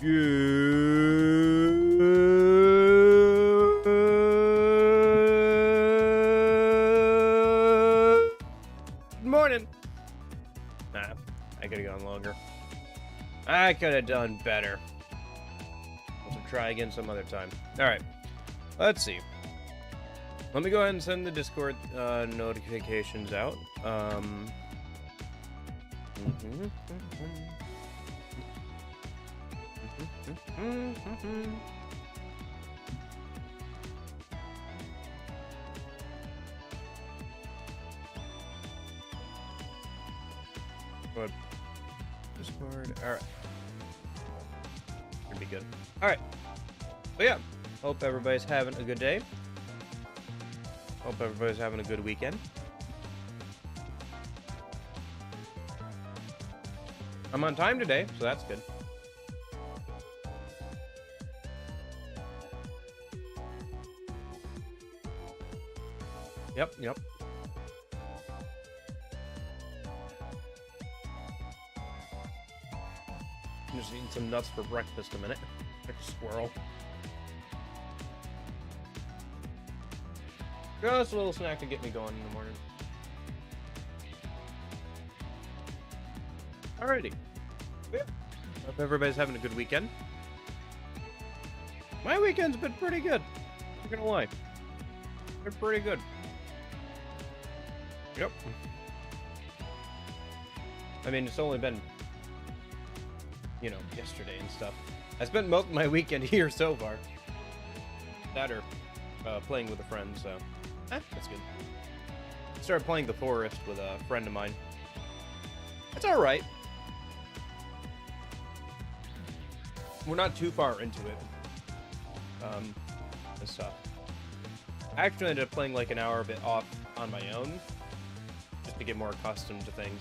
Good morning. Nah, I could have gone longer. I could have done better. We'll try again some other time. All right, let's see. Let me go ahead and send the Discord notifications out. Good. Discord. All right. Should be good. All right. But yeah, hope everybody's having a good day. Hope everybody's having a good weekend. I'm on time today, so that's good. Yep. I'm just eating some nuts for breakfast a minute. Like a squirrel. Just a little snack to get me going in the morning. Alrighty. Yeah. Hope everybody's having a good weekend. My weekend's been pretty good. I'm not gonna lie. Been pretty good. Yep. I mean, it's only been, you know, yesterday and stuff. I spent most of my weekend here so far. That or playing with a friend, so that's good. Started playing The Forest with a friend of mine. It's alright. We're not too far into it. And stuff. I actually ended up playing like an hour a bit off on my own. Just to get more accustomed to things.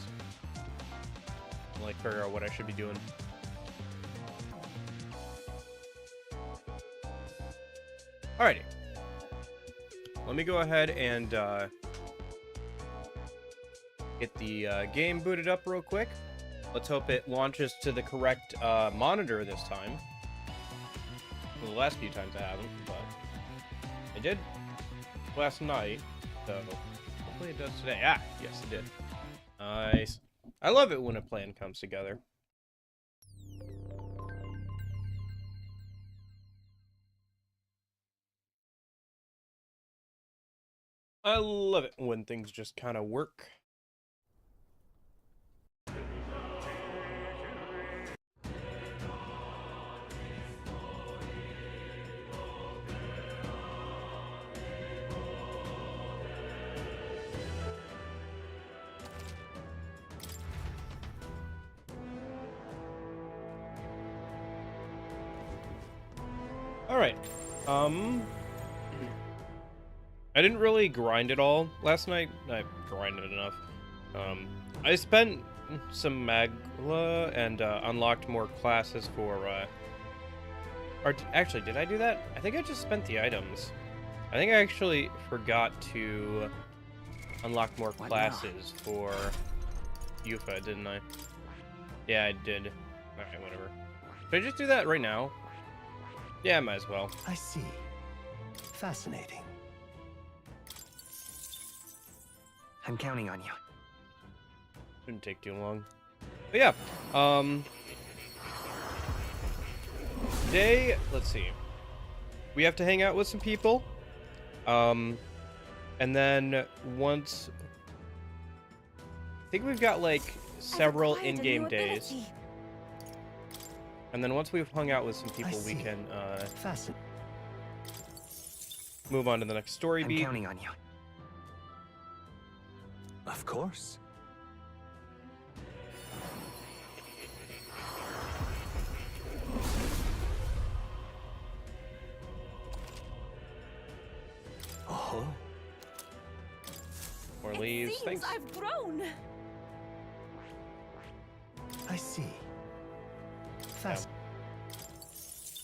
And like figure out what I should be doing. Alrighty. Let me go ahead and get the game booted up real quick. Let's hope it launches to the correct monitor this time. Well, the last few times I haven't, but I did last night, so hopefully it does today. Ah, yes it did. Nice. I love it when a plan comes together. I love it when things just kind of work. Alright, I didn't really grind it all last night. I grinded enough. I spent some magla and unlocked more classes for, actually, did I do that? I think I just spent the items. I think I actually forgot to unlock more classes for Yufa, didn't I? Yeah, I did. Alright, whatever. Should I just do that right now? Yeah, might as well. I see. Fascinating. I'm counting on you. Shouldn't take too long. But yeah, today, let's see. We have to hang out with some people. And then once... I think we've got, like, several in-game days. And then once we've hung out with some people, we can move on to the next story beat. I'm counting on you. Of course. Oh. More leaves. Thanks. I've grown. I see.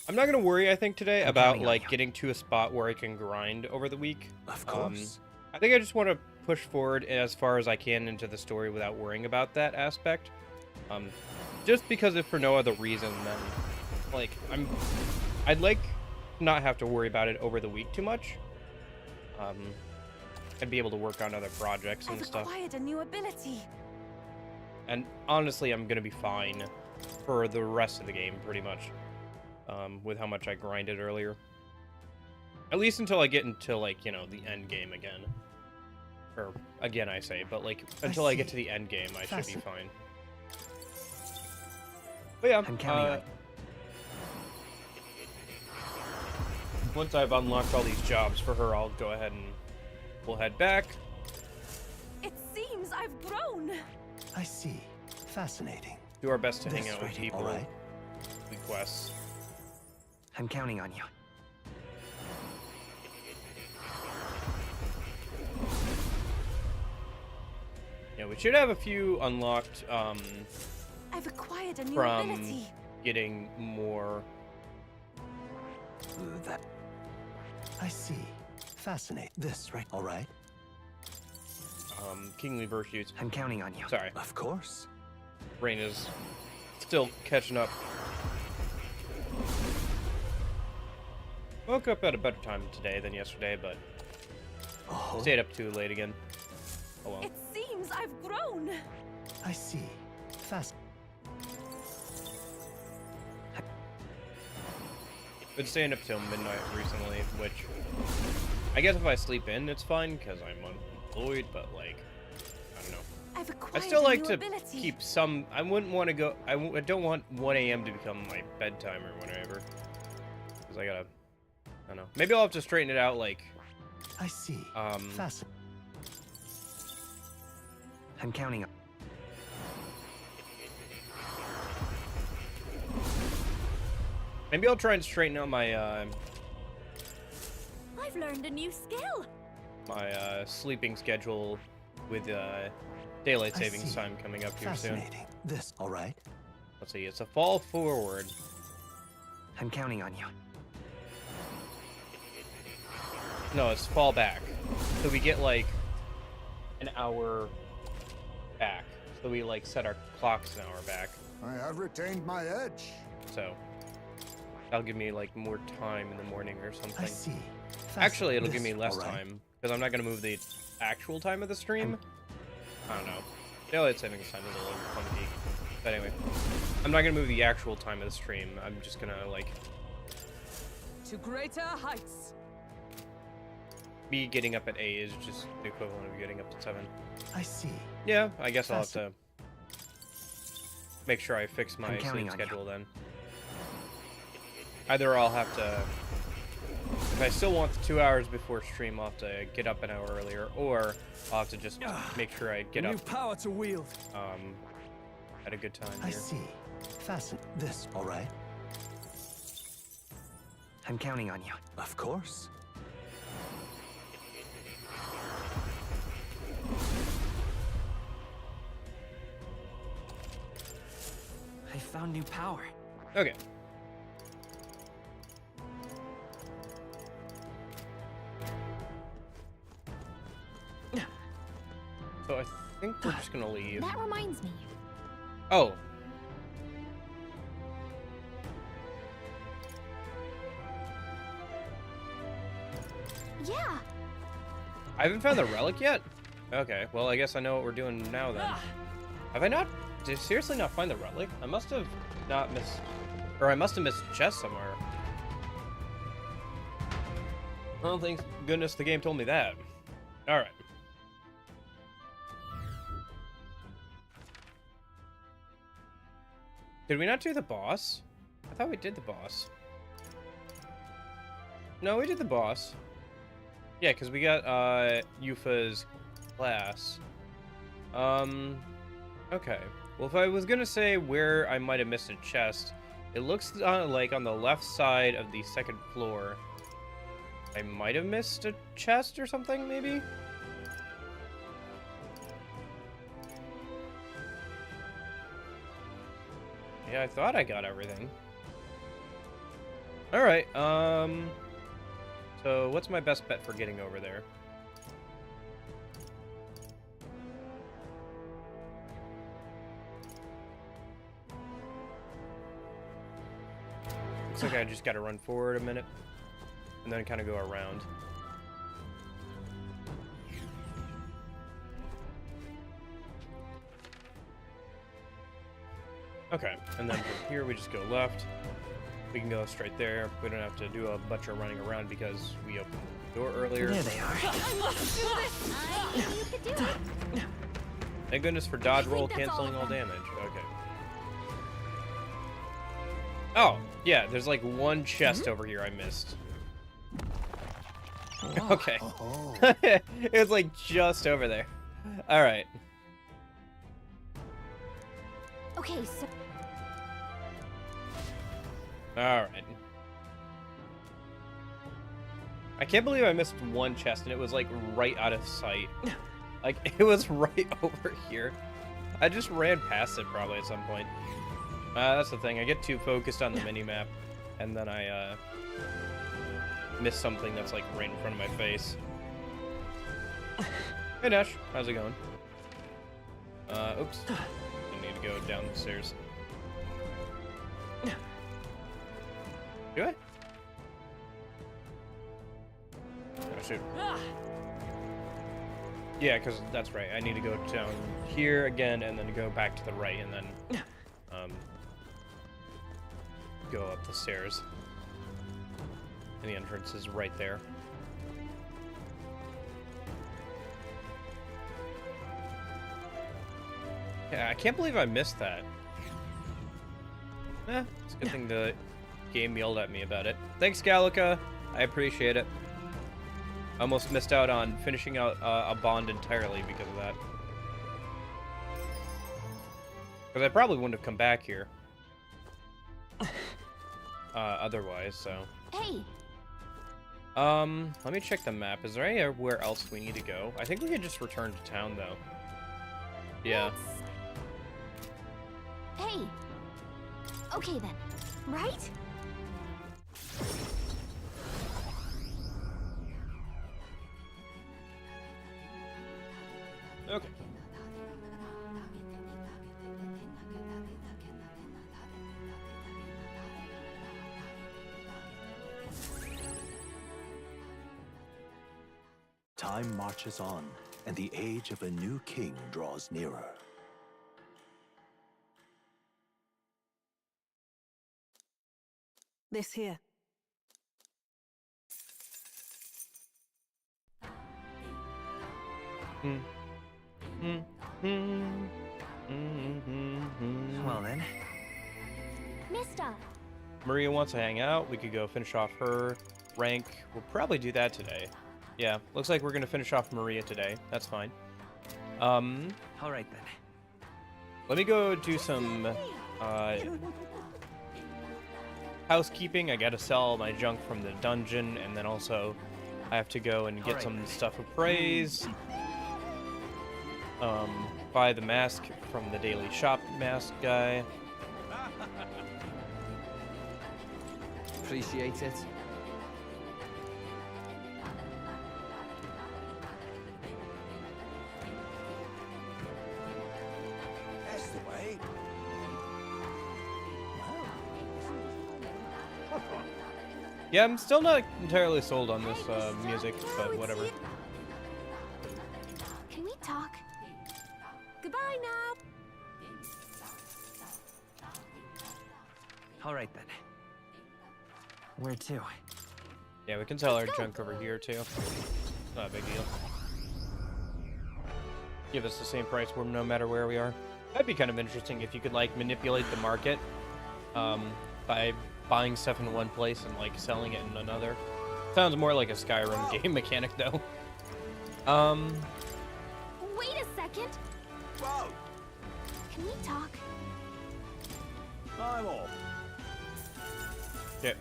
I'm not gonna worry, I think, today about like getting to a spot where I can grind over the week. Of course. I think I just want to push forward as far as I can into the story without worrying about that aspect. Just because if for no other reason than like, I'd like to not have to worry about it over the week too much. And be able to work on other projects and stuff. I've acquired a new ability. And honestly, I'm gonna be fine for the rest of the game, pretty much. With how much I grinded earlier. At least until I get into, like, you know, the end game again. Or, again, I say, but, like, until I get to the end game, I should be fine. But yeah, I'm counting on. Once I've unlocked all these jobs for her, I'll go ahead and we'll head back. It seems I've grown. I see. Fascinating. Do our best to hang This out with ready, people. all right? Complete quests. I'm counting on you. Yeah, we should have a few unlocked I've acquired a new from ability. getting more. That. I see. Fascinating. This right, all right? Kingly virtues. I'm counting on you. Sorry, Of course. brain is still catching up. Woke up at a better time today than yesterday, but Oh, stayed up too late again. Oh well. It seems I've grown. I see. Fast. Been staying up till midnight recently, which I guess if I sleep in, it's fine because I'm unemployed. But like, I don't know. I've acquired I still a like new to ability. keep some. I wouldn't want to go. I don't want 1 a.m. to become my bedtime or whatever. Because I gotta. I don't know. Maybe I'll have to straighten it out. Like, I see. Fast. I'm counting on. maybe I'll try and straighten out my I've learned a new skill. my sleeping schedule with daylight I savings see. time coming up here soon. Fascinating. This, all right? Let's see. It's a fall forward. I'm counting on you. No, it's fall back. So we get like an hour back. So we like set our clocks an hour back. I have retained my edge. So that'll give me like more time in the morning or something. I see. Actually, it'll give This, me less all right? time because I'm not gonna move the actual time of the stream. I don't know. Daylight savings time is a little funky. But anyway, I'm not gonna move the actual time of the stream. I'm just gonna like To greater heights. be getting up at 8 is just the equivalent of getting up at 7. I see. Yeah, I guess I'll have to make sure I fix my I'm counting sleep on you. schedule then. Either I'll have to, if I still want the 2 hours before stream, I'll have to get up an hour earlier, or I'll have to just make sure I get up power to wield. at a good time I here. see. Fasten. This, all right? I'm counting on you. Of course. I found new power. Okay. So I think we're just gonna leave. That reminds me. Oh. Yeah. I haven't found the relic yet? Okay, well I guess I know what we're doing now then. Have I not? Did I seriously not find the relic? I must have not missed... Or I must have missed a chest somewhere. Well, thank goodness the game told me that. Alright. Did we not do the boss? I thought we did the boss. No, we did the boss. Yeah, because we got Yufa's class. Okay. Well, if I was gonna say where I might have missed a chest, it looks like on the left side of the second floor. I might have missed a chest or something, maybe? Yeah, I thought I got everything. Alright, so what's my best bet for getting over there? looks like I just gotta run forward a minute. And then kind of go around. Okay, and then from here we just go left. We can go straight there. We don't have to do a bunch of running around because we opened the door earlier. There they are. I must do this! I knew you could do it! Thank goodness for dodge roll that's canceling all all of them. damage. Okay. Oh, yeah, there's like one chest over here I missed. Okay. Oh, It's like just over there. All right. Okay, so All right. I can't believe I missed one chest and it was like right out of sight. Like it was right over here. I just ran past it probably at some point. That's the thing. I get too focused on the mini-map and then I miss something that's like right in front of my face. Hey Nash, how's it going? Oops. I need to go down the stairs. Do I? Oh shoot. Yeah, because that's right. I need to go down here again and then go back to the right and then go up the stairs. And the entrance is right there. Yeah, I can't believe I missed that. It's a good thing the game yelled at me about it. Thanks, Gallica. I appreciate it. I almost missed out on finishing out a bond entirely because of that. Because I probably wouldn't have come back here. Otherwise, so. hey, Let me check the map. Is there anywhere else we need to go? I think we can just return to town, though. Yeah. hey. Okay then, right? Okay. time marches on, and the age of a new king draws nearer. This here. Well then. Mister, Maria wants to hang out. We could go finish off her rank. We'll probably do that today. Yeah, looks like we're gonna finish off Maria today. That's fine. All right then. Let me go do some housekeeping. I gotta sell my junk from the dungeon, and then also I have to go and get Alright. some stuff of praise. Buy the mask from the daily shop mask guy. Appreciate it. That's the way. Yeah, I'm still not entirely sold on this music, but whatever. can we talk? Goodbye now. All right then. Where to? Yeah, we can sell our junk over here too. Not a big deal. Give us the same price no matter where we are. That'd be kind of interesting if you could like manipulate the market by buying stuff in one place and like selling it in another. Sounds more like a Skyrim game mechanic though. Wait a second. Whoa! Can we talk? I'm off. Yeah.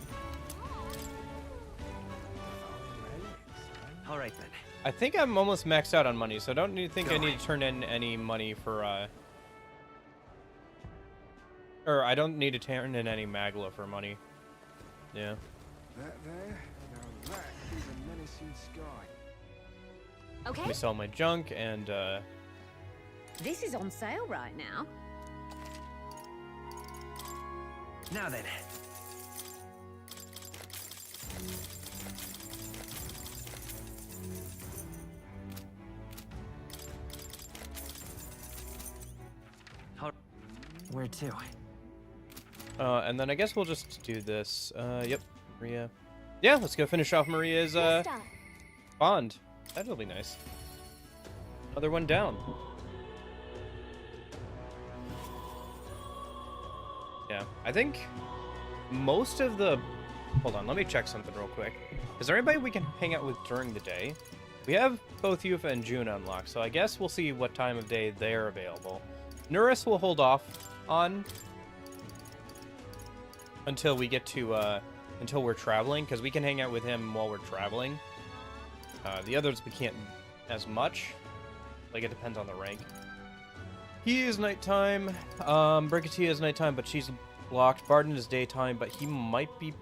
All right then. I think I'm almost maxed out on money, so I don't think I need to turn in any money for or I don't need to turn in any Magla for money. Yeah. That there? Now that is a menacing sky. Okay. Let me sell my junk and This is on sale right now. Now then. Where to? And then I guess we'll just do this. Yep, Maria. Yeah, let's go finish off Maria's bond. That'll be nice. Another one down. Yeah, I think most of the... Hold on, let me check something real quick. Is there anybody we can hang out with during the day? We have both Yufa and June unlocked, so I guess we'll see what time of day they're available. Nuris will hold off on until we get to, until we're traveling, because we can hang out with him while we're traveling. The others we can't as much. Like, it depends on the rank. He is nighttime. Brigatia is nighttime, but she's blocked. Barden is daytime, but he might be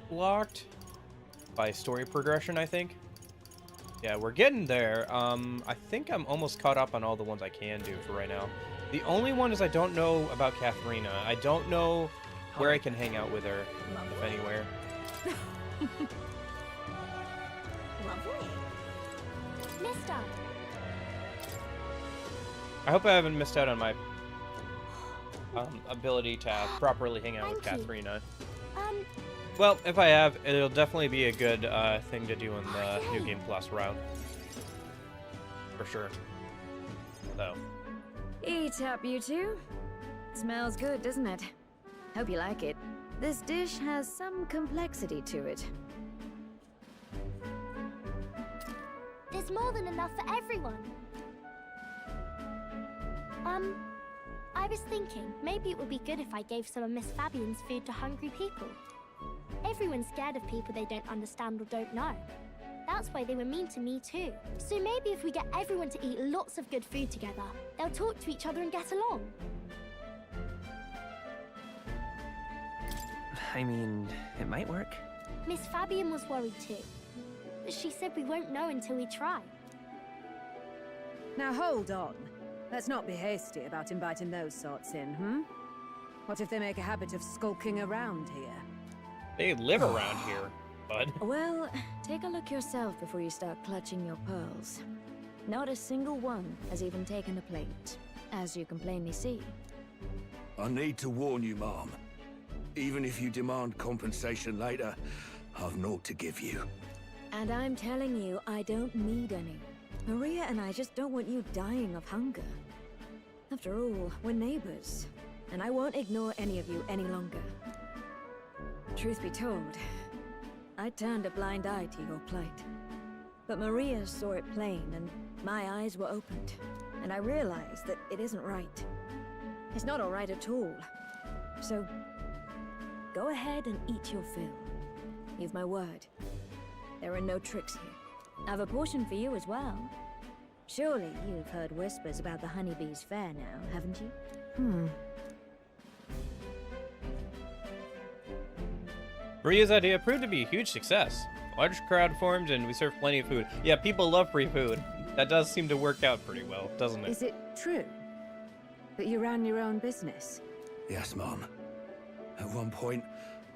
blocked by story progression, I think. Yeah, we're getting there. I think I'm almost caught up on all the ones I can do for right now. The only one is I don't know about Katharina. I don't know where I can hang out with her, if anywhere. Lovely. Mister. I hope I haven't missed out on my ability to properly hang out with Katharina. Well, if I have, it'll definitely be a good thing to do in the New Game Plus route. For sure. So. Eat up, you two. Smells good, doesn't it? Hope you like it. This dish has some complexity to it. There's more than enough for everyone. I was thinking maybe it would be good if I gave some of Miss Fabian's food to hungry people. Everyone's scared of people they don't understand or don't know. That's why they were mean to me too. So maybe if we get everyone to eat lots of good food together, they'll talk to each other and get along. I mean, it might work. Miss Fabian was worried too. But she said we won't know until we try. Now hold on. Let's not be hasty about inviting those sorts in, What if they make a habit of skulking around here? They live around here, bud. Well, take a look yourself before you start clutching your pearls. Not a single one has even taken a plate, as you can plainly see. I need to warn you, Mom. Even if you demand compensation later, I've naught to give you. And I'm telling you, I don't need any. Maria and I just don't want you dying of hunger. After all, we're neighbors, and I won't ignore any of you any longer. Truth be told, I turned a blind eye to your plight. But Maria saw it plain, and my eyes were opened, and I realized that it isn't right. It's not all right at all. So, go ahead and eat your fill. You've my word. There are no tricks here. I've a portion for you as well. Surely you've heard whispers about the honeybees fair now, haven't you? Maria's idea proved to be a huge success. A large crowd formed and we served plenty of food. Yeah, people love free food. That does seem to work out pretty well, doesn't it? Is it true that you ran your own business? Yes, Mom. At one point,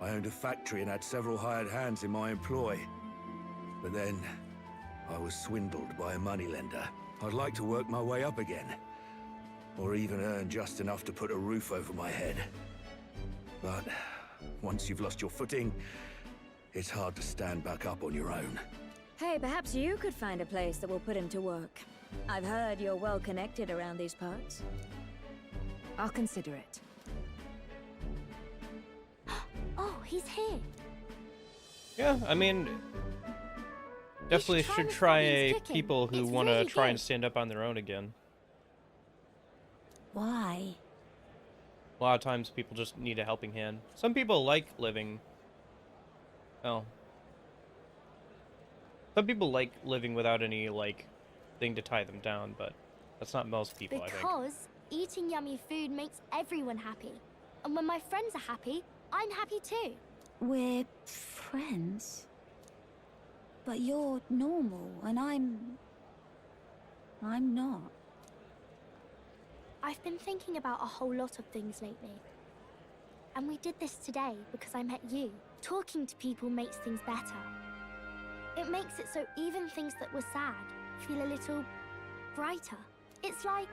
I owned a factory and had several hired hands in my employ. But then, I was swindled by a moneylender. I'd like to work my way up again. Or even earn just enough to put a roof over my head. But once you've lost your footing, it's hard to stand back up on your own. Hey, perhaps you could find a place that will put him to work. I've heard you're well connected around these parts. I'll consider it. Oh, he's here. Yeah, I mean, definitely try should Miss try Fabian's cooking. people who It's want to really try and good. stand up on their own again. Why? A lot of times people just need a helping hand. Some people like living... Well... Some people like living without any, like, thing to tie them down, but that's not most people, I think. Because eating yummy food makes everyone happy. And when my friends are happy, I'm happy too. We're friends. But you're normal, and I'm not. I've been thinking about a whole lot of things lately. And we did this today because I met you. Talking to people makes things better. It makes it so even things that were sad feel a little brighter. It's like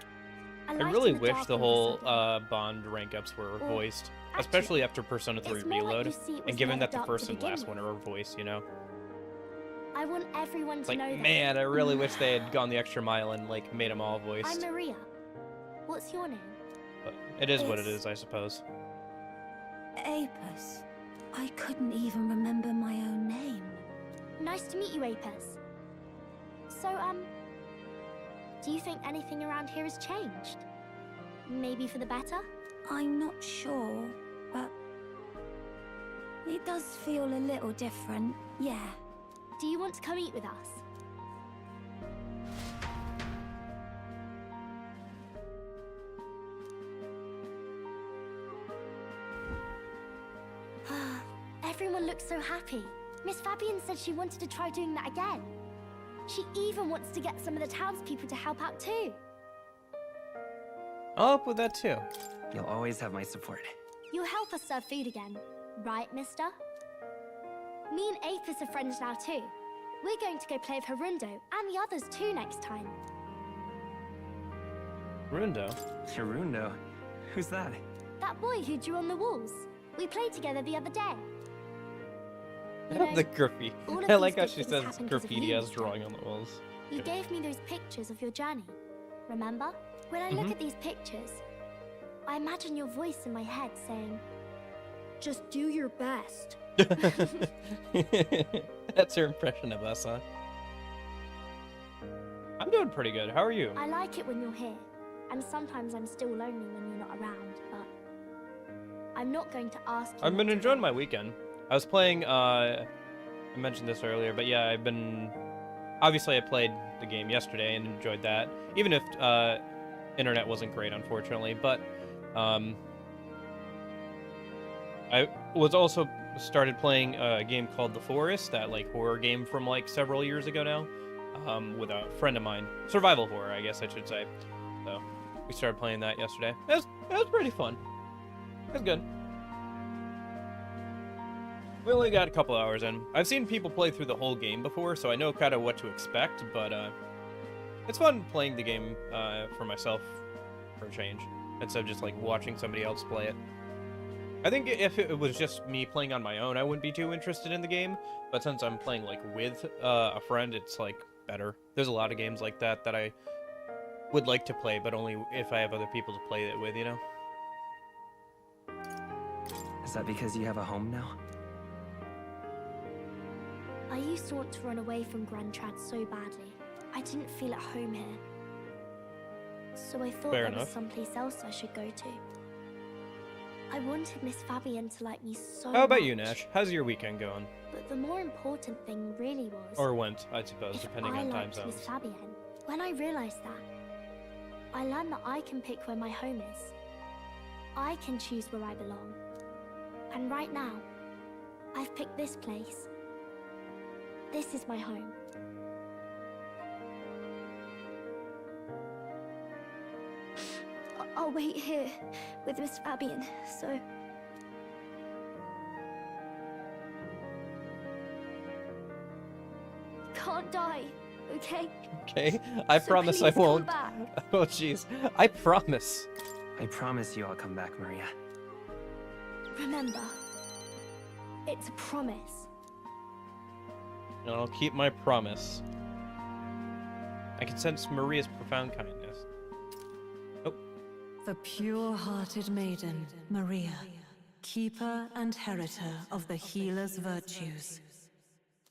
a I light really in the wish dark the all of a whole sudden. Bond rank ups were Or, voiced, actually, especially after Persona 3 it's more like Reload, you see it was and given never that the dark first to and begin last one with. are voiced, you know? I want everyone It's to like, know that. man, I really wish they had gone the extra mile and, like, made them all I'm voiced. Maria. What's your name? But it is what it It's- is, I suppose. Apis. I couldn't even remember my own name. Nice to meet you, Apis. So, do you think anything around here has changed? Maybe for the better? I'm not sure, but it does feel a little different, yeah. Do you want to come eat with us? Everyone looks so happy. Miss Fabian said she wanted to try doing that again. She even wants to get some of the townspeople to help out too. I'll help with that too. You'll always have my support. You'll help us serve food again, right, mister? Me and Apis are friends now too. We're going to go play with Harundo and the others too next time. Rundo. Hirundo? Who's that? That boy who drew on the walls. We played together the other day. You know, The graffiti. all of I like these how good she things says happen 'cause of graffiti you, as mister. drawing on the walls. You gave me those pictures of your journey. Remember? When I look at these pictures, I imagine your voice in my head saying, "Just do your best." That's her impression of us, huh? I'm doing pretty good. How are you? I like it when you're here, and sometimes I'm still lonely when you're not around, but I'm not going to ask you. I've not been to enjoying go. my weekend. I was playing, I mentioned this earlier, but yeah, I've been... Obviously, I played the game yesterday and enjoyed that, even if internet wasn't great, unfortunately, but I was also started playing a game called The Forest, that, like, horror game from, like, several years ago now, with a friend of mine. Survival horror, I guess I should say. So, we started playing that yesterday. It was pretty fun. It was good. We only got a couple hours in. I've seen people play through the whole game before, so I know kind of what to expect, but it's fun playing the game for myself for a change, instead of just like watching somebody else play it. I think if it was just me playing on my own, I wouldn't be too interested in the game, but since I'm playing like with a friend, it's like better. There's a lot of games like that that I would like to play, but only if I have other people to play it with, you know? Is that because you have a home now? I used to want to run away from Grand Trad so badly. I didn't feel at home here. So I thought Fair there enough. was someplace else I should go to. I wanted Miss Fabian to like me so How about you, much. Nash? How's your weekend going? But the more important thing really was... Or went, I suppose, if depending I on time liked zones. Miss Fabian. When I realized that, I learned that I can pick where my home is. I can choose where I belong. And right now, I've picked this place. This is my home. I'll wait here with Miss Fabian, so... Can't die, okay? Okay, I So promise I please come won't. back. Oh, jeez. I promise. I promise you I'll come back, Maria. Remember, it's a promise. And I'll keep my promise. I can sense Maria's profound kindness. Oh, The pure-hearted maiden, Maria, keeper and heritor of the healer's virtues.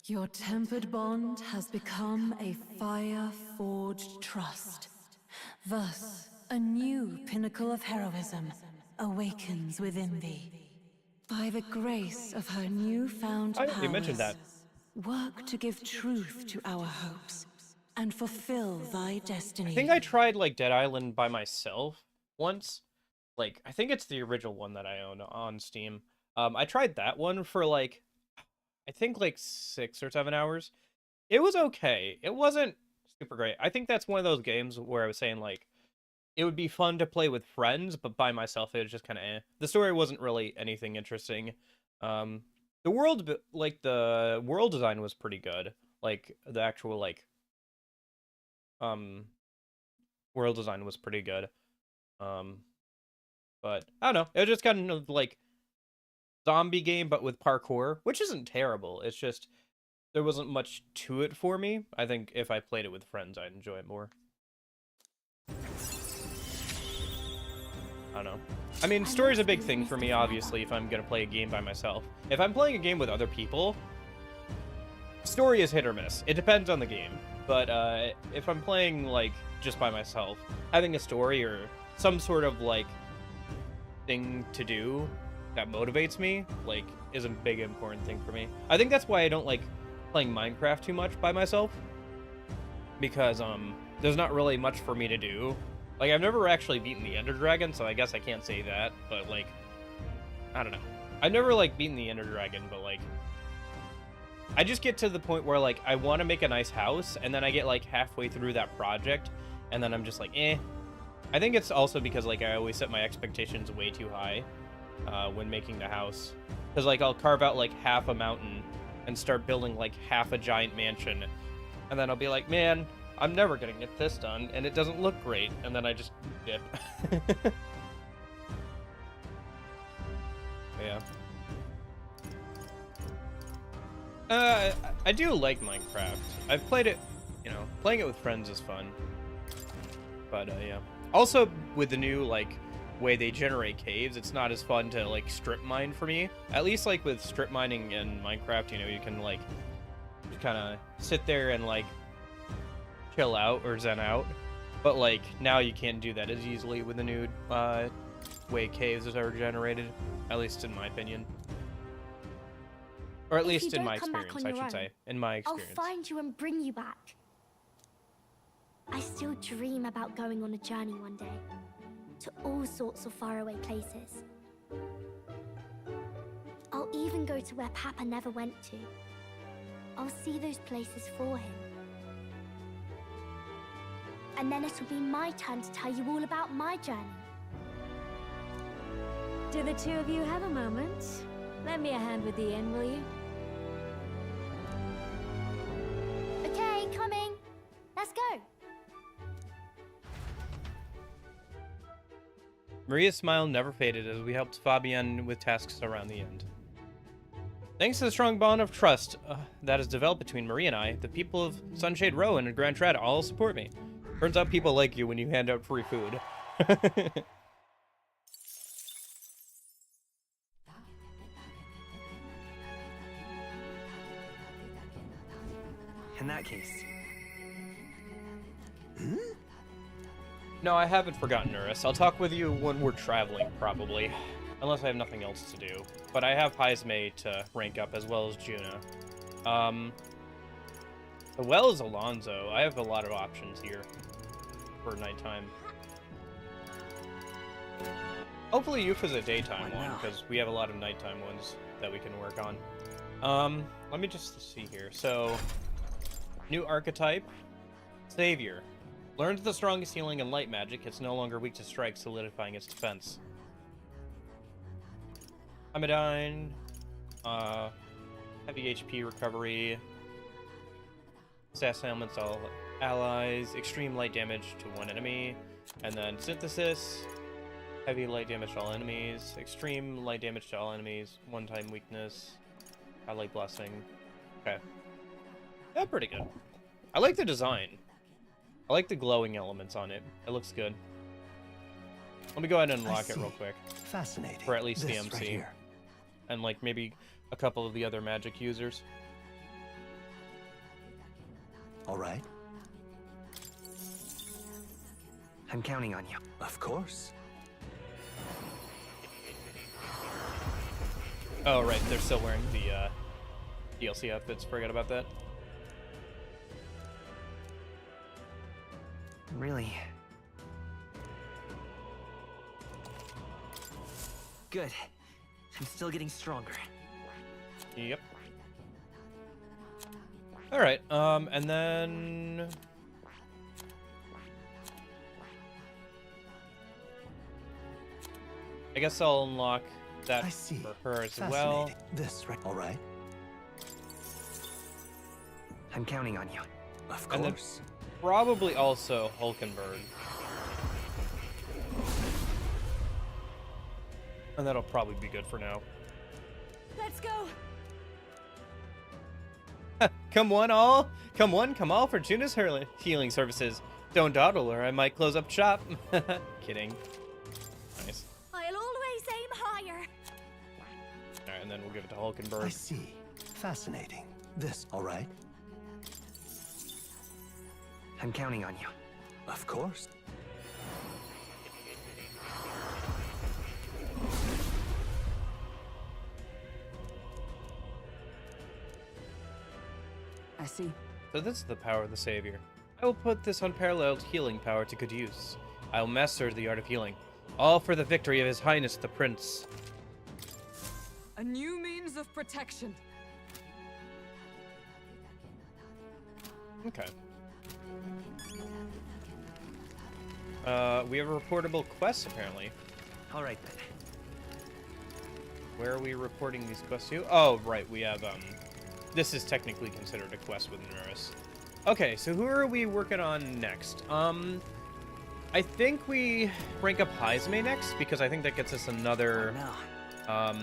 Your tempered bond has become a fire-forged trust. Thus, a new pinnacle of heroism awakens within thee. By the grace of her newfound oh, powers, you mentioned that. work to give truth to our hopes and fulfill thy destiny. I think I tried, like, Dead Island by myself once. Like, I think it's the original one that I own on Steam. I tried that one for, like, I think, like, 6 or 7 hours. It was okay. It wasn't super great. I think that's one of those games where I was saying, like, it would be fun to play with friends, but by myself it was just kind of eh. The story wasn't really anything interesting. The world, like the world design was pretty good. Like the actual like world design was pretty good. But I don't know. It was just kind of like zombie game, but with parkour, which isn't terrible. It's just there wasn't much to it for me. I think if I played it with friends, I'd enjoy it more. I don't know. I mean, story's a big thing for me, obviously, if I'm gonna play a game by myself. If I'm playing a game with other people, story is hit or miss. It depends on the game. But if I'm playing, like, just by myself, having a story or some sort of, like, thing to do that motivates me, like, is a big important thing for me. I think that's why I don't like playing Minecraft too much by myself. Because, there's not really much for me to do. Like, I've never actually beaten the Ender Dragon, so I guess I can't say that, but, like, I don't know. I've never, like, beaten the Ender Dragon, but, like, I just get to the point where, like, I want to make a nice house, and then I get, like, halfway through that project, and then I'm just like, eh. I think it's also because, like, I always set my expectations way too high when making the house. Because, like, I'll carve out, like, half a mountain and start building, like, half a giant mansion, and then I'll be like, man, I'm never gonna get this done, and it doesn't look great, and then I just dip. Yeah. I do like Minecraft. I've played it, you know, playing it with friends is fun. But, yeah. Also, with the new, like, way they generate caves, it's not as fun to, like, strip mine for me. At least, like, with strip mining in Minecraft, you know, you can, like, kind of sit there and, like, chill out or zen out, but like now you can't do that as easily with the new way caves are generated, at least in my opinion, or at least in my experience, I should say. In my experience, I'll find you and bring you back. I still dream about going on a journey one day to all sorts of faraway places. I'll even go to where Papa never went to. I'll see those places for him. And then it'll be my turn to tell you all about my journey. Do the two of you have a moment? Lend me a hand with the inn, will you? Okay, coming. Let's go. Maria's smile never faded as we helped Fabienne with tasks around the end. Thanks to the strong bond of trust that has developed between Maria and I, the people of Sunshade Row and Grand Trad all support me. Turns out people like you when you hand out free food. In that case. No, I haven't forgotten Urus. I'll talk with you when we're traveling, probably. Unless I have nothing else to do. But I have Paismei to rank up, as well as Juna. As well as Alonso. I have a lot of options here for nighttime. Hopefully Yufa's a daytime one, because we have a lot of nighttime ones that we can work on. Let me just see here. So, new archetype, Savior. Learns the strongest healing and light magic. It's no longer weak to strike, solidifying its defense. Amidine, heavy HP recovery, assassin elements all allies, extreme light damage to one enemy, and then synthesis, heavy light damage to all enemies, extreme light damage to all enemies, one-time weakness, highlight blessing. Okay. That's pretty good. I like the design. I like the glowing elements on it. It looks good. Let me go ahead and unlock it real quick. Fascinating. For at least the This MC. right here. And like maybe a couple of the other magic users. All right. I'm counting on you. Of course. Oh, right. They're still wearing the DLC outfits. Forget about that. Really? Good. I'm still getting stronger. Yep. Alright, and then... I guess I'll unlock that I see. for her as Fascinating. well. This, right? All right. I'm counting on you. Of And then course. probably also Hulkenberg. And that'll probably be good for now. Let's go. Come all for Juna's healing services. Don't dawdle or I might close up shop. Kidding. Nice. I'll always aim higher. Alright, and then we'll give it to I Hulkenberg. see. Fascinating. This, all right? I'm counting on you. Of course. I see. So this is the power of the Savior. I will put this unparalleled healing power to good use. I will master the art of healing. All for the victory of His Highness the Prince. A new means of protection. Okay. We have a reportable quest, apparently. All right, then. Where are we reporting these quests to? Oh, right, we have, this is technically considered a quest with Nurse. Okay, so who are we working on next? I think we rank up Heisme next, because I think that gets us another, No.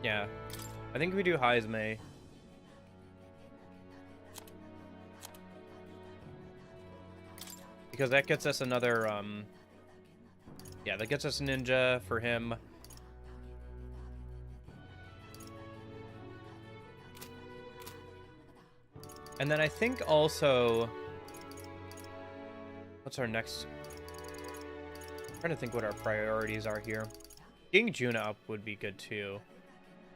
yeah. I think we do Heisme. Because that gets us another, yeah, that gets us ninja for him. And then I think also, what's our next? I'm trying to think what our priorities are here. Getting Juna up would be good too.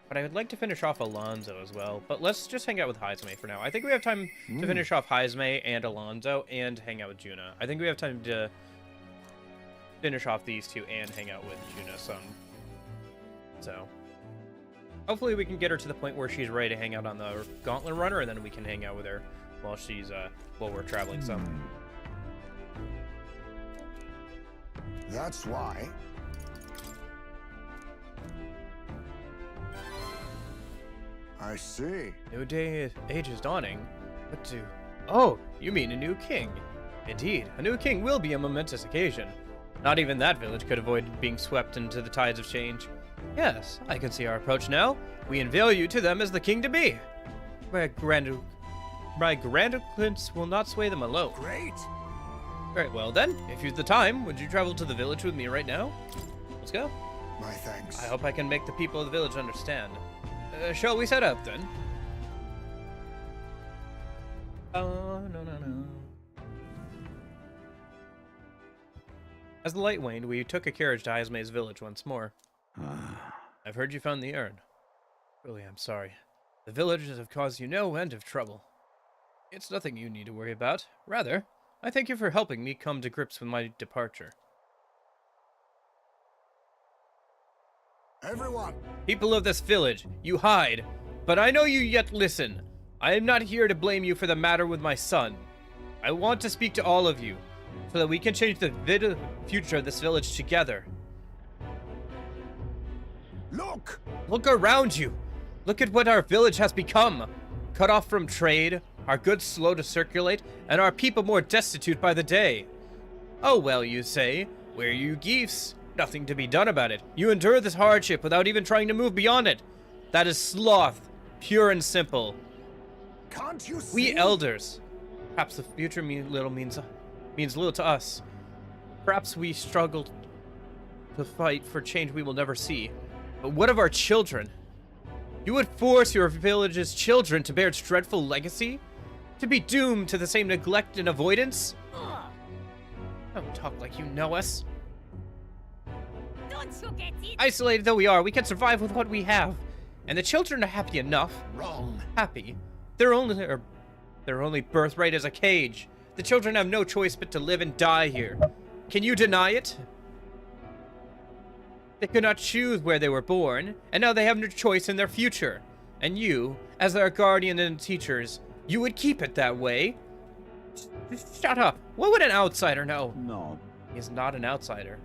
But I would like to finish off Alonzo as well. But let's just hang out with Heisme for now. I think we have time to finish off Heisme and Alonzo and hang out with Juna. I think we have time to finish off these two and hang out with Juna some. So hopefully we can get her to the point where she's ready to hang out on the Gauntlet Runner, and then we can hang out with her while she's while we're traveling some. That's why. I see. New day, age is dawning. What to? Oh, you mean a new king? Indeed, a new king will be a momentous occasion. Not even that village could avoid being swept into the tides of change. Yes, I can see our approach now. We unveil you to them as the king to be. My grandiloquence will not sway them alone. Great. Very well then, if you've the time, would you travel to the village with me right now? Let's go. My thanks. I hope I can make the people of the village understand. Shall we set out then? Oh, no. As the light waned, we took a carriage to Heisme's village once more. I've heard you found the urn. Really, I'm sorry. The villagers have caused you no end of trouble. It's nothing you need to worry about. Rather, I thank you for helping me come to grips with my departure. Everyone. People of this village, you hide, but I know you yet listen. I am not here to blame you for the matter with my son. I want to speak to all of you, so that we can change the future of this village together. Look! Look around you! Look at what our village has become! Cut off from trade, our goods slow to circulate, and our people more destitute by the day. Oh well, you say, where are you geese? Nothing to be done about it. You endure this hardship without even trying to move beyond it. That is sloth, pure and simple. Can't you see? We elders. Perhaps the future means little to us. Perhaps we struggle to fight for change we will never see. But what of our children? You would force your village's children to bear its dreadful legacy? To be doomed to the same neglect and avoidance? Don't talk like you know us. Don't you get it? Isolated though we are, we can survive with what we have. And the children are happy enough. Wrong. Happy. Their only birthright is a cage. The children have no choice but to live and die here. Can you deny it? They could not choose where they were born, and now they have no choice in their future. And you, as their guardian and teachers, you would keep it that way? Shut up. What would an outsider know? No. He is not an outsider.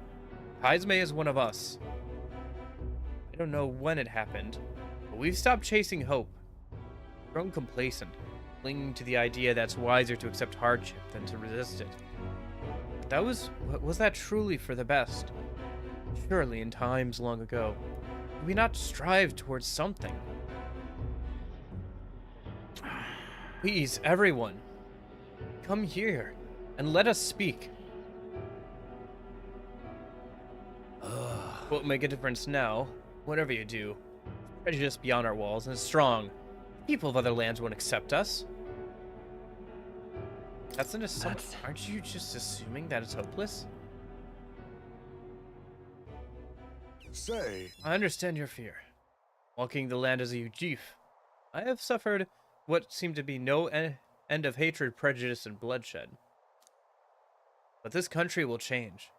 Haizme is one of us. I don't know when it happened, but we've stopped chasing hope. Grown complacent, clinging to the idea that's wiser to accept hardship than to resist it. But was that truly for the best? Surely in times long ago, did we not strive towards something? Please, everyone, come here and let us speak. Won't make a difference now. Whatever you do, prejudice beyond our walls and strong. People of other lands won't accept us. That's an assumption. Aren't you just assuming that it's hopeless? Say, I understand your fear. Walking the land as a Ujif, I have suffered what seemed to be no end of hatred, prejudice, and bloodshed. But this country will change.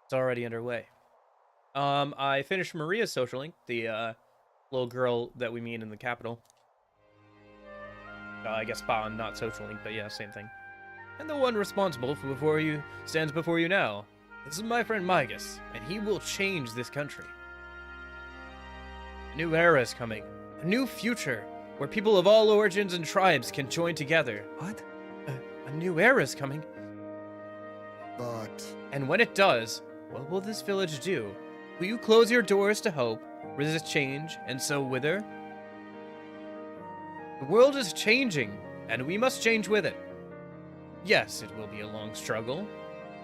It's already underway. I finished Maria's social link, the little girl that we meet in the capital. I guess spawn, not social link, but yeah, same thing. And the one responsible for stands before you now. This is my friend Migas, and he will change this country. A new era is coming. A new future, where people of all origins and tribes can join together. What? A new era is coming. but And when it does, what will this village do? Will you close your doors to hope, resist change, and so wither? The world is changing, and we must change with it. Yes, it will be a long struggle.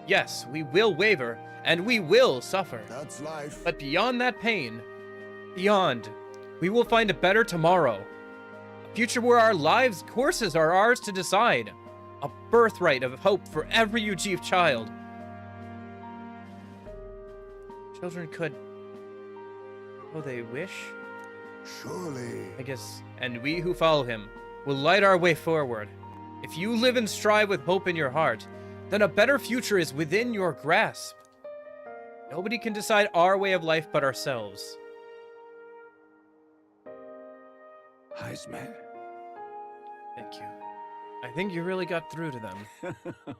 Yes, we will waver, and we will suffer. that's life. But beyond that pain, beyond, we will find a better tomorrow. A future where our lives' courses are ours to decide. A birthright of hope for every Ujif child. Children could... Oh, they wish? Surely. I guess, and we who follow him will light our way forward. If you live and strive with hope in your heart, then a better future is within your grasp. Nobody can decide our way of life but ourselves. Heisman. Thank you. I think you really got through to them.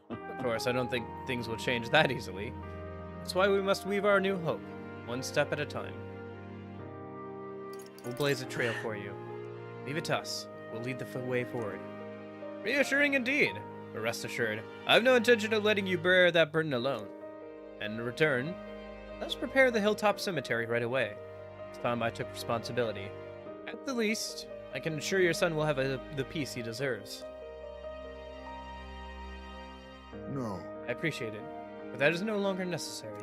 Of course, I don't think things will change that easily. That's why we must weave our new hope, one step at a time. We'll blaze a trail for you. Leave it to us. We'll lead the way forward. Reassuring indeed, but rest assured, I've no intention of letting you bear that burden alone. And in return, let's prepare the hilltop cemetery right away. It's time I took responsibility. At the least, I can assure your son will have the peace he deserves. No. I appreciate it, but that is no longer necessary.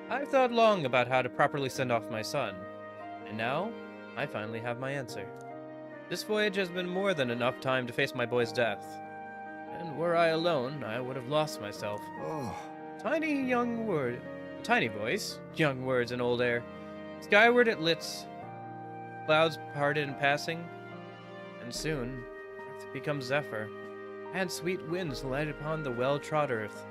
I've thought long about how to properly send off my son, and now I finally have my answer. This voyage has been more than enough time to face my boy's death, and were I alone, I would have lost myself. Oh, Tiny voice, young words and old air. Skyward it lits, clouds parted in passing, and soon earth becomes zephyr, and sweet winds light upon the well-trod earth.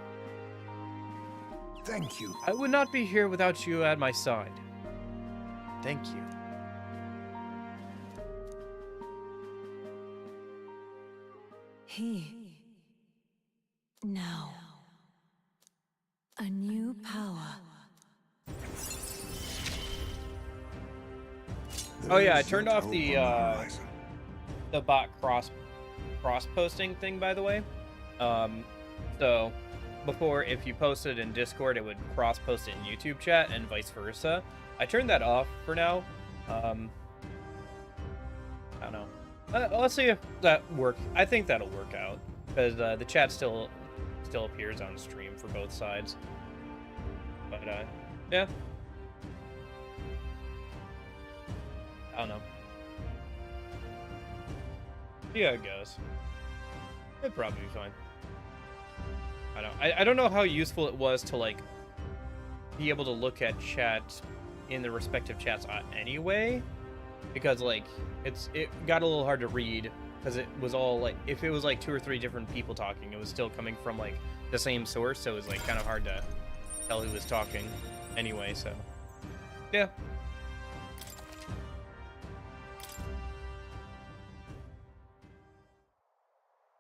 thank you. I would not be here without you at my side. Thank you. Now. A new power. Oh yeah, I There is turned yet off hope the on horizon. bot cross posting thing, by the way. So before, if you posted in Discord, it would cross post it in YouTube chat and vice versa. I turned that off for now. I don't know. Let's see if that works. I think that'll work out because the chat still appears on stream for both sides. But yeah. I don't know. See how it goes. It'd probably be fine. I don't know how useful it was to like be able to look at chat in the respective chats anyway, because like it got a little hard to read because it was all like, if it was like 2 or 3 different people talking, it was still coming from like the same source, so it was like kind of hard to tell who was talking anyway. So yeah.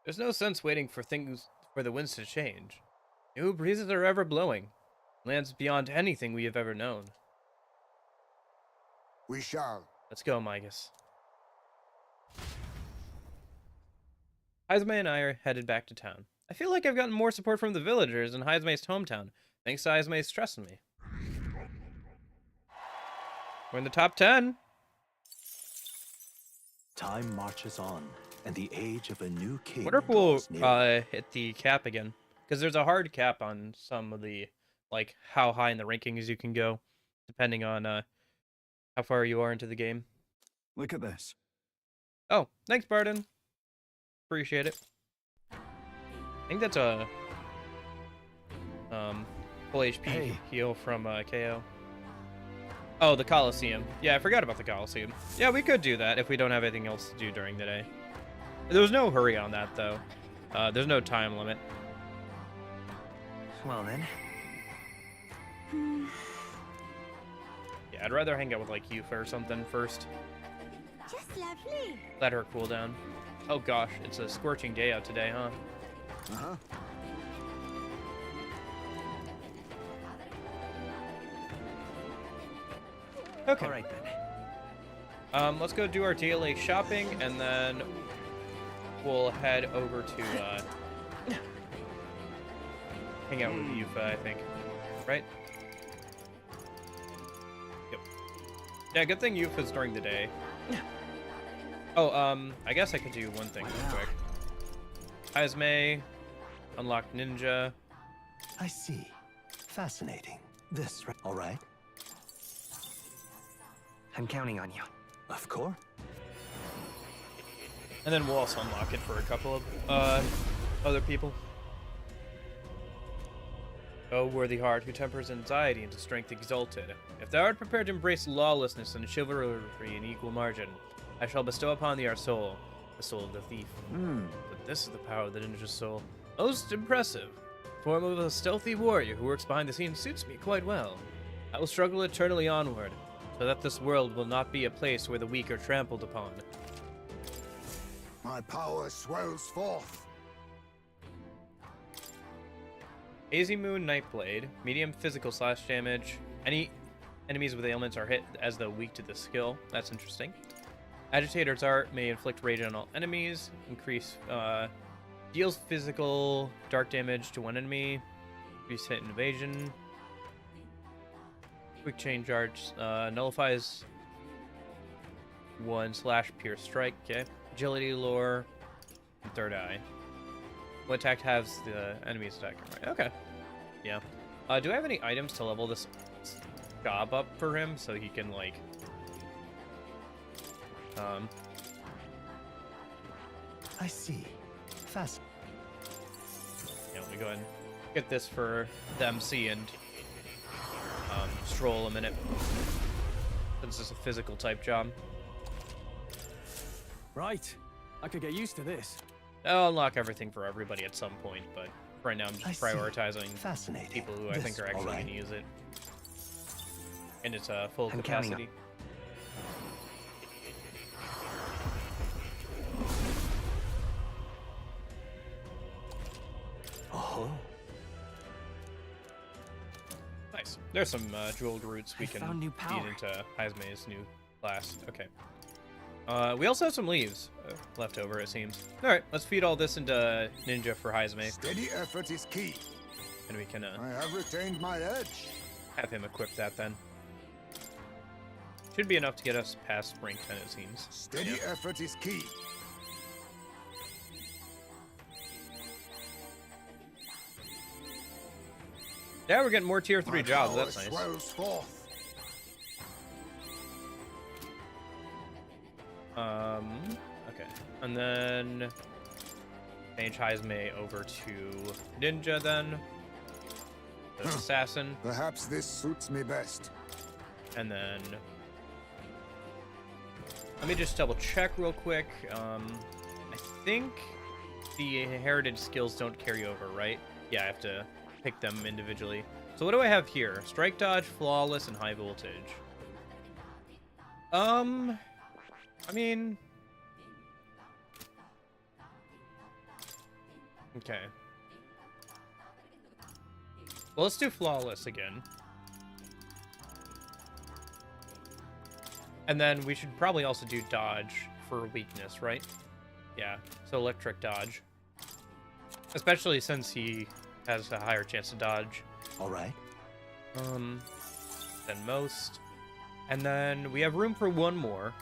There's no sense waiting for the winds to change. New breezes are ever blowing. Lands beyond anything we have ever known. We shall. Let's go, Migas. Haizme and I are headed back to town. I feel like I've gotten more support from the villagers in Haizme's hometown, thanks to Haizme's trust in me. We're in the top 10. Time marches on, and the age of a new king Wonder if we'll draws near. hit the cap again, because there's a hard cap on some of the, like, how high in the rankings you can go, depending on how far you are into the game. Look at this. Oh, thanks, Barden. Appreciate it. I think that's a full HP heal from KO. Oh, the Coliseum. Yeah, I forgot about the Coliseum. Yeah, we could do that if we don't have anything else to do during the day. There was no hurry on that, though. There's no time limit. Well then. Yeah, I'd rather hang out with, like, Yufa or something first. Just lovely. Let her cool down. Oh gosh, it's a scorching day out today, huh? Uh-huh. Okay. All right then. Let's go do our DLA shopping, and then we'll head over to hang out with Yufa, I think. Right? Yep. Yeah, good thing Yufa's during the day. Oh, I guess I could do one thing real quick. Haizme, unlock ninja. I see. Fascinating. This, right? All right. I'm counting on you. Of course. And then we'll also unlock it for a couple of other people. O worthy heart, who tempers anxiety into strength exalted. If thou art prepared to embrace lawlessness and chivalry in equal margin, I shall bestow upon thee our soul, the soul of the thief. But this is the power of the ninja's soul. Most impressive. Form of a stealthy warrior who works behind the scenes suits me quite well. I will struggle eternally onward, so that this world will not be a place where the weak are trampled upon. My power swells forth. Hazy Moon Nightblade, medium physical slash damage. Any enemies with ailments are hit as though weak to the skill. That's interesting. Agitator's Art may inflict rage on all enemies. Increase, deals physical dark damage to one enemy. Increase hit and evasion. Quick change charge, nullifies one slash pierce strike. Okay. Agility lore, and third eye. One attack halves the enemy's attack. Right. Okay. Yeah. Do I have any items to level this job up for him so he can, like, I see. Fast. yeah, let me go ahead and get this for the MC and Stroll a minute. This is a physical type job. Right. I could get used to this. I'll unlock everything for everybody at some point, but right now I'm I just see. prioritizing Fascinating. people who I think This, are actually all right. going to use it. And it's full I'm counting on- capacity. Oh, Nice. There's some jeweled roots we I can found new feed power. into Haizme's new class. Okay. We also have some leaves left over, it seems. Alright, let's feed all this into Ninja for Haizme, Steady effort is key. and we can I have retained my edge. have him equip that then. Should be enough to get us past rank 10, it seems. Steady effort is key. Yeah, we're getting more tier 3 My jobs, power that's nice. swells forth. Okay. And then change Haizme over to Ninja then. The Assassin. Perhaps this suits me best. And then let me just double check real quick. I think the inherited skills don't carry over, right? Yeah, I have to pick them individually. So what do I have here? Strike dodge, flawless, and high voltage. I mean, okay. Well, let's do flawless again. And then we should probably also do dodge for weakness, right? Yeah, so electric dodge. Especially since he has a higher chance to dodge. All right. Than most. And then we have room for one more.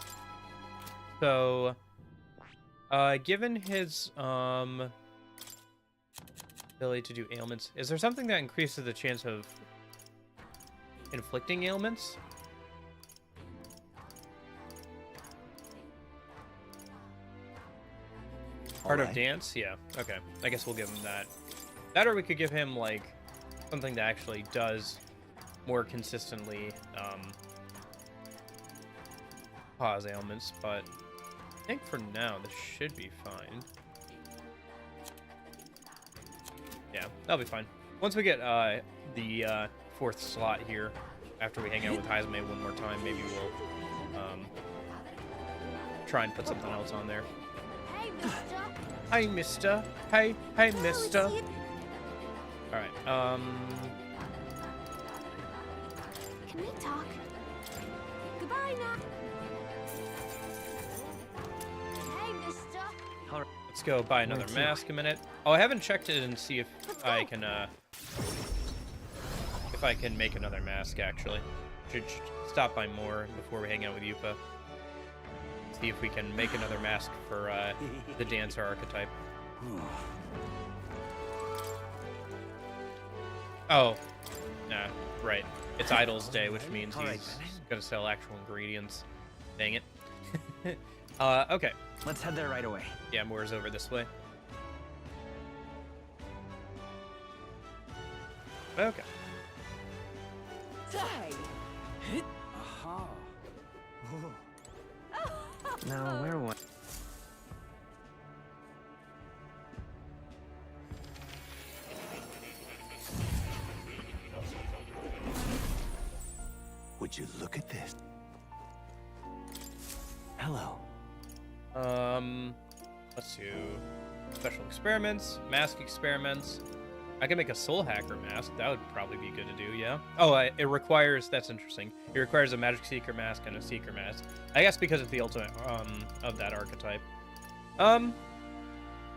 So, given his, ability to do ailments, is there something that increases the chance of inflicting ailments? Art of Dance? Yeah, okay. I guess we'll give him that. That, or we could give him, like, something that actually does more consistently cause ailments, but I think for now this should be fine. Yeah, that'll be fine. Once we get the fourth slot here, after we hang out with Heizme one more time, maybe we'll try and put something else on there. Hey, mister. Hey, mister. Hey, mister. Alright, Can we talk? Goodbye now. Hey, mister. let's go buy another mask a minute. Oh, I haven't checked it and see if I can make another mask, actually. Should stop by more before we hang out with Yupa. See if we can make another mask for the dancer archetype. Oh, nah, right. It's Idol's Day, which means he's gonna sell actual ingredients. Dang it. Okay. Let's head there right away. Yeah, more's over this way. Okay. Aha. Now, where was... Would you look at this? Hello. Let's do special experiments, mask experiments. I can make a soul hacker mask. That would probably be good to do, yeah. Oh, it requires, that's interesting. It requires a magic seeker mask and a seeker mask. I guess because it's the ultimate of that archetype.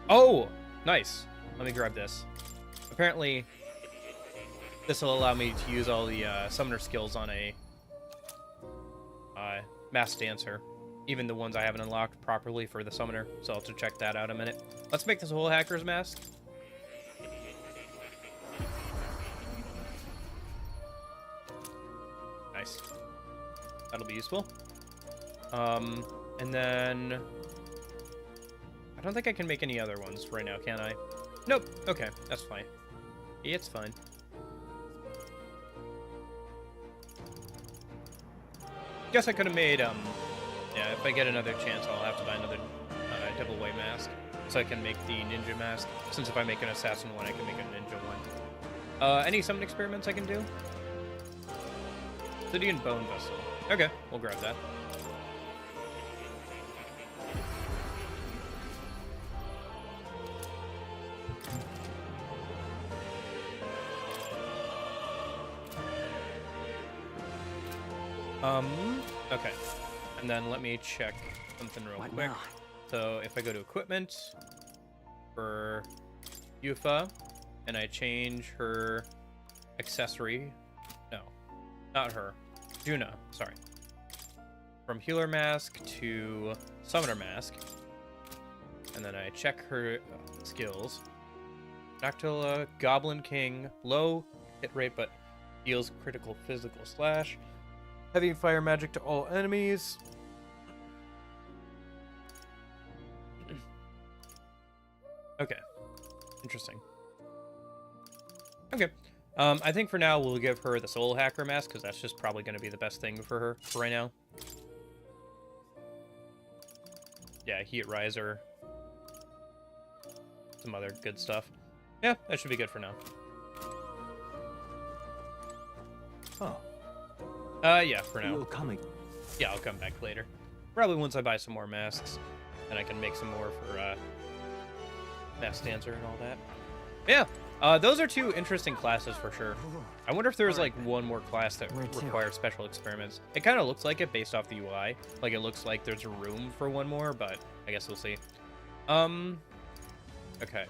Oh, nice. Let me grab this. Apparently, this will allow me to use all the summoner skills on a masked dancer. Even the ones I haven't unlocked properly for the summoner. So I'll have to check that out in a minute. Let's make this a whole hacker's mask. Nice. That'll be useful. And then... I don't think I can make any other ones right now, can I? Nope. Okay, that's fine. It's fine. Guess I could have made, yeah, if I get another chance, I'll have to buy another double white mask. So I can make the ninja mask. Since if I make an assassin one, I can make a ninja one. Any summon experiments I can do? Obsidian Bone Vessel. Okay, we'll grab that. Okay. And then let me check something real quick. now? So if I go to equipment for Yufa and I change her accessory, no, not her, Juna, sorry. From healer mask to summoner mask, and then I check her skills. Dactyla, Goblin King, low hit rate but deals critical physical slash. Heavy fire magic to all enemies. Okay. Interesting. Okay. I think for now we'll give her the Soul Hacker mask because that's just probably going to be the best thing for her for right now. Yeah, Heat Riser. Some other good stuff. Yeah, that should be good for now. Oh. Yeah, for now. You're coming. Yeah, I'll come back later. Probably once I buy some more masks. Then I can make some more for, Mask Dancer and all that. Yeah, Those are two interesting classes for sure. I wonder if there's like one more class that Where to? requires special experiments. It kind of looks like it based off the UI. Like it looks like there's room for one more, but I guess we'll see. Okay.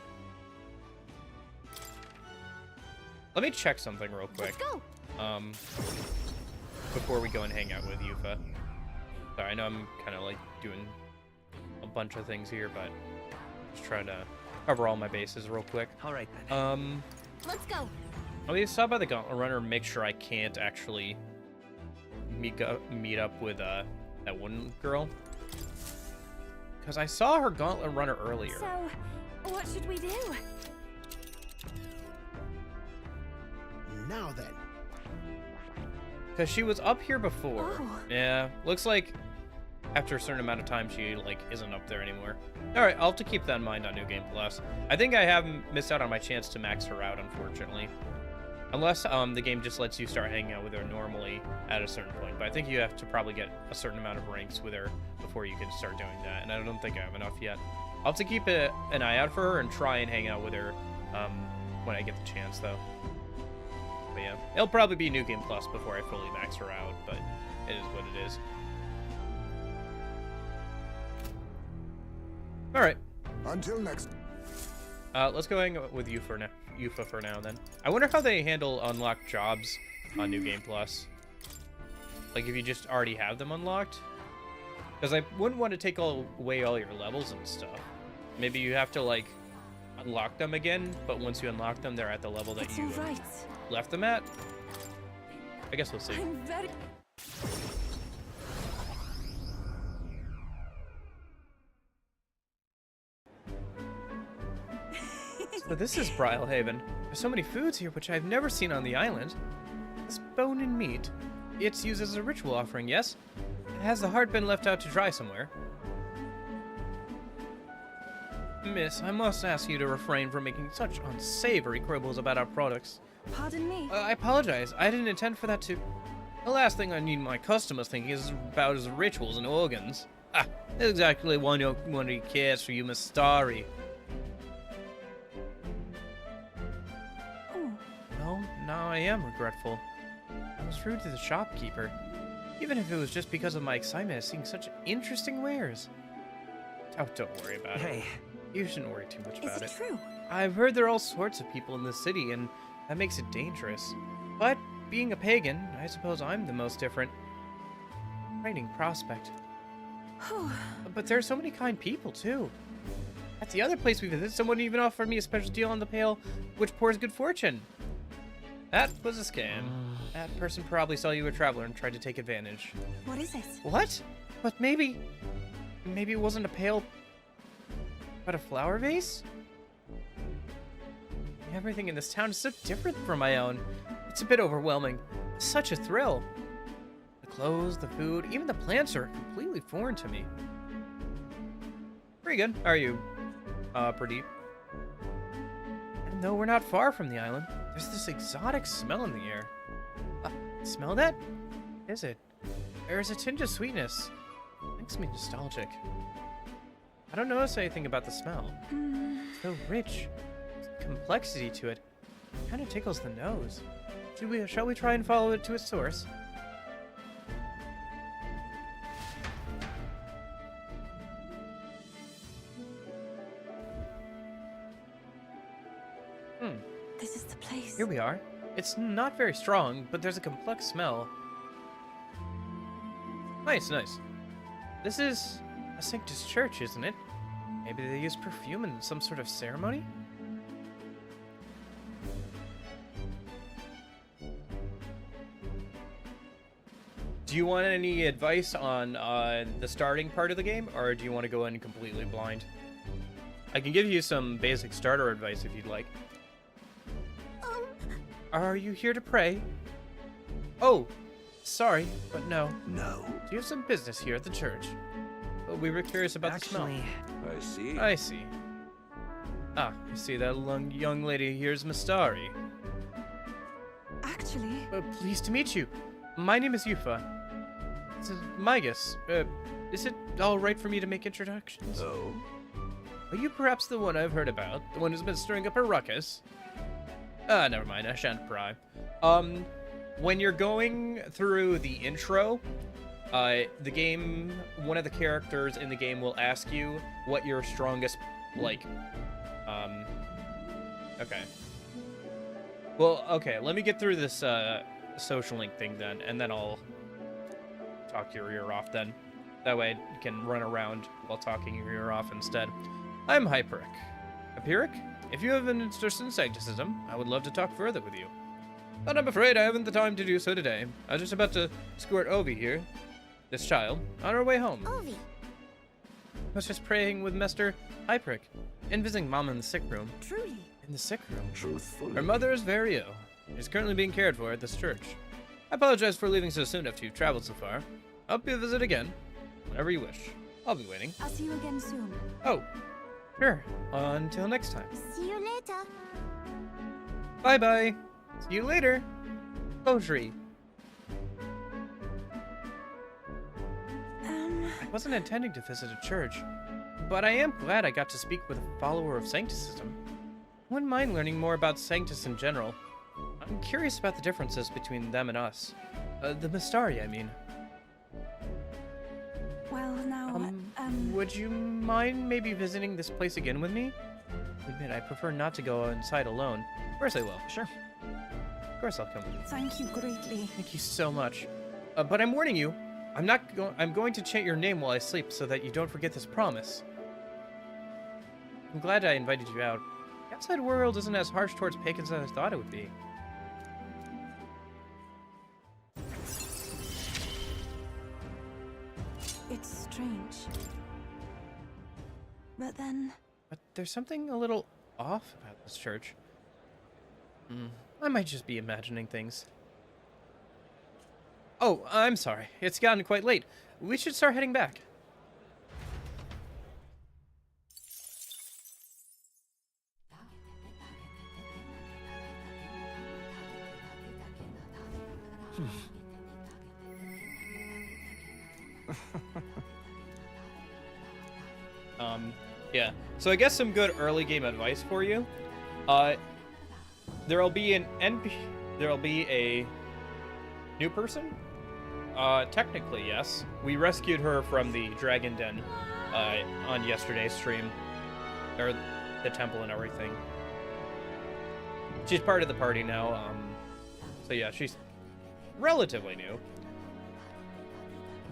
Let me check something real quick. Let's go. Before we go and hang out with Yufa. Sorry, I know I'm kind of like doing a bunch of things here, but just trying to cover all my bases real quick. All right then. Let's go. Let me stop by the Gauntlet Runner and make sure I can't actually meet up with that one girl. Because I saw her Gauntlet Runner earlier. So, what should we do? Now then. Because she was up here before. Oh. Yeah, looks like after a certain amount of time she like isn't up there anymore. All right, I'll have to keep that in mind on New Game Plus. I think I have missed out on my chance to max her out, unfortunately. Unless the game just lets you start hanging out with her normally at a certain point. But I think you have to probably get a certain amount of ranks with her before you can start doing that. And I don't think I have enough yet. I'll have to keep an eye out for her and try and hang out with her when I get the chance, though. But yeah, it'll probably be New Game Plus before I fully max her out, but it is what it is. All right. Until next. Let's go hang out with Yufa for now, then. I wonder how they handle unlocked jobs on New Game Plus. Like, if you just already have them unlocked? Because I wouldn't want to take away all your levels and stuff. Maybe you have to, like, unlock them again, but once you unlock them, they're at the level that you left them at? I guess we'll see. I'm very... So this is Brylehaven. There's so many foods here which I've never seen on the island. This bone and meat. It's used as a ritual offering, yes? Has the heart been left out to dry somewhere? Miss, I must ask you to refrain from making such unsavory quibbles about our products. Pardon me? I apologize. I didn't intend for that to... The last thing I need my customers thinking is about his rituals and organs. Ah, exactly one he cares for you, Miss Starry. Well, now I am regretful. I was rude to the shopkeeper, even if it was just because of my excitement at seeing such interesting wares. Oh, don't worry about it. You shouldn't worry too much about it. Is it true? I've heard there are all sorts of people in this city, and that makes it dangerous. But being a pagan, I suppose I'm the most different. Frightening prospect. But there are so many kind people, too. At the other place we visited, someone even offered me a special deal on the pail, which pours good fortune. That was a scam. That person probably saw you a traveler and tried to take advantage. What is it? What? But maybe it wasn't a pail, but a flower vase? Everything in this town is so different from my own. It's a bit overwhelming. Such a thrill. The clothes, the food, even the plants are completely foreign to me. Pretty good. How are you, Pradeep? And though we're not far from the island, there's this exotic smell in the air. Smell that? What is it? There's a tinge of sweetness. Makes me nostalgic. I don't notice anything about the smell. It's so rich. Complexity to it. Kind of tickles the nose. Shall we try and follow it to its source? This is the place. Here we are. It's not very strong, but there's a complex smell. Nice. This is a Sanctus Church, isn't it? Maybe they use perfume in some sort of ceremony? Do you want any advice on the starting part of the game, or do you want to go in completely blind? I can give you some basic starter advice if you'd like. Are you here to pray? Oh, sorry, but no. No. Do you have some business here at the church? Well, we were curious about the smell. I see. Ah, you see that young lady here's Mistari. Actually... pleased to meet you. My name is Yufa. This is Migas. Is it all right for me to make introductions? Oh? Are you perhaps the one I've heard about? The one who's been stirring up a ruckus? Never mind, I shan't pry. When you're going through the intro, the game, one of the characters in the game will ask you what your strongest, like, okay. Well, okay, let me get through this, social link thing then, and then I'll talk your ear off then. That way I can run around while talking your ear off instead. I'm Hyperic. Hyperic? If you have an interest in sancticism, I would love to talk further with you. But I'm afraid I haven't the time to do so today. I was just about to escort Ovi here, this child, on our way home. Ovi. I was just praying with Mr. Hyperic and visiting Mom in the sick room. Truly. In the sick room? Truthfully. Her mother is very ill. She's currently being cared for at this church. I apologize for leaving so soon after you've traveled so far. I hope you visit again, whenever you wish. I'll be waiting. I'll see you again soon. Oh, sure. Until next time. See you later. Bye-bye. See you later. Poetry. I wasn't intending to visit a church, but I am glad I got to speak with a follower of Sancticism. I wouldn't mind learning more about Sanctus in general. I'm curious about the differences between them and us. The Mystari, I mean. Well, now, Would you mind maybe visiting this place again with me? Admit, I prefer not to go inside alone. Of course I will. Sure. Of course I'll come with you. thank you greatly. Thank you so much. But I'm warning you, I'm going to chant your name while I sleep so that you don't forget this promise. I'm glad I invited you out. The outside world isn't as harsh towards pagans as I thought it would be. It's strange. But then... But there's something a little off about this church. I might just be imagining things. Oh, I'm sorry. It's gotten quite late. We should start heading back. Yeah. So I guess some good early game advice for you. There'll be a new person. Technically, yes. We rescued her from the Dragon Den on yesterday's stream, or the temple and everything. She's part of the party now. So yeah, she's relatively new.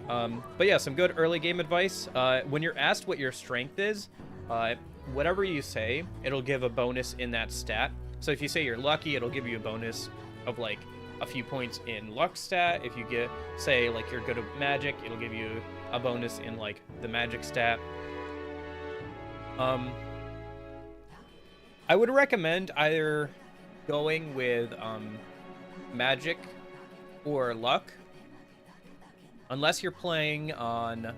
But yeah, some good early game advice. When you're asked what your strength is, whatever you say, it'll give a bonus in that stat. So if you say you're lucky, it'll give you a bonus of like a few points in luck stat. If you say like you're good at magic, it'll give you a bonus in like the magic stat. I would recommend either going with magic or luck, unless you're playing on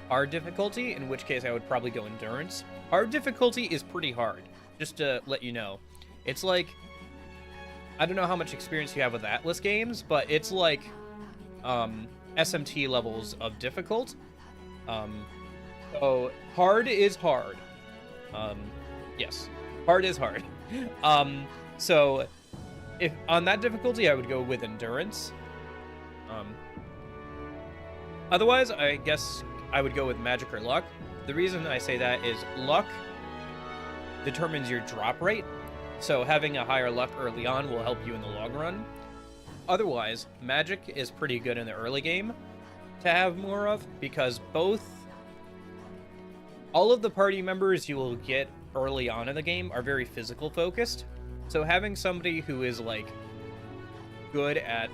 hard difficulty, in which case I would probably go endurance. Hard difficulty is pretty hard, just to let you know. It's like, I don't know how much experience you have with Atlus games, but it's like SMT levels of difficult. So hard is hard. Yes, hard is hard. So if on that difficulty, I would go with endurance. Otherwise, I guess I would go with magic or luck. The reason I say that is luck determines your drop rate. So having a higher luck early on will help you in the long run. Otherwise, magic is pretty good in the early game to have more of, because all of the party members you will get early on in the game are very physical focused. So having somebody who is like good at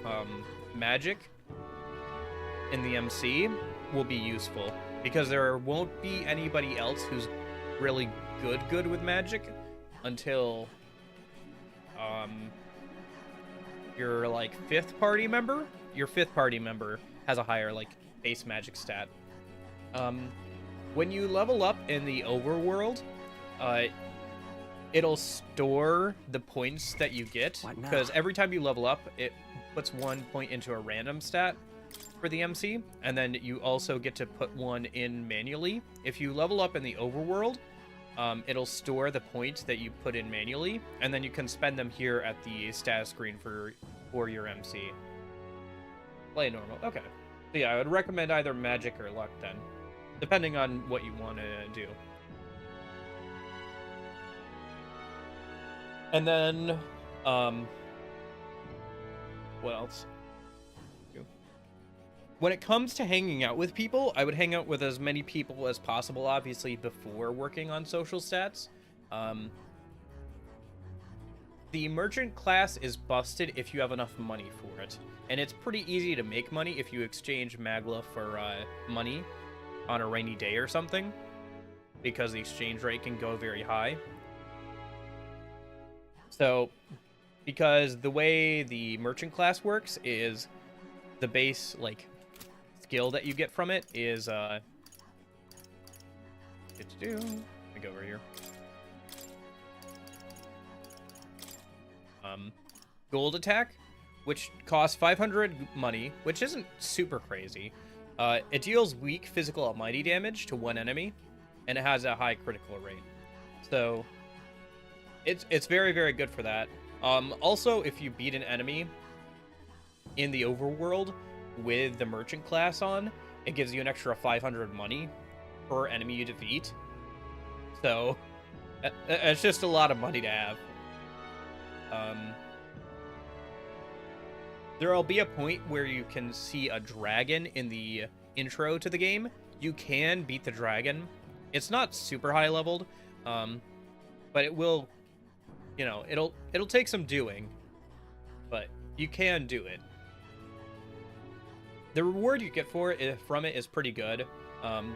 magic in the MC will be useful, because there won't be anybody else who's really good with magic until your like fifth party member. Your fifth party member has a higher like base magic stat. When you level up in the overworld, it'll store the points that you get, because every time you level up, it puts 1 point into a random stat for the MC, and then you also get to put one in manually. If you level up in the overworld, it'll store the points that you put in manually, and then you can spend them here at the status screen for your MC. Play normal. Okay. So yeah, I would recommend either magic or luck then, depending on what you want to do. And then, what else? When it comes to hanging out with people, I would hang out with as many people as possible, obviously, before working on social stats. The merchant class is busted if you have enough money for it. And it's pretty easy to make money if you exchange Magla for money on a rainy day or something, because the exchange rate can go very high. So, because the way the merchant class works is the base, like, skill that you get from it is, let me go over here. Gold attack, which costs 500 money, which isn't super crazy. It deals weak physical almighty damage to one enemy, and it has a high critical rate. So, it's very, very good for that. Also, if you beat an enemy in the overworld with the merchant class on, it gives you an extra 500 money per enemy you defeat. So, it's just a lot of money to have. There'll be a point where you can see a dragon in the intro to the game. You can beat the dragon. It's not super high leveled, but it will, you know, it'll take some doing, but you can do it. The reward you get from it is pretty good.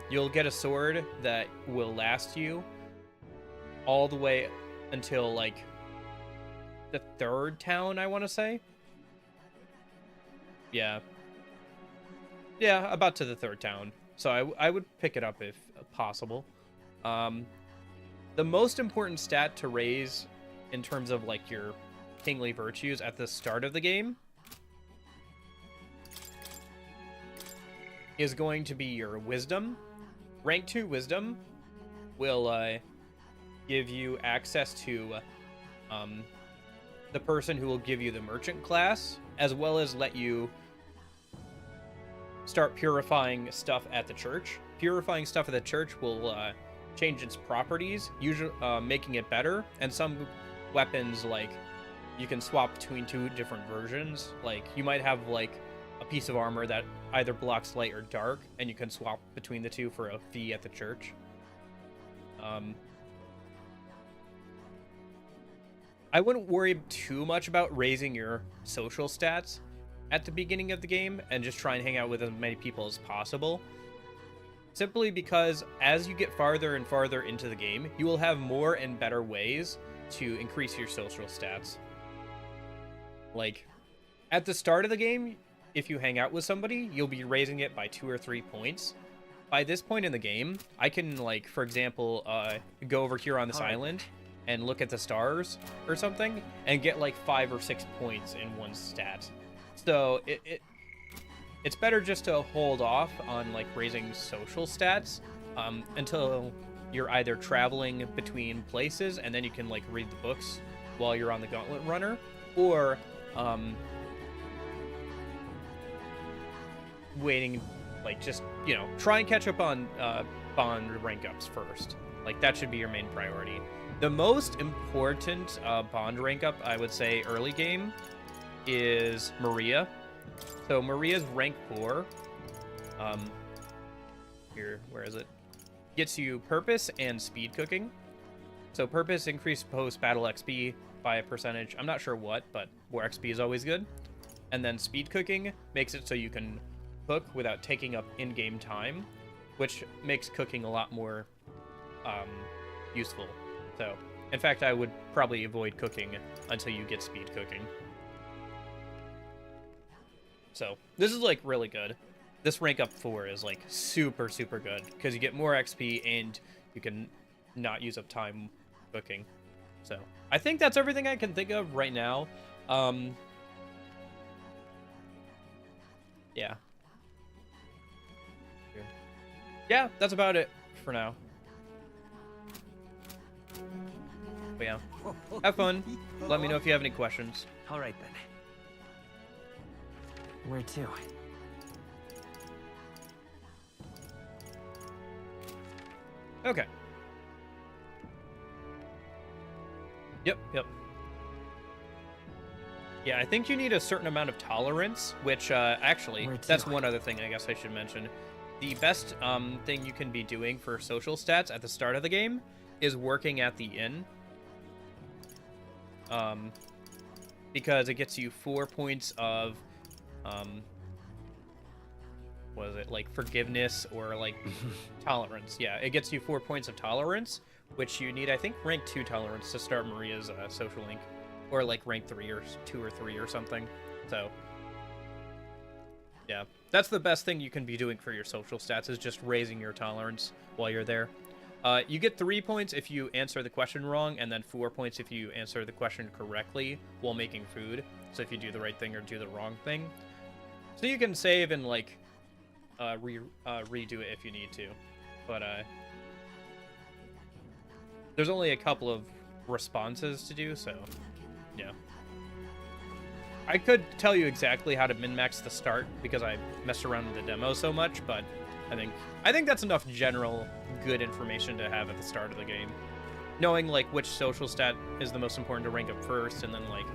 You'll get a sword that will last you all the way until, like, the 3rd town, I want to say. Yeah, about to the 3rd town. So I would pick it up if possible. The most important stat to raise in terms of, like, your kingly virtues at the start of the game is going to be your wisdom. Rank 2 wisdom will give you access to the person who will give you the merchant class, as well as let you start purifying stuff at the church. Purifying stuff at the church will change its properties, usually making it better. And some weapons, like, you can swap between 2 different versions. Like, you might have, like, a piece of armor that either blocks light or dark, and you can swap between the 2 for a fee at the church. I wouldn't worry too much about raising your social stats at the beginning of the game and just try and hang out with as many people as possible. Simply because as you get farther and farther into the game, you will have more and better ways to increase your social stats. Like, at the start of the game, if you hang out with somebody, you'll be raising it by 2 or 3 points. By this point in the game, I can, like, for example, go over here on this island and look at the stars or something and get, like, 5 or 6 points in one stat. So it's better just to hold off on, like, raising social stats until you're either traveling between places and then you can, like, read the books while you're on the Gauntlet Runner, or waiting, like, just, you know, try and catch up on bond rank ups first. Like, that should be your main priority. The most important bond rank up, I would say, early game is Maria. So Maria's rank 4. Here, where is it? Gets you purpose and speed cooking. So purpose increased post-battle XP by a percentage. I'm not sure what, but more XP is always good. And then speed cooking makes it so you can cook without taking up in-game time, which makes cooking a lot more useful. So, in fact, I would probably avoid cooking until you get speed cooking. So, this is, like, really good. This rank up 4 is, like, super, super good, because you get more XP and you can not use up time cooking. So, I think that's everything I can think of right now. Yeah. Yeah, that's about it for now. But yeah, have fun. Let me know if you have any questions. All right then. Where to? Okay. Yep. Yeah, I think you need a certain amount of tolerance, which, actually, that's one other thing I guess I should mention. The best, thing you can be doing for social stats at the start of the game is working at the inn. Because it gets you 4 points of, what is it, like, forgiveness or, like, tolerance. Yeah, it gets you 4 points of tolerance, which you need, I think, rank 2 tolerance to start Maria's, social link. Or, like, rank 3 or 2 or 3 or something. So, yeah. That's the best thing you can be doing for your social stats, is just raising your tolerance while you're there. You get 3 points if you answer the question wrong, and then 4 points if you answer the question correctly while making food. So if you do the right thing or do the wrong thing. So you can save and, like, redo it if you need to. But, there's only a couple of responses to do, so, yeah. I could tell you exactly how to min-max the start, because I messed around with the demo so much, but I think that's enough general good information to have at the start of the game. Knowing, like, which social stat is the most important to rank up first, and then, like,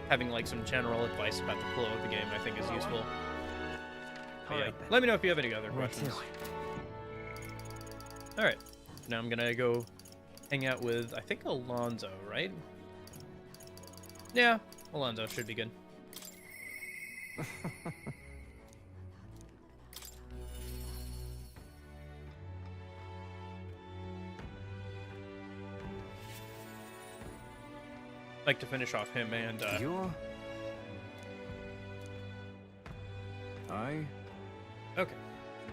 having, like, some general advice about the flow of the game, I think is useful. But, yeah, let me know if you have any other questions. Alright, now I'm gonna go hang out with, I think, Alonzo, right? Yeah, Alonzo should be good. Like to finish off him and Okay.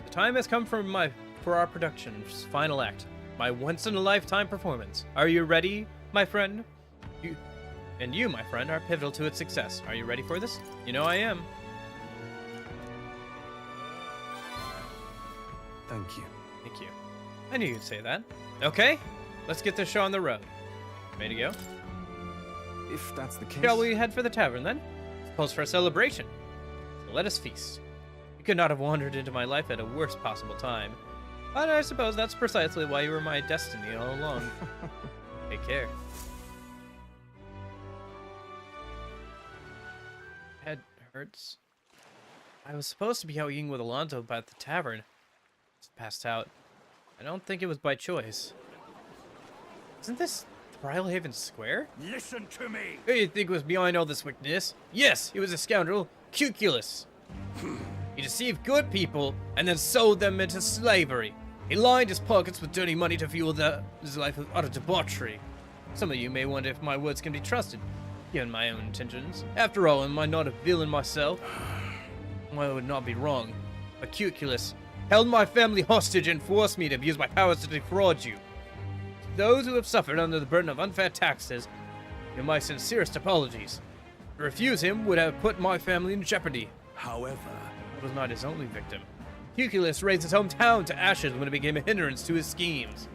The time has come for our production's final act. My once-in-a-lifetime performance. Are you ready, my friend? You, my friend, are pivotal to its success. Are you ready for this? You know I am. Thank you. Thank you. I knew you'd say that. Okay, let's get this show on the road. Ready to go? If that's the case... Shall we head for the tavern, then? It's close for a celebration. So let us feast. You could not have wandered into my life at a worse possible time. But I suppose that's precisely why you were my destiny all along. Take care. Head hurts. I was supposed to be out eating with Alonzo about the tavern. Just passed out. I don't think it was by choice. Isn't this Brylehaven Square? Listen to me! Who do you think was behind all this wickedness? Yes, he was a scoundrel, Cuculus. He deceived good people and then sold them into slavery. He lined his pockets with dirty money to fuel his life of utter debauchery. Some of you may wonder if my words can be trusted, given my own intentions. After all, am I not a villain myself? Well, I would not be wrong. But Cuculus held my family hostage and forced me to abuse my powers to defraud you. To those who have suffered under the burden of unfair taxes, give my sincerest apologies. To refuse him would have put my family in jeopardy. However, I was not his only victim. Cuculus raised his hometown to ashes when it became a hindrance to his schemes.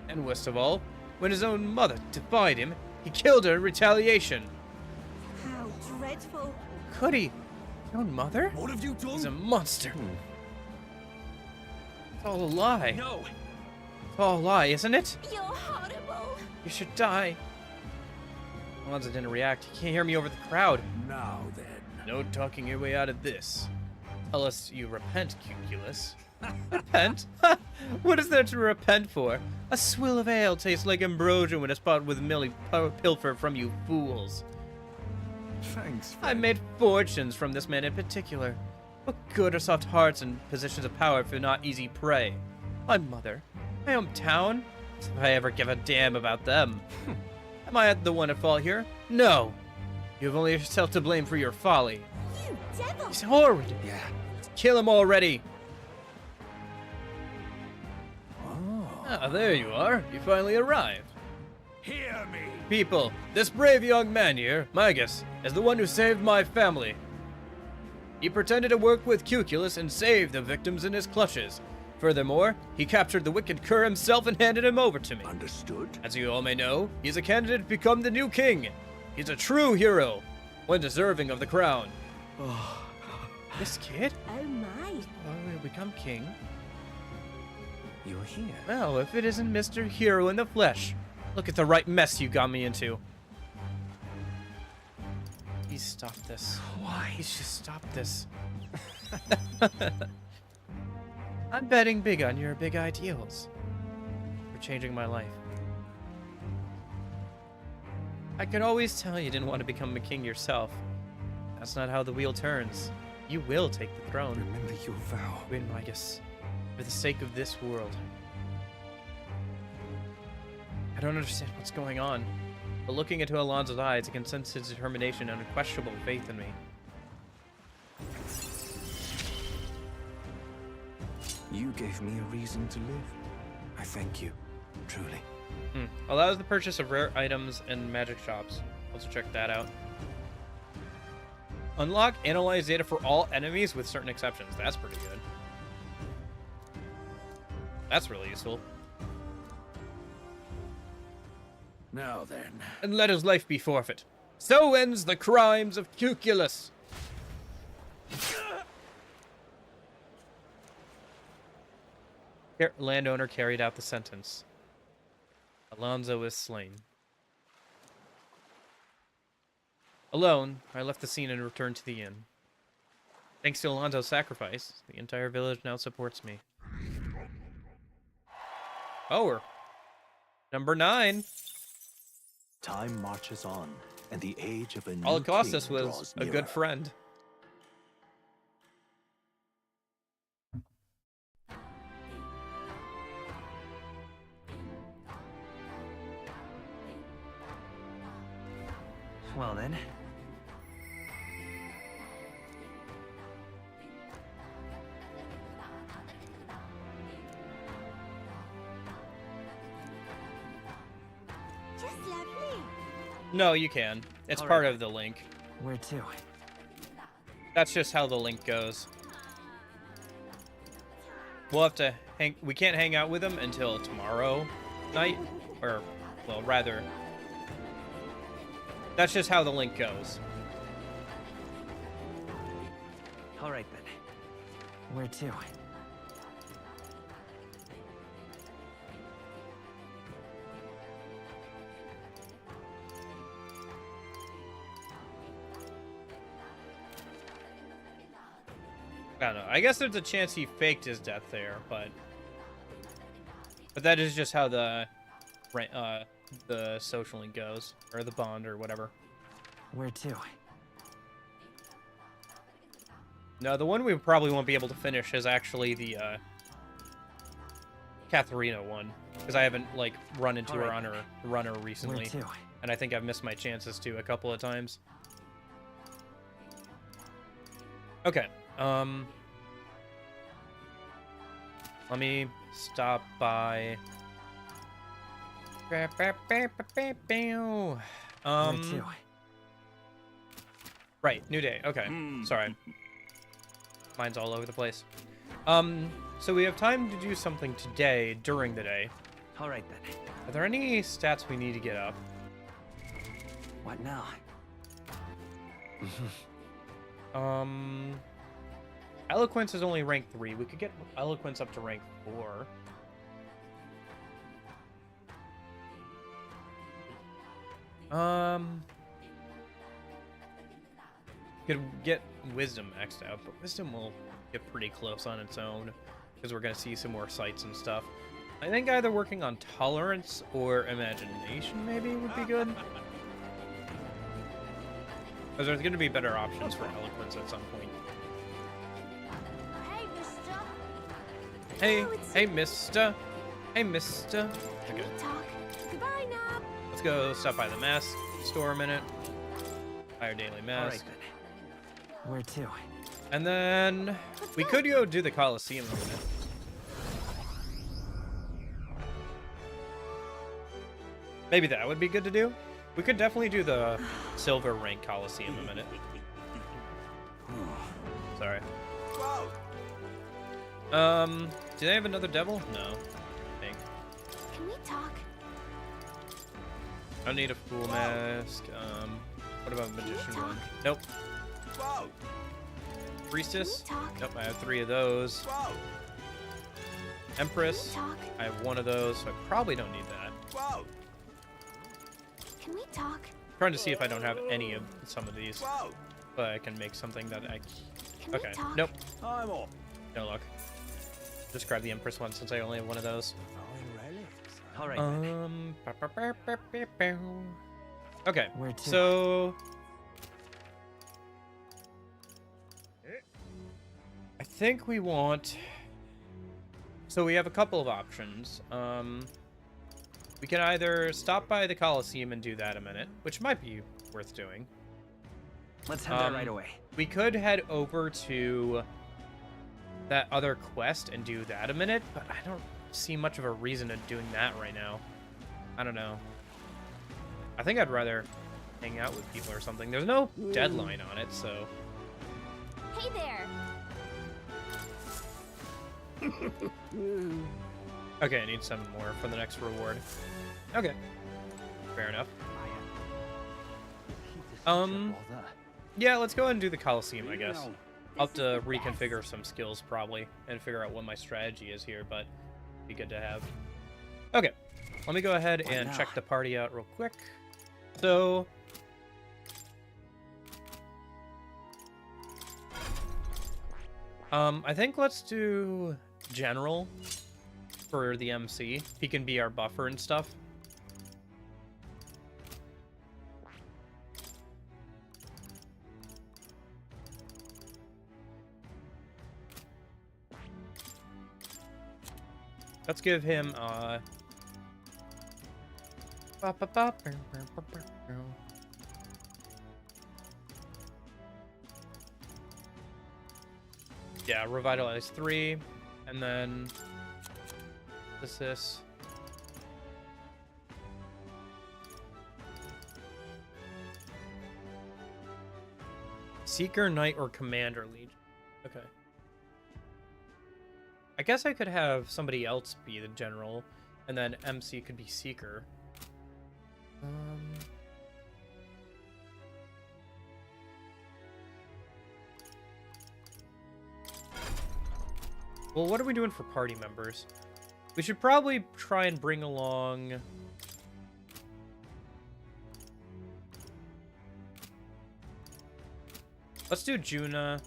And worst of all, when his own mother defied him, he killed her in retaliation. How dreadful. Could he? His own mother? what have you done? He's a monster. It's all a lie. No! It's all a lie, isn't it? You're horrible. You should die. Alonzo didn't react. He can't hear me over the crowd. Now then. No talking your way out of this. Tell us you repent, Cuculus. Repent? What is there to repent for? A swill of ale tastes like ambrosia when it's bought with merely pilfer from you fools. Thanks, I friend. made fortunes from this man in particular. What good are soft hearts and positions of power if you're not easy prey? My mother, my hometown, if I ever give a damn about them. Am I the one at fault here? No. You have only yourself to blame for your folly. You devil. He's horrid. Yeah. Kill him already. Oh. Ah, there you are. You finally arrived. Hear me! People, this brave young man here, Magus, is the one who saved my family. He pretended to work with Cuculus and saved the victims in his clutches. Furthermore, he captured the wicked Kerr himself and handed him over to me. Understood? As you all may know, he's a candidate to become the new king. He's a true hero, one deserving of the crown. This kid? Oh my. Will become king? You're here. Well, if it isn't Mr. Hero in the flesh. Look at the right mess you got me into. Please stop this. Why? Please just stop this. I'm betting big on your big ideals. You're changing my life. I could always tell you didn't want to become a king yourself. That's not how the wheel turns. You will take the throne. Remember your vow. Win, Midas. For the sake of this world. I don't understand what's going on, but looking into Alonso's eyes, I can sense his determination and unquestionable faith in me. You gave me a reason to live. I thank you, truly. Allows the purchase of rare items and magic shops. Let's check that out. Unlock analyze data for all enemies with certain exceptions. That's pretty good. That's really useful. Now then. And let his life be forfeit. So ends the crimes of Cuculus. Landowner carried out the sentence. Alonso is slain. Alone, I left the scene and returned to the inn. Thanks to Alonso's sacrifice, the entire village now supports me. Oh, we're number 9. Time marches on, and the age of a new All it cost king us was draws a good nearer. friend. Well then. Just lovely. No, you can. It's All part right. of the link. Where to? That's just how the link goes. We'll have to hang. We can't hang out with him until tomorrow night, or, well, rather. That's just how the link goes. All right then. Where to? I don't know. I guess there's a chance he faked his death there, but that is just how the social link goes, or the bond, or whatever. Where to? No, the one we probably won't be able to finish is actually the Katharina one, because I haven't like run into her on her runner recently, Where to? and I think I've missed my chances too a couple of times. Okay. Let me stop by. Where to? Right, new day. Okay, sorry. Mine's all over the place. So we have time to do something today during the day. All right then. Are there any stats we need to get up? What now? Eloquence is only rank 3. We could get Eloquence up to rank 4. Could get Wisdom maxed out, but Wisdom will get pretty close on its own because we're gonna see some more sights and stuff. I think either working on Tolerance or Imagination maybe would be good. Because there's gonna be better options for Eloquence at some point. Hey, mister. Hey, Oh, it's- hey, mister. Hey, mister. Can we Okay, talk? Goodbye now. let's go stop by the mask store a minute. Buy our daily All mask. right then. Where to? And then we could go do the Coliseum in a minute. Maybe that would be good to do. We could definitely do the silver rank Coliseum in a minute. Sorry. Do they have another devil? No. I think. Can we talk? I don't need a fool mask. What about magician one? Nope. Whoa! Priestess? Can we talk? Nope, I have 3 of those. Whoa! Empress? Can we talk? I have 1 of those, so I probably don't need that. Whoa! Can we talk? Trying to see if I don't have any of some of these, Whoa! but I can make something that I. Can Okay. we talk? Nope. I'm off. No luck. Just grab the Empress one since I only have 1 of those. All right. Okay. Where to? So. I think we want. So we have a couple of options. We can either stop by the Colosseum and do that a minute, which might be worth doing. Let's head there right away. We could head over to that other quest and do that a minute, but I don't see much of a reason to doing that right now. I don't know. I think I'd rather hang out with people or something. There's no deadline on it, so... Hey there. Okay, I need 7 more for the next reward. Okay. Fair enough. Yeah, let's go ahead and do the Colosseum, I guess. I'll have to reconfigure some skills, probably, and figure out what my strategy is here, but be good to have. Okay, let me go ahead and check the party out real quick. So... I think let's do General for the MC. He can be our buffer and stuff. Let's give him yeah, revitalize 3, and then this. Seeker, Knight, or Commander Legion. Okay. I guess I could have somebody else be the General, and then MC could be Seeker. Well, what are we doing for party members? We should probably try and bring along... Let's do Juna.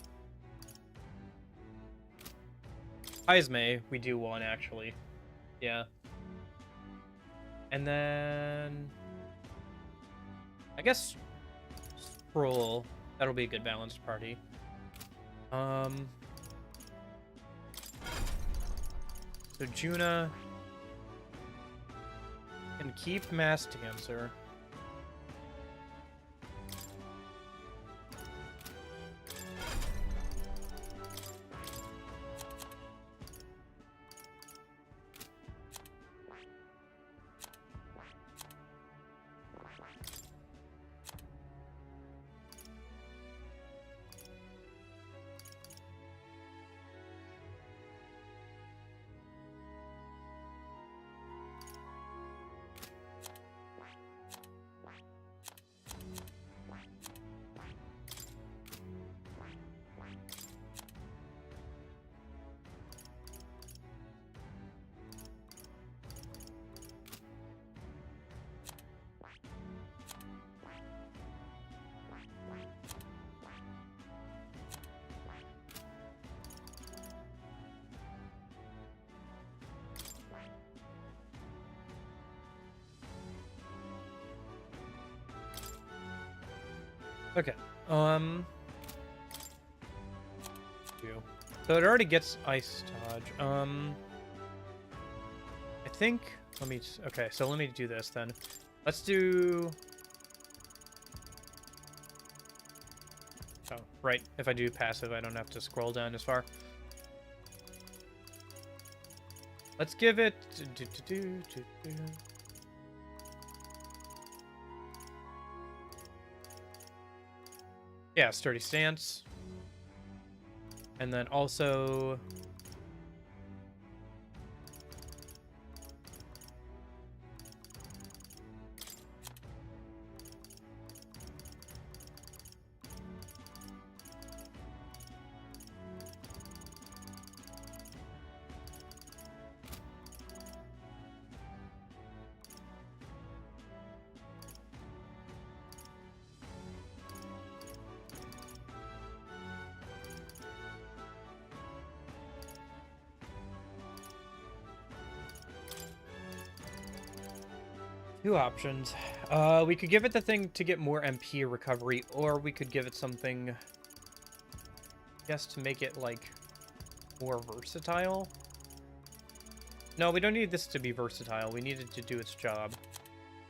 Ismay, we do 1, actually. Yeah. And then... I guess... Scroll. That'll be a good balanced party. So Juna can keep Mass Dancer. Okay. So it already gets Ice Dodge. I think... Okay, so let me do this then. Let's do... Oh, right. If I do passive, I don't have to scroll down as far. Let's give it... Yeah, Sturdy Stance. And then also Two options. We could give it the thing to get more MP recovery, or we could give it something, I guess, to make it, like, more versatile. No, we don't need this to be versatile. We need it to do its job.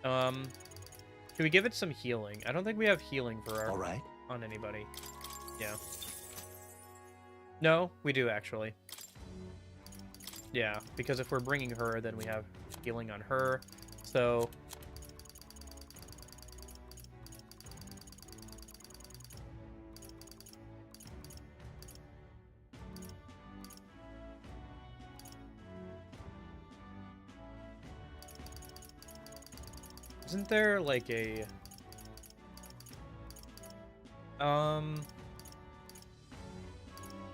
Can we give it some healing? I don't think we have healing for our... All right. On anybody. Yeah. No, we do, actually. Yeah, because if we're bringing her, then we have healing on her. So... Isn't there, like, a...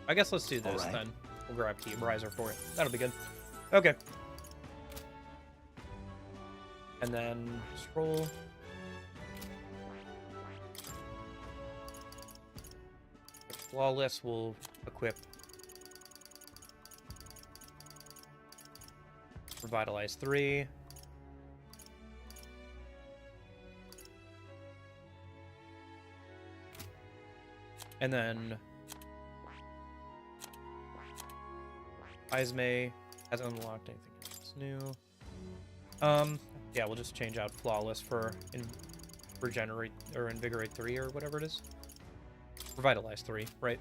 I guess let's do this, then. We'll grab Key Riser for it. That'll be good. Okay. And then scroll. Flawless will equip Revitalize 3. And then Ismay hasn't unlocked anything else new. Yeah, we'll just change out Flawless for Regenerate or Invigorate 3 or whatever it is. Revitalize 3, right?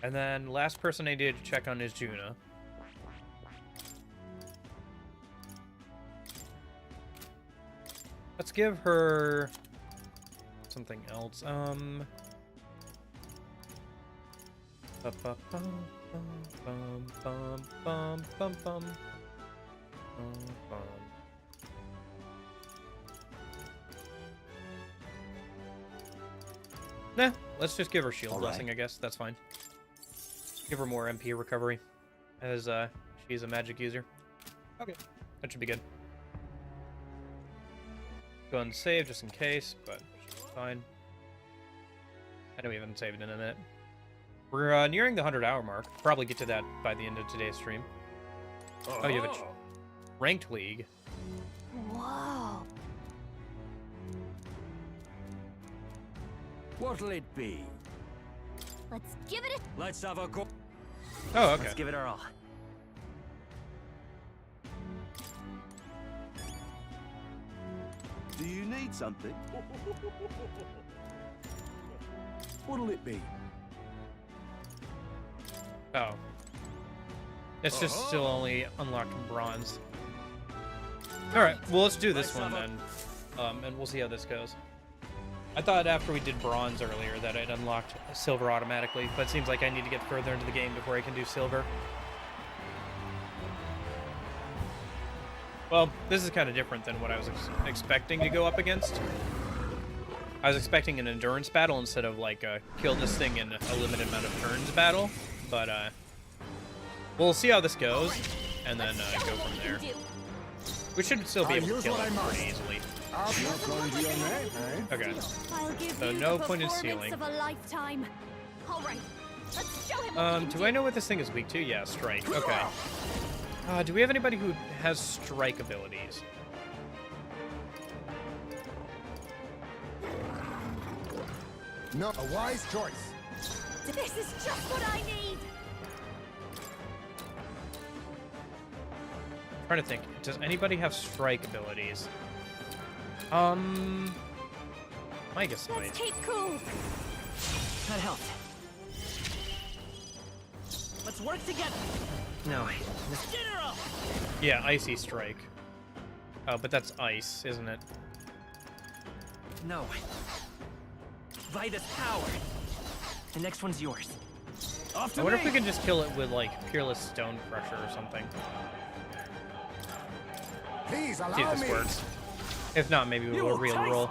And then last person I needed to check on is Juna. Let's give her something else. Nah, let's just give her Shield Blessing, I guess. That's fine. Give her more MP recovery, as she's a magic user. Okay, that should be good. Go ahead and save just in case, but fine. I know we haven't saved in a minute. We're nearing the 100-hour mark. Probably get to that by the end of today's stream. Oh, you have a ranked league. Whoa. What'll it be? Let's give it a... Let's have a go. Oh, okay. Let's give it our all. Do you need something? What'll it be? Oh. It's just still only unlocked in bronze. Alright, well let's do this one then. And we'll see how this goes. I thought after we did bronze earlier that it unlocked silver automatically, but it seems like I need to get further into the game before I can do silver. Well, this is kind of different than what I was expecting to go up against. I was expecting an endurance battle instead of like a kill this thing in a limited amount of turns battle, but we'll see how this goes and then go from there. We should still be able to kill it pretty easily. Okay. So no point in sealing. Do I know what this thing is weak to? Yeah, strike. Okay. Do we have anybody who has strike abilities? No, a wise choice. This is just what I need. I'm trying to think. Does anybody have strike abilities? I guess so. Let's keep cool. That helped. Let's work together. No. General. Yeah, icy strike. Oh, but that's ice, isn't it? No. Vitus power. The next one's yours. Off to I wonder me. if we can just kill it with like Peerless Stone Crusher or something. Please allow See if this me. works. If not, maybe we'll re-roll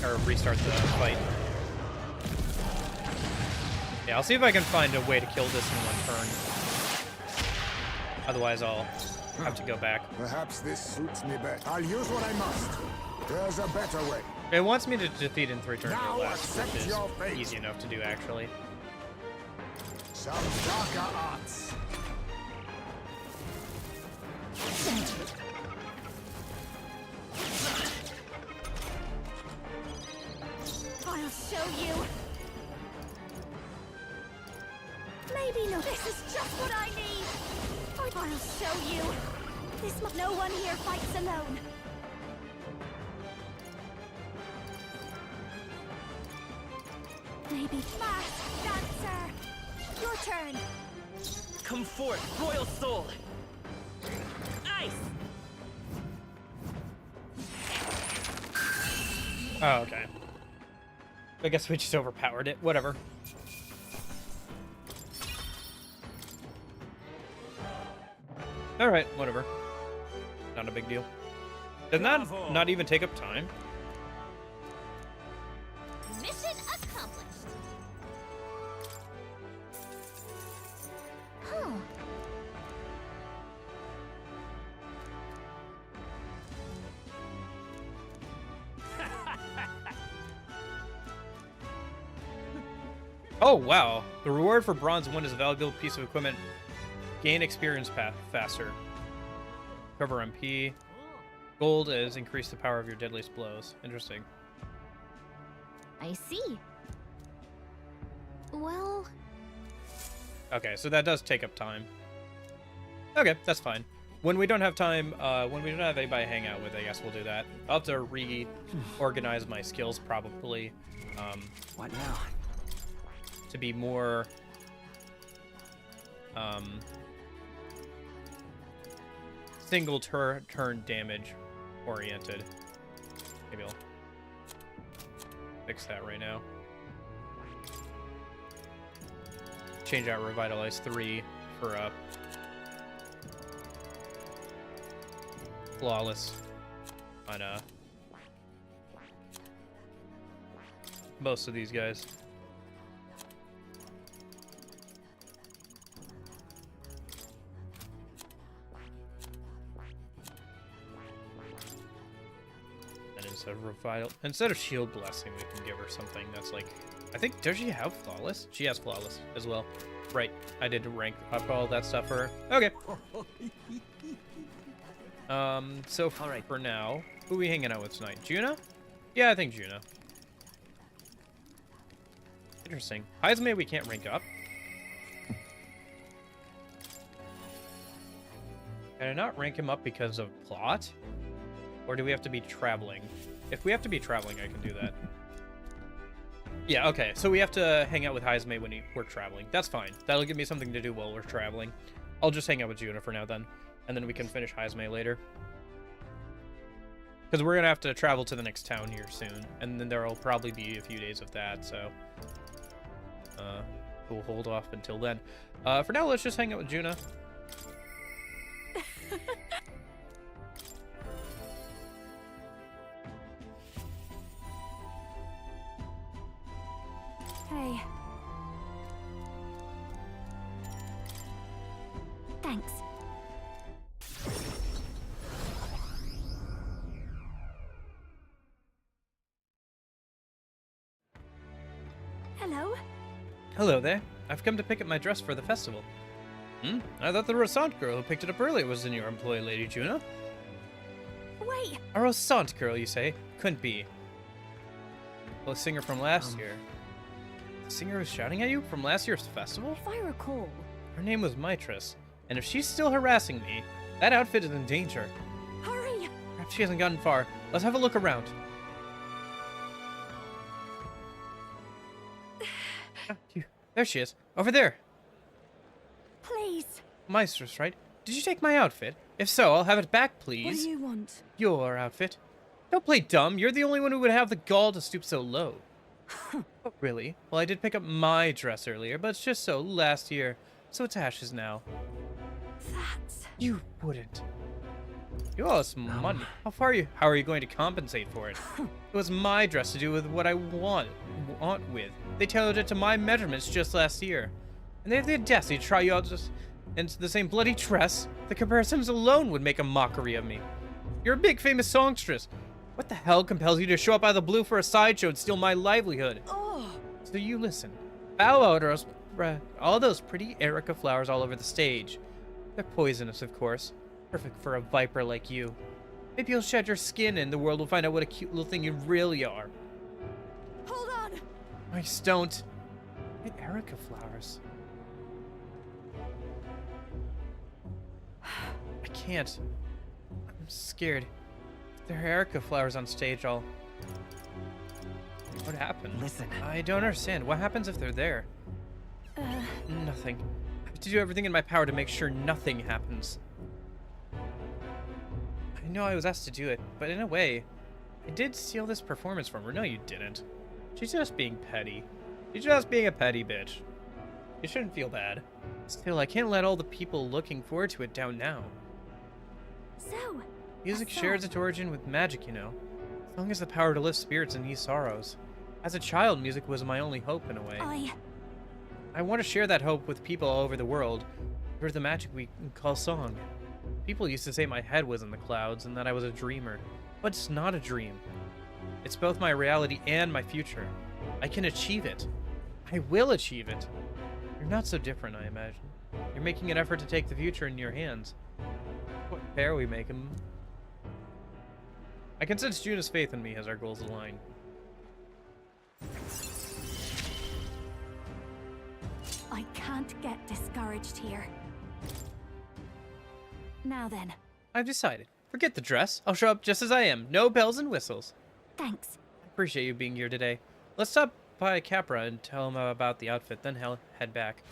or restart the fight. Yeah, I'll see if I can find a way to kill this in one turn. Otherwise, I'll have to go back. Perhaps this suits me better. I'll use what I must. There's a better way. It wants me to defeat in 3 turns Now or less, accept which your fate. is easy enough to do, actually. Some darker arts. show you. Maybe not. This is just what I need. I'll show you. No one here fights alone. Maybe fast dancer. Your turn. Come forth, royal soul. Ice. Oh, okay. I guess we just overpowered it. Whatever. Alright, whatever. Not a big deal. Does that not even take up time? Mission accomplished. Huh. Oh, wow. The reward for bronze 1 is a valuable piece of equipment. Gain experience path faster. Cover MP. Gold is increase the power of your deadliest blows. Interesting. I see. Well... Okay, so that does take up time. Okay, that's fine. When we don't have time, when we don't have anybody to hang out with, I guess we'll do that. I'll have to reorganize my skills, probably. What now? To be more... single turn damage oriented. Maybe I'll fix that right now. Change out Revitalize 3 for Flawless on most of these guys. Instead of shield blessing, we can give her something that's like, I think, does she have flawless? She has flawless as well. Right, I did rank up all that stuff for her. Okay. So for now, who are we hanging out with tonight? Juna? Yeah, I think Juna. Interesting. Heisme we can't rank up. Can I not rank him up because of plot? Or do we have to be traveling? If we have to be traveling, I can do that. Yeah, okay. So we have to hang out with Heisme when we're traveling. That's fine. That'll give me something to do while we're traveling. I'll just hang out with Juna for now then. And then we can finish Heisme later. Because we're going to have to travel to the next town here soon. And then there will probably be a few days of that, so... we'll hold off until then. For now, let's just hang out with Juna. Hey. Thanks. Hello? Hello there. I've come to pick up my dress for the festival. I thought the Rosant girl who picked it up earlier was in your employ, Lady Juna. Wait! A Rosant girl, you say? Couldn't be. Well, a singer from last year. The singer was shouting at you from last year's festival? If I recall... Her name was Mitris, and if she's still harassing me, that outfit is in danger. Hurry! Perhaps she hasn't gotten far. Let's have a look around. There she is. Over there. Please. Mitris, right? Did you take my outfit? If so, I'll have it back, please. What do you want? Your outfit. Don't play dumb. You're the only one who would have the gall to stoop so low. Oh, really? Well, I did pick up my dress earlier, but it's just so last year. So it's ashes now. That's... You wouldn't. You owe us money. How are you going to compensate for it? It was my dress to do with what I want with. They tailored it to my measurements just last year. And they have the audacity to try you out just into the same bloody dress. The comparisons alone would make a mockery of me. You're a big famous songstress. What the hell compels you to show up out of the blue for a sideshow and steal my livelihood? Oh. So you listen. Bow out or all those pretty Erica flowers all over the stage. They're poisonous, of course. Perfect for a viper like you. Maybe you'll shed your skin and the world will find out what a cute little thing you really are. Hold on! I just don't. Get Erica flowers. I can't. I'm scared. If there are Erica flowers on stage, I'll... What happened? Listen. I don't understand. What happens if they're there? Nothing. I have to do everything in my power to make sure nothing happens. I know I was asked to do it, but in a way, I did steal this performance from her. No, you didn't. She's just being petty. She's just being a petty bitch. You shouldn't feel bad. Still, I can't let all the people looking forward to it down now. So, Music shares its origin with magic, you know. As long as the power to lift spirits and ease sorrows. As a child, music was my only hope in a way. I want to share that hope with people all over the world through the magic we call song. People used to say my head was in the clouds and that I was a dreamer, but it's not a dream. It's both my reality and my future. I can achieve it. I will achieve it. You're not so different, I imagine. You're making an effort to take the future in your hands. What pair we make him? I can sense Juna's faith in me as our goals align. I can't get discouraged here. Now then. I've decided. Forget the dress. I'll show up just as I am. No bells and whistles. Thanks. I appreciate you being here today. Let's stop by Capra and tell him about the outfit, then head back.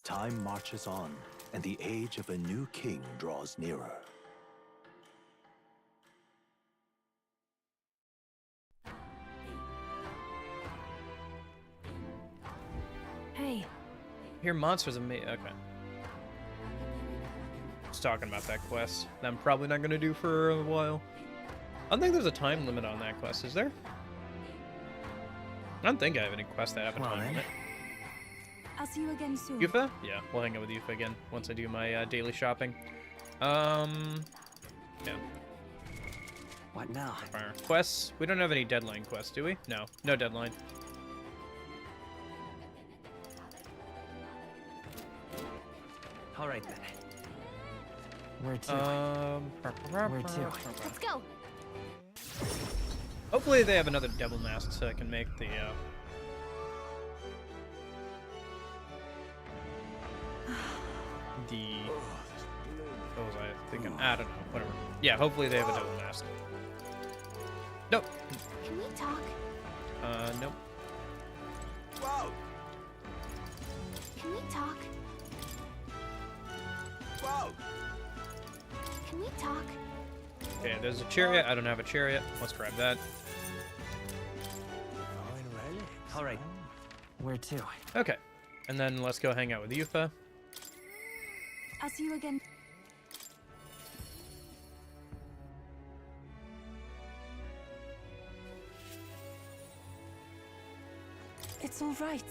Time marches on, and the age of a new king draws nearer. Hey. Hear monsters of me. Okay. Just talking about that quest that I'm probably not going to do for a while. I don't think there's a time limit on that quest, is there? I don't think I have any quests that have a time limit. I'll see you again soon. Yufa? Yeah, we'll hang out with Yufa again once I do my daily shopping. Yeah. What now? Fire. Quests? We don't have any deadline quests, do we? No, no deadline. All right then. Where to? Where to? Let's go. Hopefully they have another devil mask so I can make the what was I thinking? I don't know. Whatever. Yeah, hopefully they have a devil mask. Nope. Can we talk? Nope. Whoa! Can we talk? Whoa! Can we talk? Okay, there's a chariot. I don't have a chariot. Let's grab that. All right. Where to? Okay. And then let's go hang out with Yufa. I'll see you again. It's all right.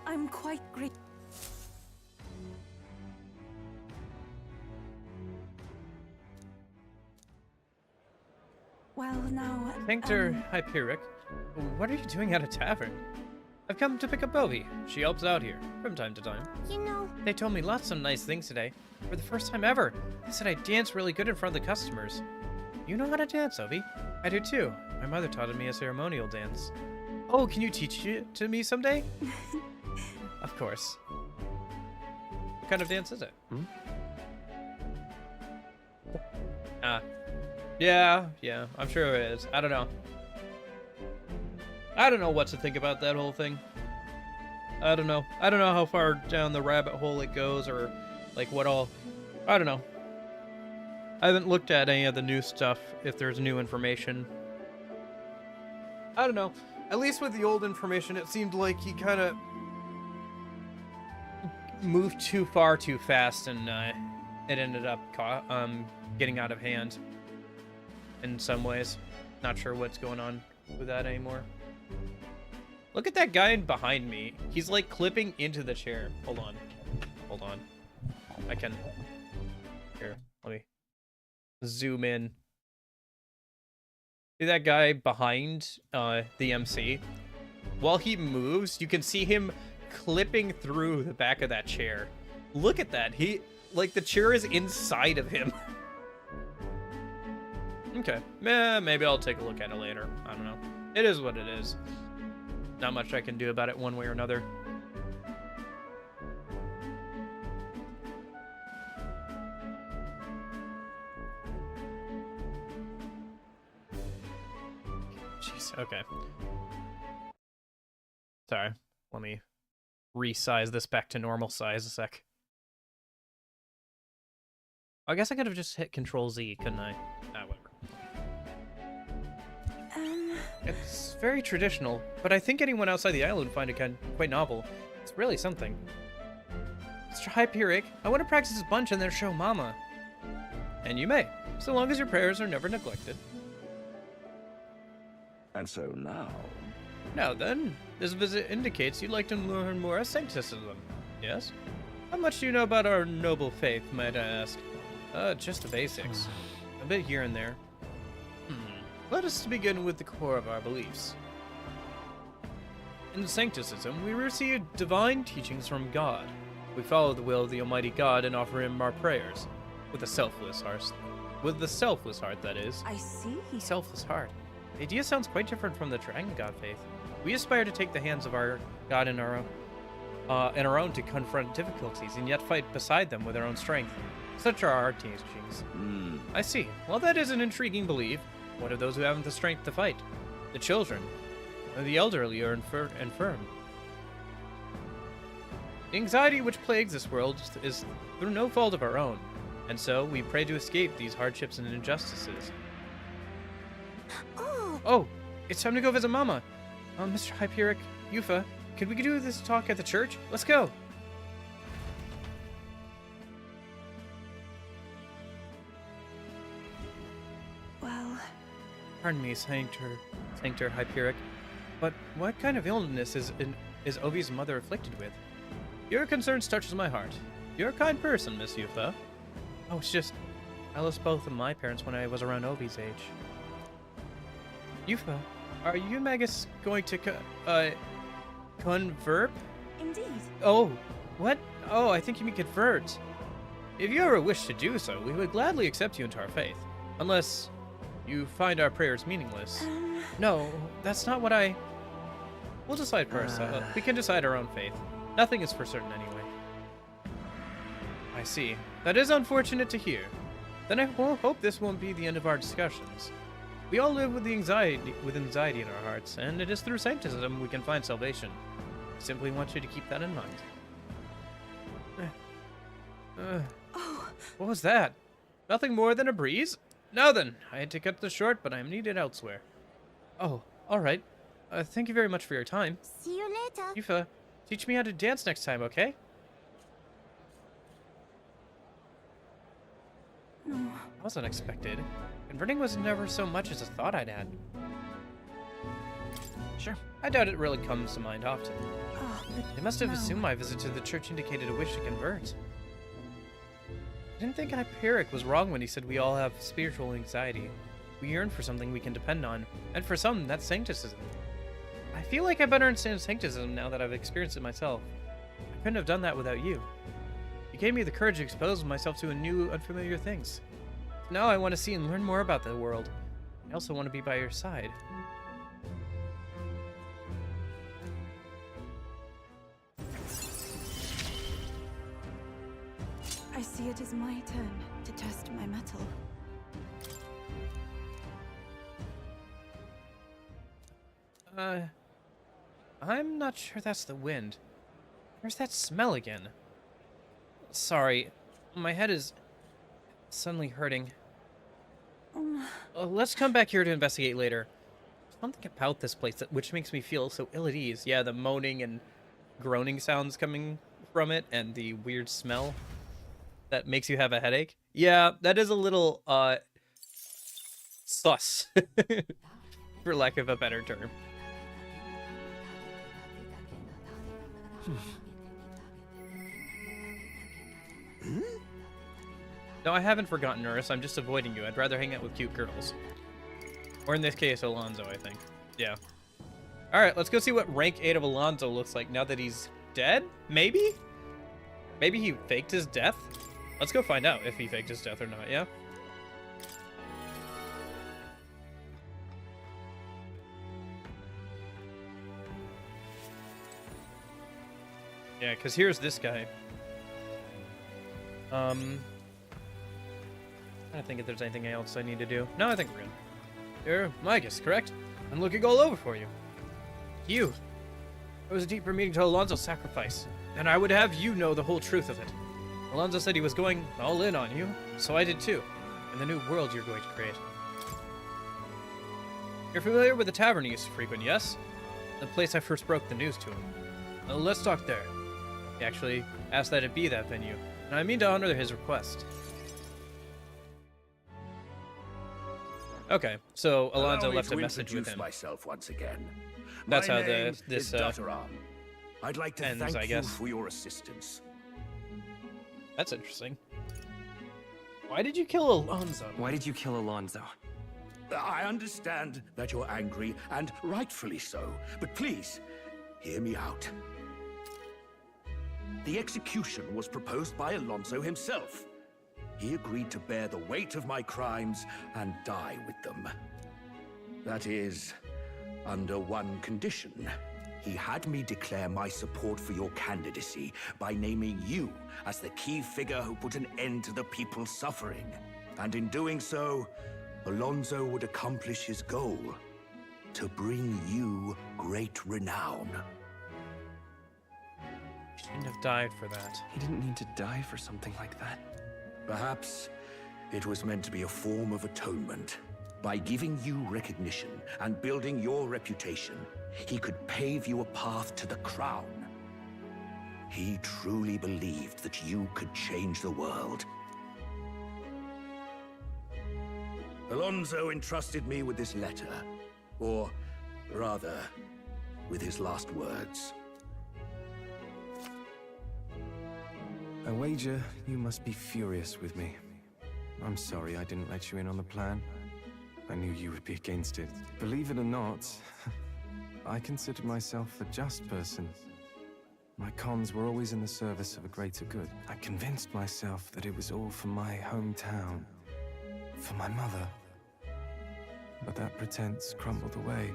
I'm quite great. Well, now... Painter Hyperic, what are you doing at a tavern? I've come to pick up Bovi. She helps out here, from time to time. You know... They told me lots of nice things today. For the first time ever, they said I dance really good in front of the customers. You know how to dance, Ovi? I do too. My mother taught me a ceremonial dance. Oh, can you teach it to me someday? Of course. What kind of dance is it? Yeah, I'm sure it is. I don't know. I don't know what to think about that whole thing. I don't know. I don't know how far down the rabbit hole it goes or like what all. I don't know. I haven't looked at any of the new stuff if there's new information. I don't know. At least with the old information, it seemed like he kind of moved too far too fast and it ended up getting out of hand in some ways. Not sure what's going on with that anymore. Look at that guy behind me. He's like clipping into the chair. Hold on. I can... Here, let me zoom in. See that guy behind the MC? While he moves, you can see him clipping through the back of that chair. Look at that. He, like, the chair is inside of him. Okay. Maybe I'll take a look at it later. I don't know. It is what it is. Not much I can do about it one way or another. Jeez, okay. Sorry. Let me resize this back to normal size a sec. I guess I could have just hit Control Z, couldn't I? Ah, whatever. It's very traditional, but I think anyone outside the island would find it quite novel. It's really something. Mr. Hyperic, I want to practice this bunch and then show Mama. And you may, so long as your prayers are never neglected. And so now... Now then, this visit indicates you'd like to learn more of Sancticism, yes? How much do you know about our noble faith, might I ask? Just the basics. A bit here and there. Let us begin with the core of our beliefs. In Sancticism, we receive divine teachings from God. We follow the will of the Almighty God and offer Him our prayers. With a selfless heart. With the selfless heart, that is. I see. Selfless heart. The idea sounds quite different from the Dragon God faith. We aspire to take the hands of our God in our own to confront difficulties and yet fight beside them with our own strength. Such are our teachings. I see. Well, that is an intriguing belief. What of those who haven't the strength to fight? The children, or the elderly or infirm? The anxiety which plagues this world is through no fault of our own, and so we pray to escape these hardships and injustices. Oh, it's time to go visit Mama. Mr. Hyperic, Yufa, could we do this talk at the church? Let's go. Well... Pardon me, Sanctor Hyperic, but what kind of illness is Ovi's mother afflicted with? Your concern touches my heart. You're a kind person, Miss Yufa. Oh, it's just... I lost both of my parents when I was around Ovi's age. Yufa, are you and Magus going to convert? Indeed. Oh, what? Oh, I think you mean convert. If you ever wish to do so, we would gladly accept you into our faith. Unless you find our prayers meaningless. No, that's not what I... We'll decide first. We can decide our own faith. Nothing is for certain anyway. I see. That is unfortunate to hear. Then I hope this won't be the end of our discussions. We all live with anxiety in our hearts, and it is through Sancticism we can find salvation. I simply want you to keep that in mind. What was that? Nothing more than a breeze? Now then, I had to cut this short, but I am needed elsewhere. Oh, alright. Thank you very much for your time. See you later. Yufa, teach me how to dance next time, okay? No. That was unexpected. Converting was never so much as a thought I'd had. Sure. I doubt it really comes to mind often. They must have assumed my visit to the church indicated a wish to convert. I didn't think Hyperic was wrong when he said we all have spiritual anxiety. We yearn for something we can depend on, and for some, that's Sancticism. I feel like I better understand Sancticism now that I've experienced it myself. I couldn't have done that without you. You gave me the courage to expose myself to new, unfamiliar things. Now I want to see and learn more about the world. I also want to be by your side. I see it is my turn to test my mettle. I'm not sure that's the wind. Where's that smell again? Sorry, my head is suddenly hurting. Let's come back here to investigate later. There's something about this place which makes me feel so ill at ease. Yeah, the moaning and groaning sounds coming from it, and the weird smell that makes you have a headache. Yeah, that is a little, sus, for lack of a better term. No, I haven't forgotten Urus. I'm just avoiding you. I'd rather hang out with cute girls. Or in this case, Alonzo, I think. Yeah. Alright, let's go see what rank 8 of Alonzo looks like now that he's dead? Maybe? Maybe he faked his death? Let's go find out if he faked his death or not, yeah? Yeah, because here's this guy. Trying to think if there's anything else I need to do. No, I think we're good. You're Micus, correct? I'm looking all over for you. You. It was a deeper meaning to Alonso's sacrifice, and I would have you know the whole truth of it. Alonso said he was going all in on you, so I did too, in the new world you're going to create. You're familiar with the tavern he used to frequent, yes? The place I first broke the news to him. Let's talk there. He actually asked that it be that venue, and I mean to honor his request. Okay, so Alonso left a message with him. Myself once again. That's how this I'd like to ends, thank I guess. you for your assistance. That's interesting. Why did you kill Alonso? Why did you kill Alonso? I understand that you're angry, and rightfully so, but please, hear me out. The execution was proposed by Alonso himself. He agreed to bear the weight of my crimes and die with them. That is, under one condition. He had me declare my support for your candidacy by naming you as the key figure who put an end to the people's suffering. And in doing so, Alonso would accomplish his goal, to bring you great renown. He shouldn't have died for that. He didn't need to die for something like that. Perhaps it was meant to be a form of atonement. By giving you recognition and building your reputation, he could pave you a path to the crown. He truly believed that you could change the world. Alonso entrusted me with this letter, or rather, with his last words. I wager you must be furious with me. I'm sorry I didn't let you in on the plan. I knew you would be against it. Believe it or not, I considered myself a just person. My cons were always in the service of a greater good. I convinced myself that it was all for my hometown, for my mother. But that pretense crumbled away,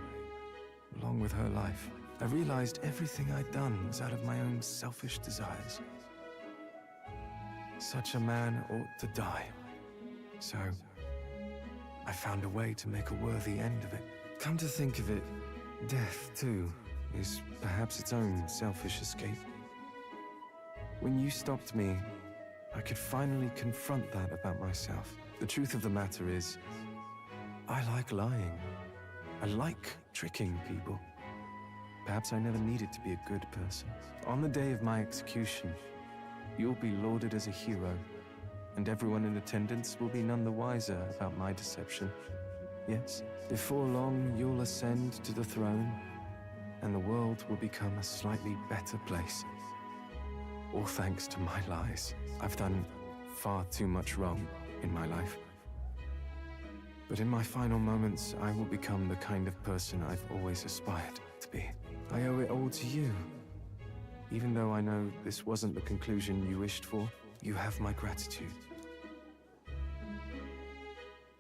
along with her life. I realized everything I'd done was out of my own selfish desires. Such a man ought to die. So, I found a way to make a worthy end of it. Come to think of it, death, too, is perhaps its own selfish escape. When you stopped me, I could finally confront that about myself. The truth of the matter is, I like lying. I like tricking people. Perhaps I never needed to be a good person. On the day of my execution, you'll be lauded as a hero, and everyone in attendance will be none the wiser about my deception. Yes, before long, you'll ascend to the throne, and the world will become a slightly better place. All thanks to my lies. I've done far too much wrong in my life. But in my final moments, I will become the kind of person I've always aspired to be. I owe it all to you. Even though I know this wasn't the conclusion you wished for, you have my gratitude.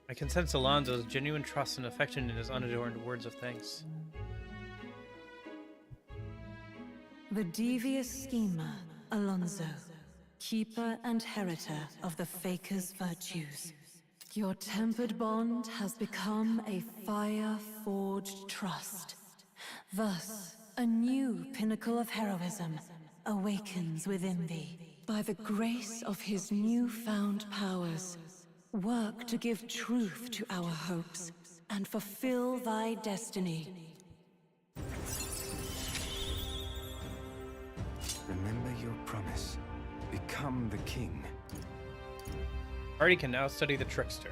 I can sense Alonso's genuine trust and affection in his unadorned words of thanks. The devious schemer, Alonso, keeper and heritor of the Faker's virtues. Your tempered bond has become a fire-forged trust. Thus, a new pinnacle of heroism awakens within thee. By the grace of his newfound powers, work to give truth to our hopes and fulfill thy destiny. Remember your promise. Become the king. Party can now study the trickster.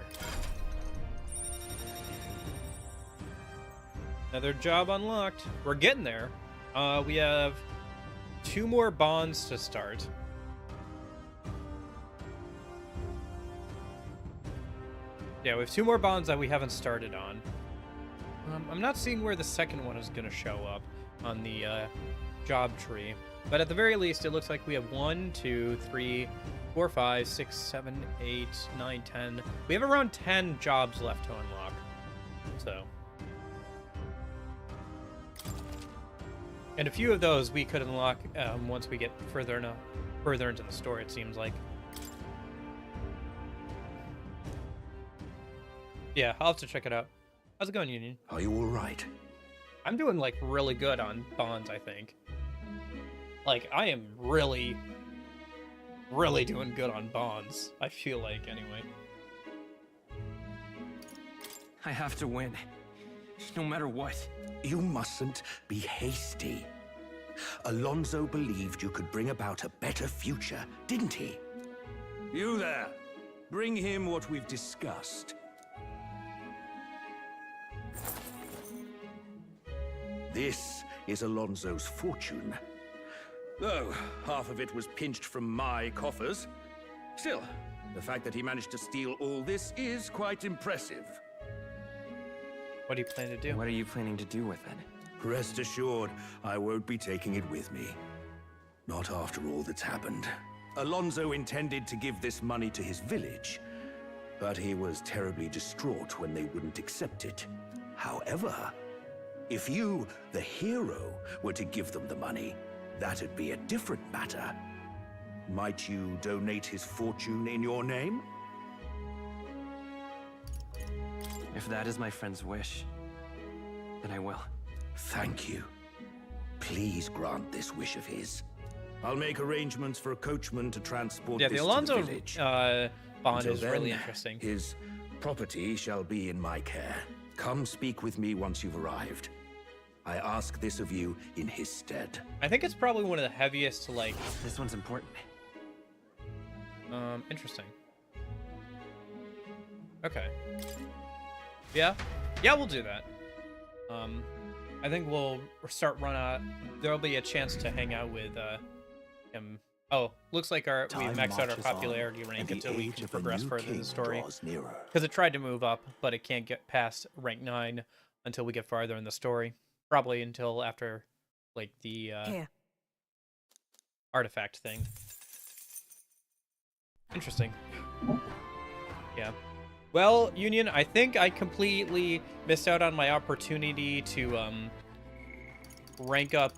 Another job unlocked. We're getting there. We have 2 more bonds to start. Yeah, we have 2 more bonds that we haven't started on. I'm not seeing where the second one is going to show up on the job tree. But at the very least, it looks like we have 1, 2, 3, 4, 5, 6, 7, 8, 9, 10. We have around 10 jobs left to unlock. So. And a few of those we could unlock once we get further into the story, it seems like. Yeah, I'll have to check it out. How's it going, Union? Are you all right? I'm doing, like, really good on bonds, I think. Like, I am really doing good on bonds, I feel like, anyway. I have to win. No matter what. You mustn't be hasty. Alonso believed you could bring about a better future, didn't he? You there. Bring him what we've discussed. This is Alonso's fortune. Though half of it was pinched from my coffers. Still, the fact that he managed to steal all this is quite impressive. What do you plan to do? What are you planning to do with it? Rest assured, I won't be taking it with me. Not after all that's happened. Alonso intended to give this money to his village, but he was terribly distraught when they wouldn't accept it. However, if you, the hero, were to give them the money, that'd be a different matter. Might you donate his fortune in your name? If that is my friend's wish, then I will. Thank you. Please grant this wish of his. I'll make arrangements for a coachman to transport Yeah, this the to Alonso the village. bond Until is really then, interesting. His property shall be in my care. Come speak with me once you've arrived. I ask this of you in his stead. I think it's probably one of the heaviest, like... This one's important. Interesting. Okay. Yeah? Yeah, we'll do that. I think we'll start there'll be a chance to hang out with, him. Oh, looks like we maxed out our popularity rank until we can progress further in the story. Because it tried to move up, but it can't get past rank 9 until we get farther in the story. Probably until after, like, the, artifact thing. Interesting. Yeah. Well, Union, I think I completely missed out on my opportunity to, rank up,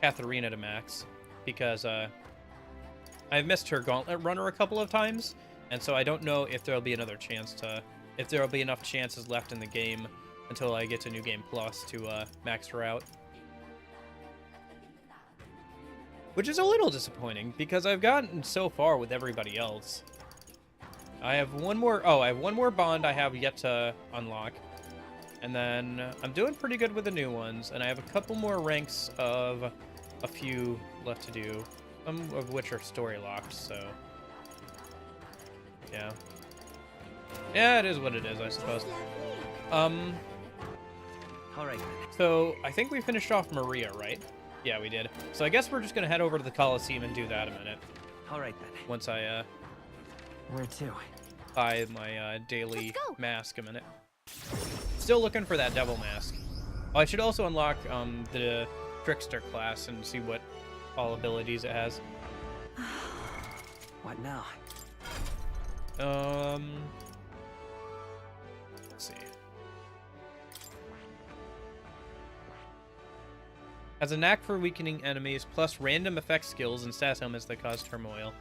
Katharina to max. Because, I've missed her Gauntlet Runner a couple of times, and so I don't know if there'll be another chance to... If there'll be enough chances left in the game until I get to New Game Plus to, max her out. Which is a little disappointing, because I've gotten so far with everybody else. I have one more... Oh, I have one more bond I have yet to unlock. And then I'm doing pretty good with the new ones, and I have a couple more ranks of a few left to do. Some of which are story locked, so... Yeah. Yeah, it is what it is, I suppose. Alright. So, I think we finished off Maria, right? Yeah, we did. So I guess we're just gonna head over to the Coliseum and do that a minute. Alright then. Once I, Where to? buy my, daily mask a minute. Still looking for that devil mask. Oh, I should also unlock, the Trickster class and see what all abilities it has. What now? Let's see. Has a knack for weakening enemies, plus random effect skills and stat elements that cause turmoil.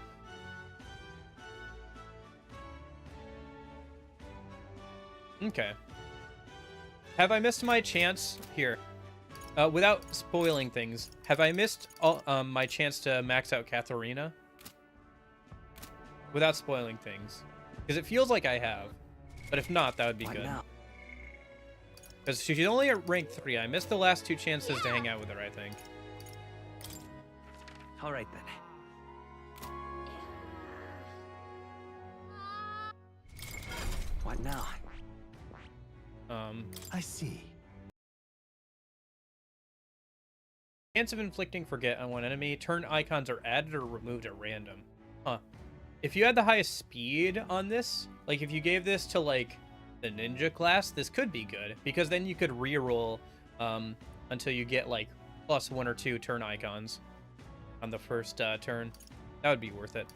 Okay. Have I missed my chance? Here. Without spoiling things, have I missed my chance to max out Katharina? Without spoiling things. Because it feels like I have. But if not, that would be good. Because she's only at rank 3. I missed the last 2 chances to hang out with her, I think. Alright then. What now? I see. Chance of inflicting forget on one enemy. Turn icons are added or removed at random. Huh. If you had the highest speed on this, like if you gave this to like the ninja class, this could be good because then you could reroll until you get like plus 1 or 2 turn icons on the first turn. That would be worth it.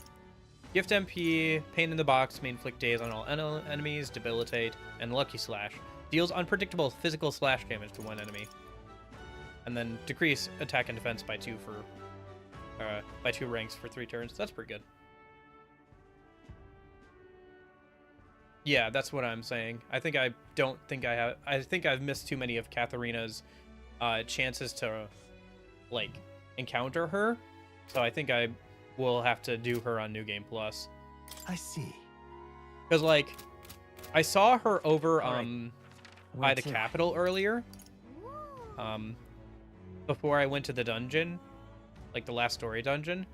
Gift MP, Pain in the Box may inflict daze on all enemies, debilitate, and Lucky Slash. Deals unpredictable physical slash damage to one enemy. and then decrease attack and defense by 2 for by 2 ranks for 3 turns. That's pretty good. Yeah, that's what I'm saying. I think I think I've missed too many of Katharina's chances to like encounter her. So I think I will have to do her on New Game Plus. I see. Cuz like I saw her over Right. by the Capitol earlier. Before I went to the dungeon, like the last story dungeon.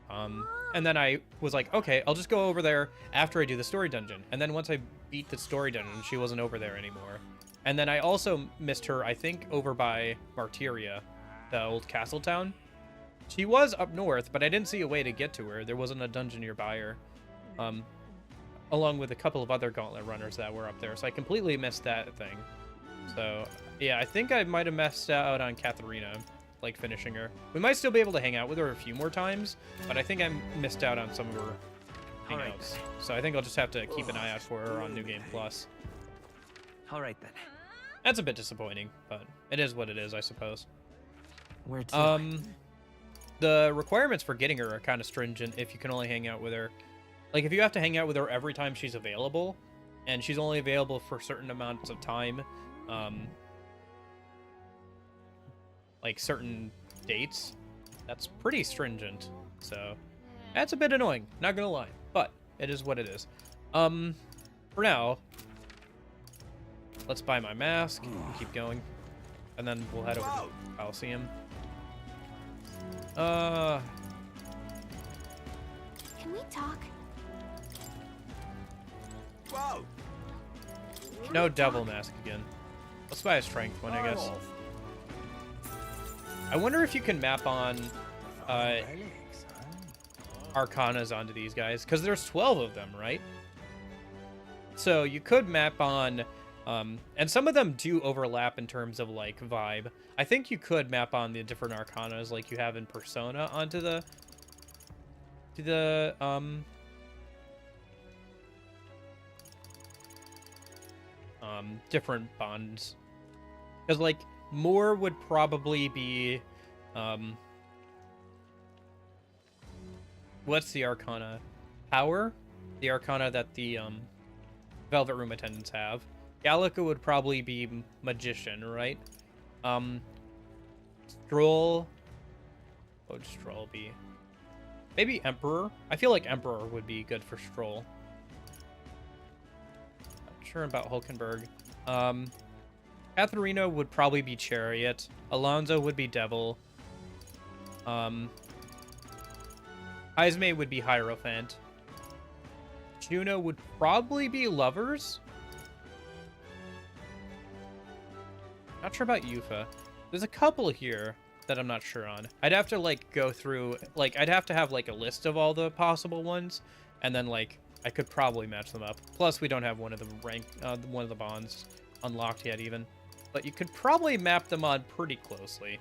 And then I was like, okay, I'll just go over there after I do the story dungeon. And then once I beat the story dungeon, she wasn't over there anymore. And then I also missed her, I think, over by Martyria, the old castle town. She was up north, but I didn't see a way to get to her. There wasn't a dungeon nearby her. Along with a couple of other gauntlet runners that were up there. So I completely missed that thing. So, yeah, I think I might have messed out on Katharina, like finishing her. We might still be able to hang out with her a few more times, but I think I missed out on some of her hangouts. So I think I'll just have to keep an eye out for her on New Game Plus. All right then. That's a bit disappointing, but it is what it is, I suppose. Where to? The requirements for getting her are kind of stringent if you can only hang out with her. Like, if you have to hang out with her every time she's available, and she's only available for certain amounts of time, like certain dates, that's pretty stringent. So that's a bit annoying, not gonna lie, but it is what it is. For now, let's buy my mask and keep going, and then we'll head over to the Coliseum. Can we talk? Whoa! No devil mask again. Let's buy a strength one, I guess. I wonder if you can map on Arcanas onto these guys, because there's 12 of them, right? So you could map on, and some of them do overlap in terms of like vibe. I think you could map on the different Arcanas like you have in Persona onto the different bonds, because like more would probably be what's the Arcana? Power, the Arcana that the Velvet Room attendants have. Gallica would probably be Magician, right? Stroll, what would Stroll be? Maybe Emperor. I feel like Emperor would be good for Stroll. Sure about Hulkenberg. Katharina would probably be Chariot. Alonso would be Devil. Ismay would be Hierophant. Juno would probably be Lovers. Not sure about Yufa. There's a couple here that I'm not sure on. I'd have to like go through, like I'd have to have like a list of all the possible ones, and then like I could probably match them up. Plus, we don't have one of the one of the bonds unlocked yet, even. But you could probably map them on pretty closely.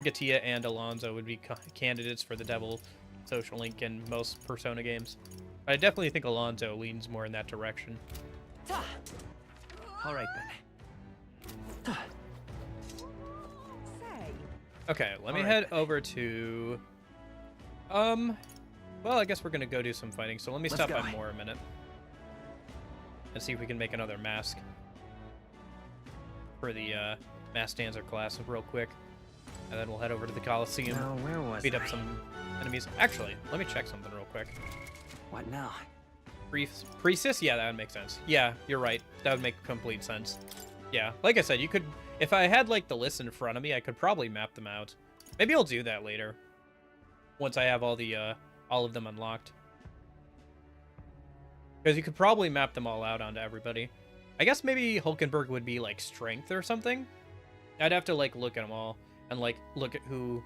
Gatia and Alonso would be candidates for the Devil Social Link in most Persona games. But I definitely think Alonso leans more in that direction. All right then. Okay, let me head over to... well, I guess we're gonna go do some fighting, so let me stop by more a minute. And see if we can make another mask. For the, Mass Dancer class real quick. And then we'll head over to the Coliseum. Now, where was beat up I? some enemies. Actually, let me check something real quick. What now? Priestess? Yeah, that would make sense. Yeah, you're right. That would make complete sense. Yeah, like I said, you could... If I had, like, the list in front of me, I could probably map them out. Maybe I'll do that later. Once I have all of them unlocked. Because you could probably map them all out onto everybody. I guess maybe Hulkenberg would be, like, strength or something. I'd have to, like, look at them all. And, like, look at who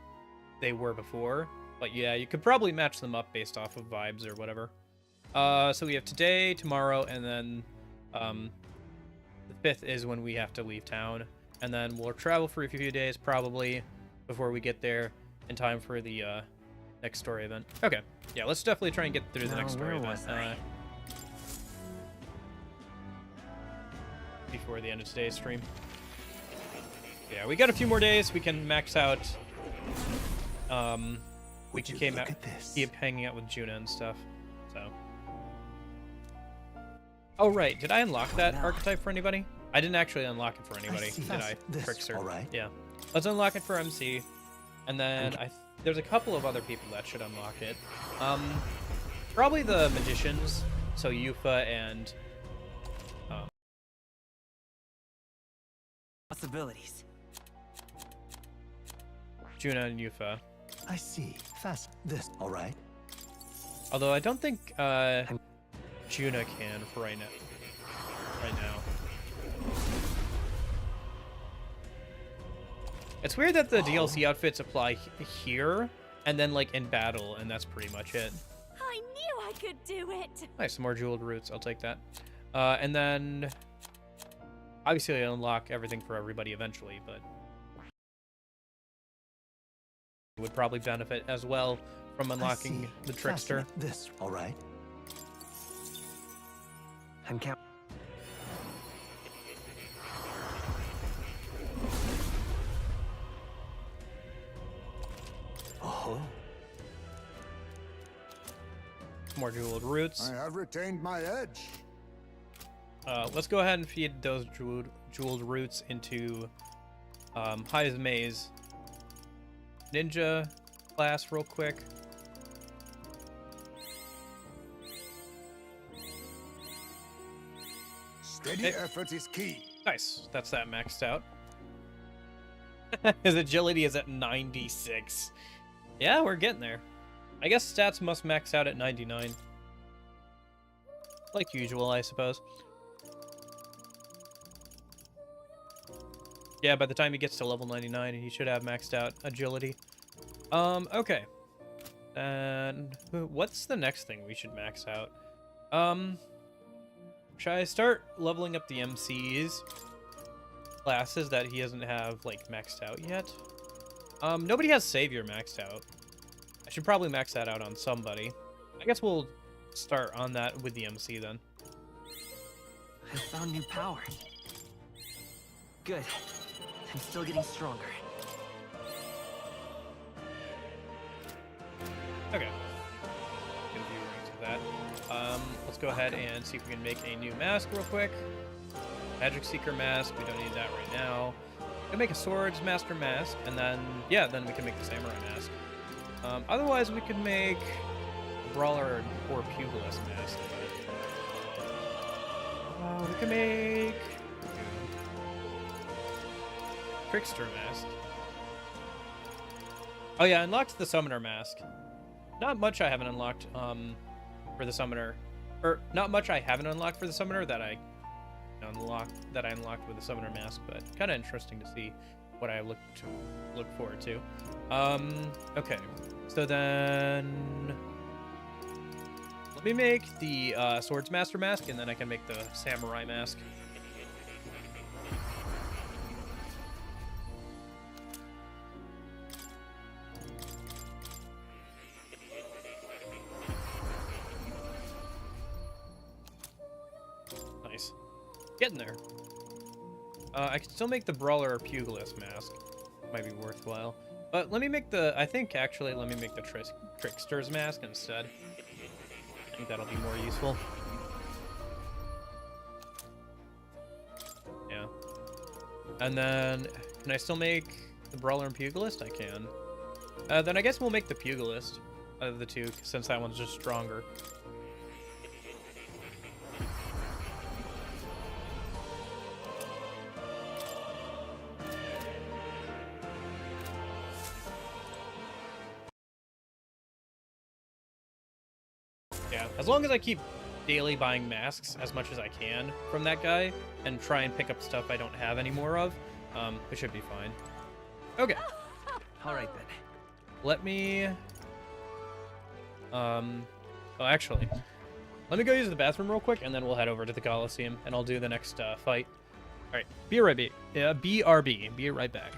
they were before. But, yeah, you could probably match them up based off of vibes or whatever. So we have today, tomorrow, and then, the 5th is when we have to leave town. And then we'll travel for a few days, probably, before we get there in time for the, next story event. Okay. Yeah, let's definitely try and get through the next story event. before the end of today's stream. Yeah, we got a few more days. We can max out. We can keep hanging out with Juna and stuff. So. Oh right, did I unlock that archetype for anybody? I didn't actually unlock it for anybody, did I? Trickster. All right. Yeah. Let's unlock it for MC, and then there's a couple of other people that should unlock it. Probably the magicians, so Yufa and Possibilities. Juna and Yufa. I see. Fast. This. All right. Although I don't think Juna can for right now. It's weird that the DLC outfits apply here and then like in battle, and that's pretty much it. I knew I could do it. Nice, some more jeweled roots. I'll take that. And then obviously I unlock everything for everybody eventually, but would probably benefit as well from unlocking the Trickster. This. All right. I'm count. Oh. More jeweled roots. I have retained my edge. Let's go ahead and feed those jeweled roots into High's Maze Ninja class real quick. Steady effort is key. Nice. That's that maxed out. His agility is at 96. Yeah, we're getting there. I guess stats must max out at 99. Like usual, I suppose. Yeah, by the time he gets to level 99, he should have maxed out agility. Okay. And what's the next thing we should max out? Should I start leveling up the MC's classes that he doesn't have, like, maxed out yet? Nobody has Savior maxed out. I should probably max that out on somebody. I guess we'll start on that with the MC then. I found new power. Good. I'm still getting stronger. Okay. Get a few rings of that. Let's go ahead and see if we can make a new mask real quick. Magic Seeker mask. We don't need that right now. We can make a Swords Master mask, and then, yeah, then we can make the Samurai mask. Otherwise, we could make a Brawler or Pugilist mask. We can make Trickster mask. Oh yeah, unlocked the Summoner mask. Not much I haven't unlocked for the Summoner, or not much I haven't unlocked for the Summoner that I unlocked with the Summoner mask, but kind of interesting to see what I look forward to. Okay, so then let me make the Swords Master mask, and then I can make the Samurai mask. Nice. Getting there. I can still make the Brawler or Pugilist mask. Might be worthwhile. But let me make the... I think, actually, let me make the Trickster's mask instead. I think that'll be more useful. Yeah. And then... Can I still make the Brawler and Pugilist? I can. Then I guess we'll make the Pugilist out of the two, since that one's just stronger. Yeah, as long as I keep daily buying masks as much as I can from that guy and try and pick up stuff I don't have any more of, it should be fine. Okay. All right then. Let me... oh, actually, let me go use the bathroom real quick, and then we'll head over to the Coliseum, and I'll do the next fight. All right, BRB. Be right back.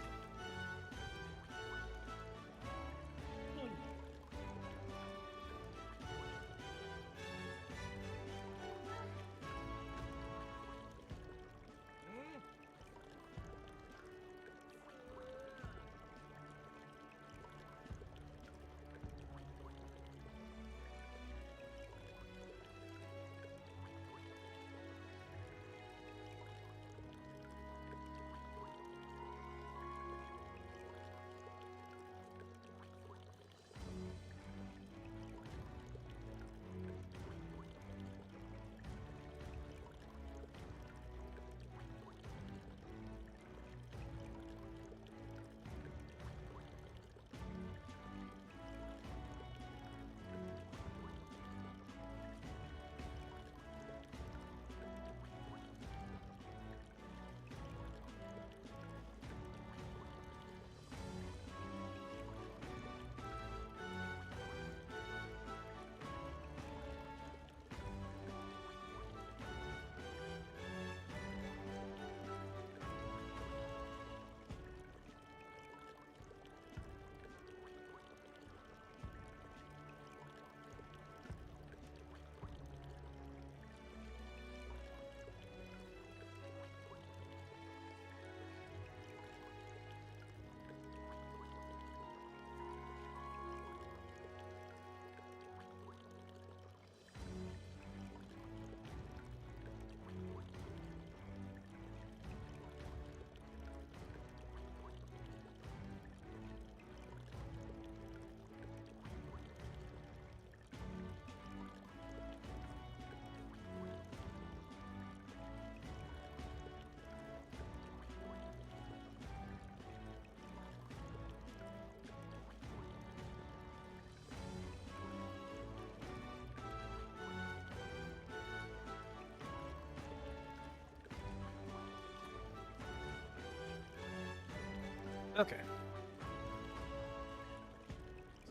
Okay.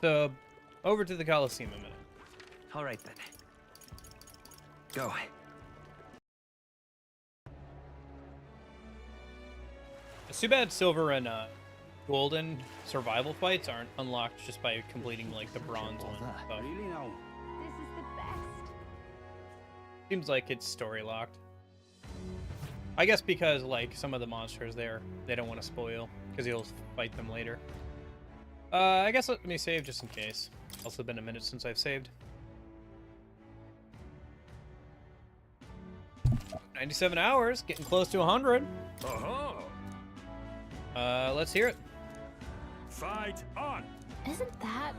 So, over to the Coliseum a minute. All right then. Go. It's too bad silver and golden survival fights aren't unlocked just by completing like the bronze one. So. Really now? This is the best. Seems like it's story locked. I guess because like some of the monsters there, they don't want to spoil because you'll fight them later. I guess let me save just in case. Also been a minute since I've saved. 97 hours, getting close to 100. Let's hear it. Fight on! Isn't that...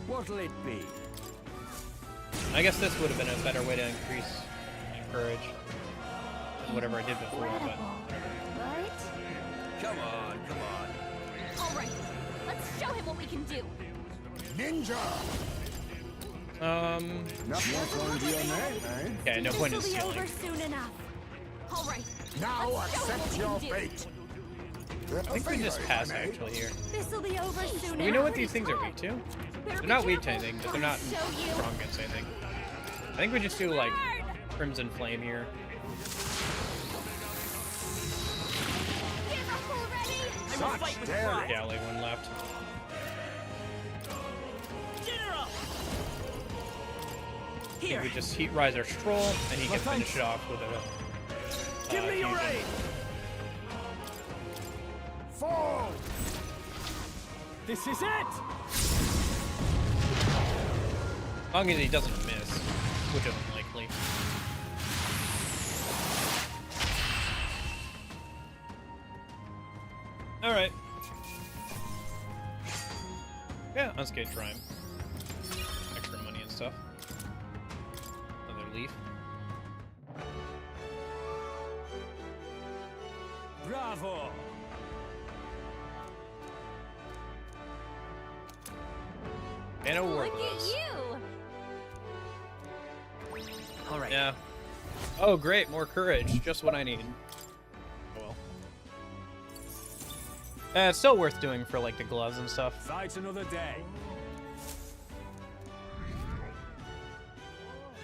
What'll it be? I guess this would have been a better way to increase my courage than whatever I did before, but incredible, right? Come on, come on. All right, let's show him what we can do. Ninja! Nothing point to your name, eh? okay, no point in This'll be over stealing. soon enough. All right. Now Let's show him accept what your we can do. fate. I think we just pass actually here. This'll be over soon Do we know what these things are weak to? They're not weak to anything, but they're not strong against anything. I think we just do like Crimson Flame here. Give up already. Such daring! Yeah, only one left. I think we just heat rise our Stroll, and he can finish it off with a. Give me your fusion. aid! Fall! This is it! As long as he doesn't miss, which is unlikely. Alright. Yeah, unscathed crime. Extra money and stuff. Another leaf. Bravo! And a war Look at gloves. you. All right. Yeah. Oh, great, more courage. Just what I need. Oh well. It's still worth doing for like the gloves and stuff. Fight another day.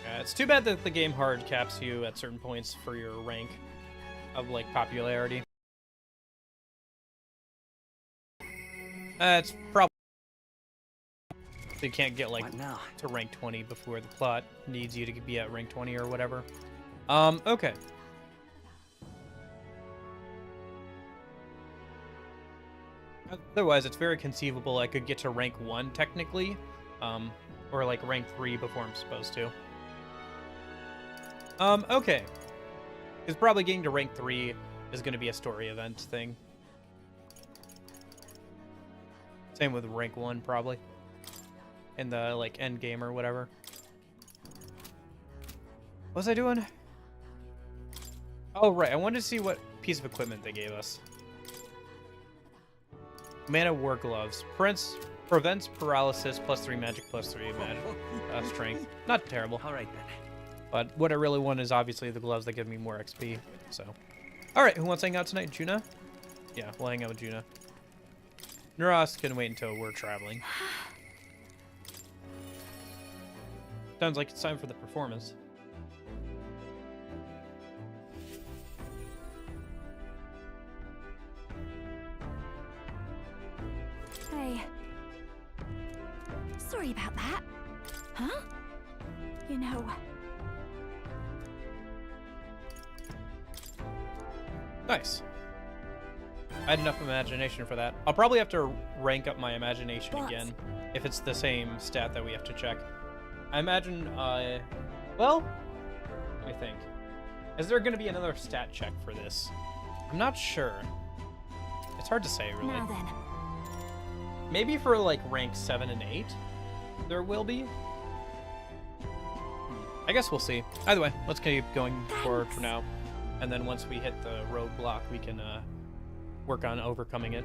Yeah, it's too bad that the game hard caps you at certain points for your rank of like popularity. It's probably you can't get like What now? to rank 20 before the plot needs you to be at rank 20 or whatever. Okay. Otherwise, it's very conceivable I could get to rank 1 technically, or like rank 3 before I'm supposed to. Okay. Because probably getting to rank 3 is going to be a story event thing. Same with rank 1, probably. In the, like, end game or whatever. What was I doing? Oh, right. I wanted to see what piece of equipment they gave us. Mana War Gloves. Prevents paralysis, +3 magic, +3 magic. Strength. Not terrible. All right then. But what I really want is obviously the gloves that give me more XP. So, alright, who wants to hang out tonight? Juna? Yeah, we'll hang out with Juna. Nuros can wait until we're traveling. Sounds like it's time for the performance. Hey. Sorry about that. Huh? You know... Nice. I had enough imagination for that. I'll probably have to rank up my imagination again if it's the same stat that we have to check. I imagine, well, let me think. Is there going to be another stat check for this? I'm not sure. It's hard to say, really. Now then. Maybe for, like, rank 7 and 8, there will be. I guess we'll see. Either way, let's keep going forward for now. And then once we hit the roadblock, we can work on overcoming it.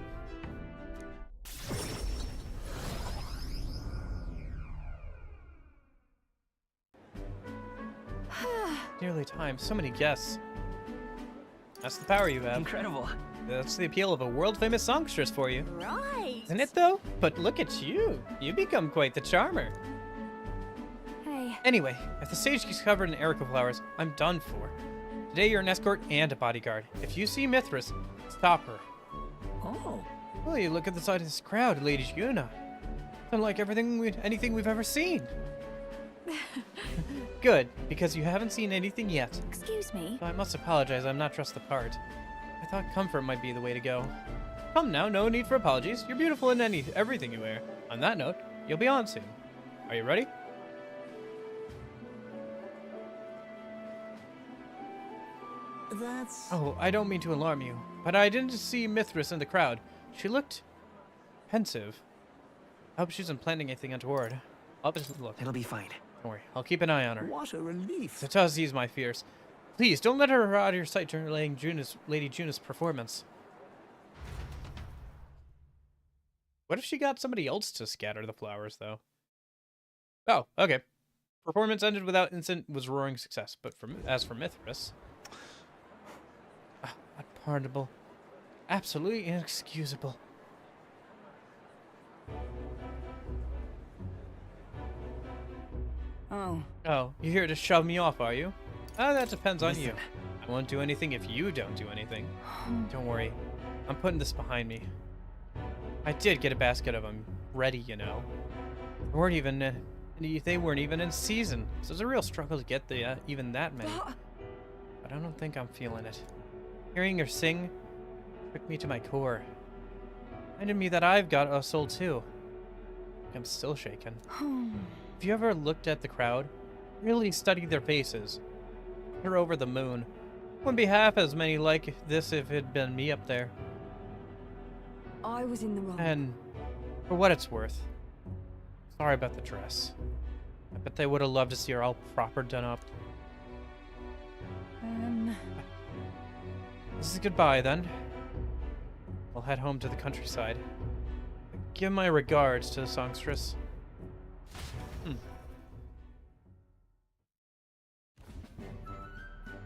Nearly time. So many guests. That's the power you have. Incredible. That's the appeal of a world-famous songstress for you. Right. Isn't it, though? But look at you. You become quite the charmer. Hey. Anyway, if the stage gets covered in erica flowers, I'm done for. Today you're an escort and a bodyguard. If you see Mithras, stop her. Oh. Well, you look at the side of this crowd, Lady Yuna. Unlike anything we've ever seen. Good, because you haven't seen anything yet. Excuse me. So I must apologize, I'm not dressed the part. I thought comfort might be the way to go. Come now, no need for apologies. You're beautiful in everything you wear. On that note, you'll be on soon. Are you ready? That's... Oh, I don't mean to alarm you, but I didn't see Mithras in the crowd. She looked pensive. I hope she isn't planning anything untoward. I'll just look. It'll be fine. Don't worry, I'll keep an eye on her. What a relief. It does ease my fears. Please, don't let her out of your sight during Lady Juna's performance. What if she got somebody else to scatter the flowers, though? Oh, okay. Performance ended without incident, was roaring success. But as for Mithras... unpardonable. Absolutely inexcusable. Oh. Oh, you're here to shove me off, are you? That depends on you. I won't do anything if you don't do anything. Don't worry. I'm putting this behind me. I did get a basket of them ready, you know. They weren't even in season, so it's a real struggle to get even that many. But I don't think I'm feeling it. Hearing her sing took me to my core. Reminded me that I've got a soul too. I'm still shaken. If you ever looked at the crowd, really studied their faces, they're over the moon. Wouldn't be half as many like this if it'd been me up there. I was in the wrong. And for what it's worth, sorry about the dress. I bet they would have loved to see her all proper done up. This is goodbye then. I'll head home to the countryside. Give my regards to the songstress.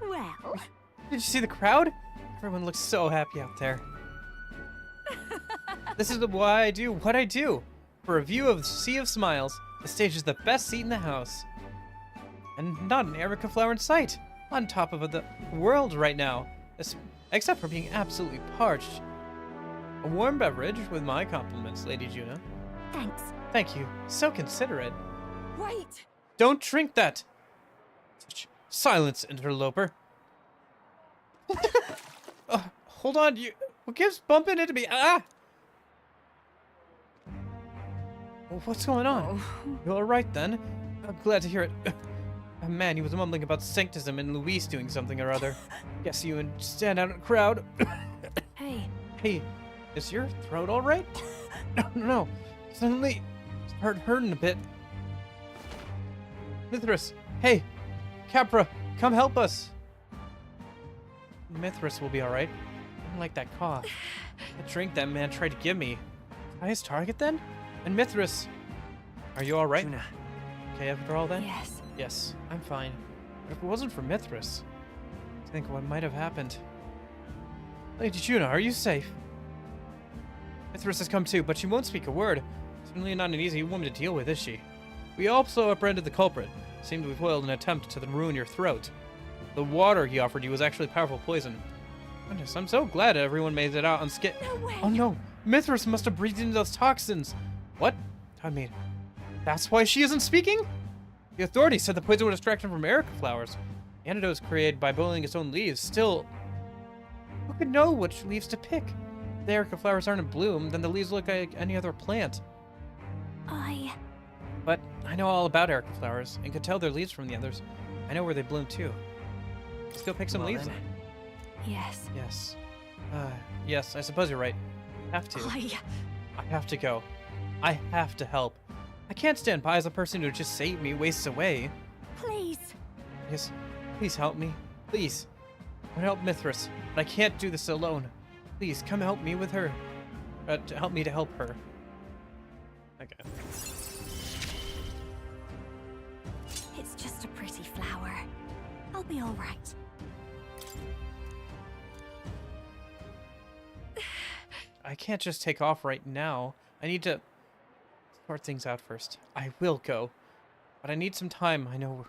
Well. Did you see the crowd? Everyone looks so happy out there. This is why I do what I do. For a view of the sea of smiles, the stage is the best seat in the house. And not an erica flower in sight. On top of the world right now. Except for being absolutely parched. A warm beverage with my compliments, Lady Juna. Thanks. Thank you. So considerate. Wait. Don't drink that. Silence, interloper. Hold on, what keeps bumping into me? Ah! Well, what's going on? You alright then? I'm glad to hear it. Man, he was mumbling about sanctism and Luis doing something or other. Guess you and stand out in a crowd. Hey. Hey, is your throat alright? No. Suddenly, it's hurting a bit. Mithras, hey! Capra, come help us! Mithras will be alright. I don't like that cough. The drink that man tried to give me. Am I his target then? And Mithras, are you alright? Okay after all then? Yes. Yes, I'm fine. But if it wasn't for Mithras, I think what might have happened. Lady Juna, are you safe? Mithras has come too, but she won't speak a word. Certainly not an easy woman to deal with, is she? We also apprehended the culprit. Seemed to have foiled an attempt to ruin your throat. The water he offered you was actually powerful poison. Goodness, I'm so glad everyone made it out unscathed. No way. Oh no, Mithras must have breathed into those toxins. What? I mean, that's why she isn't speaking? The authorities said the poison was extracted from erica flowers. The antidote is created by boiling its own leaves. Still, who could know which leaves to pick? If the erica flowers aren't in bloom, then the leaves look like any other plant. But I know all about erica flowers and could tell their leaves from the others. I know where they bloom too. Let's go pick some leaves then. Yes. Yes. Yes, I suppose you're right. I have to. I have to go. I have to help. I can't stand by as a person who just saved me wastes away. Please. Yes, please help me. Please. I want to help Mithras, but I can't do this alone. Please, come help me with her. To help me to help her. Okay. It's just a pretty flower. I'll be all right. I can't just take off right now. I need to sort things out first. I will go. But I need some time. I know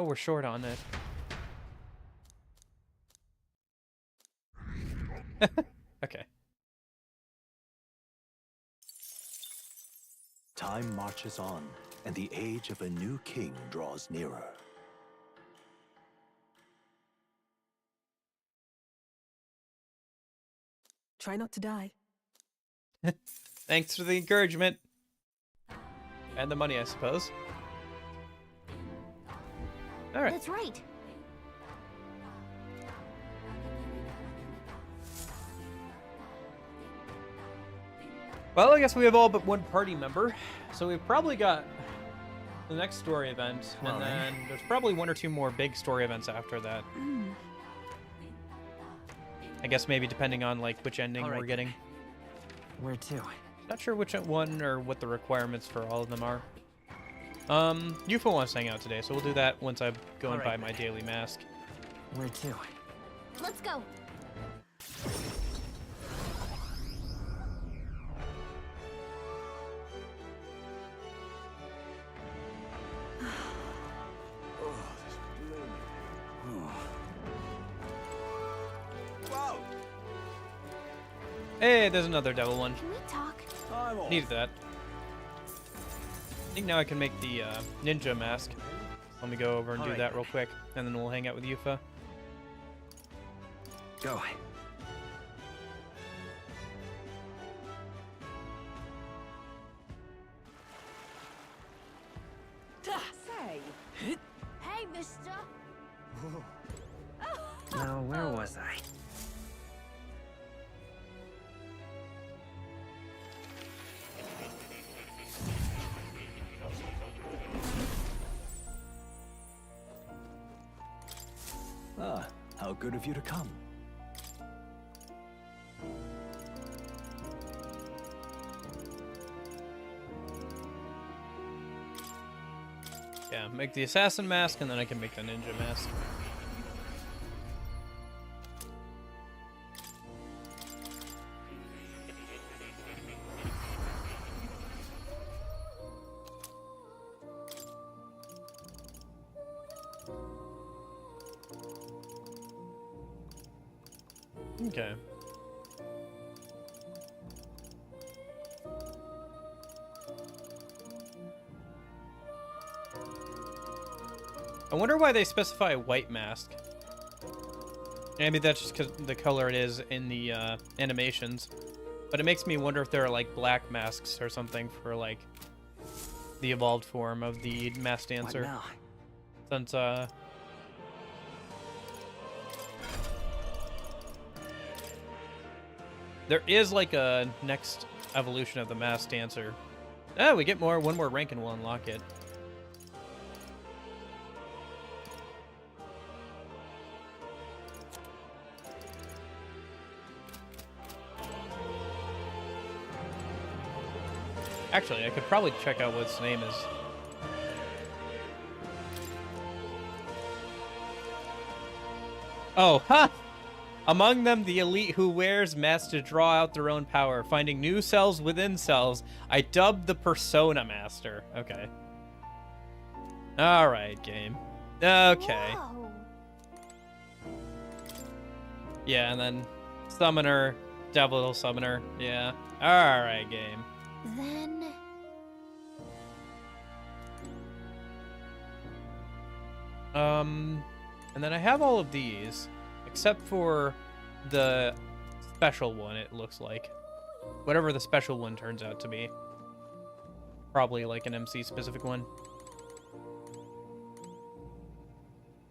we're short on it. Okay. Time marches on, and the age of a new king draws nearer. Try not to die. Thanks for the encouragement. And the money, I suppose. Alright. That's right. Well, I guess we have all but one party member. So we've probably got the next story event. And then there's probably one or two more big story events after that. I guess maybe depending on like which ending we're getting. Where to? Not sure which one or what the requirements for all of them are. UFO wants to hang out today, so we'll do that once I go and buy my daily mask. Where to? Let's go. Hey, there's another devil one. Can we talk? Needed that. I think now I can make the ninja mask. Let me go over and do that real quick, and then we'll hang out with Yufa. Go. Say. Hey, mister. Now, where was I? Ah, how good of you to come. Yeah, make the assassin mask, and then I can make the ninja mask. Okay. I wonder why they specify a white mask. Maybe that's just because the color it is in the animations. But it makes me wonder if there are like black masks or something for like the evolved form of the masked dancer. What now? Since there is like a next evolution of the masked dancer. Oh, we get one more rank and we'll unlock it. Actually, I could probably check out what its name is. Oh, ha! Among them, the elite who wears masks to draw out their own power, finding new cells within cells. I dubbed the Persona Master. Okay. Alright, game. Okay. Whoa. Yeah, and then Summoner, Devil Summoner. Yeah. Alright, game. Then... And then I have all of these, except for the special one, it looks like. Whatever the special one turns out to be. Probably like an MC specific one.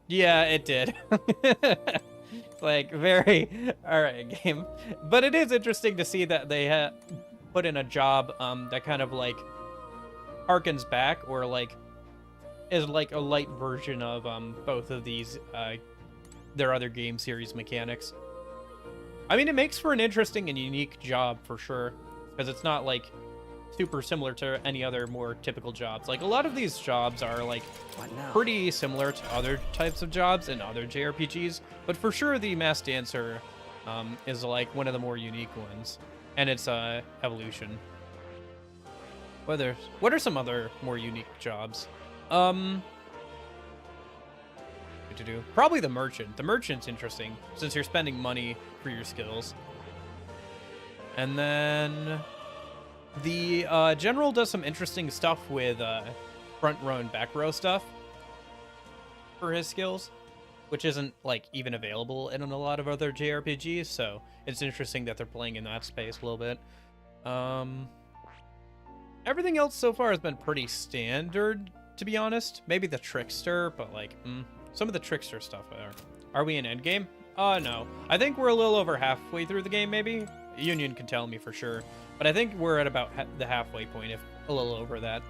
Yeah, it did. Like, very... Alright, game. But it is interesting to see that they put in a job that kind of, like, harkens back, or, like, is like a light version of both of these, their other game series mechanics. I mean, it makes for an interesting and unique job, for sure. Because it's not, like, super similar to any other more typical jobs. Like, a lot of these jobs are, like, pretty similar to other types of jobs in other JRPGs. But for sure, the Masked Dancer is like one of the more unique ones, and it's evolution. What are some other more unique jobs? What to do? Probably the merchant. The merchant's interesting since you're spending money for your skills. And then the general does some interesting stuff with front row and back row stuff for his skills, which isn't like even available in a lot of other JRPGs, so it's interesting that they're playing in that space a little bit. Everything else so far has been pretty standard, to be honest. Maybe the trickster, but like some of the trickster stuff are we in endgame? No, I think we're a little over halfway through the game. Maybe Union can tell me for sure, but I think we're at about the halfway point, if a little over that.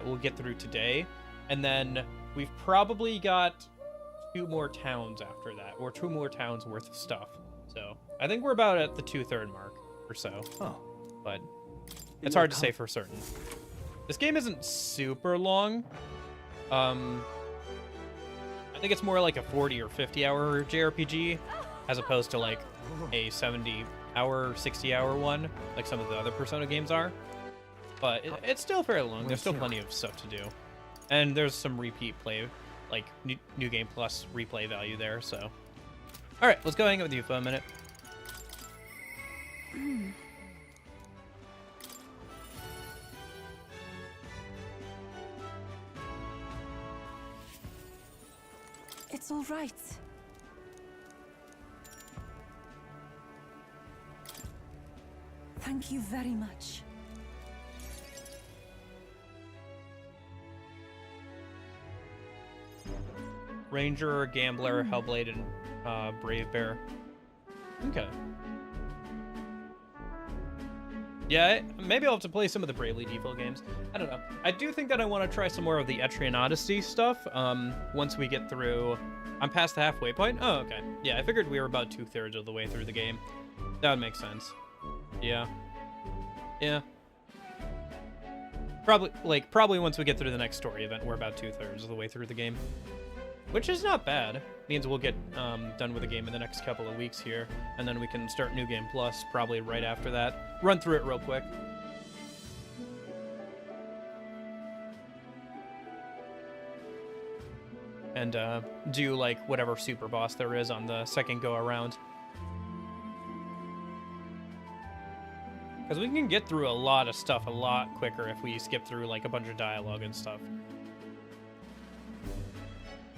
We'll get through today, and then we've probably got 2 more towns after that, or 2 more towns worth of stuff. So I think we're about at the 2/3 mark or so. Oh, but it's hard to say for certain. This game isn't super long. I think it's more like a 40 or 50 hour JRPG as opposed to like a 70 hour, 60 hour one, like some of the other Persona games are. But it's still fairly long. There's still plenty of stuff to do. And there's some repeat play, like New Game Plus replay value there, so. All right, let's go hang out with you for a minute. It's all right. Thank you very much. Ranger, Gambler, Hellblade, and Brave Bear. Okay. Yeah, maybe I'll have to play some of the Bravely Default games. I don't know. I do think that I want to try some more of the Etrian Odyssey stuff once we get through. I'm past the halfway point? Oh, okay. Yeah, I figured we were about 2/3 of the way through the game. That would make sense. Yeah. Yeah. Probably once we get through the next story event, we're about 2/3 of the way through the game. Which is not bad. Means we'll get done with the game in the next couple of weeks here, and then we can start New Game Plus probably right after that. Run through it real quick. And do like whatever super boss there is on the second go around. Because we can get through a lot of stuff a lot quicker if we skip through like a bunch of dialogue and stuff.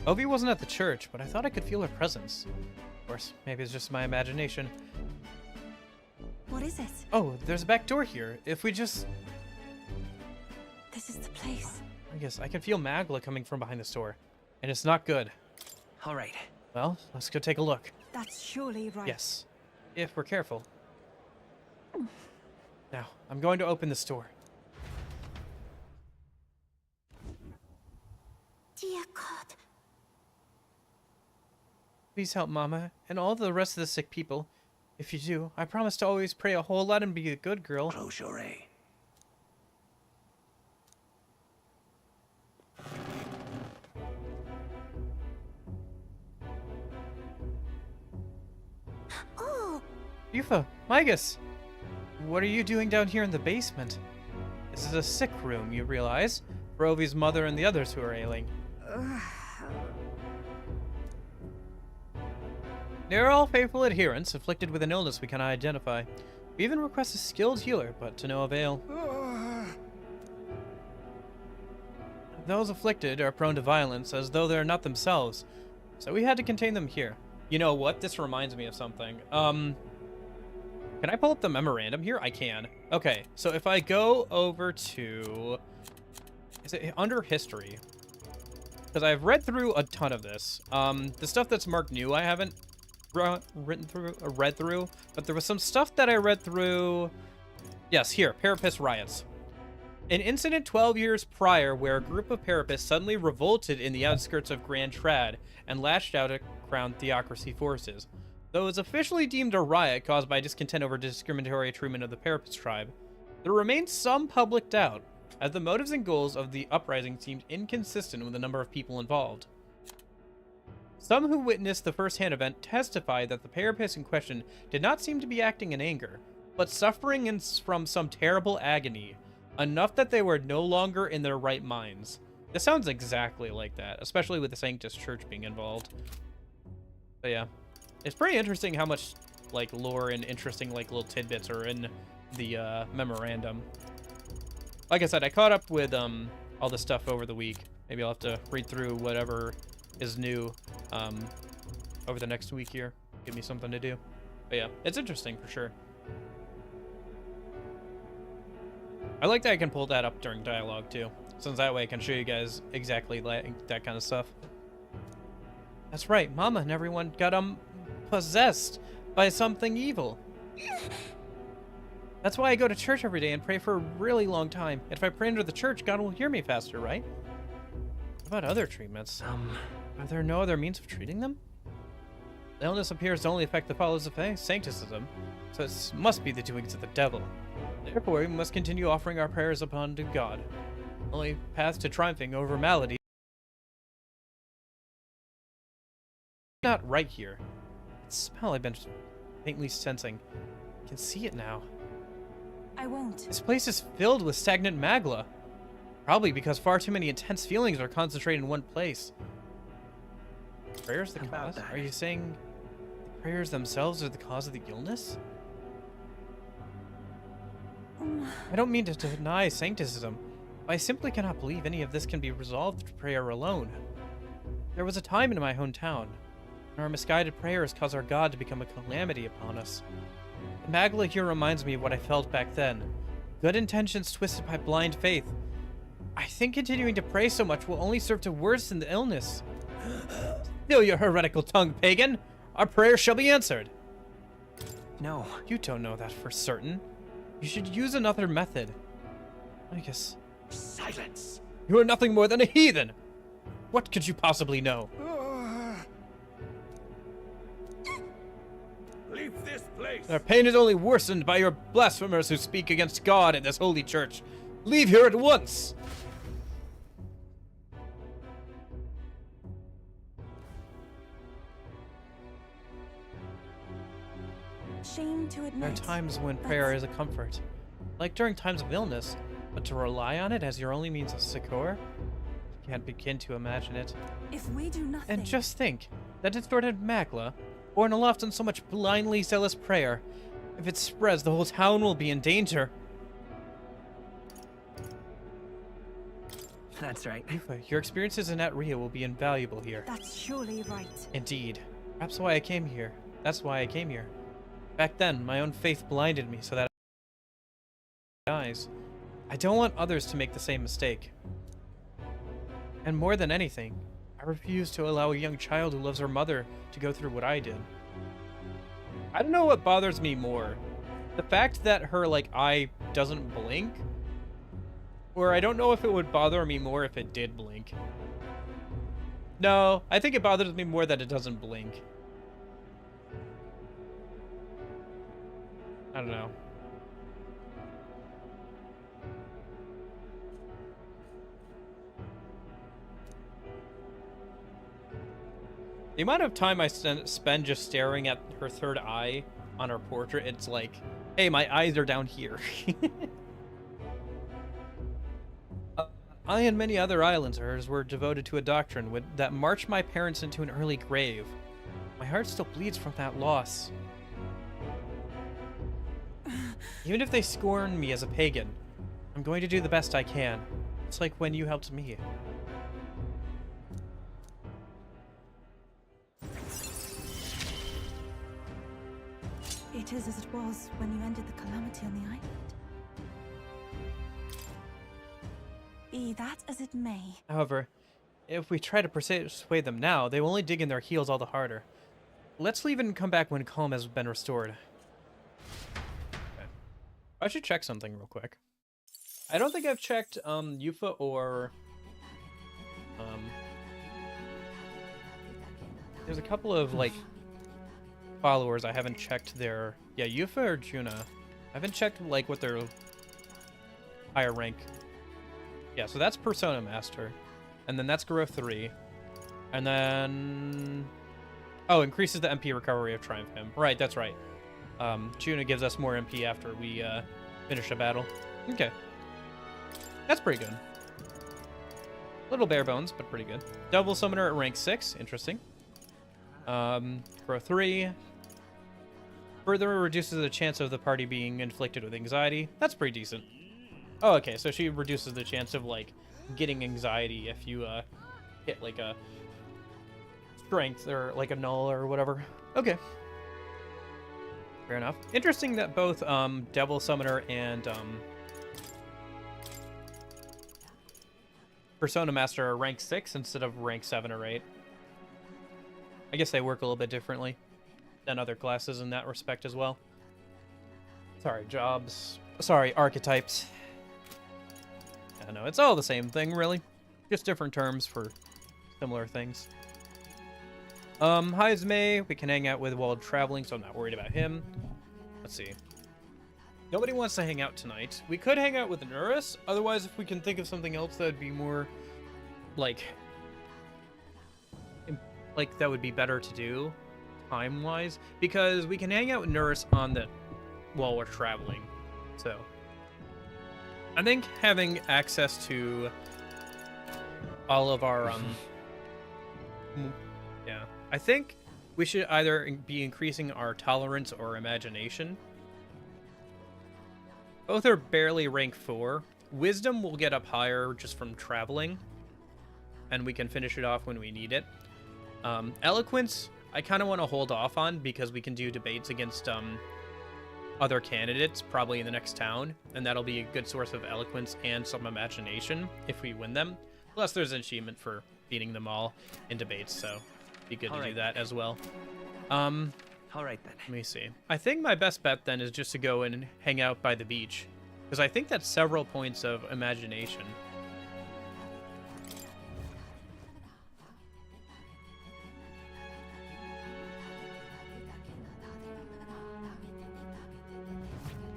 Ovi wasn't at the church, but I thought I could feel her presence. Of course, maybe it's just my imagination. What is it? Oh, there's a back door here. If we just... This is the place. I guess I can feel Magla coming from behind this door. And it's not good. All right. Well, let's go take a look. That's surely right. Yes. If we're careful. Now, I'm going to open this door. Dear God. Please help Mama and all the rest of the sick people. If you do, I promise to always pray a whole lot and be a good girl. Close your eye. Oh! Yufa, Migas! What are you doing down here in the basement? This is a sick room, you realize? For Ovi's mother and the others who are ailing. They are all faithful adherents, afflicted with an illness we cannot identify. We even request a skilled healer, but to no avail. Those afflicted are prone to violence, as though they're not themselves. So we had to contain them here. You know what? This reminds me of something. Can I pull up the memorandum here? I can. Okay, so if I go over to... Is it under history? Because I've read through a ton of this. The stuff that's marked new I haven't read through, but there was some stuff that I read through. Yes, here, Parapist riots. An incident 12 years prior where a group of Parapists suddenly revolted in the outskirts of Grand Trad and lashed out at Crown Theocracy forces. Though it was officially deemed a riot caused by discontent over discriminatory treatment of the Parapist tribe, there remains some public doubt, as the motives and goals of the uprising seemed inconsistent with the number of people involved. Some who witnessed the first-hand event testified that the carapace in question did not seem to be acting in anger, but suffering from some terrible agony, enough that they were no longer in their right minds. This sounds exactly like that, especially with the Sanctus Church being involved. But yeah, it's pretty interesting how much like lore and interesting like little tidbits are in the memorandum. Like I said, I caught up with all the stuff over the week. Maybe I'll have to read through whatever is new over the next week here. Give me something to do. But yeah, it's interesting for sure. I like that I can pull that up during dialogue too, since that way I can show you guys exactly like that kind of stuff. That's right, Mama and everyone got possessed by something evil. That's why I go to church every day and pray for a really long time. If I pray under the church, God will hear me faster, right? What about other treatments? Are there no other means of treating them? The illness appears to only affect the followers of Sancticism, so it must be the doings of the devil. Therefore, we must continue offering our prayers upon to God. Only path to triumphing over malady. Not right here. The smell I've been faintly sensing. I can see it now. I won't. This place is filled with stagnant magla. Probably because far too many intense feelings are concentrated in one place. Prayers the cause? Are you saying the prayers themselves are the cause of the illness? I don't mean to deny Sancticism, but I simply cannot believe any of this can be resolved through prayer alone. There was a time in my hometown when our misguided prayers caused our God to become a calamity upon us. The magla here reminds me of what I felt back then. Good intentions twisted by blind faith. I think continuing to pray so much will only serve to worsen the illness. Still your heretical tongue, pagan! Our prayers shall be answered! No. You don't know that for certain. You should use another method. I guess... Silence! You are nothing more than a heathen! What could you possibly know? Leave this place! Our pain is only worsened by your blasphemers who speak against God in this holy church. Leave here at once! Shame to admit. There are times when prayer is a comfort, like during times of illness, but to rely on it as your only means of succor? I can't begin to imagine it. If we do nothing. And just think, that distorted magla, born aloft on so much blindly zealous prayer, if it spreads, the whole town will be in danger. That's right. Yufa, your experiences in Atria will be invaluable here. That's surely right. Indeed. Perhaps why I came here. That's why I came here. Back then, my own faith blinded me so that eyes. I don't want others to make the same mistake. And more than anything, I refuse to allow a young child who loves her mother to go through what I did. I don't know what bothers me more. The fact that her, like, eye doesn't blink, or I don't know if it would bother me more if it did blink. No, I think it bothers me more that it doesn't blink. I don't know. The amount of time I spend just staring at her third eye on her portrait, it's like, hey, my eyes are down here. I and many other islanders were devoted to a doctrine that marched my parents into an early grave. My heart still bleeds from that loss. Even if they scorn me as a pagan, I'm going to do the best I can. It's like when you helped me. It is as it was when you ended the calamity on the island. Be that as it may. However, if we try to persuade them now, they will only dig in their heels all the harder. Let's leave and come back when calm has been restored. Okay. I should check something real quick. I don't think I've checked Yufa or there's a couple of like followers I haven't checked their Yufa or Juna. I haven't checked like what their higher rank. Yeah, so that's Persona Master. And then that's Goro 3. And then... Oh, increases the MP recovery of Triumph Hymn. Right, that's right. Tuna gives us more MP after we finish a battle. Okay. That's pretty good. Little bare bones, but pretty good. Double Summoner at rank 6. Interesting. Grow 3. Further reduces the chance of the party being inflicted with anxiety. That's pretty decent. Oh, okay, so she reduces the chance of, like, getting anxiety if you hit, like, a strength or, like, a null or whatever. Okay. Fair enough. Interesting that both Devil Summoner and Persona Master are rank 6 instead of rank 7 or 8. I guess they work a little bit differently than other classes in that respect as well. Sorry, jobs. Sorry, archetypes. I know, it's all the same thing, really. Just different terms for similar things. Haizme, we can hang out with while traveling, so I'm not worried about him. Let's see. Nobody wants to hang out tonight. We could hang out with Nurus. Otherwise, if we can think of something else that would be more, like that would be better to do, time-wise. Because we can hang out with Nurus while we're traveling. So, I think having access to all of our, yeah. I think we should either be increasing our tolerance or imagination. Both are barely rank 4. Wisdom will get up higher just from traveling, and we can finish it off when we need it. Eloquence, I kind of want to hold off on because we can do debates against other candidates, probably in the next town, and that'll be a good source of eloquence and some imagination if we win them. Plus, there's an achievement for beating them all in debates, so be good to do that as well. All right then. Let me see. I think my best bet then is just to go and hang out by the beach, because I think that's several points of imagination.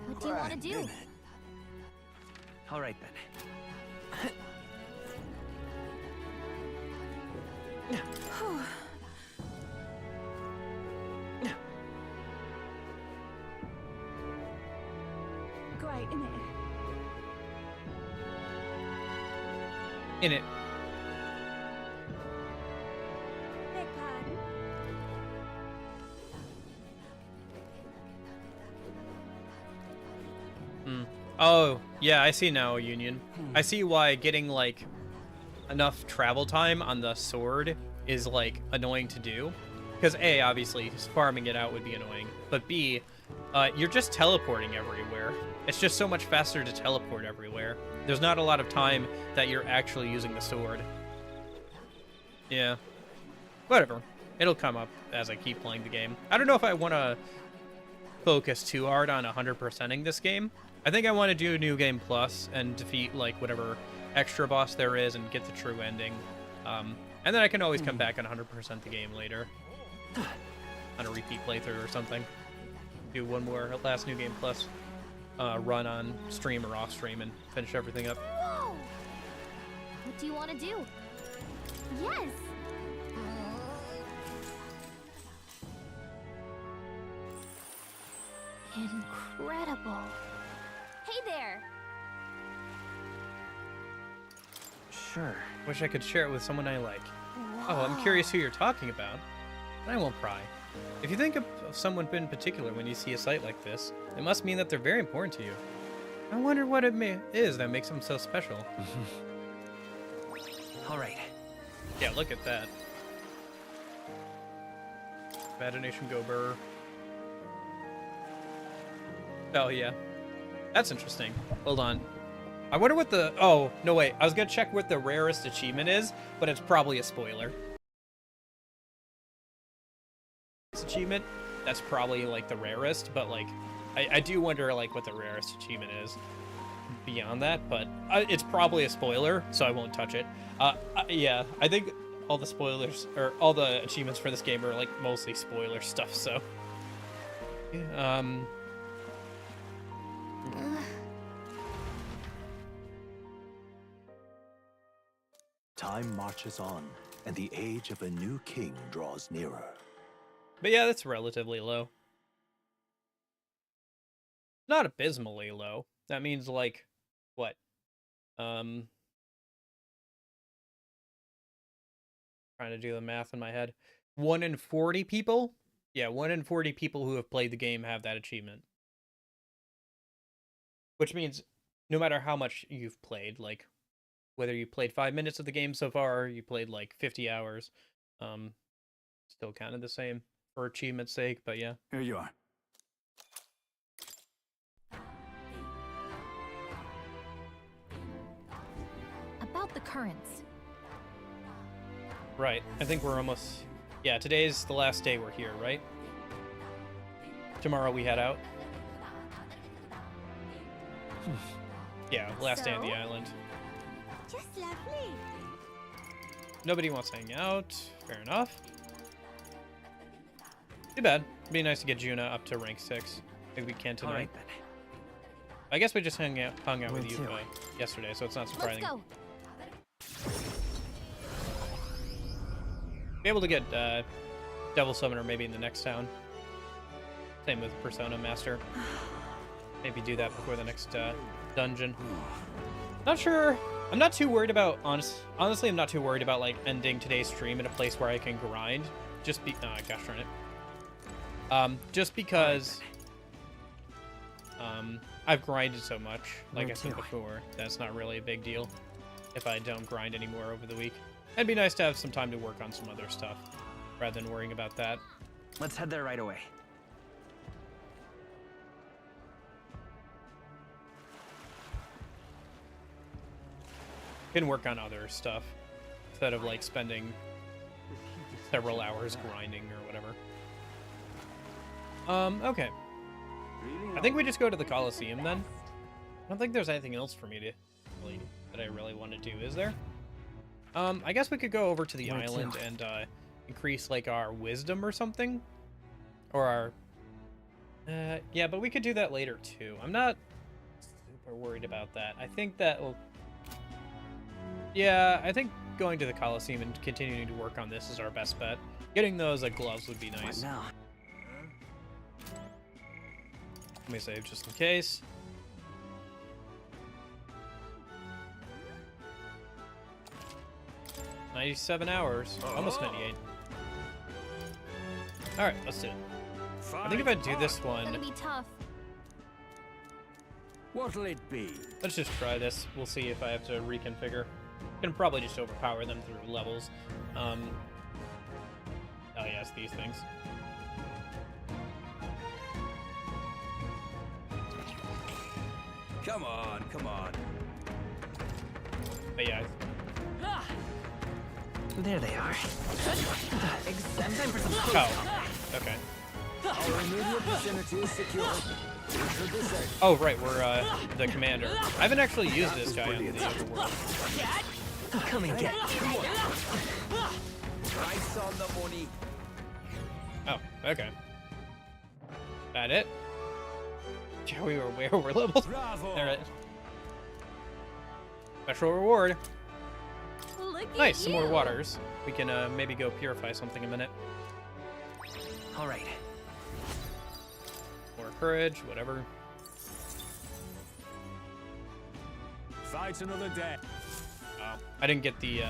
What do you want to do? All right then. Great, isn't it? In it. Big pardon? Oh, yeah, I see now, Union. I see why getting, like, enough travel time on the sword is, like, annoying to do. Because A, obviously, farming it out would be annoying. But B, you're just teleporting everywhere. It's just so much faster to teleport everywhere. There's not a lot of time that you're actually using the sword. Yeah. Whatever. It'll come up as I keep playing the game. I don't know if I want to focus too hard on 100%ing this game. I think I want to do New Game Plus and defeat, like, whatever extra boss there is and get the true ending. And then I can always come back and 100% the game later. On a repeat playthrough or something. Do one more last New Game Plus run on stream or off stream and finish everything up. Whoa! What do you want to do? Yes! Incredible. Hey there! Sure. Wish I could share it with someone I like. Oh, I'm curious who you're talking about. I won't pry. If you think of someone in particular when you see a site like this, it must mean that they're very important to you. I wonder what it is that makes them so special. All right. Yeah, look at that. Imagination go burr. Oh, yeah. That's interesting. Hold on. I wonder what the... Oh, no, wait. I was going to check what the rarest achievement is, but it's probably a spoiler. This achievement, that's probably, like, the rarest, but, like, I do wonder, like, what the rarest achievement is beyond that, but it's probably a spoiler, so I won't touch it. Yeah, I think all the spoilers, or all the achievements for this game are, like, mostly spoiler stuff, so... Time marches on. and the age of a new king draws nearer. But yeah, that's relatively low. Not abysmally low. That means like, what? Trying to do the math in my head. 1 in 40 people? Yeah, 1 in 40 people who have played the game have that achievement. Which means no matter how much you've played, like whether you played 5 minutes of the game so far, or you played like 50 hours, still kind of the same for achievement's sake, but yeah. Here you are. About the currents. Right, I think we're almost... Yeah, today's the last day we're here, right? Tomorrow we head out. Yeah, last day on the island. Just lovely. Nobody wants to hang out. Fair enough. Too bad. It'd be nice to get Juna up to rank 6. I think we can tonight. All right, then. I guess we just hung out with you yesterday, so it's not surprising. Let's go. Be able to get Devil Summoner maybe in the next town. Same with Persona Master. Maybe do that before the next dungeon. Not sure. I'm not too worried about honestly. I'm not too worried about like ending today's stream in a place where I can grind. Gosh darn it. Just because I've grinded so much, like I said before, that's not really a big deal if I don't grind anymore over the week. It'd be nice to have some time to work on some other stuff rather than worrying about that. Let's head there right away. Can work on other stuff instead of like spending several hours grinding or whatever. Okay. I think we just go to the Coliseum then. I don't think there's anything else for me to that I really want to do, is there? I guess we could go over to the island and increase like our wisdom or something, or our yeah, but we could do that later too. I'm not super worried about that. I think that will, yeah, I think going to the Coliseum and continuing to work on this is our best bet. Getting those gloves would be nice. Right now. Let me save just in case. $97 hours, almost 98. All right, let's do it. I think if I do this one, Gonna be tough. What'll it be? let's just try this. We'll see if I have to reconfigure. Can probably just overpower them through levels. Oh yes, these things. Come on, come on. But yeah, There they are. Time for some oh, okay. Our immediate vicinity is secure. We should be safe. Oh right, we're the commander. I haven't actually used this guy in the overworld. Come and get. Price on the money. Oh, okay. That it? Yeah, we were way over leveled. Alright. Special reward. Look Nice, at some more you. waters. We can maybe go purify something in a minute. All right. More courage, whatever. Fight another day. Oh, I didn't get the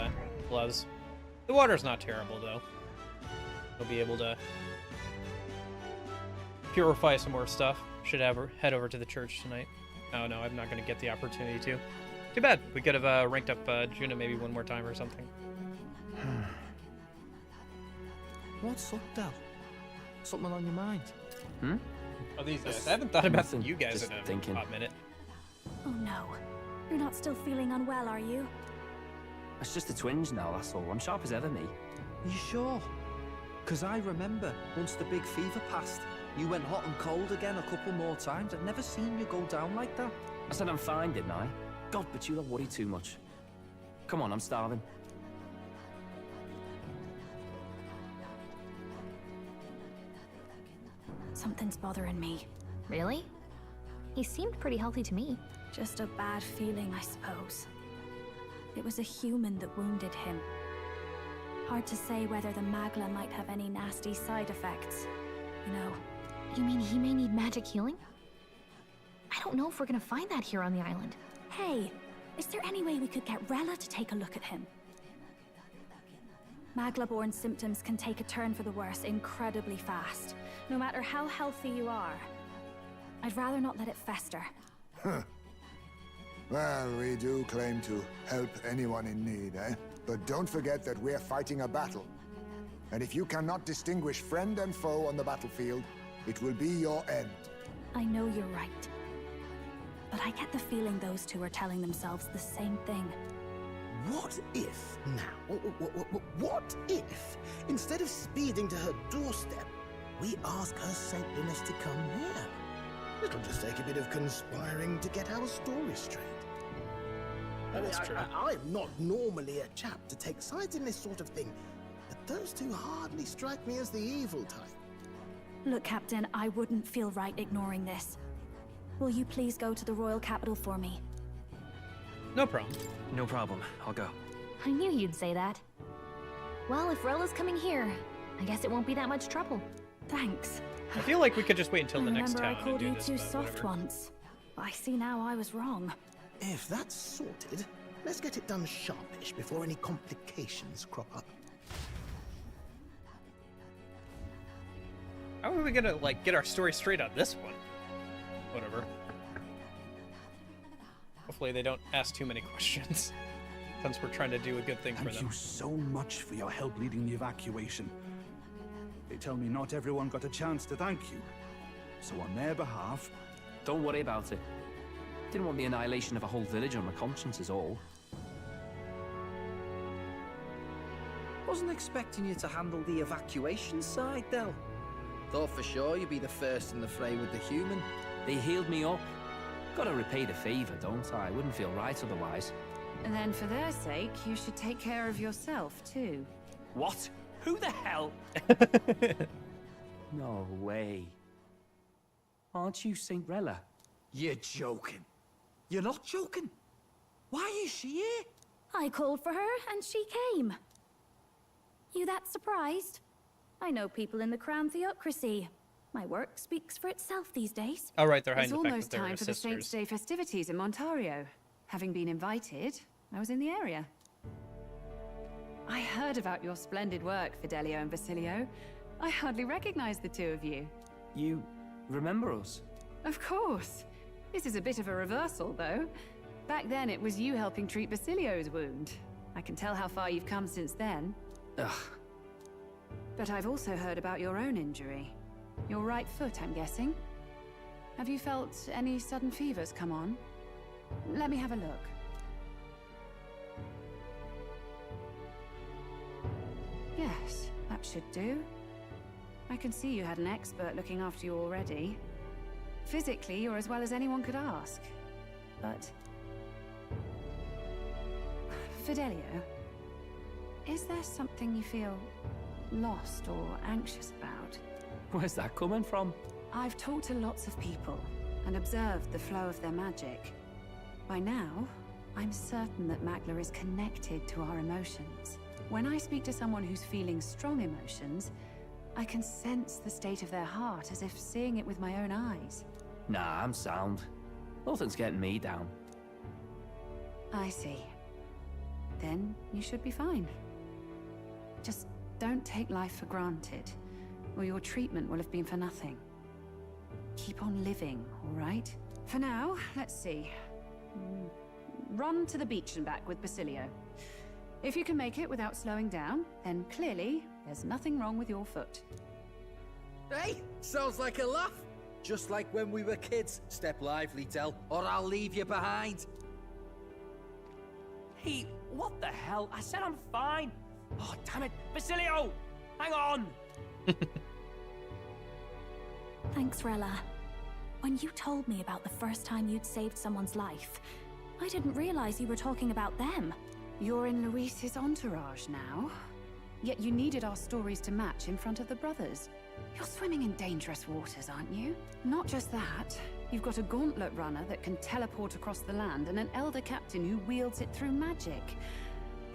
gloves. The water's not terrible though. We'll be able to purify some more stuff. Should head over to the church tonight. Oh no, I'm not going to get the opportunity to. Too bad. We could have ranked up Juna maybe one more time or something. What's up, Del? Something on your mind? Hmm? Oh, these guys. I haven't thought about Nothing, you guys just in a thinking. hot minute. Oh no. You're not still feeling unwell, are you? It's just a twinge now, that's all. I'm sharp as ever, me. Are you sure? Because I remember once the big fever passed, you went hot and cold again a couple more times. I'd never seen you go down like that. I said I'm fine, didn't I? God, but you don't worry too much. Come on, I'm starving. Something's bothering me. Really? He seemed pretty healthy to me. Just a bad feeling, I suppose. It was a human that wounded him. hard to say whether the Magla might have any nasty side effects. You know. You mean he may need magic healing? I don't know if we're gonna find that here on the island. Hey, is there any way we could get Rella to take a look at him? Magla-born symptoms can take a turn for the worse incredibly fast, no matter how healthy you are. I'd rather not let it fester. Huh. Well, we do claim to help anyone in need, eh? But don't forget that we're fighting a battle. And if you cannot distinguish friend and foe on the battlefield, it will be your end. I know you're right. But I get the feeling those two are telling themselves the same thing. What if, now, what if, instead of speeding to her doorstep, we ask her saintliness to come here? It'll just take a bit of conspiring to get our story straight. That's true. I'm not normally a chap to take sides in this sort of thing, but those two hardly strike me as the evil type. Look, Captain, I wouldn't feel right ignoring this. Will you please go to the royal capital for me? No problem. No problem. I'll go. I knew you'd say that. Well, if Rella's coming here, I guess it won't be that much trouble. Thanks. I feel like we could just wait until the next town I called and you do this, too but soft whatever. once. But I see now I was wrong. If that's sorted, let's get it done sharpish before any complications crop up. How are we gonna, like, get our story straight on this one? Whatever. Hopefully they don't ask too many questions, since we're trying to do a good thing for them. Thank you so much for your help leading the evacuation. They tell me not everyone got a chance to thank you. So on their behalf... Don't worry about it. Didn't want the annihilation of a whole village on my conscience is all. Wasn't expecting you to handle the evacuation side, Del. Thought for sure you'd be the first in the fray with the human. They healed me up. Gotta repay the favor, don't I? Wouldn't feel right otherwise. And then for their sake, you should take care of yourself, too. What? Who the hell? No way. Aren't you Saint Rella? You're joking. You're not joking. Why is she here? I called for her and she came. You that surprised? I know people in the Crown Theocracy. My work speaks for itself these days. Oh, right, they're It's hiding the fact almost that they're time for the Saints' sisters. Day festivities in Montario. Having been invited, I was in the area. I heard about your splendid work, Fidelio and Basilio. I hardly recognize the two of you. You remember us? Of course. This is a bit of a reversal, though. Back then, it was you helping treat Basilio's wound. I can tell how far you've come since then. Ugh. But I've also heard about your own injury. Your right foot, I'm guessing. Have you felt any sudden fevers come on? Let me have a look. Yes, that should do. I can see you had an expert looking after you already. Physically, you're as well as anyone could ask. But... Fidelio, is there something you feel lost or anxious about? Where's that coming from? I've talked to lots of people and observed the flow of their magic. By now, I'm certain that Magla is connected to our emotions. When I speak to someone who's feeling strong emotions, I can sense the state of their heart as if seeing it with my own eyes. Nah, I'm sound. Nothing's getting me down. I see. Then you should be fine. Just don't take life for granted, or your treatment will have been for nothing. Keep on living, all right? For now, let's see. Run to the beach and back with Basilio. If you can make it without slowing down, then clearly there's nothing wrong with your foot. Hey, sounds like a laugh. Just like when we were kids. Step lively, Del, or I'll leave you behind. Hey, what the hell? I said I'm fine. Oh, damn it. Basilio! Hang on! Thanks, Rella. When you told me about the first time you'd saved someone's life, I didn't realize you were talking about them. You're in Luis's entourage now. Yet you needed our stories to match in front of the brothers. You're swimming in dangerous waters, aren't you? Not just that, you've got a gauntlet runner that can teleport across the land and an elder captain who wields it through magic.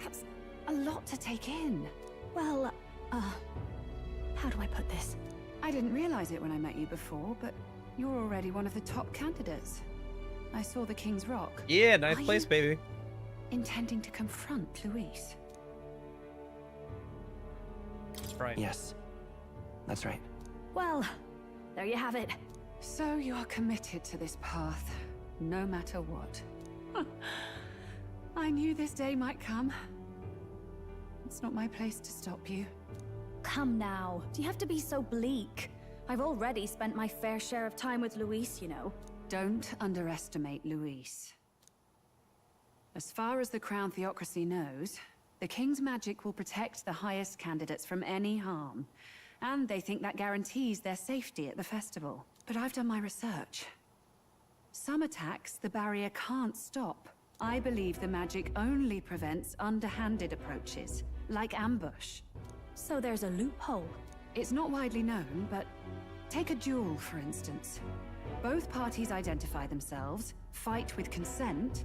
That's a lot to take in. Well, how do I put this? I didn't realize it when I met you before, but you're already one of the top candidates. I saw the King's Rock. Yeah, ninth Are place, you baby. intending to confront Luis? That's right. Yes, that's right. Well, there you have it. So you are committed to this path, no matter what. I knew this day might come. It's not my place to stop you. Come now, do you have to be so bleak? I've already spent my fair share of time with Luis, you know. Don't underestimate Luis. As far as the Crown Theocracy knows, the King's magic will protect the highest candidates from any harm. And they think that guarantees their safety at the festival. But I've done my research. Some attacks the barrier can't stop. I believe the magic only prevents underhanded approaches, like ambush. So there's a loophole. It's not widely known, but take a duel, for instance. Both parties identify themselves, fight with consent,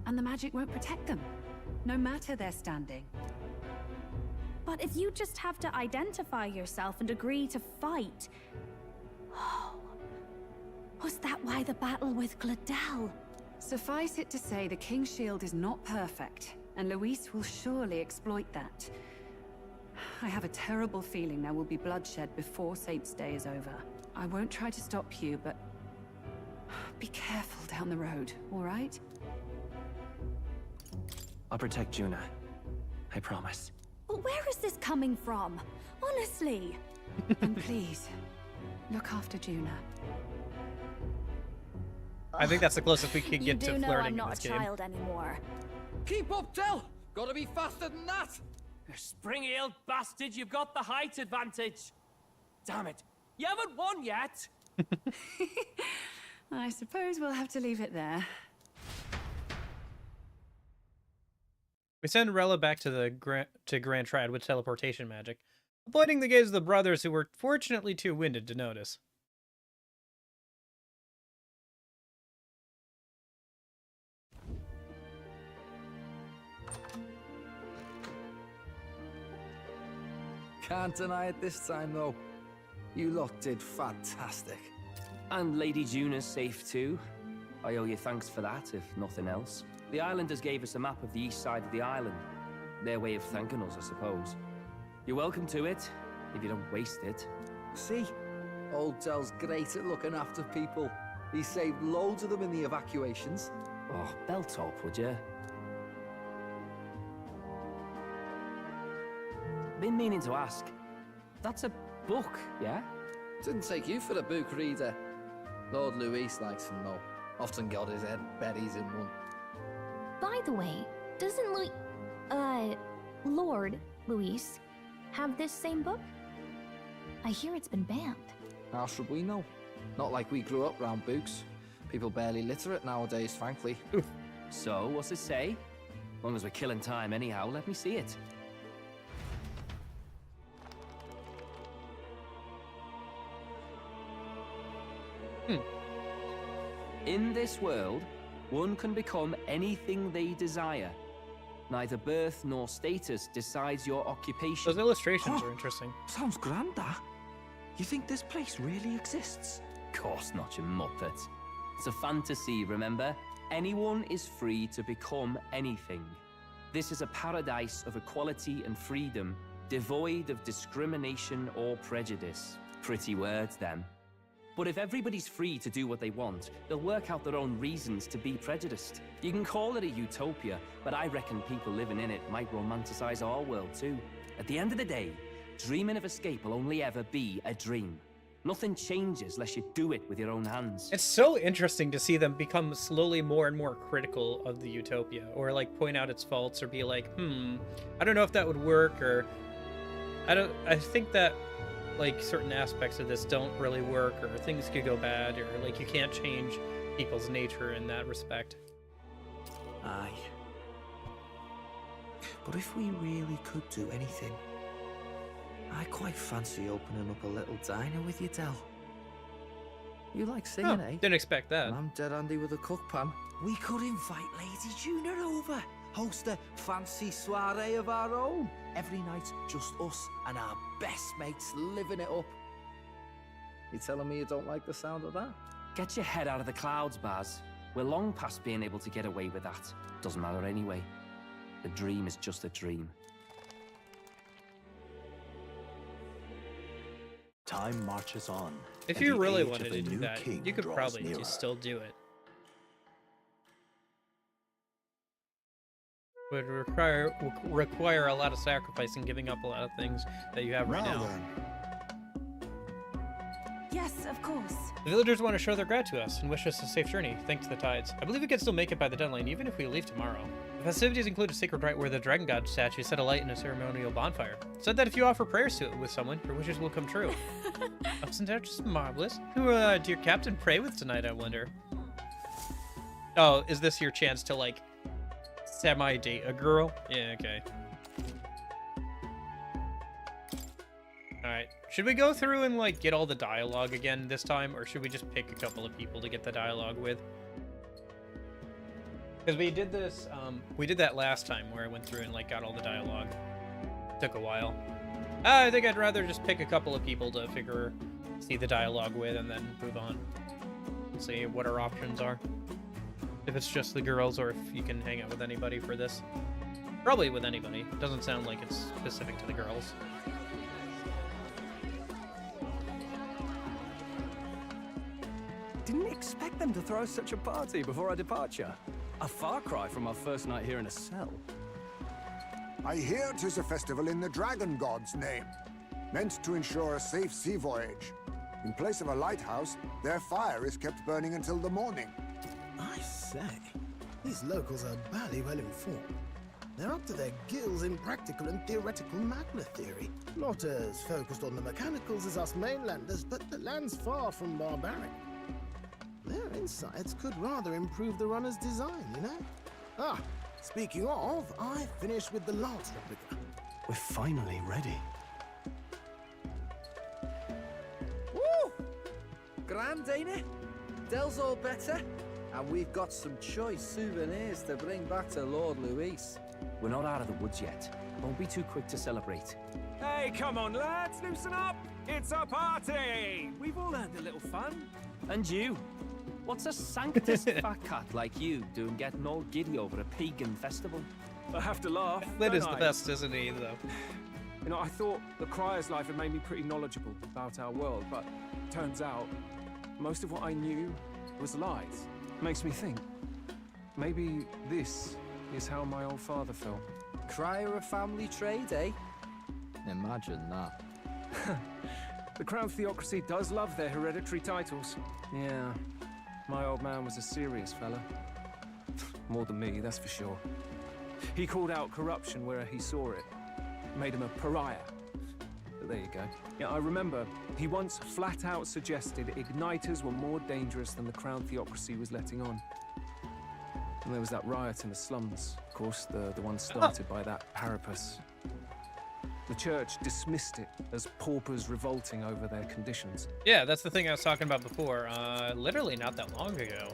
and the magic won't protect them, no matter their standing. But if you just have to identify yourself and agree to fight... Oh, was that why the battle with Gladel? Suffice it to say, the King's Shield is not perfect, and Luis will surely exploit that. I have a terrible feeling there will be bloodshed before Saint's Day is over. I won't try to stop you, but be careful down the road, all right? I'll protect Juna. I promise. But where is this coming from? Honestly. And please, look after Juna. I think that's the closest we could get to You do know flirting I'm in not this a game. child anymore. Keep up, Del! Gotta be faster than that! You spring-heeled bastard, you've got the height advantage! Damn it, you haven't won yet! I suppose we'll have to leave it there. We send Rella back to the Grand Trad with teleportation magic, avoiding the gaze of the brothers who were fortunately too winded to notice. Can't deny it this time, though. You lot did fantastic. And Lady Juna's safe too. I owe you thanks for that, if nothing else. The islanders gave us a map of the east side of the island. Their way of thanking us, I suppose. You're welcome to it, if you don't waste it. See? Old Del's great at looking after people. He saved loads of them in the evacuations. Oh, belt up, would you? Been meaning to ask. That's a book, yeah? Didn't take you for a book reader. Lord Luis likes them, though. Often got his head buried in one. By the way, doesn't Lord Luis have this same book? I hear it's been banned. How should we know? Not like we grew up round books. People barely literate nowadays, frankly. So, what's it say? As long as we're killing time anyhow, let me see it. In this world, one can become anything they desire. Neither birth nor status decides your occupation. Those illustrations are interesting. Sounds grand, that. You think this place really exists? Of course not, you muppet. It's a fantasy, remember? Anyone is free to become anything. This is a paradise of equality and freedom, devoid of discrimination or prejudice. Pretty words, them. But if everybody's free to do what they want, they'll work out their own reasons to be prejudiced. You can call it a utopia, but I reckon people living in it might romanticize our world too. At the end of the day, dreaming of escape will only ever be a dream. Nothing changes unless you do it with your own hands. It's so interesting to see them become slowly more and more critical of the utopia, or like point out its faults, or be like, I don't know if that would work, or I think that like certain aspects of this don't really work, or things could go bad, or like you can't change people's nature in that respect. Aye. But if we really could do anything, I quite fancy opening up a little diner with you, Del. You like singing, eh? Didn't expect that. And I'm dead handy with a cook pan. We could invite Lady Juna over. Host a fancy soiree of our own. Every night, just us and our best mates living it up. You telling me you don't like the sound of that? Get your head out of the clouds, Baz. We're long past being able to get away with that. Doesn't matter anyway. The dream is just a dream. Time marches on. If and you the really age wanted of to the do new that, king you could draws probably nearer. just still do it. Would require a lot of sacrifice and giving up a lot of things that you have right now. Yes, of course. The villagers want to show their gratitude to us and wish us a safe journey, thanks to the tides. I believe we can still make it by the deadline, even if we leave tomorrow. The festivities include a sacred rite where the dragon god statue set alight in a ceremonial bonfire. It said that if you offer prayers to it with someone, your wishes will come true. Isn't that just marvelous? Who will our dear captain pray with tonight, I wonder? Oh, is this your chance to, like, semi-date a girl? Yeah, okay. Alright. Should we go through and, like, get all the dialogue again this time, or should we just pick a couple of people to get the dialogue with? Because we did this, we did that last time where I went through and, like, got all the dialogue. Took a while. I think I'd rather just pick a couple of people to see the dialogue with and then move on. See what our options are. If it's just the girls or if you can hang out with anybody for this. Probably with anybody. It doesn't sound like it's specific to the girls. Didn't expect them to throw such a party before our departure. A far cry from our first night here in a cell. I hear 'tis a festival in the dragon god's name, meant to ensure a safe sea voyage. In place of a lighthouse, their fire is kept burning until the morning. I say, these locals are barely well informed. They're up to their gills in practical and theoretical magna theory. Not as focused on the mechanicals as us mainlanders, but the land's far from barbaric. Their insights could rather improve the runner's design, you know? Ah, speaking of, I finished with the last replica. We're finally ready. Woo! Grand, ain't it? Dell's all better. And we've got some choice souvenirs to bring back to Lord Luis. We're not out of the woods yet. Don't be too quick to celebrate. Hey, come on, lads, loosen up! It's a party! We've all had a little fun. And you? What's a sanctus fat cat like you doing getting all giddy over a pagan festival? I have to laugh. Lid is don't the I? best, isn't he, though? You know, I thought the Crier's life had made me pretty knowledgeable about our world, but turns out most of what I knew was lies. Makes me think, maybe this is how my old father felt. Crier a family trade, eh? Imagine that. The Crown Theocracy does love their hereditary titles. Yeah, my old man was a serious fella. More than me, that's for sure. He called out corruption where he saw it. Made him a pariah. But there you go. Yeah, I remember he once flat out suggested igniters were more dangerous than the Crown Theocracy was letting on. And there was that riot in the slums, of course, the one started by that Parapus. The church dismissed it as paupers revolting over their conditions. Yeah, that's the thing I was talking about before. Literally not that long ago.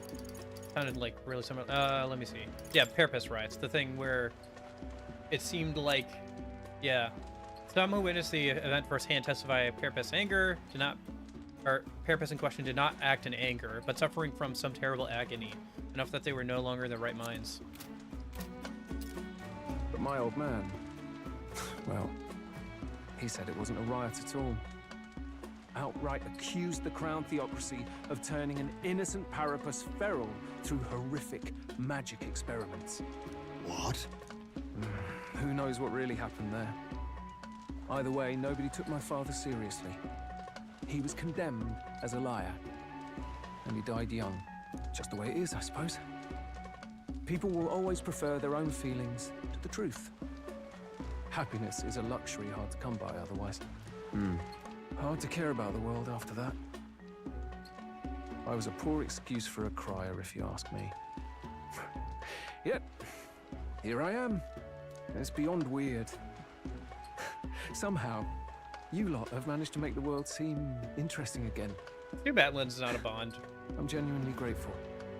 Sounded like really similar. Let me see. Yeah, Parapus riots. The thing where it seemed like, yeah, some who witnessed the event firsthand testify Parapus' anger did not, or Parapus in question did not act in anger, but suffering from some terrible agony, enough that they were no longer in their right minds. But my old man, well, he said it wasn't a riot at all. Outright accused the Crown Theocracy of turning an innocent Parapus feral through horrific magic experiments. What? Who knows what really happened there? Either way, nobody took my father seriously. He was condemned as a liar. And he died young. Just the way it is, I suppose. People will always prefer their own feelings to the truth. Happiness is a luxury hard to come by otherwise. Hard to care about the world after that. I was a poor excuse for a crier, if you ask me. Yep, here I am. It's beyond weird. Somehow, you lot have managed to make the world seem interesting again. Too bad Lynn's not a Bond. I'm genuinely grateful.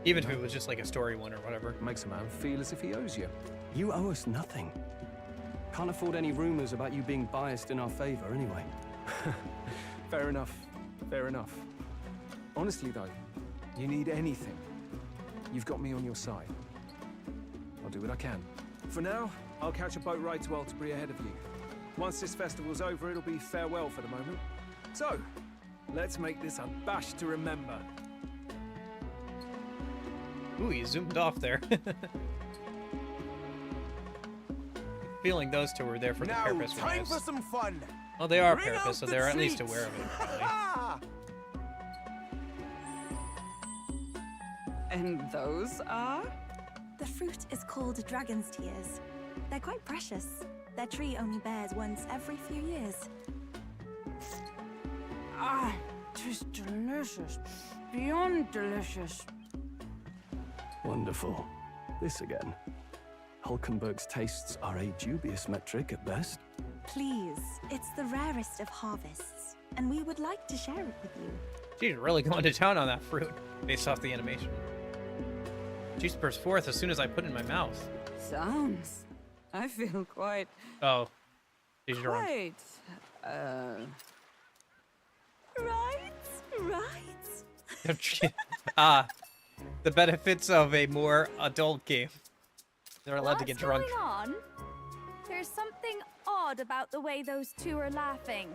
Even if it was just like a story one or whatever. Makes a man feel as if he owes you. You owe us nothing. Can't afford any rumors about you being biased in our favor anyway. Fair enough. Fair enough. Honestly, though, you need anything, you've got me on your side. I'll do what I can. For now, I'll catch a boat ride to Altabury ahead of you. Once this festival's over, it'll be farewell for the moment. So, let's make this a bash to remember. Ooh, you zoomed off there. Feeling those two were there for the purpose. Time for some fun. Well, they are purpose, so they're at least aware of it, probably. And those are? The fruit is called dragon's tears. They're quite precious. Their tree only bears once every few years. Ah, 'tis delicious. Beyond delicious. Wonderful. This again. Hulkenberg's tastes are a dubious metric at best. Please, it's the rarest of harvests, and we would like to share it with you. She's really going to town on that fruit, based off the animation. Juice burst forth as soon as I put it in my mouth. Sounds. I feel quite. Oh. She's drunk. Quite. Right. Ah. The benefits of a more adult game. They're allowed to get drunk. What's going on? There's something odd about the way those two are laughing.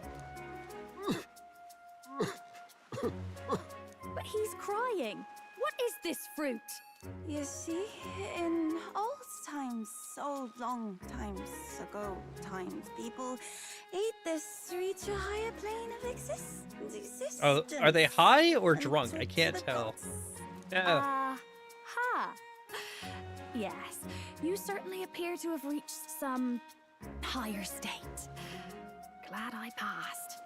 But he's crying. What is this fruit? You see, in old times, so long times ago people ate this to reach a higher plane of existence. Oh, are they high or drunk? I can't tell. Ha. Yes, you certainly appear to have reached some higher state. Glad I passed.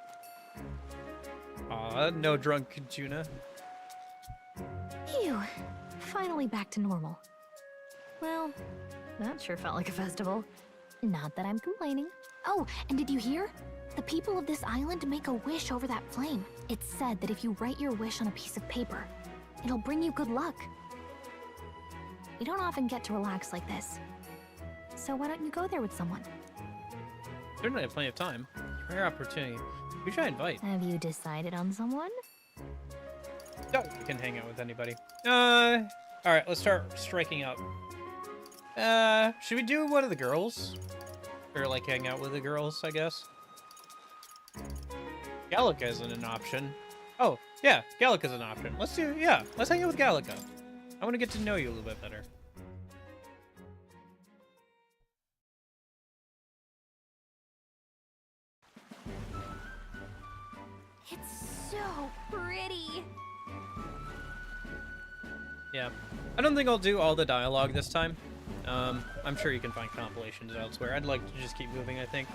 Aw, no drunk Juna. Phew. Finally back to normal. Well, that sure felt like a festival. Not that I'm complaining. Oh, and did you hear? The people of this island make a wish over that flame. It's said that if you write your wish on a piece of paper, it'll bring you good luck. We don't often get to relax like this. So why don't you go there with someone? Certainly have plenty of time. Rare opportunity. We should invite. Have you decided on someone? No, you can hang out with anybody. Alright, let's start striking up. Should we do one of the girls? Or, like, hang out with the girls, I guess? Gallica isn't an option. Oh, yeah, Gallica's an option. Let's hang out with Gallica. I want to get to know you a little bit better. It's so pretty. Yeah. I don't think I'll do all the dialogue this time. I'm sure you can find compilations elsewhere. I'd like to just keep moving, I think.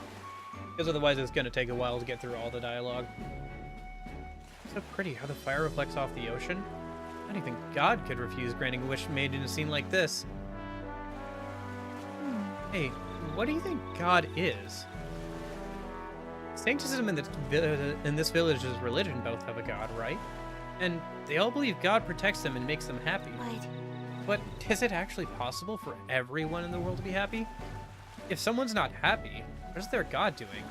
Because otherwise it's going to take a while to get through all the dialogue. So pretty how the fire reflects off the ocean. Not even God could refuse granting a wish made in a scene like this. Hey, what do you think God is? Sanctism in this village's religion both have a God, right? And they all believe God protects them and makes them happy. Right. But is it actually possible for everyone in the world to be happy? If someone's not happy, what is their God doing?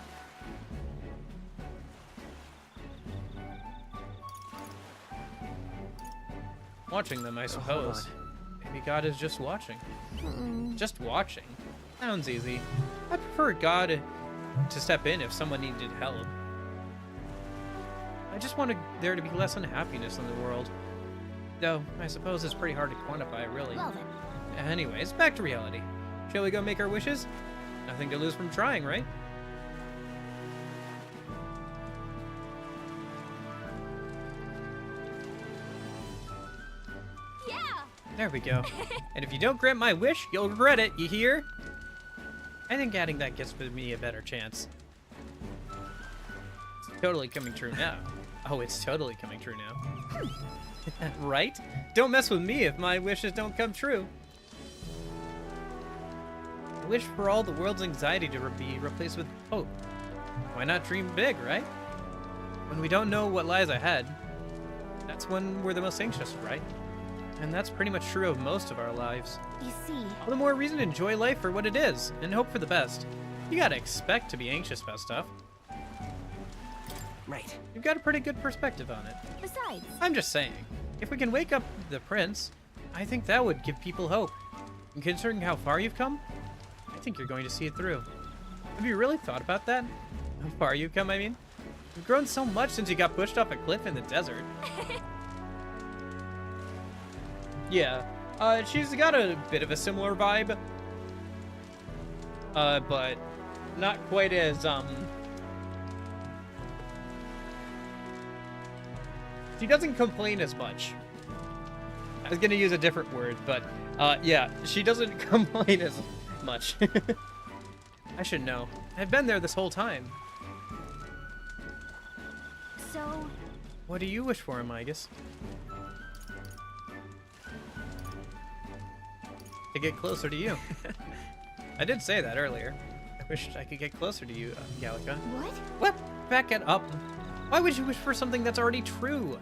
Watching them, I suppose. Maybe God is just watching. Just watching? Sounds easy. I prefer God to step in if someone needed help. I just want there to be less unhappiness in the world. Though, I suppose it's pretty hard to quantify, really. Well then. Anyways, back to reality. Shall we go make our wishes? Nothing to lose from trying, right? Yeah! There we go. And if you don't grant my wish, you'll regret it, you hear? I think adding that gives me a better chance. It's totally coming true now. Oh, it's totally coming true now. Right? Don't mess with me if my wishes don't come true. I wish for all the world's anxiety to be replaced with hope. Why not dream big, right? When we don't know what lies ahead, that's when we're the most anxious, right? And that's pretty much true of most of our lives. You see, All the more reason to enjoy life for what it is, and hope for the best. You gotta expect to be anxious about stuff. Right. You've got a pretty good perspective on it. besides, I'm just saying, if we can wake up the prince, I think that would give people hope. And considering how far you've come, I think you're going to see it through. Have you really thought about that? How far you've come, I mean? You've grown so much since you got pushed off a cliff in the desert. Yeah, she's got a bit of a similar vibe. But not quite as, she doesn't complain as much. I was gonna use a different word, but, yeah, she doesn't complain as much. I should know. I've been there this whole time. so What do you wish for, Amigas? To get closer to you. I did say that earlier. I wished I could get closer to you, Gallica. what? What? Back it up. Why would you wish for something that's already true?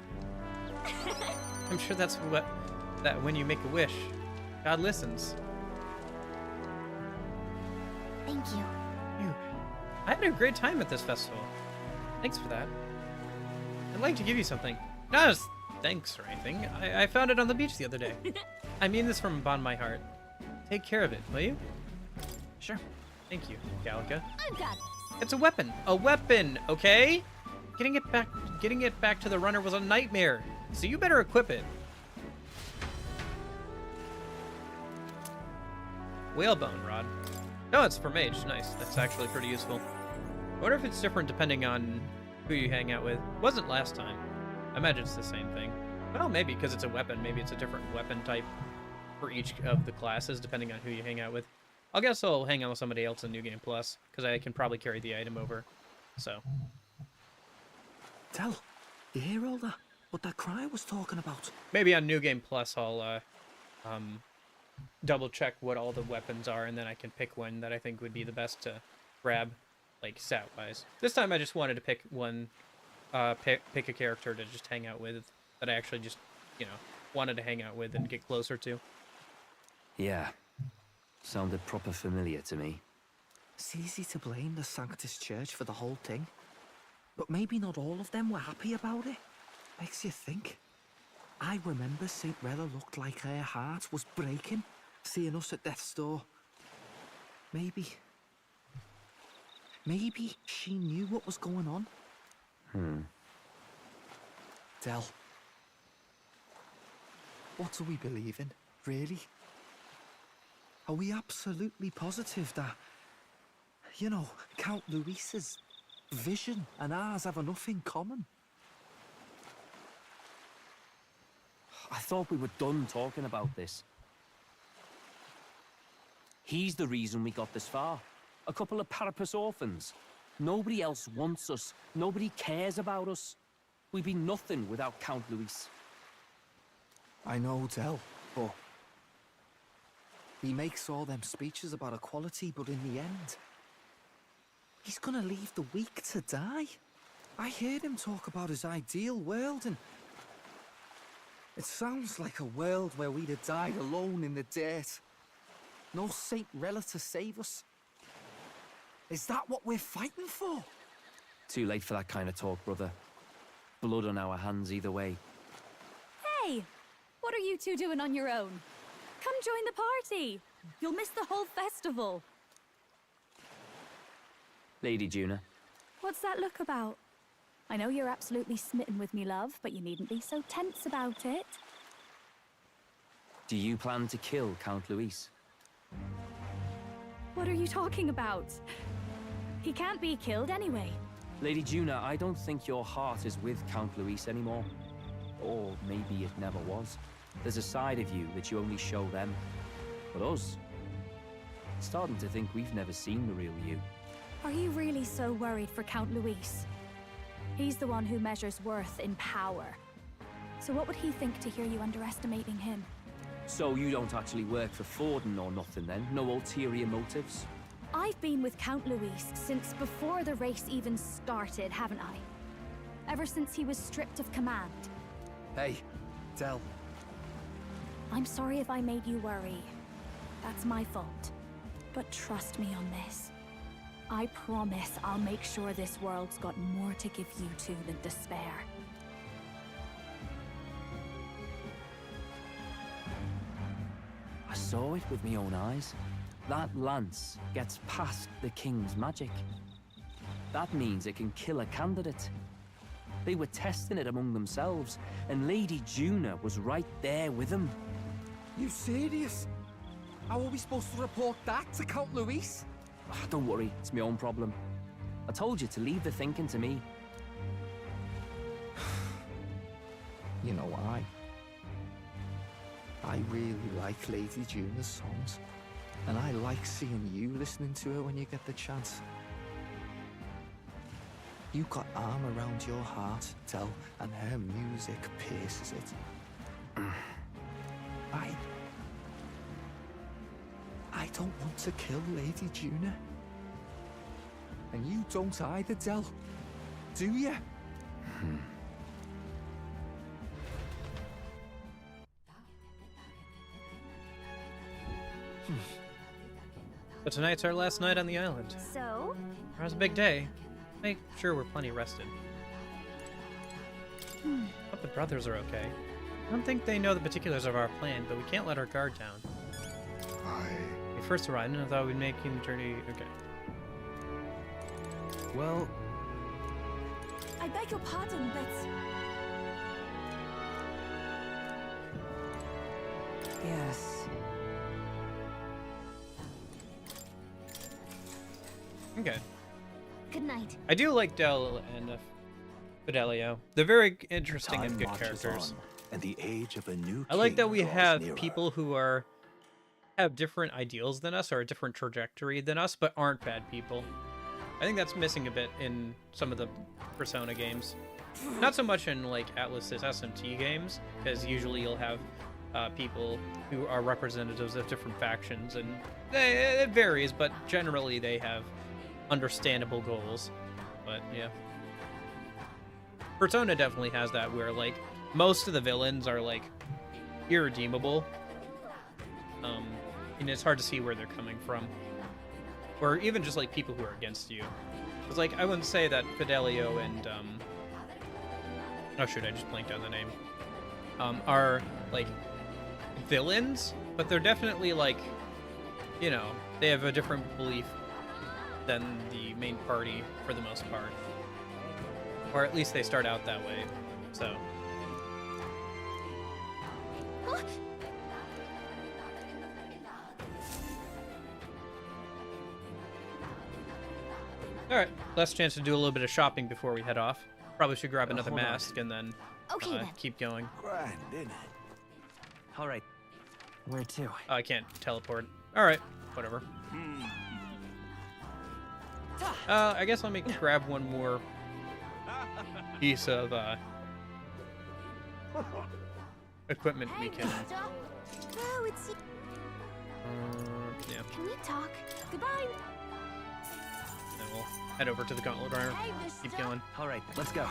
I'm sure that's that when you make a wish, God listens. Thank you. I had a great time at this festival. Thanks for that. I'd like to give you something. Not as thanks or anything. I found it on the beach the other day. I mean this from beyond my heart. Take care of it, will you? Sure. Thank you, Gallica. I've got It's a weapon. A weapon, okay? Getting it back to the runner was a nightmare. So you better equip it. Whalebone rod. No, it's for mage. Nice. That's actually pretty useful. I wonder if it's different depending on who you hang out with. It wasn't last time. I imagine it's the same thing. Well, maybe because it's a weapon. Maybe it's a different weapon type for each of the classes, depending on who you hang out with. I guess I'll hang out with somebody else in New Game Plus, because I can probably carry the item over. So. Tell, you hear all that? What that cry was talking about? Maybe on New Game Plus, I'll double check what all the weapons are, and then I can pick one that I think would be the best to grab, like stat-wise. This time I just wanted to pick one, pick a character to just hang out with that I actually just, you know, wanted to hang out with and get closer to. Yeah. Sounded proper familiar to me. It's easy to blame the Sanctus Church for the whole thing. But maybe not all of them were happy about it. Makes you think. I remember St. Rella looked like her heart was breaking, seeing us at death's door. Maybe she knew what was going on. Del, what do we believe in, really? Are we absolutely positive that, you know, Count Luis's vision and ours have enough in common? I thought we were done talking about this. He's the reason we got this far. A couple of Parapus orphans. Nobody else wants us. Nobody cares about us. We'd be nothing without Count Luis. I know, Del, but he makes all them speeches about equality, but in the end, he's gonna leave the weak to die. I heard him talk about his ideal world, and it sounds like a world where we'd have died alone in the dirt. No Saint Rella to save us. Is that what we're fighting for? Too late for that kind of talk, brother. Blood on our hands either way. Hey! What are you two doing on your own? Come join the party! You'll miss the whole festival. Lady Juna. What's that look about? I know you're absolutely smitten with me, love, but you needn't be so tense about it. Do you plan to kill Count Luis? What are you talking about? He can't be killed anyway. Lady Juna, I don't think your heart is with Count Luis anymore. Or maybe it never was. There's a side of you that you only show them. But us, starting to think we've never seen the real you. Are you really so worried for Count Luis? He's the one who measures worth in power. So what would he think to hear you underestimating him? So you don't actually work for Forden or nothing then? No ulterior motives? I've been with Count Luis since before the race even started, haven't I? Ever since he was stripped of command. Hey, Del. I'm sorry if I made you worry. That's my fault. But trust me on this. I promise I'll make sure this world's got more to give you two than despair. I saw it with my own eyes. That lance gets past the king's magic. That means it can kill a candidate. They were testing it among themselves, and Lady Juna was right there with them. You serious? How are we supposed to report that to Count Luis? Don't worry, it's my own problem. I told you to leave the thinking to me. You know, I really like Lady Juna's songs. And I like seeing you listening to her when you get the chance. You got arm around your heart, Del, and her music pierces it. I don't want to kill Lady Juna. And you don't either, Del. Do you? But tonight's our last night on the island. So? It was a big day. Make sure we're plenty rested. Hope the brothers are okay. I don't think they know the particulars of our plan, but we can't let our guard down. We first arrived and I thought we'd make the journey... Okay. Well... I beg your pardon, but... Yes. Okay. Good night. I do like Del and Fidelio. They're very interesting and good characters. And the age of a new I like that king we draws have nearer. people who have different ideals than us or a different trajectory than us, but aren't bad people. I think that's missing a bit in some of the Persona games. Not so much in like Atlus's SMT games, because usually you'll have people who are representatives of different factions, and it varies, but generally they have understandable goals. But yeah, Persona definitely has that, where like most of the villains are like irredeemable, and it's hard to see where they're coming from, or even just like people who are against you. It's like I wouldn't say that Fidelio and oh shoot, I just blanked out the name, are like villains, but they're definitely like, you know, they have a different belief than the main party for the most part, or at least they start out that way. So alright, last chance to do a little bit of shopping before we head off. Probably should grab another mask and then keep going. Grand, isn't it? Alright. Where to? Oh, I can't teleport. Alright, whatever. I guess let me grab one more piece of equipment we can. Oh, it's... Yeah. Can we talk? Goodbye. Then we'll head over to the Gauntlet Runner. Keep going. Alright, let's go.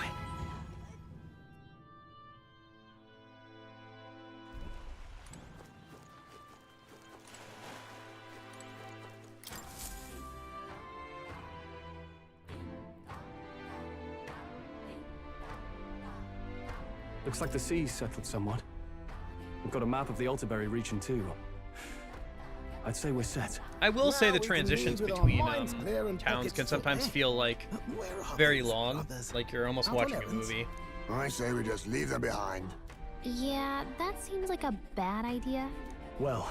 Looks like the sea's settled somewhat. We've got a map of the Altaberry region too. I'd say we're set. I will say the transitions between towns can sometimes feel like very long, like you're almost watching a movie. I say we just leave them behind. Yeah, that seems like a bad idea. Well,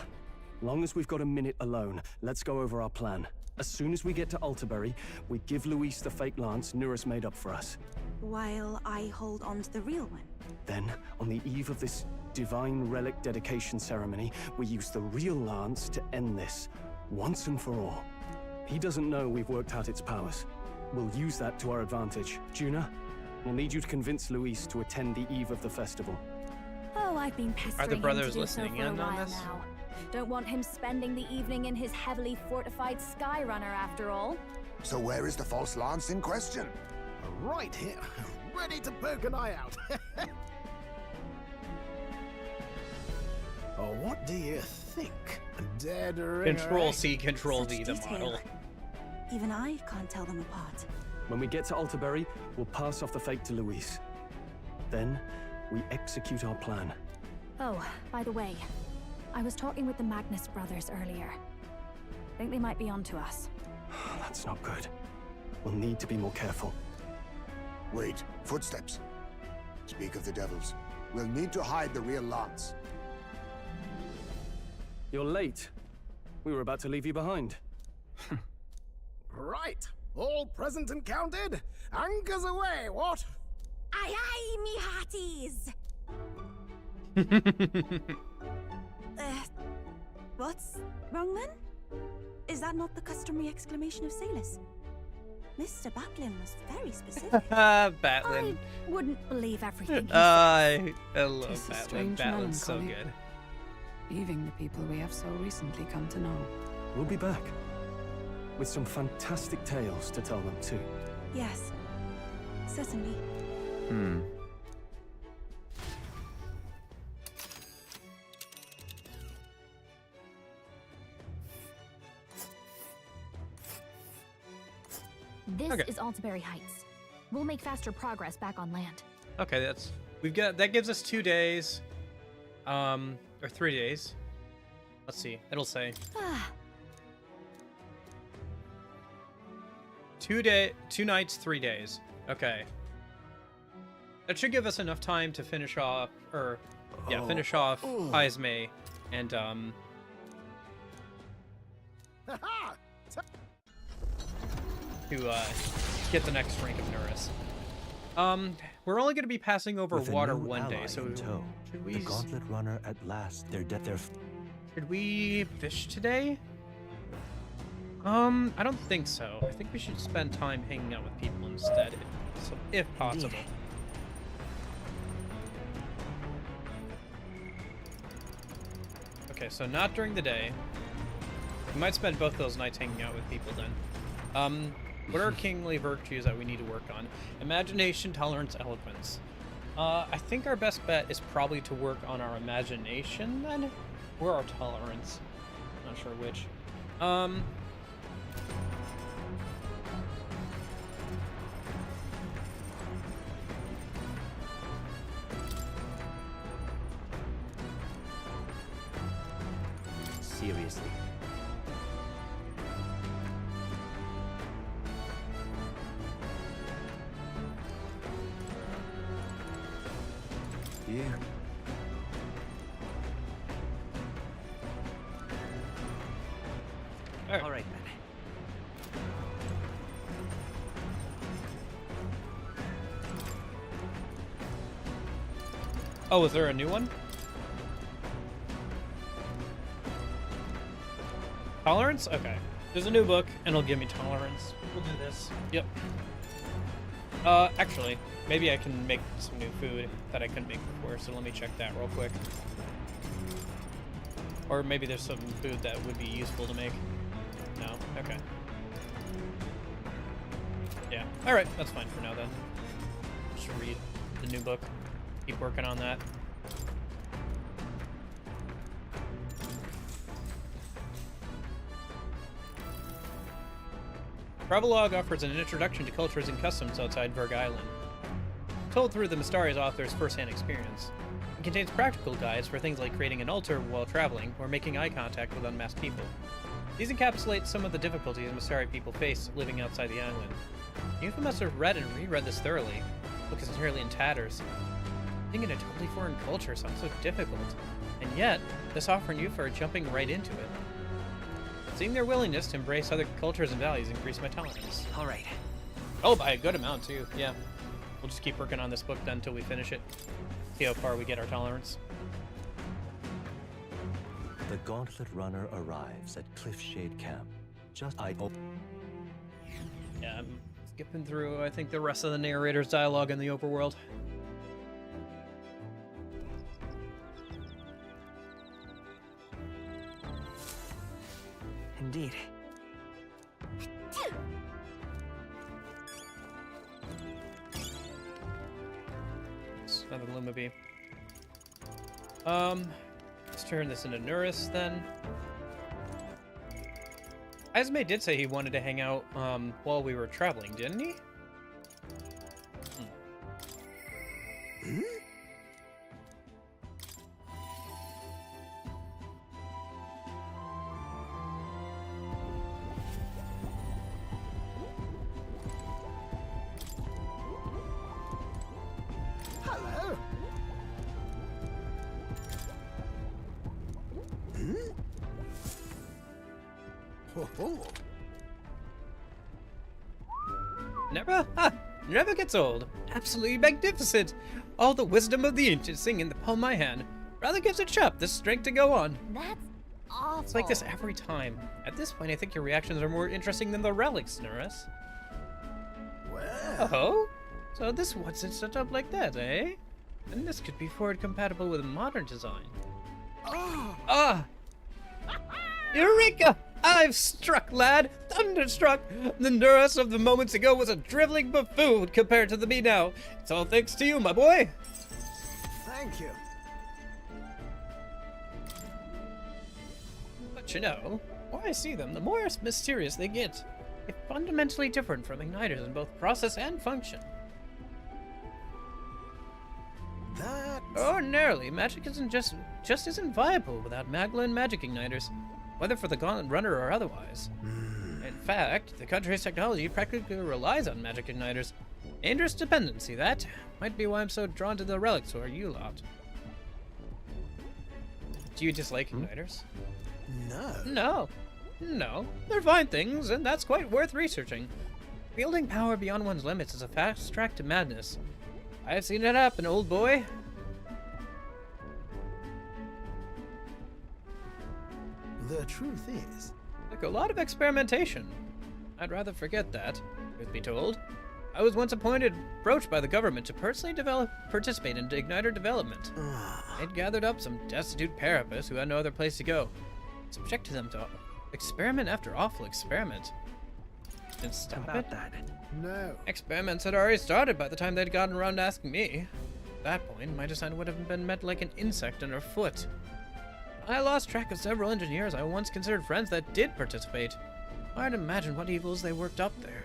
long as we've got a minute alone, let's go over our plan. As soon as we get to Altaberry, we give Luis the fake lance Nurus made up for us. While I hold on to the real one. Then, on the eve of this divine relic dedication ceremony, we use the real lance to end this, once and for all. He doesn't know we've worked out its powers. We'll use that to our advantage. Juna, we'll need you to convince Luis to attend the eve of the festival. Oh, I've been pestering Are the brothers him to do listening so for in a on while this? now. Don't want him spending the evening in his heavily fortified Skyrunner after all. So where is the false lance in question? Right here, ready to poke an eye out. Or what do you think? Dead ring? Control C, Control Such V, the detail. model. Even I can't tell them apart. When we get to Altaberry, we'll pass off the fake to Louise. Then, we execute our plan. Oh, by the way, I was talking with the Magnus brothers earlier. Think they might be onto us. That's not good. We'll need to be more careful. Wait, footsteps. Speak of the devils. We'll need to hide the real Lance. You're late. We were about to leave you behind. Right. All present and counted? Anchors away, what? Aye aye, me hearties! What's wrong then? Is that not the customary exclamation of sailors? Mr. Batlin was very specific. Batlin. I wouldn't believe everything he I love Tis a Batlin. strange Batlin's so melancholy. good. Leaving the people we have so recently come to know. We'll be back. With some fantastic tales to tell them too. Yes, certainly. This Okay. is Altaberry Heights. We'll make faster progress back on land. Okay, that gives us 2 days. Or 3 days. Let's see. It'll say 2 nights, 3 days. Okay. That should give us enough time to finish off, finish off Ismay and to get the next rank of Nurus. We're only going to be passing over With a water new one day, ally so in tow, should we? The Gauntlet Runner at last. Should we fish today? I don't think so. I think we should spend time hanging out with people instead, if possible. Indeed. Okay, so not during the day. We might spend both those nights hanging out with people then. What are kingly virtues that we need to work on? Imagination, tolerance, eloquence. I think our best bet is probably to work on our imagination then, or our tolerance. Not sure which. Seriously. Yeah. All right, man. Oh, is there a new one? Tolerance? Okay. There's a new book, and it'll give me tolerance. We'll do this. Yep. Actually, maybe I can make some new food that I couldn't make before, so let me check that real quick. Or maybe there's some food that would be useful to make. No? Okay. Yeah. Alright, that's fine for now then. Just read the new book. Keep working on that. Travelogue offers an introduction to cultures and customs outside Verg Island. Told through the Mystaria's author's first-hand experience, it contains practical guides for things like creating an altar while traveling or making eye contact with unmasked people. These encapsulate some of the difficulties Mystaria people face living outside the island. Yufa must have read and reread this thoroughly. The book is nearly in tatters. Being in a totally foreign culture sounds so difficult, and yet, this offer and Yufa are jumping right into it. Seeing their willingness to embrace other cultures and values increased my tolerance. All right. Oh, by a good amount, too. Yeah. We'll just keep working on this book then until we finish it. See how far we get our tolerance. The Gauntlet Runner arrives at Cliffshade Camp. Yeah, I'm skipping through, I think, the rest of the narrator's dialogue in the overworld. Indeed. 7 Luma B. Let's turn this into Nurus then. Esme did say he wanted to hang out while we were traveling, didn't he? Hmm? Hello. Hmm? Ho ho. Never gets old. Absolutely magnificent. All the wisdom of the ancients sing in the palm of my hand. Rather gives a chap the strength to go on. That's awful. It's like this every time. At this point, I think your reactions are more interesting than the relics, Nurus. Well. Oh? So this what's it set up like that, eh? And this could be forward compatible with modern design. Oh. Ah! Eureka! I've struck, lad! Thunderstruck! The Nurus of the moments ago was a driveling buffoon compared to the me now. It's all thanks to you, my boy! Thank you. But you know, the more I see them, the more mysterious they get. They're fundamentally different from igniters in both process and function. That... Ordinarily, magic isn't just isn't viable without Magdalene magic igniters, whether for the Gauntlet Runner or otherwise. In fact, the country's technology practically relies on magic igniters. Dangerous dependency, that. Might be why I'm so drawn to the relics or you lot. Do you dislike igniters? No. No. They're fine things, and that's quite worth researching. Wielding power beyond one's limits is a fast track to madness. I've seen it happen, old boy. The truth is... Like a lot of experimentation. I'd rather forget that, truth be told. I was once approached by the government to personally participate in igniter development. I'd gathered up some destitute parapists who had no other place to go. Subjected them to experiment after awful experiment. Didn't stop it. No. Experiments had already started by the time they'd gotten around to asking me. At that point, my design would have been met like an insect underfoot. I lost track of several engineers I once considered friends that did participate. I'd imagine what evils they worked up there.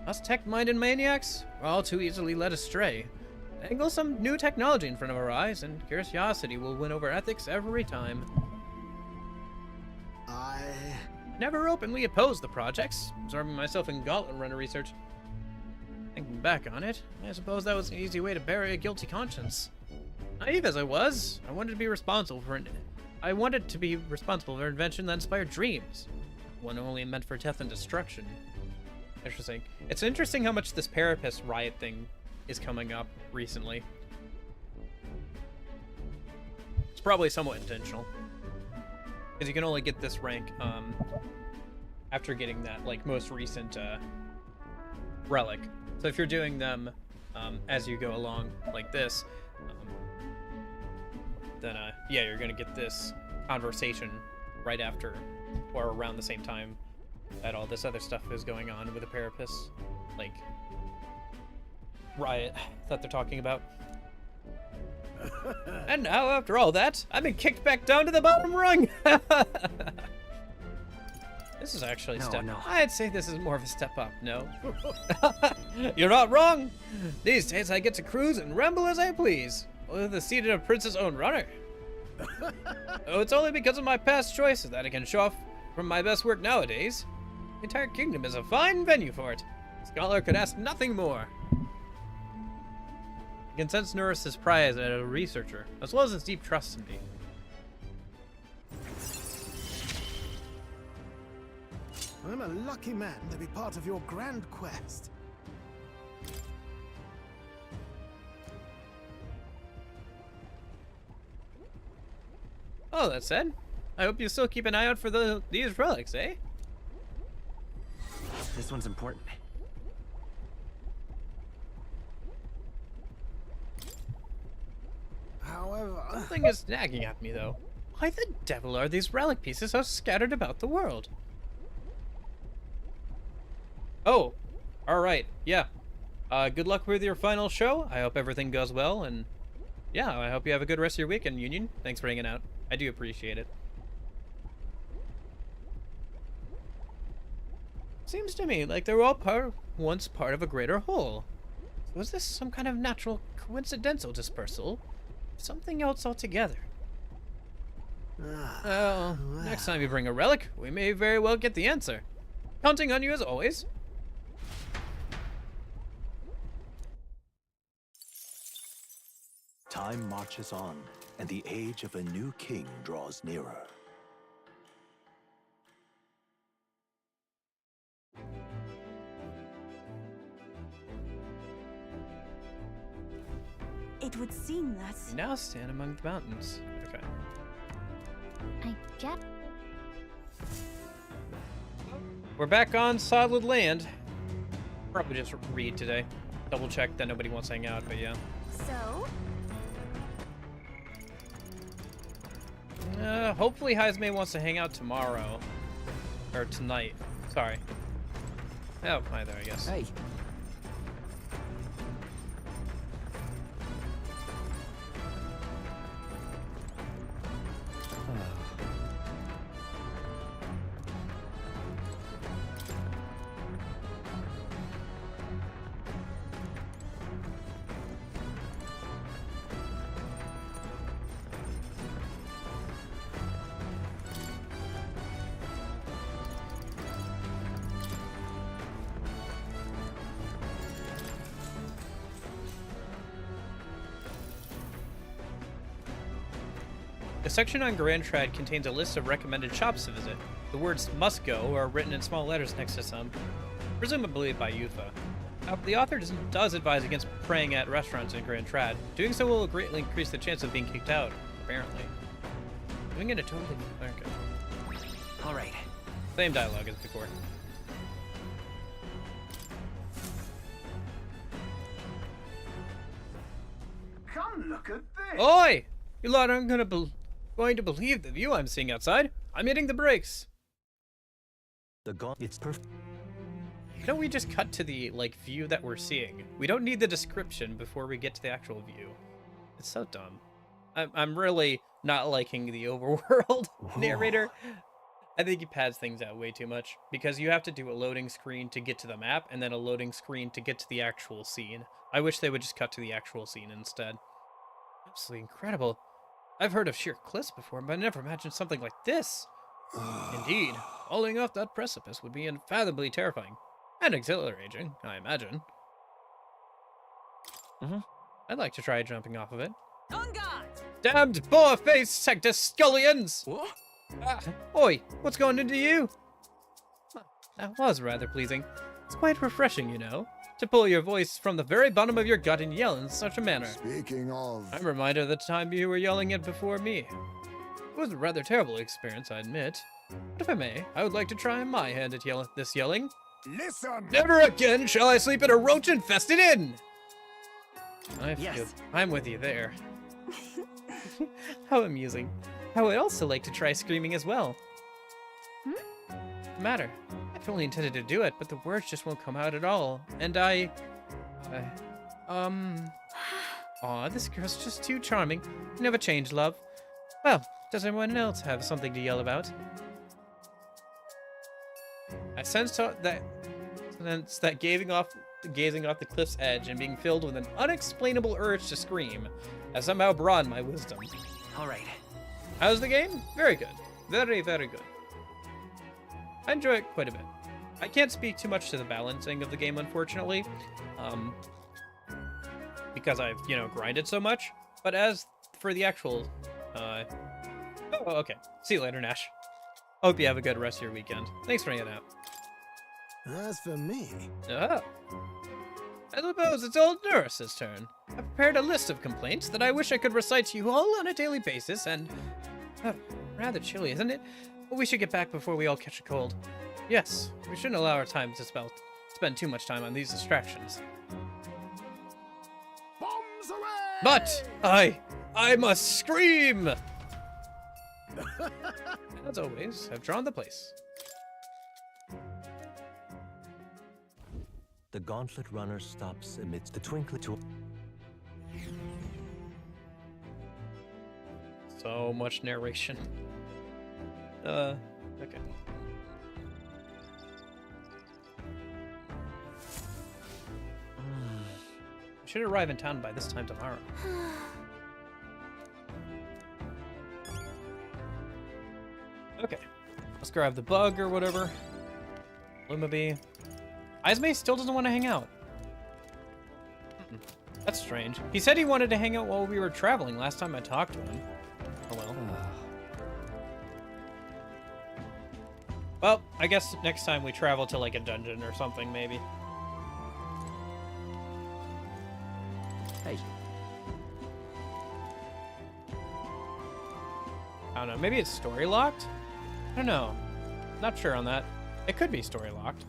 Us tech-minded maniacs were all too easily led astray. Angle some new technology in front of our eyes, and curiosity will win over ethics every time. I never openly opposed the projects, absorbing myself in Gauntlet Runner research. Thinking back on it, I suppose that was an easy way to bury a guilty conscience. Naive as I was, I wanted to be responsible for an invention that inspired dreams, one only meant for death and destruction. Interesting. It's interesting how much this Parapist riot thing is coming up recently. It's probably somewhat intentional, because you can only get this rank after getting that like most recent relic. So if you're doing them as you go along like this, then yeah, you're gonna get this conversation right after or around the same time that all this other stuff is going on with the Parapists, like riot that they're talking about. And now, after all that, I've been kicked back down to the bottom rung. This is actually a step. No. I'd say this is more of a step up. No, you're not wrong. These days, I get to cruise and ramble as I please, with the seat of Prince's own runner. Oh, it's only because of my past choices that I can show off from my best work nowadays. The entire kingdom is a fine venue for it. A scholar could ask nothing more. I can sense Nurus' pride as a researcher, as well as his deep trust in me. I'm a lucky man to be part of your grand quest. Oh, that said, I hope you still keep an eye out for these relics, eh? This one's important. However... Something is nagging at me, though. Why the devil are these relic pieces so scattered about the world? Oh, alright, yeah. Good luck with your final show. I hope everything goes well, and yeah, I hope you have a good rest of your weekend, Union. Thanks for hanging out. I do appreciate it. Seems to me like they were all once part of a greater whole. Was this some kind of natural, coincidental dispersal? Something else altogether? Well, next time you bring a relic, we may very well get the answer. Counting on you as always. Time marches on, and the age of a new king draws nearer. It would seem that... You now stand among the mountains. Okay. I get... We're back on solid land. Probably just read today. Double check that nobody wants to hang out, but yeah. So? Hopefully Heismay wants to hang out tomorrow. Or tonight. Sorry. Oh, either, I guess. Hey. The section on Grand Trad contains a list of recommended shops to visit. The words "must go" are written in small letters next to some, presumably by Yufa. The author does advise against praying at restaurants in Grand Trad. Doing so will greatly increase the chance of being kicked out, apparently. Doing it a totally... Okay. Alright. Same dialogue as before. Come look at this! Oi! You lot aren't going to believe the view I'm seeing outside. I'm hitting the brakes. It's perfect. Why don't we just cut to the, like, view that we're seeing? We don't need the description before we get to the actual view. It's so dumb. I'm really not liking the overworld narrator. I think he pads things out way too much, because you have to do a loading screen to get to the map, and then a loading screen to get to the actual scene. I wish they would just cut to the actual scene instead. Absolutely incredible. I've heard of sheer cliffs before, but I never imagined something like this. Indeed, falling off that precipice would be unfathomably terrifying. And exhilarating, I imagine. I'd like to try jumping off of it. On guard! Damned boar-faced sector scullions! What? Oi, what's going into you? That was rather pleasing. It's quite refreshing, you know, to pull your voice from the very bottom of your gut and yell in such a manner. Speaking of... I'm reminded of the time you were yelling it before me. It was a rather terrible experience, I admit. But if I may, I would like to try my hand at this yelling. Listen! Never again shall I sleep in a roach-infested inn! Yes. I'm with you there. How amusing. I would also like to try screaming as well. Matter. I fully intended to do it, but the words just won't come out at all. And aw, this girl's just too charming. Never change, love. Well, does anyone else have something to yell about? I sensed that gazing off the cliff's edge and being filled with an unexplainable urge to scream has somehow broadened my wisdom. Alright. How's the game? Very good. Very, very good. I enjoy it quite a bit. I can't speak too much to the balancing of the game, unfortunately, because I've, grinded so much. But as for the actual, oh, okay. See you later, Nash. Hope you have a good rest of your weekend. Thanks for hanging out. As for me... I suppose it's old Nurse's turn. I prepared a list of complaints that I wish I could recite to you all on a daily basis, and... rather chilly, isn't it? But we should get back before we all catch a cold. Yes, we shouldn't allow our time to spend too much time on these distractions. Bombs away! But I must scream! As always, I've drawn the place. The gauntlet runner stops amidst the twinkling to... So much narration. Okay. We should arrive in town by this time tomorrow. Okay. Let's grab the bug or whatever. Lumabee. Izme still doesn't want to hang out. That's strange. He said he wanted to hang out while we were traveling last time I talked to him. Oh well. Well, I guess next time we travel to like a dungeon or something, maybe. Hey. I don't know. Maybe it's story locked? I don't know. Not sure on that. It could be story locked.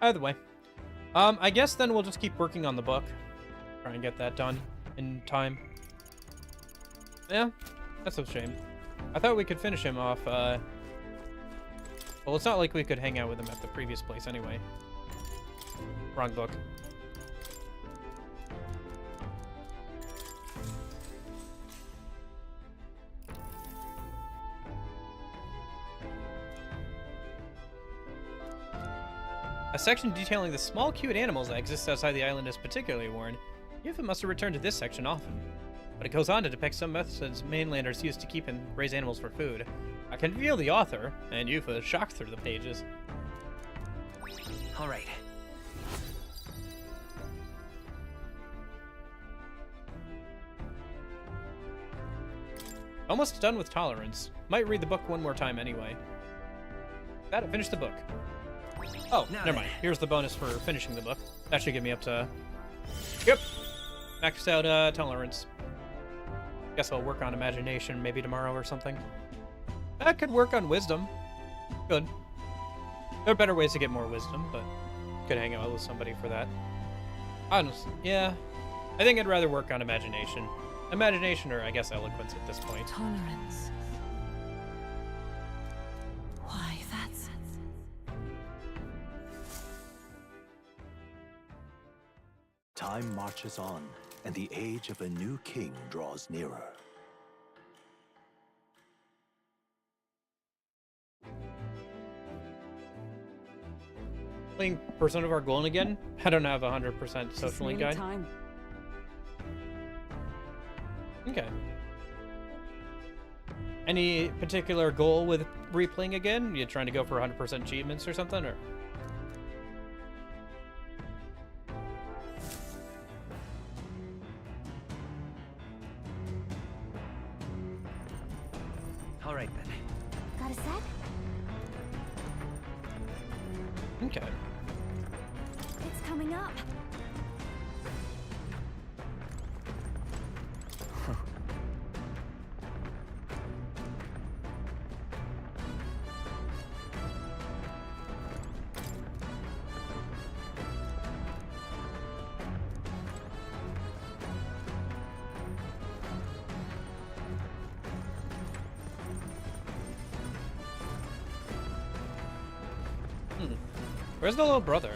Either way. I guess then we'll just keep working on the book. Try and get that done in time. Yeah, that's a shame. I thought we could finish him off, well, it's not like we could hang out with him at the previous place anyway. Wrong book. A section detailing the small, cute animals that exist outside the island is particularly worn. Yufa must have returned to this section often. But it goes on to depict some methods mainlanders used to keep and raise animals for food. I can feel the author, and Yufa is shocked through the pages. All right. Almost done with Tolerance. Might read the book one more time anyway. Gotta finish the book. Oh, never mind. Here's the bonus for finishing the book. That should get me up to... Yep. Maxed out Tolerance. Guess I'll work on Imagination maybe tomorrow or something. That could work on Wisdom. Good. There are better ways to get more Wisdom, but could hang out with somebody for that. Honestly, yeah. I think I'd rather work on Imagination. Imagination, or I guess Eloquence at this point. Tolerance. Why, that's... Time marches on, and the age of a new king draws nearer. Playing Persona 4 Golden again? I don't have 100% social link guide. Time. Okay. Any particular goal with replaying again? You trying to go for 100% achievements or something, or? All right then. Got a sec? Okay. It's coming up. Where's the little brother?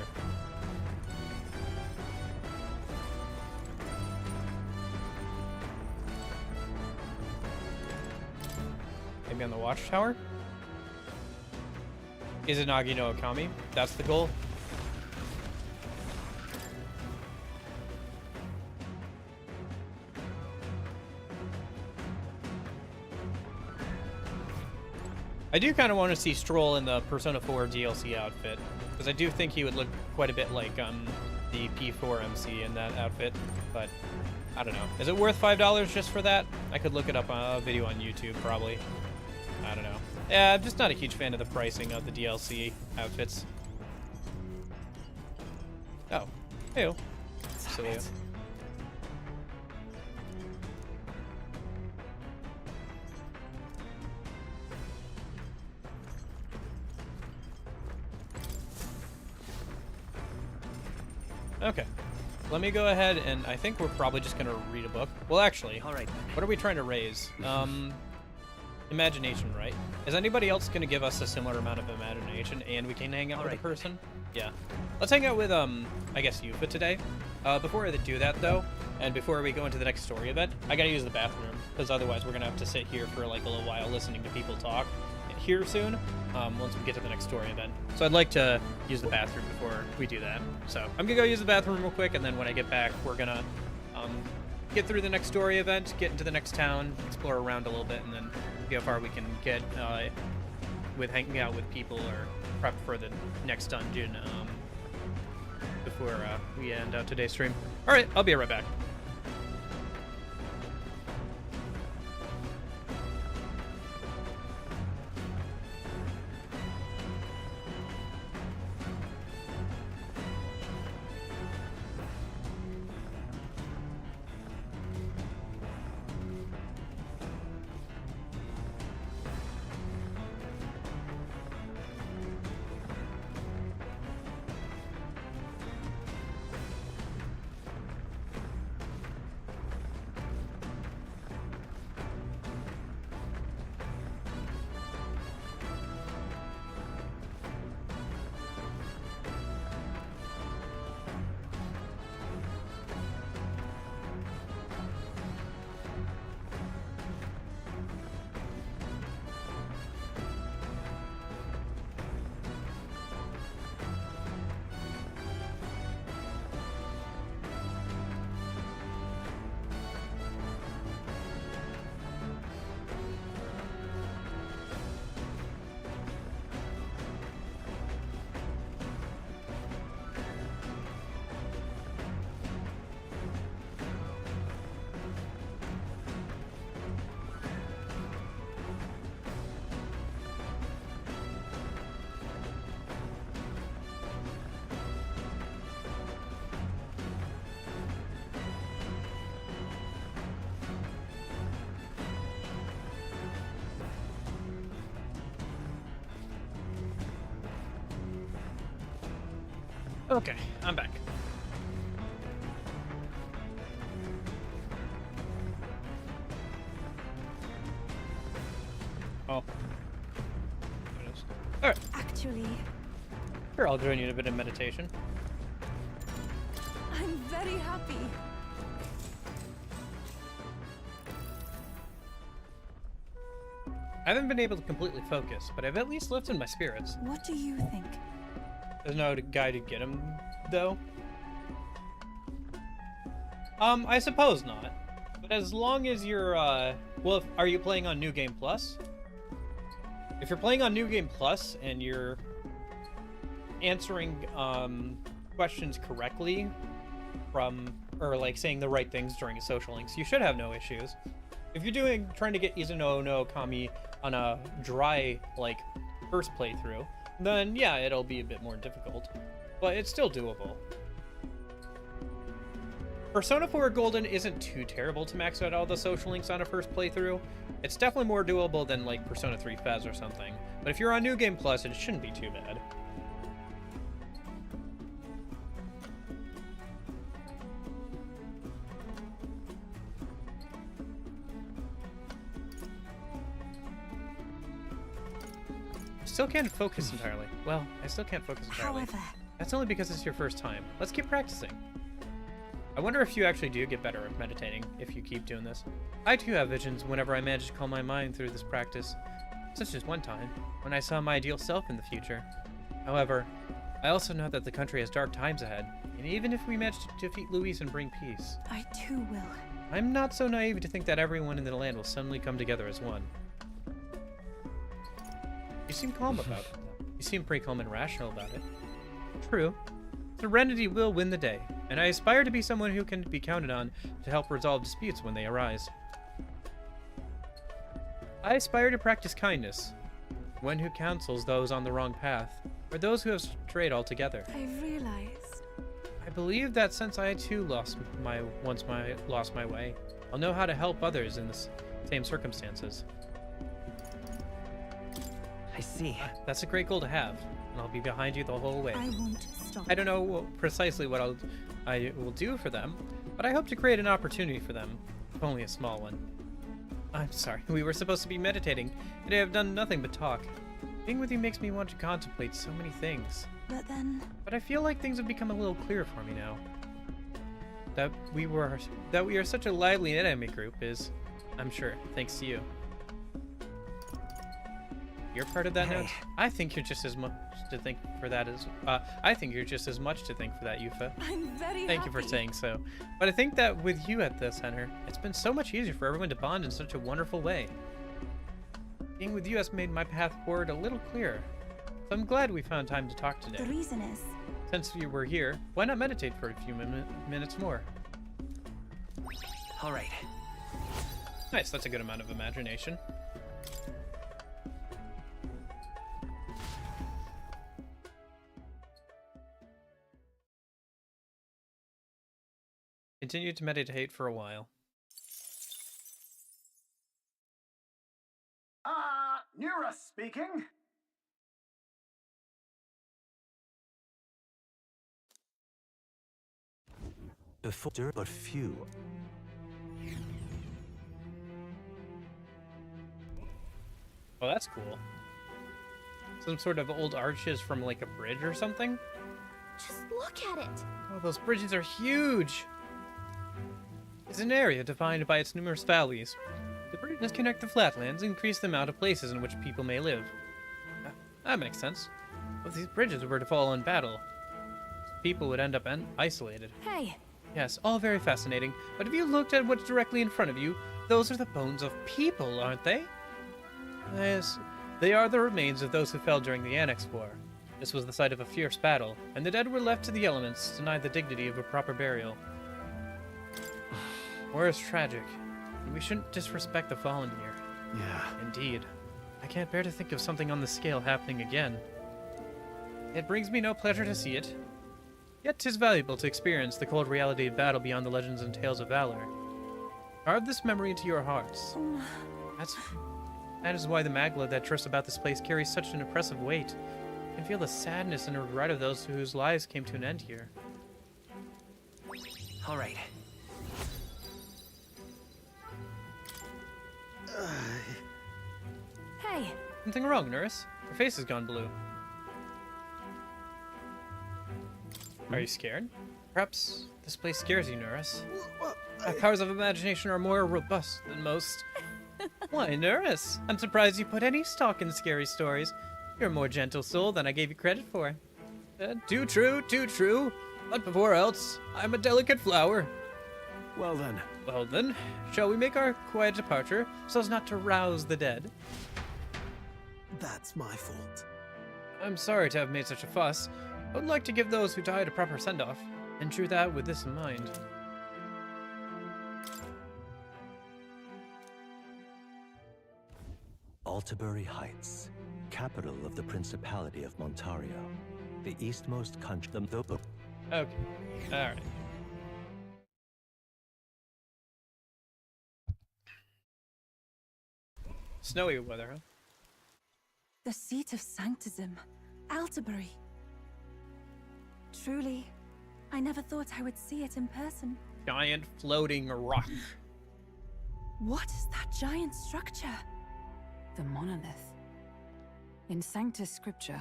Maybe on the watchtower? Izanagi no Okami? That's the goal? I do kind of want to see Stroll in the Persona 4 DLC outfit, because I do think he would look quite a bit like the P4 MC in that outfit, but I don't know. Is it worth $5 just for that? I could look it up on a video on YouTube, probably. I don't know. Yeah, I'm just not a huge fan of the pricing of the DLC outfits. Oh. Ew. Silly. Okay. Let me go ahead, and I think we're probably just going to read a book. Well, actually, all right. What are we trying to raise? Imagination, right? Is anybody else going to give us a similar amount of imagination, and we can hang out with a person? Yeah. Let's hang out with, I guess, Yufa today. Before I do that, though, and before we go into the next story event, I gotta use the bathroom, because otherwise we're gonna have to sit here for like a little while listening to people talk here soon, once we get to the next story event. So I'd like to use the bathroom before we do that. So I'm gonna go use the bathroom real quick, and then when I get back, we're gonna get through the next story event, get into the next town, explore around a little bit, and then see how far we can get with hanging out with people or prep for the next dungeon before we end out today's stream. All right, I'll be right back. Okay, I'm back. Oh. There it is. Alright. Actually, Sure, I'll join you in a bit of meditation. I'm very happy. I haven't been able to completely focus, but I've at least lifted my spirits. What do you think? There's no guy to get him, though. I suppose not. But as long as you're, well, are you playing on New Game Plus? If you're playing on New Game Plus and you're answering, questions correctly or like saying the right things during social links, you should have no issues. If you're trying to get Izuno no Kami on a dry, like, first playthrough, then yeah, it'll be a bit more difficult, but it's still doable. Persona 4 Golden isn't too terrible to max out all the social links on a first playthrough. It's definitely more doable than like Persona 3 Fez or something, but if you're on New Game Plus, it shouldn't be too bad. Still can't focus entirely. Well, I still can't focus entirely. However, that's only because it's your first time. Let's keep practicing. I wonder if you actually do get better at meditating if you keep doing this. I too have visions whenever I manage to calm my mind through this practice, such as one time when I saw my ideal self in the future. However, I also know that the country has dark times ahead, and even if we manage to defeat Luis and bring peace, I too will. I'm not so naive to think that everyone in the land will suddenly come together as one. You seem calm about it. You seem pretty calm and rational about it. True. Serenity will win the day, and I aspire to be someone who can be counted on to help resolve disputes when they arise. I aspire to practice kindness, one who counsels those on the wrong path, or those who have strayed altogether. I've realized. I believe that since I too lost my way, I'll know how to help others in the same circumstances. I see. That's a great goal to have, and I'll be behind you the whole way. I won't stop. I don't know precisely what I will do for them, but I hope to create an opportunity for them, if only a small one. I'm sorry, we were supposed to be meditating, and I have done nothing but talk. Being with you makes me want to contemplate so many things. But then... But I feel like things have become a little clearer for me now. that we are such a lively enemy group is, I'm sure, thanks to you. You're part of that note? I think you're just as much to thank for that as I think you're just as much to thank for that, Yufa. I'm very Thank you for saying so. But I think that with you at the center, it's been so much easier for everyone to bond in such a wonderful way. Being with you has made my path forward a little clearer. So I'm glad we found time to talk today. The reason is... Since you were here, why not meditate for a few minutes more? All right. Nice, that's a good amount of imagination. Continue to meditate for a while. Nura speaking. Before but few. Oh, that's cool. Some sort of old arches from like a bridge or something? Just look at it. Oh, those bridges are huge! It's an area defined by its numerous valleys. The bridges connect the flatlands and increase the amount of places in which people may live. That makes sense. If these bridges were to fall in battle, people would end up isolated. Hey! Yes, all very fascinating, but if you looked at what's directly in front of you, those are the bones of people, aren't they? Yes, they are the remains of those who fell during the Annex War. This was the site of a fierce battle, and the dead were left to the elements, denied the dignity of a proper burial. War is tragic, and we shouldn't disrespect the fallen here. Yeah. Indeed. I can't bear to think of something on this scale happening again. It brings me no pleasure to see it. Yet 'tis valuable to experience the cold reality of battle beyond the legends and tales of valor. Carve this memory into your hearts. That is why the magla that drifts about this place carries such an oppressive weight. You can feel the sadness and regret of those whose lives came to an end here. All right. Hey! Something wrong, nurse? Your face has gone blue. Are you scared? Perhaps this place scares you, nurse. My powers of imagination are more robust than most. Why, nurse? I'm surprised you put any stock in scary stories. You're a more gentle soul than I gave you credit for. Too true, too true. But before else, I'm a delicate flower. Well then. Well then, shall we make our quiet departure so as not to rouse the dead? That's my fault. I'm sorry to have made such a fuss. I would like to give those who died a proper send-off, and do that with this in mind. Altabury Heights, capital of the Principality of Montario, the eastmost country. Okay, alright. Snowy weather, huh? The seat of sanctism, Altabury. Truly, I never thought I would see it in person. Giant floating rock. What is that giant structure? The monolith. In Sanctus Scripture,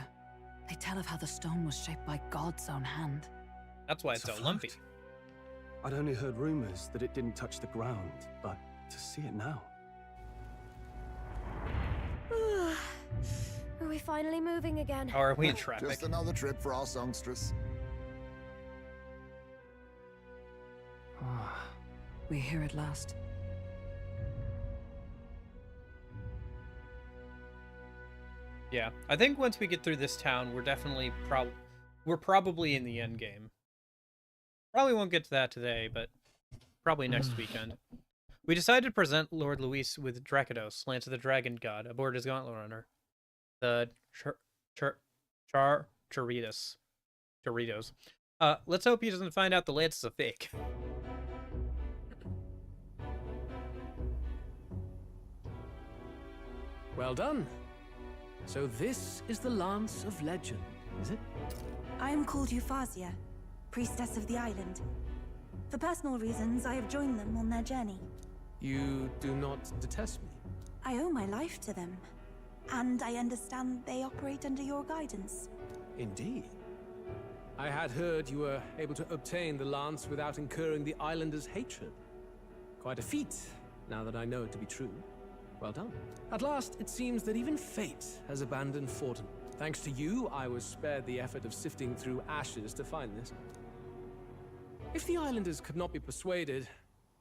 they tell of how the stone was shaped by God's own hand. That's why it's so lumpy. I'd only heard rumors that it didn't touch the ground, but to see it now. Are we finally moving again? Or are we in traffic? Just another trip for our songstress. We're here at last. Yeah, I think once we get through this town, we're definitely probably in the end game. Probably won't get to that today, but probably next weekend. We decided to present Lord Luis with Dracados, Lance of the Dragon God, aboard his gauntlet runner, the Doritos. Let's hope he doesn't find out the lance is a fake. Well done. So this is the Lance of Legend, is it? I am called Euphrasia, priestess of the island. For personal reasons, I have joined them on their journey. You do not detest me? I owe my life to them, and I understand they operate under your guidance. Indeed. I had heard you were able to obtain the lance without incurring the islanders' hatred. Quite a feat, now that I know it to be true. Well done. At last, it seems that even fate has abandoned Forden. Thanks to you, I was spared the effort of sifting through ashes to find this. If the islanders could not be persuaded,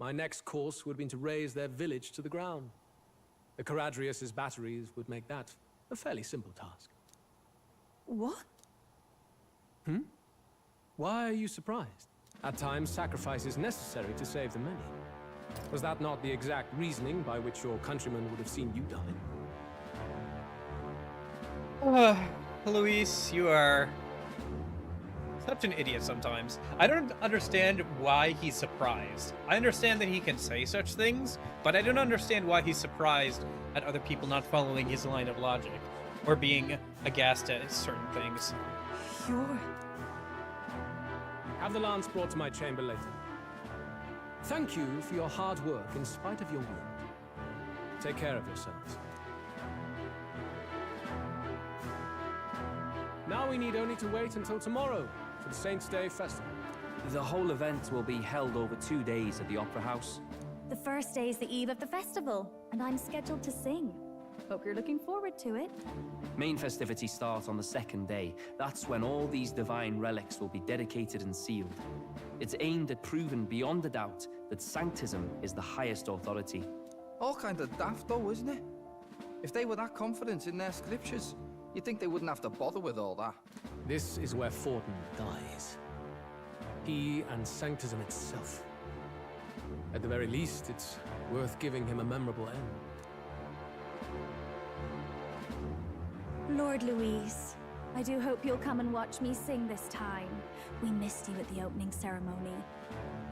my next course would have been to raise their village to the ground. The Caradrius' batteries would make that a fairly simple task. What? Why are you surprised? At times, sacrifice is necessary to save the many. Was that not the exact reasoning by which your countrymen would have seen you die? Luis, you are such an idiot sometimes. I don't understand why he's surprised. I understand that he can say such things, but I don't understand why he's surprised at other people not following his line of logic or being aghast at certain things. You're... Have the lance brought to my chamber later. Thank you for your hard work in spite of your wound. Take care of yourselves. Now we need only to wait until tomorrow for the Saints' Day Festival. The whole event will be held over 2 days at the Opera House. The first day is the eve of the festival, and I'm scheduled to sing. Hope you're looking forward to it. Main festivities start on the second day. That's when all these divine relics will be dedicated and sealed. It's aimed at proving beyond a doubt that Sanctism is the highest authority. All kind of daft though, isn't it? If they were that confident in their scriptures, you'd think they wouldn't have to bother with all that. This is where Forden dies. He and Sanctism itself. At the very least, it's worth giving him a memorable end. Lord Louise, I do hope you'll come and watch me sing this time. We missed you at the opening ceremony.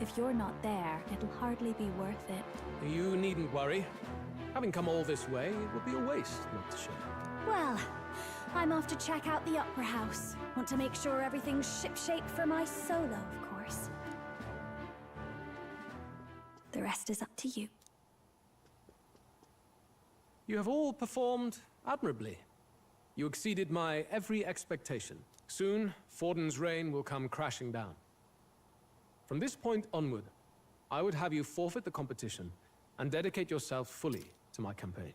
If you're not there, it'll hardly be worth it. You needn't worry. Having come all this way, it would be a waste not to show. Well, I'm off to check out the Opera House. Want to make sure everything's shipshape for my solo, of course. The rest is up to you. You have all performed admirably. You exceeded my every expectation. Soon, Forden's reign will come crashing down. From this point onward, I would have you forfeit the competition and dedicate yourself fully to my campaign.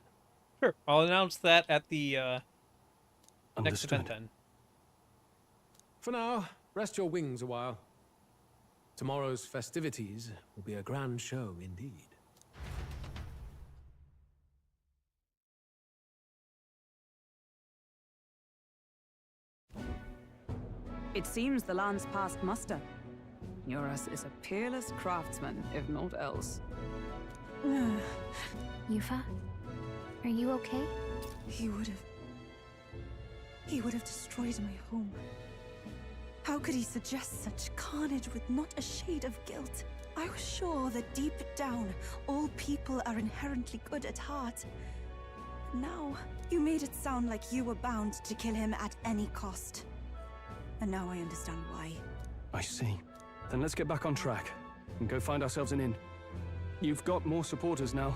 Sure, I'll announce that at the next event then. For now, rest your wings a while. Tomorrow's festivities will be a grand show indeed. It seems the lance passed muster. Eurus is a peerless craftsman, if not else. Yufa, are you okay? He would have destroyed my home. How could he suggest such carnage with not a shade of guilt? I was sure that deep down, all people are inherently good at heart. Now, you made it sound like you were bound to kill him at any cost. And now I understand why. I see. Then let's get back on track and go find ourselves an inn. You've got more supporters now.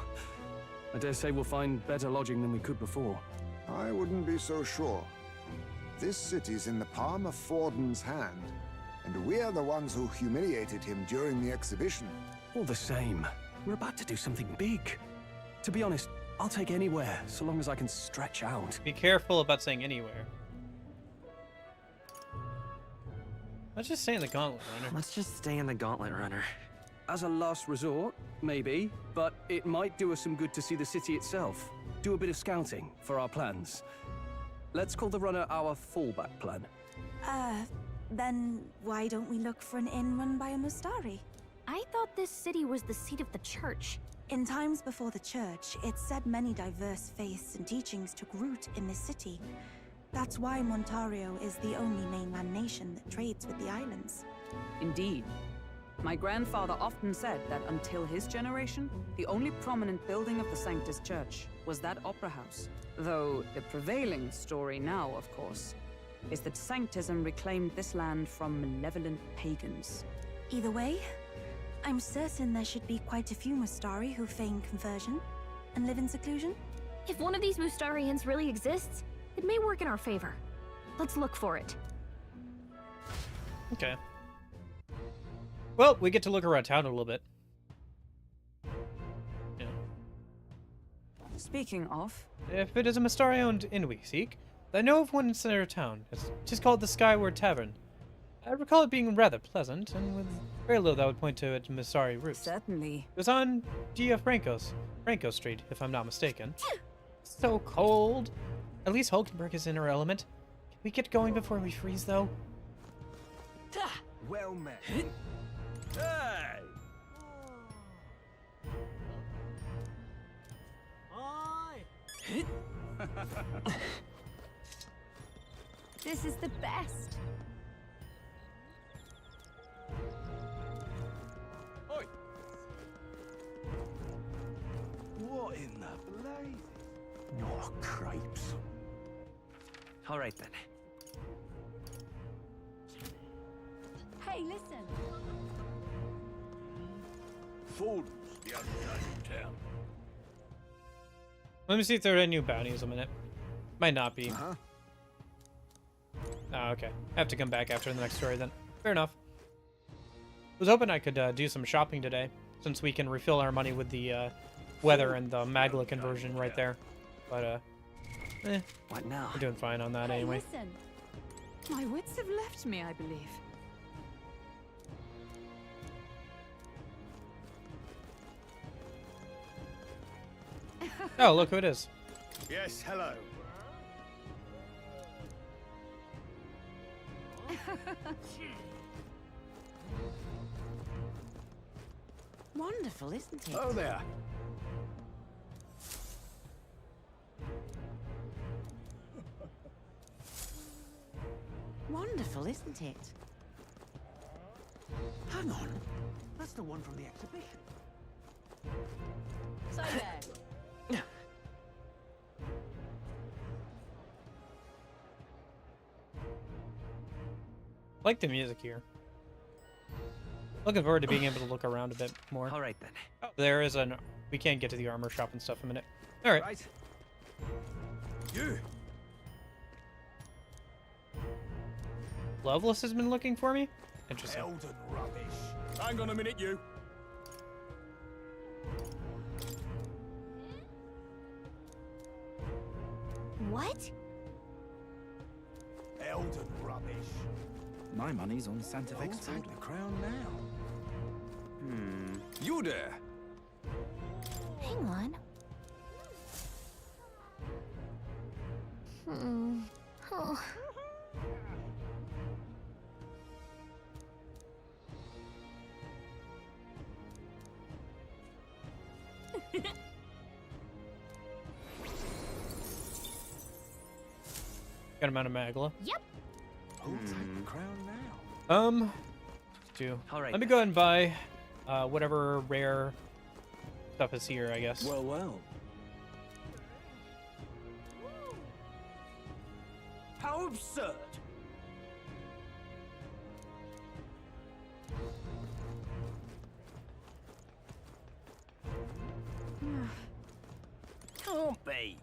I dare say we'll find better lodging than we could before. I wouldn't be so sure. This city's in the palm of Forden's hand, and we're the ones who humiliated him during the exhibition. All the same, we're about to do something big. To be honest, I'll take anywhere, so long as I can stretch out. Be careful about saying anywhere. Let's just stay in the Gauntlet Runner. Let's just stay in the Gauntlet Runner. As a last resort, maybe, but it might do us some good to see the city itself. Do a bit of scouting for our plans. Let's call the runner our fallback plan. Then why don't we look for an inn run by a Mustari? I thought this city was the seat of the church. In times before the church, it said many diverse faiths and teachings took root in this city. That's why Montario is the only mainland nation that trades with the islands. Indeed. My grandfather often said that until his generation, the only prominent building of the Sanctus Church was that opera house. Though the prevailing story now, of course, is that Sanctism reclaimed this land from malevolent pagans. Either way, I'm certain there should be quite a few Mustari who feign conversion and live in seclusion. If one of these Mustarians really exists, it may work in our favor. Let's look for it. Okay. Well, we get to look around town a little bit. Yeah. Speaking of, If it is a Mystari-owned inn we seek, I know of one in center of town. It is called the Skyward Tavern. I recall it being rather pleasant, and with very little that would point to its Mystari roots. Certainly. It was on Franco Street, if I'm not mistaken. So cold. At least Hulkenberg is in her element. Can we get going before we freeze, though? Well met. Hey! This is the best. Oi! What in the blazes? Oh, cripes. All right then. Hey, listen. Fools, the undertaking town. Let me see if there are any new bounties a minute. Might not be. Oh, okay. I have to come back after the next story then. Fair enough. Was hoping I could do some shopping today, since we can refill our money with the weather and the Magla conversion right there. But, what now? We're doing fine on that anyway. Listen. My wits have left me, I believe. Oh, look who it is. Yes, hello. Wonderful, isn't it? Oh there. Wonderful, isn't it? Hang on. That's the one from the exhibition. So there. I like the music here. Looking forward to being able to look around a bit more. All right then. Oh, there is an... We can't get to the armor shop and stuff in a minute. All right. Right. You. Loveless has been looking for me? Interesting. Elden rubbish. Hang on a minute, you. What? Elden rubbish. My money's on Santa Fe. Take the crown now. You there? Hang on. Oh. Got him out of Magla. Yep. Who'll take the crown now? All right. Let me go ahead and buy whatever rare stuff is here, I guess. Well, well. How absurd! Can't be.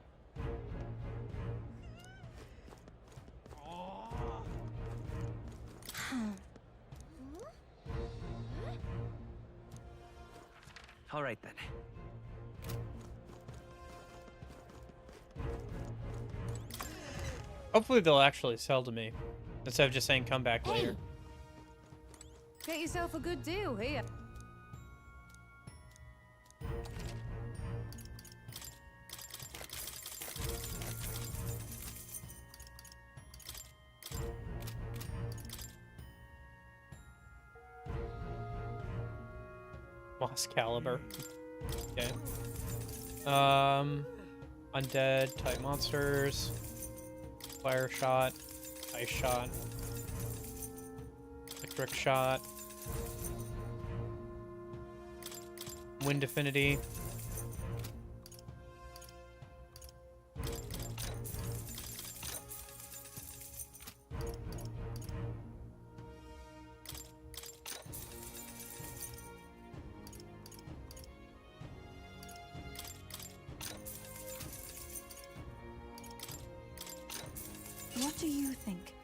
All right then. Hopefully they'll actually sell to me instead of just saying come back later. Get yourself a good deal here. Moss Caliber. Okay. Undead type monsters. Fire shot. Ice shot. Electric shot. Wind affinity. What do you think?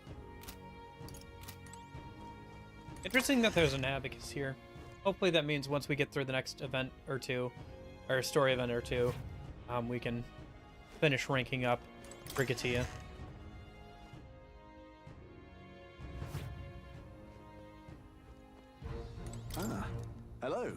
Interesting that there's an abacus here. Hopefully that means once we get through the next event or two, or story event or two, we can finish ranking up Brigatia. Ah, hello.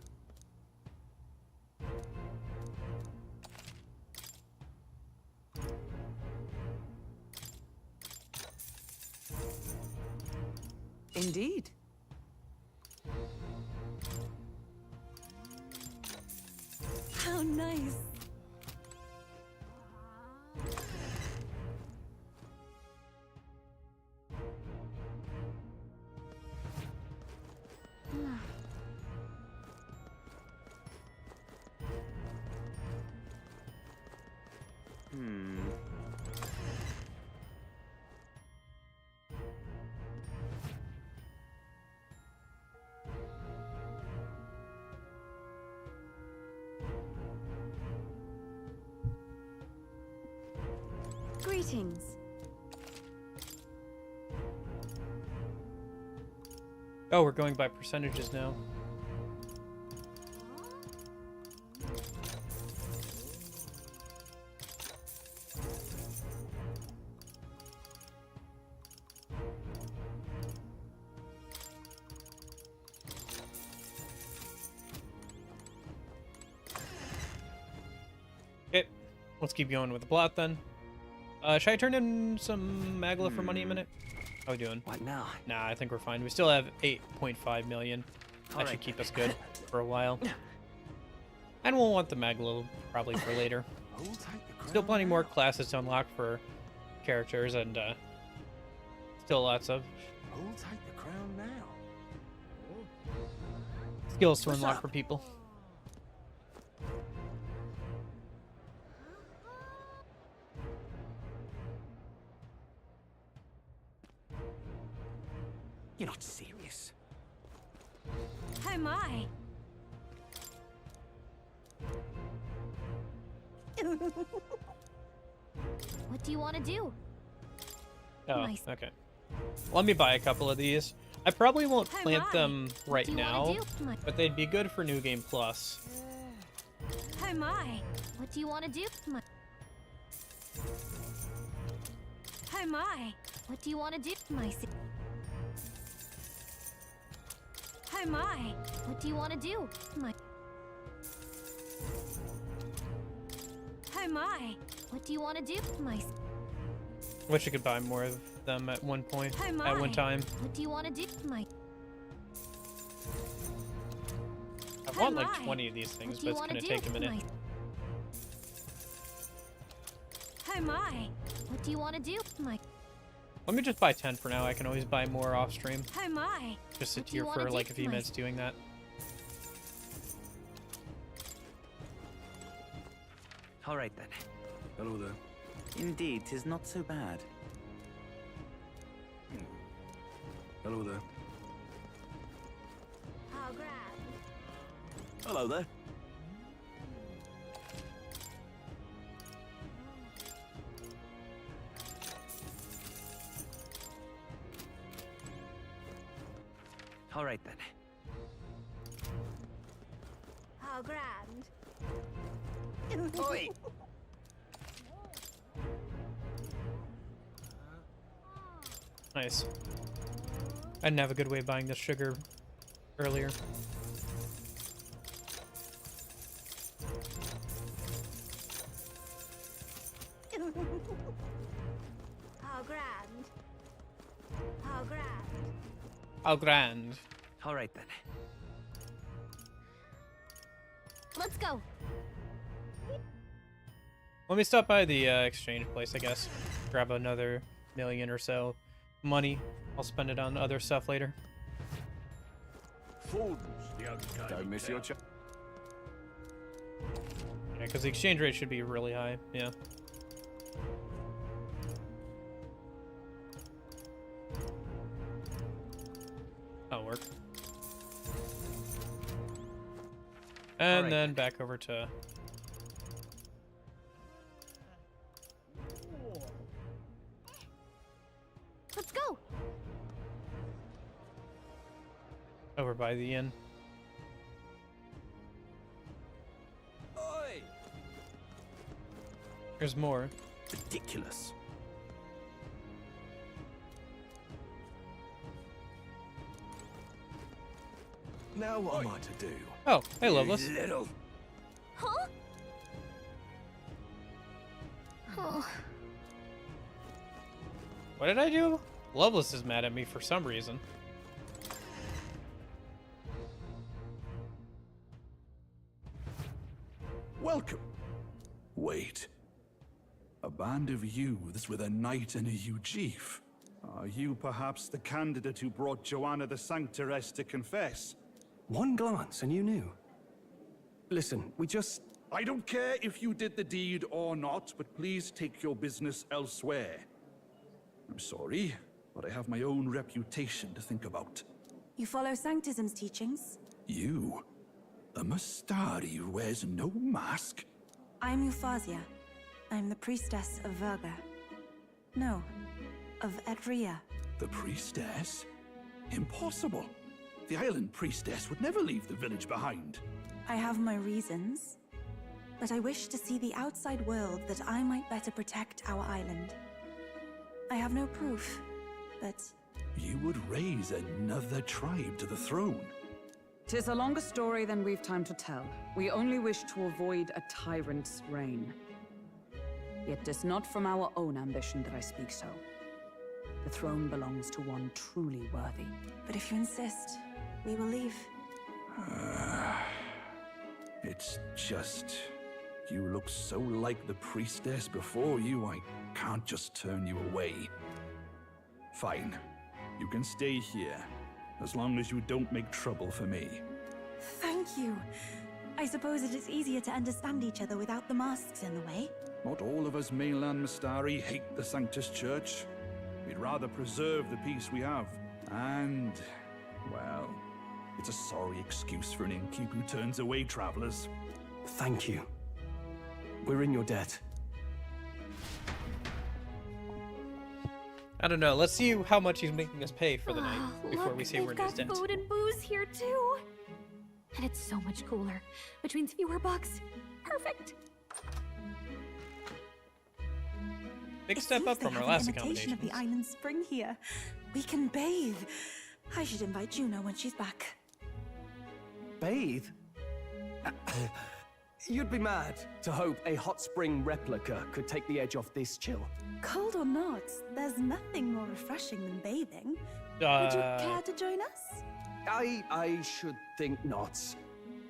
Indeed. How nice. Greetings. Oh, we're going by percentages now. Okay, let's keep going with the plot then. Should I turn in some Magla for money a minute? How we doing? What now? Nah, I think we're fine. We still have 8.5 million. That should keep us good for a while. And we'll want the Magla probably for later. Still plenty more classes to unlock for characters, and still lots of Who'll take the crown now? skills to unlock for people. You're not serious. Oh my. What do you want to do? Oh, Nice. okay. Let me buy a couple of these. I probably won't Oh plant my. them right do you wanna now, do? My- but they'd be good for New Game Plus. Oh my. What do you want to do? My- Oh my. What do you want to do? My. Oh my. What do you want to do? My. Oh my. What do you want to do? My. Wish I could buy more of them at one point, Oh my. at one time. What do you want to do? My. I want Oh like my. 20 of these things, What but do you it's wanna gonna do? take a minute. My. Oh my. What do you want to do? My. Let me just buy 10 for now. I can always buy more off stream. Oh my. Just sit What do you here wanna for do? like a few My. minutes doing that. All right then. Hello there. Indeed, 'tis not so bad. Hello there. How grand. Hello there. All right then. How grand. Oi! Nice. I didn't have a good way of buying this sugar earlier. How grand. How grand. How grand. All right then. Let's go. Let me stop by the exchange place, I guess. Grab another million or so money. I'll spend it on other stuff later. Don't miss your chance. Yeah, because the exchange rate should be really high. Yeah. That'll work. And Alright. then back over to... Let's go. Over by the inn. Oi! There's more. Ridiculous. Now what am I to do? Oh, hey, Loveless. Little. Huh? Oh. What did I do? Loveless is mad at me for some reason. Welcome. Wait. A band of youths with a knight and a huge chief. Are you perhaps the candidate who brought Joanna the Sanctoress to confess? One glance and you knew. Listen, we just... I don't care if you did the deed or not, but please take your business elsewhere. I'm sorry, but I have my own reputation to think about. You follow Sanctism's teachings? You? A Mastari who wears no mask? I'm Euphausia. I'm the priestess of Verga. No, of Edria. The priestess? Impossible. The island priestess would never leave the village behind. I have my reasons, but I wish to see the outside world that I might better protect our island. I have no proof, but... You would raise another tribe to the throne. 'Tis a longer story than we've time to tell. We only wish to avoid a tyrant's reign. Yet 'tis not from our own ambition that I speak so. The throne belongs to one truly worthy. But if you insist, we will leave. It's just... You look so like the priestess before you, I can't just turn you away. Fine. You can stay here, as long as you don't make trouble for me. Thank you. I suppose it is easier to understand each other without the masks in the way. Not all of us mainland Mastari hate the Sanctus Church. We'd rather preserve the peace we have. And, well, it's a sorry excuse for an innkeep who turns away travelers. Thank you. We're in your debt. I don't know. Let's see how much he's making us pay for the night before we say we're in his debt. They've got food and booze here too. And it's so much cooler, which means fewer bugs. Perfect. Big step up from our last imitation of the island spring here. We can bathe. I should invite Juno when she's back. Bathe? You'd be mad to hope a hot spring replica could take the edge off this chill. Cold or not, there's nothing more refreshing than bathing. Would you care to join us? I should think not.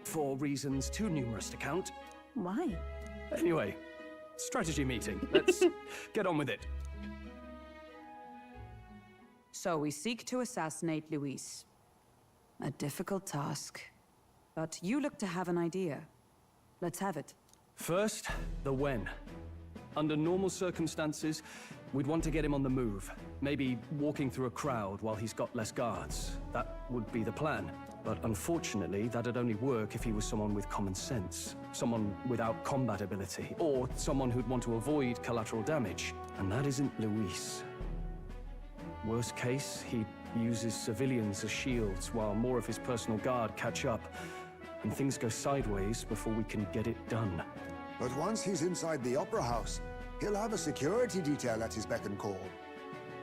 For reasons too numerous to count. Why? Anyway, strategy meeting. Let's get on with it. So we seek to assassinate Luis. A difficult task. But you look to have an idea. Let's have it. First, the when. Under normal circumstances, we'd want to get him on the move. Maybe walking through a crowd while he's got less guards. That would be the plan. But unfortunately, that'd only work if he was someone with common sense. Someone without combat ability. Or someone who'd want to avoid collateral damage. And that isn't Luis. Worst case, he uses civilians as shields while more of his personal guard catch up. And things go sideways before we can get it done. But once he's inside the Opera House, he'll have a security detail at his beck and call.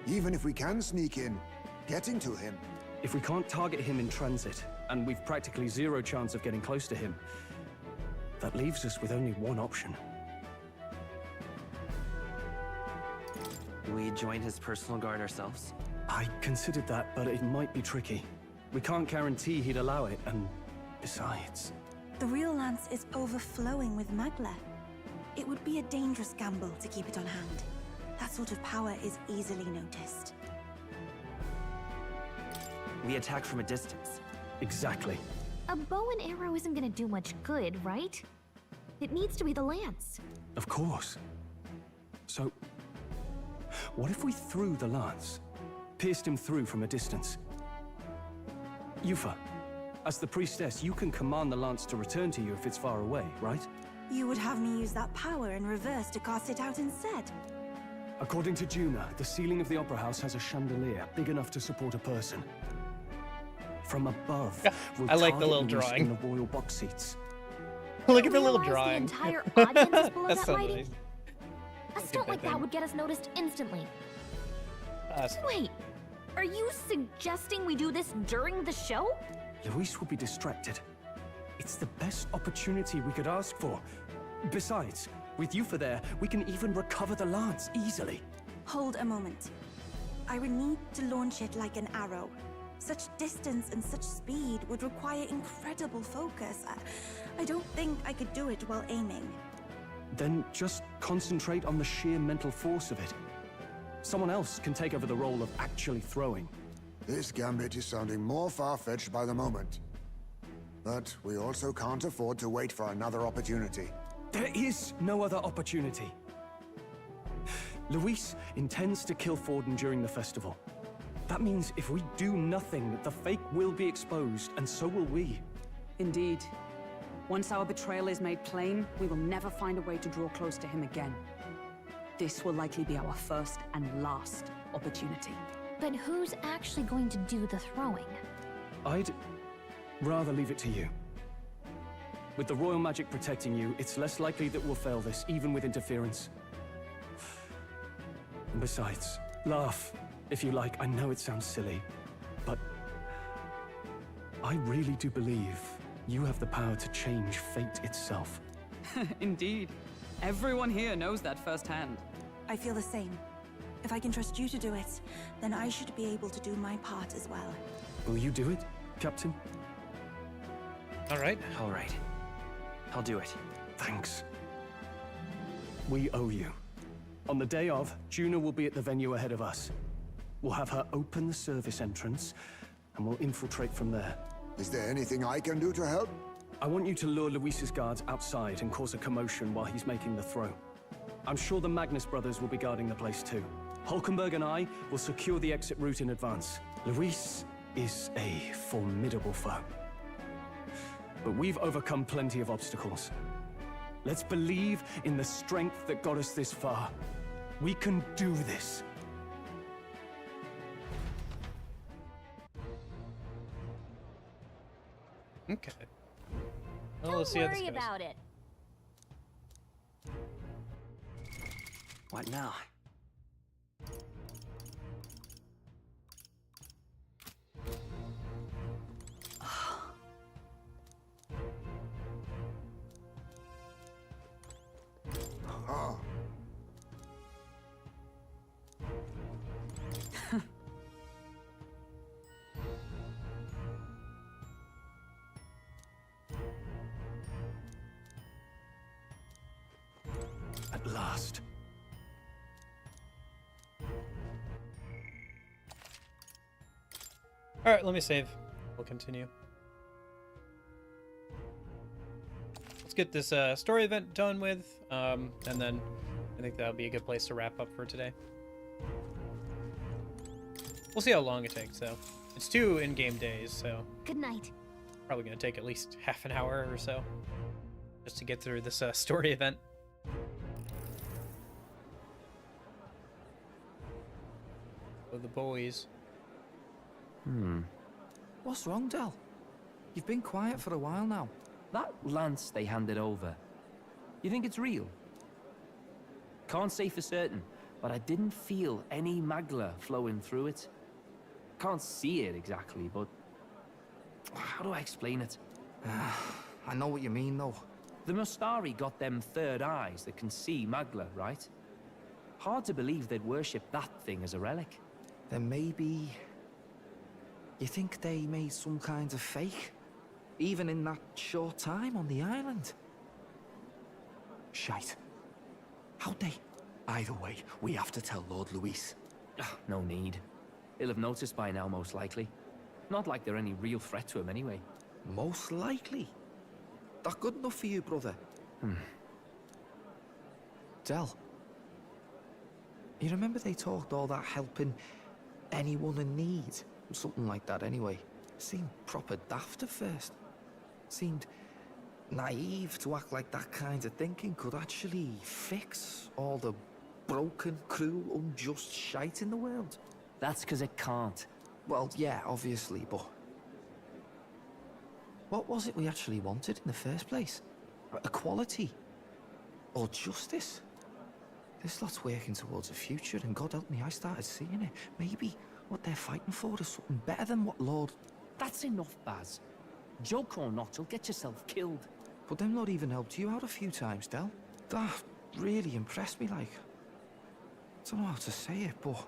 Even if we can sneak in, getting to him... If we can't target him in transit, and we've practically zero chance of getting close to him, that leaves us with only one option. We join his personal guard ourselves? I considered that, but it might be tricky. We can't guarantee he'd allow it, and besides... The real lance is overflowing with magla. It would be a dangerous gamble to keep it on hand. That sort of power is easily noticed. We attack from a distance. Exactly. A bow and arrow isn't gonna do much good, right? It needs to be the lance. Of course. So, what if we threw the lance? Pierced him through from a distance? Yufa, as the priestess, you can command the lance to return to you if it's far away, right? You would have me use that power in reverse to cast it out instead. According to Juna, the ceiling of the Opera House has a chandelier big enough to support a person. from above. will I like the target little Luis drawing. in the royal box seats. Look at the little Realize drawing. The entire audience is below That's that so lighting? nice. A stunt like that would get us noticed instantly. Wait, are you suggesting we do this during the show? Luis will be distracted. It's the best opportunity we could ask for. Besides, with Yufa there, we can even recover the lance easily. Hold a moment. I would need to launch it like an arrow. Such distance and such speed would require incredible focus. I don't think I could do it while aiming. Then just concentrate on the sheer mental force of it. Someone else can take over the role of actually throwing. This gambit is sounding more far-fetched by the moment. But we also can't afford to wait for another opportunity. There is no other opportunity. Luis intends to kill Forden during the festival. That means if we do nothing, the fake will be exposed, and so will we. Indeed. Once our betrayal is made plain, we will never find a way to draw close to him again. This will likely be our first and last opportunity. But who's actually going to do the throwing? I'd rather leave it to you. With the royal magic protecting you, it's less likely that we'll fail this, even with interference. And besides, laugh if you like. I know it sounds silly, but I really do believe you have the power to change fate itself. Indeed. Everyone here knows that firsthand. I feel the same. If I can trust you to do it, then I should be able to do my part as well. Will you do it, Captain? All right. All right. I'll do it. Thanks. We owe you. On the day of, Juna will be at the venue ahead of us. We'll have her open the service entrance, and we'll infiltrate from there. Is there anything I can do to help? I want you to lure Luis's guards outside and cause a commotion while he's making the throw. I'm sure the Magnus brothers will be guarding the place too. Hulkenberg and I will secure the exit route in advance. Luis is a formidable foe. But we've overcome plenty of obstacles. Let's believe in the strength that got us this far. We can do this. Okay. Well, Don't let's see how this worry goes. about it. What now? Oh. At last. All right, let me save. We'll continue. Let's get this story event done with, and then I think that'll be a good place to wrap up for today. We'll see how long it takes, though. It's 2 in-game days, so Good night. probably gonna take at least half an hour or so just to get through this story event. With the boys. What's wrong, Del? You've been quiet for a while now. That lance they handed over, you think it's real? Can't say for certain, but I didn't feel any magla flowing through it. Can't see it exactly, but how do I explain it? I know what you mean, though. The Mustari got them third eyes that can see magla, right? Hard to believe they'd worship that thing as a relic. Then maybe... You think they made some kind of fake? Even in that short time on the island? Shite. How'd they? Either way, we have to tell Lord Luis. No need. He'll have noticed by now, most likely. Not like they're any real threat to him anyway. Most likely? That good enough for you, brother? Del. You remember they talked all that helping anyone in need? Something like that anyway. Seemed proper daft at first. Seemed naive to act like that kind of thinking could actually fix all the broken, cruel, unjust shite in the world. That's because it can't. Well, yeah, obviously, but What was it we actually wanted in the first place? Equality? Or justice? This lot's working towards a future, and God help me, I started seeing it. Maybe what they're fighting for is something better than what Lord... That's enough, Baz. Joke or not, you'll get yourself killed. But them lot even helped you out a few times, Del. That really impressed me, like. I don't know how to say it, but...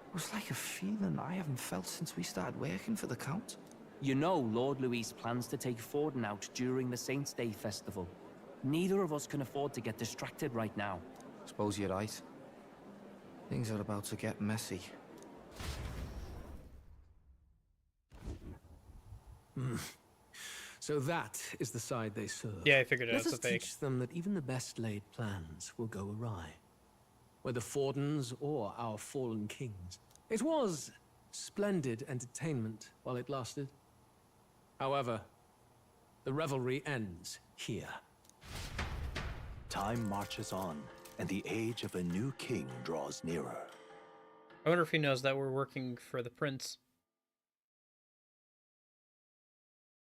It was like a feeling I haven't felt since we started working for the Count. You know Lord Luis plans to take Forden out during the Saints' Day festival. Neither of us can afford to get distracted right now. Suppose you're right. Things are about to get messy. So that is the side they serve. Yeah, I figured it Let was us a fake. teach them that even the best laid plans will go awry. Whether Fordens or our fallen kings. It was splendid entertainment while it lasted. However, the revelry ends here. Time marches on, and the age of a new king draws nearer. I wonder if he knows that we're working for the prince.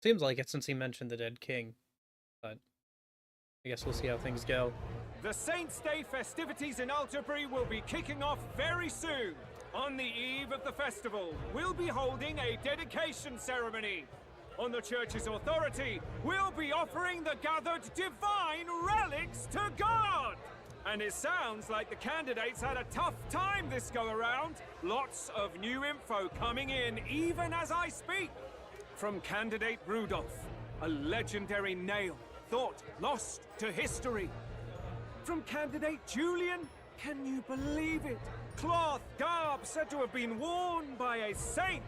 Seems like it since he mentioned the dead king. But I guess we'll see how things go. The Saints' Day festivities in Alterbury will be kicking off very soon. On the eve of the festival, we'll be holding a dedication ceremony. On the church's authority, we'll be offering the gathered divine relics to God! And it sounds like the candidates had a tough time this go-around. Lots of new info coming in even as I speak. From candidate Rudolph, a legendary nail, thought lost to history. From candidate Julian, can you believe it? Cloth garb said to have been worn by a saint.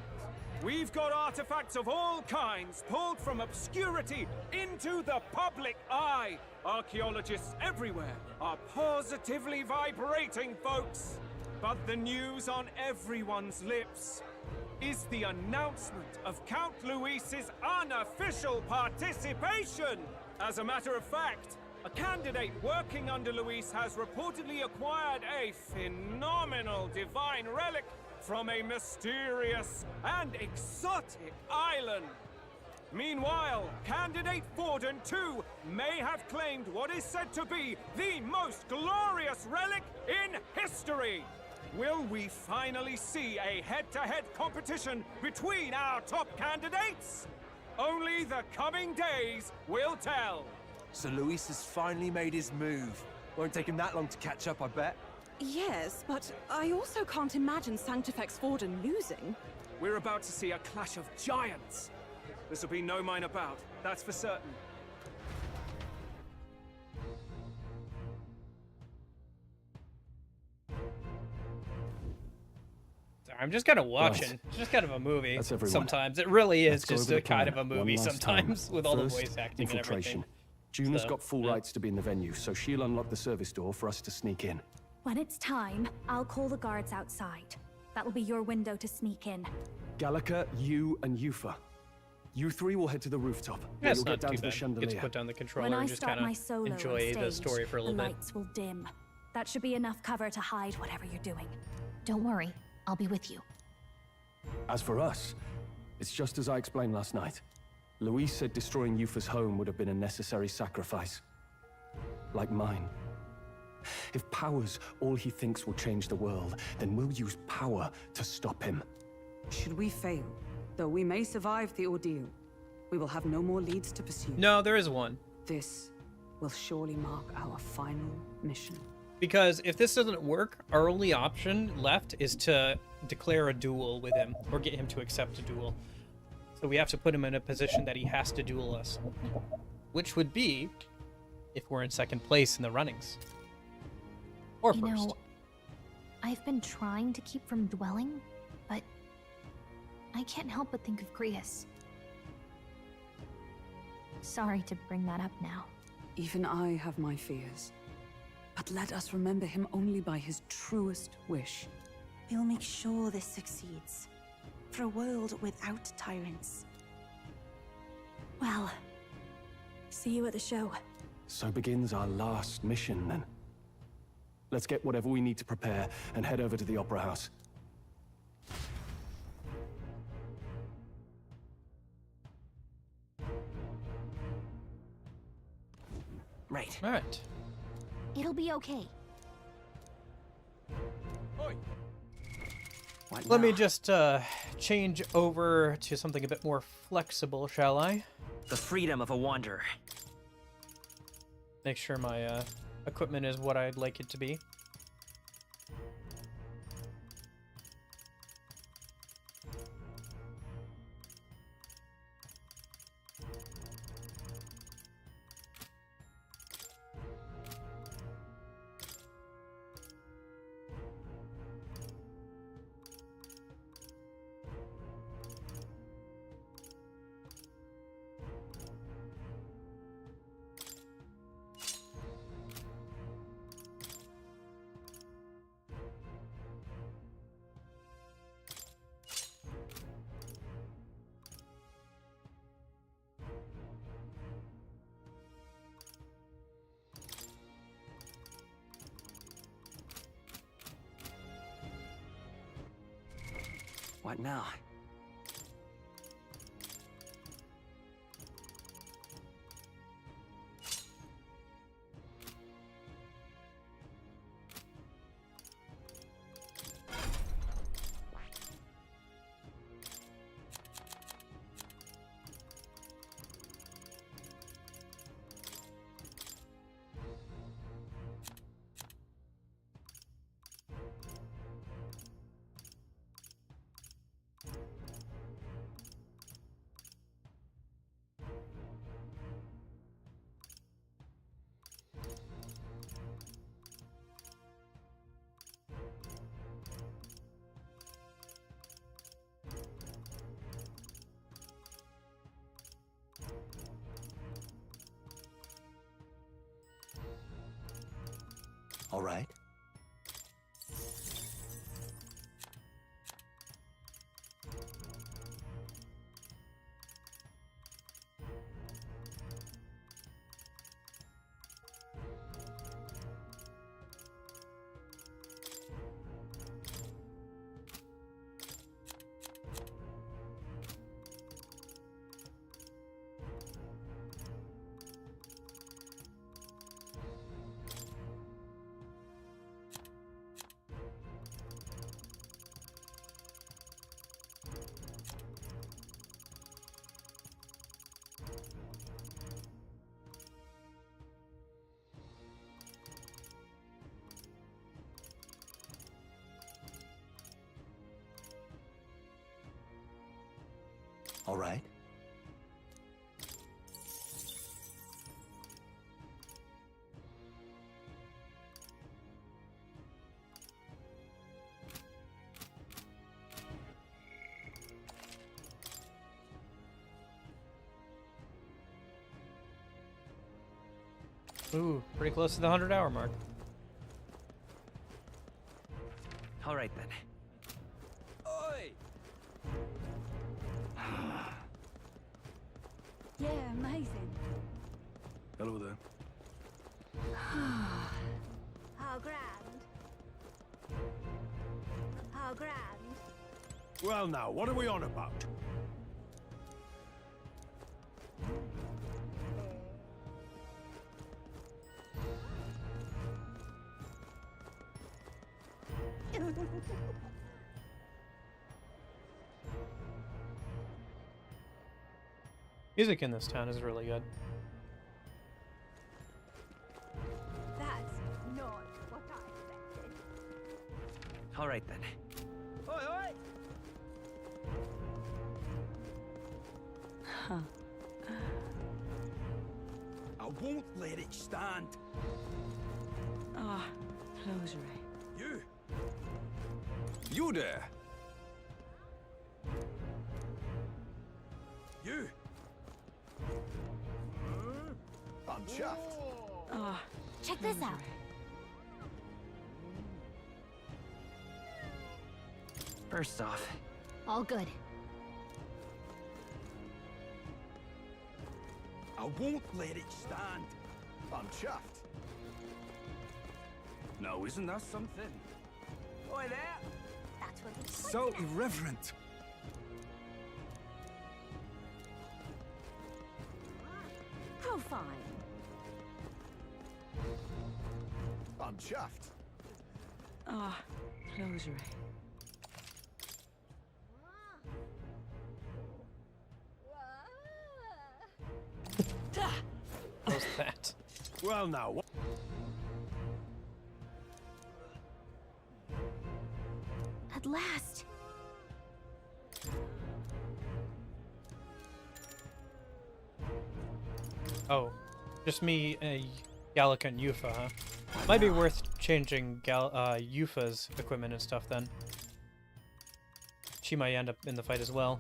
We've got artifacts of all kinds pulled from obscurity into the public eye. Archaeologists everywhere are positively vibrating, folks. But the news on everyone's lips is the announcement of Count Luis's unofficial participation. As a matter of fact, a candidate working under Luis has reportedly acquired a phenomenal divine relic from a mysterious and exotic island. Meanwhile, candidate Forden, too, may have claimed what is said to be the most glorious relic in history. Will we finally see a head-to-head competition between our top candidates? Only the coming days will tell. So Luis has finally made his move. Won't take him that long to catch up, I bet. Yes, but I also can't imagine Sanctifex Forden losing. We're about to see a clash of giants. This'll be no minor bout, that's for certain. I'm just kind of watching. It's just kind of a movie. That's everyone. Sometimes it really is Let's go just over a the kind plan of a one movie. last Sometimes time. with all the First, voice acting and infiltration. everything. June's So, got full rights to be in the venue, so she'll unlock the service door for us to sneak in. When it's time, I'll call the guards outside. That'll be your window to sneak in. Gallica, you, and Yufa. You three will head to the rooftop. That's You'll not get down too to the bad. chandelier. Get to put down the controller When I and just start kind my of solo enjoy on the stage, story for a little the bit. lights will dim. That should be enough cover to hide whatever you're doing. Don't worry, I'll be with you. As for us, it's just as I explained last night. Luis said destroying Yufa's home would have been a necessary sacrifice. Like mine. If power's all he thinks will change the world, then we'll use power to stop him. Should we fail, though we may survive the ordeal, we will have no more leads to pursue. No, there is one. This will surely mark our final mission. Because if this doesn't work, our only option left is to declare a duel with him or get him to accept a duel. So we have to put him in a position that he has to duel us. Which would be if we're in second place in the runnings. Or You first. know, I've been trying to keep from dwelling, but I can't help but think of Grius. Sorry to bring that up now. Even I have my fears. But let us remember him only by his truest wish. We'll make sure this succeeds. For a world without tyrants. Well, see you at the show. So begins our last mission, then. Let's get whatever we need to prepare and head over to the Opera House. Right. All right. It'll be okay. What Let me now? just change over to something a bit more flexible, shall I? The freedom of a wanderer. Make sure my equipment is what I'd like it to be. What now? All right. All right. Ooh, pretty close to the 100-hour mark. All right then. Yeah, amazing. Hello there. How grand. How grand. Well now, what are we on about? Music in this town is really good. That's not what I expected. All right then. Oi, oi! Huh. I won't let it stand. Ah, closure. You! You there! You! I'm chuffed. Ah, Check this out. First off, All good. I won't let it stand. I'm chuffed. Now, isn't that something? Oi there! That's what we So irreverent. How fine. I'm chuffed. Ah, closure. How's that? Well, now, what? At last. Oh, just me, Gallica and Yufa, huh? Might be worth changing Yufa's equipment and stuff then. She might end up in the fight as well.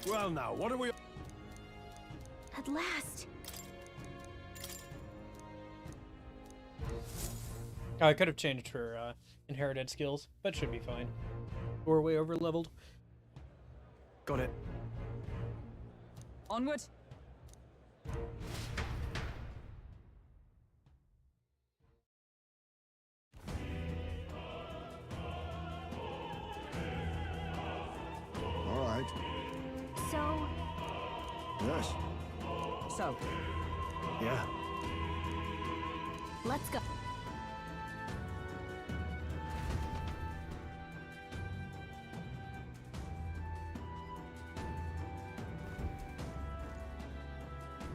Well, now, what are we... At last. Oh, I could have changed her inherited skills, but should be fine. We're way over leveled. Got it. Onward. All right. So, Yes. So, Yeah. let's go.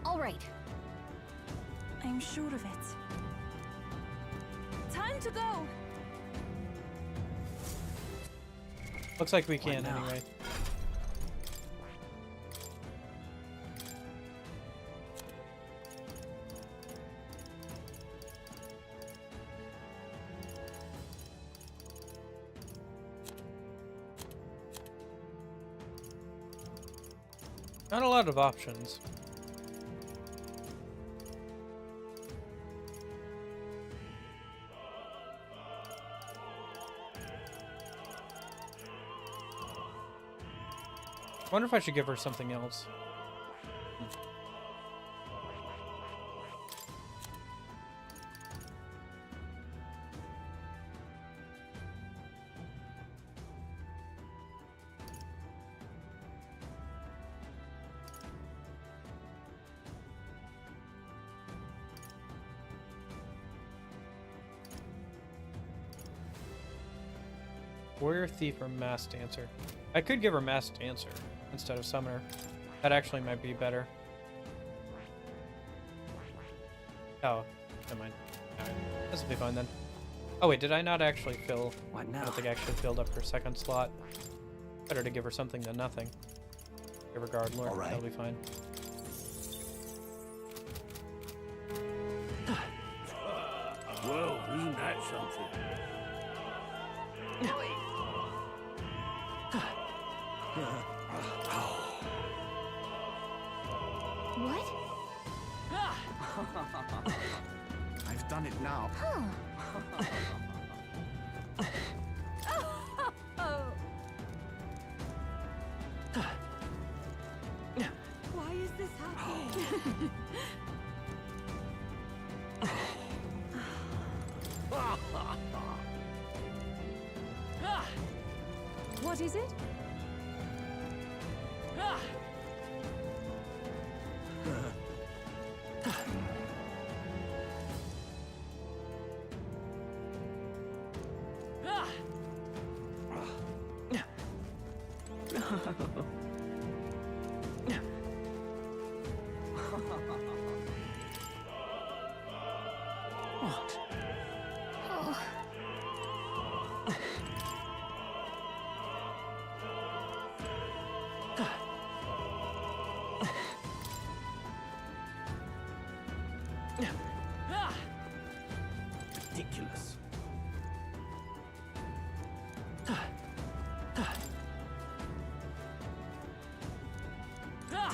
All right. I'm sure of it. Time to go! Looks like we can anyway. Not a lot of options. I wonder if I should give her something else. Warrior, Thief, or Mass Dancer. I could give her Mass Dancer instead of Summoner. That actually might be better. Oh, never mind. Alright, this will be fine then. Oh wait, did I not actually fill... What now? I don't think I actually filled up her second slot. Better to give her something than nothing. Give her Guard Lord, Alright. that'll be fine. Whoa, isn't that something? What? I've done it now. Huh. Why is this happening? what is it? Oh.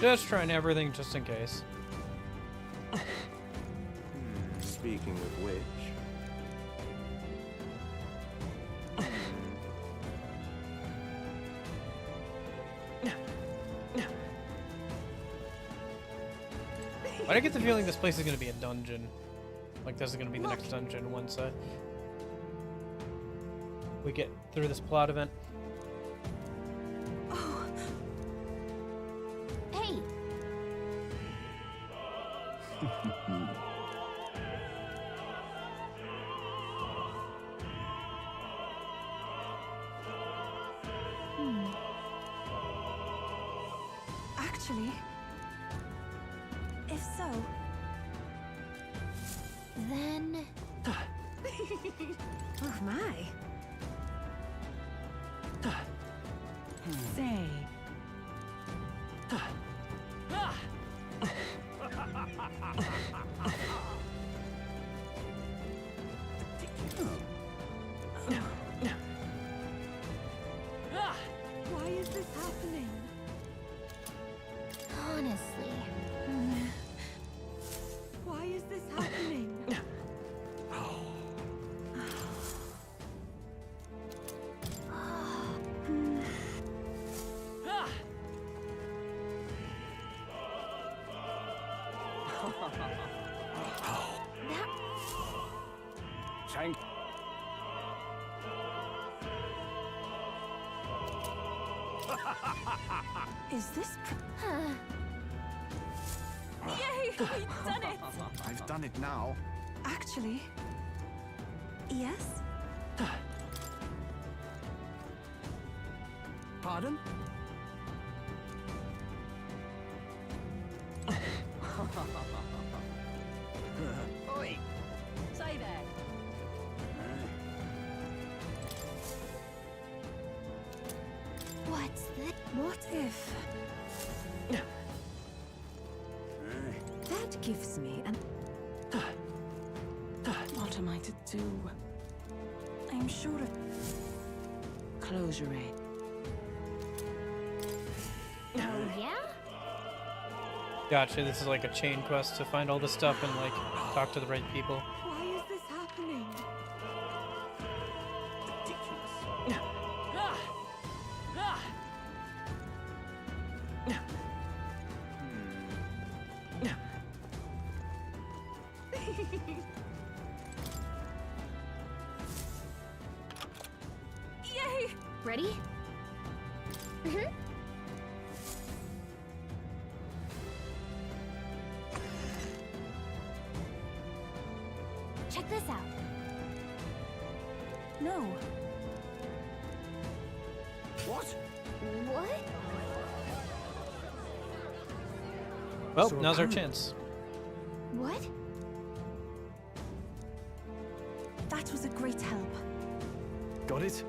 Just trying everything just in case. Speaking of which... Why do I get the feeling this place is going to be a dungeon? Like this is going to be the next dungeon once we get through this plot event. Hey! Actually, if so, then... Oh my. Say. why is this happening? Honestly. Why is this happening? Shank. Is this... Yay! We've done it! I've done it now. Actually, yes? Pardon? Oi! Say that! What's this? What if... That gives me an... What am I to do? I'm sure of... Close your eyes. Oh, yeah? Gotcha, this is like a chain quest to find all this stuff and like talk to the right people. Why is this happening? Yay! Ready? Mm-hmm. Check this out. No. What? What? Well, So now's our come- chance. What? That was a great help. Got it?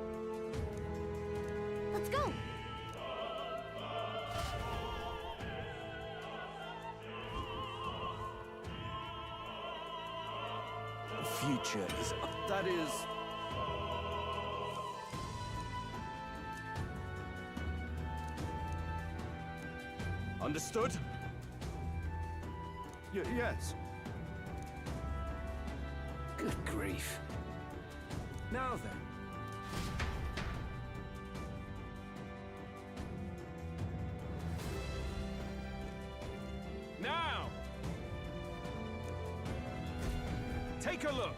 Let's go. The future is... That is... Understood? Yes. Good grief. Now then. Now! Take a look.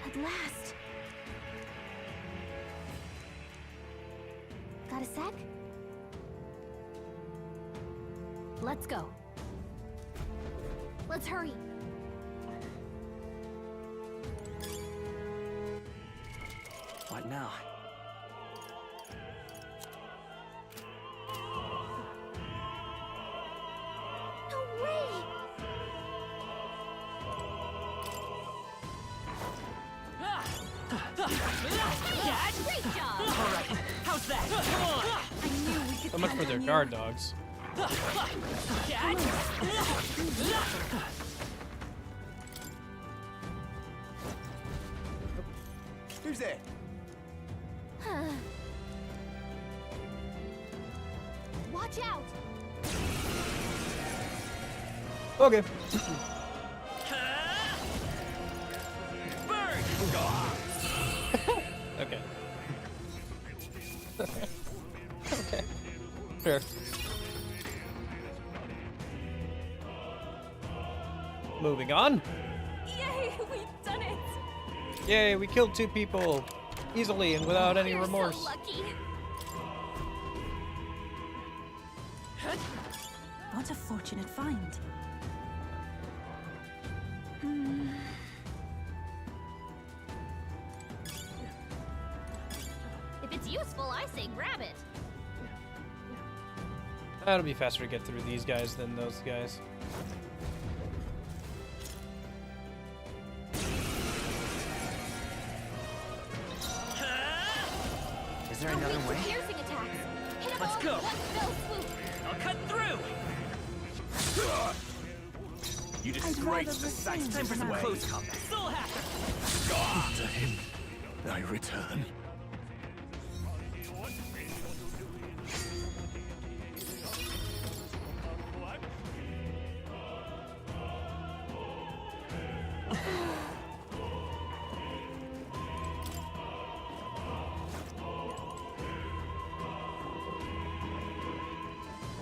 At last. Got a sec? Let's go. Let's hurry. What now? No way! Great job! Alright, how's that? Come on! I knew we could So much for count their on you. guard dogs. Who's there? Watch out! Okay. Okay. Okay. Fair. Moving on. Yay, we've done it! Yay, we killed 2 people easily and without any We're remorse. so lucky. What a fortunate find. If it's useful, I say grab it. That'll be faster to get through these guys than those guys. Is there another way? Piercing attacks. Hit 'em Let's all go. in one fell swoop. I'll cut through! You disgrace the sight. Time for some close combat. Still happen! To him, I return.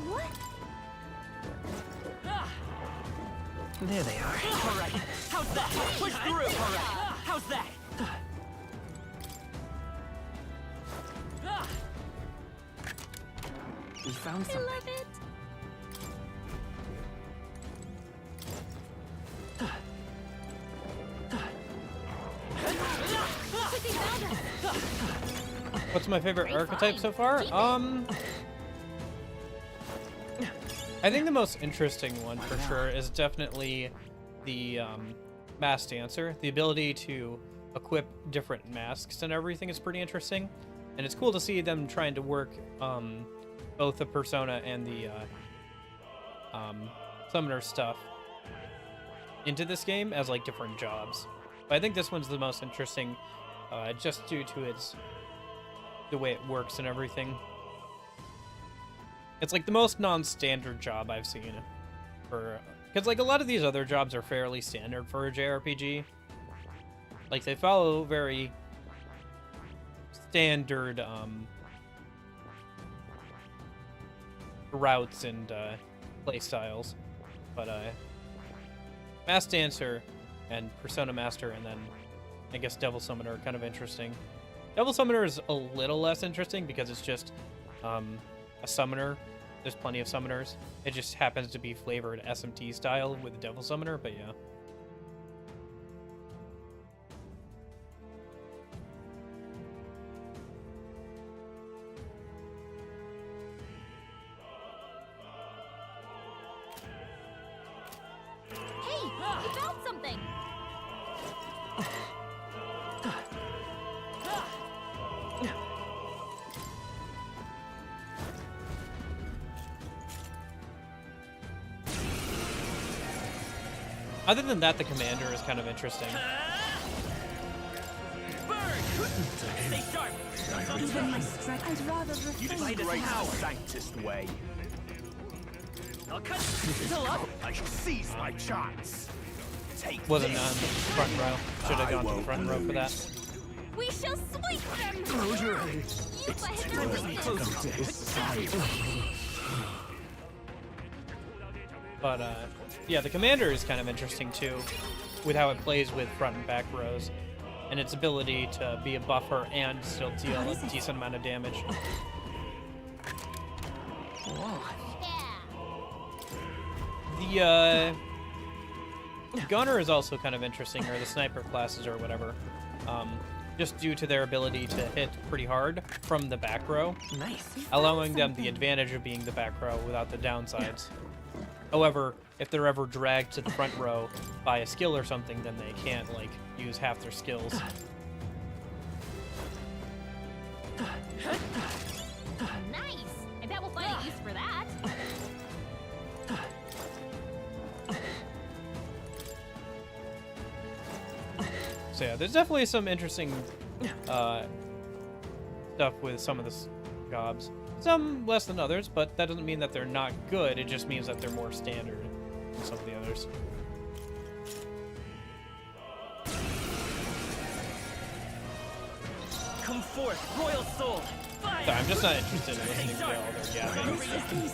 What? There they are. All right. How's that? Push through. All right. How's that? We found I something. love it. Quickly found us. What's my favorite archetype so far? I think the most interesting one for sure is definitely the mask dancer. The ability to equip different masks and everything is pretty interesting, and it's cool to see them trying to work both the persona and the summoner stuff into this game as like different jobs. But I think this one's the most interesting, just due to the way it works and everything. It's like the most non-standard job I've seen because like a lot of these other jobs are fairly standard for a JRPG. Like they follow very standard routes and play styles, but Mask Dancer and Persona Master and then I guess Devil Summoner are kind of interesting. Devil Summoner is a little less interesting because it's just a summoner. There's plenty of summoners. It just happens to be flavored SMT style with the Devil Summoner, but yeah. Hey, we found something. Other than that, the commander is kind of interesting. Stay sharp. Even my strength, I'd rather You refrain. disgrace the sanctest way. I'll cut. Still up. I shall seize my chance. Take Wasn't this. on the front row. Should have gone to the front row for that. We shall sweep them. Close your eyes. You better resist. But yeah, the commander is kind of interesting too, with how it plays with front and back rows, and its ability to be a buffer and still deal a decent amount of damage. The gunner is also kind of interesting, or the sniper classes or whatever, just due to their ability to hit pretty hard from the back row, allowing them the advantage of being the back row without the downsides. However, if they're ever dragged to the front row by a skill or something, then they can't, like, use half their skills. Nice. I bet we'll find a use for that. So yeah, there's definitely some interesting stuff with some of jobs. Some less than others, but that doesn't mean that they're not good. It just means that they're more standard than some of the others. Come forth, royal soul! Fire! So I'm just not interested in listening to all their yapping.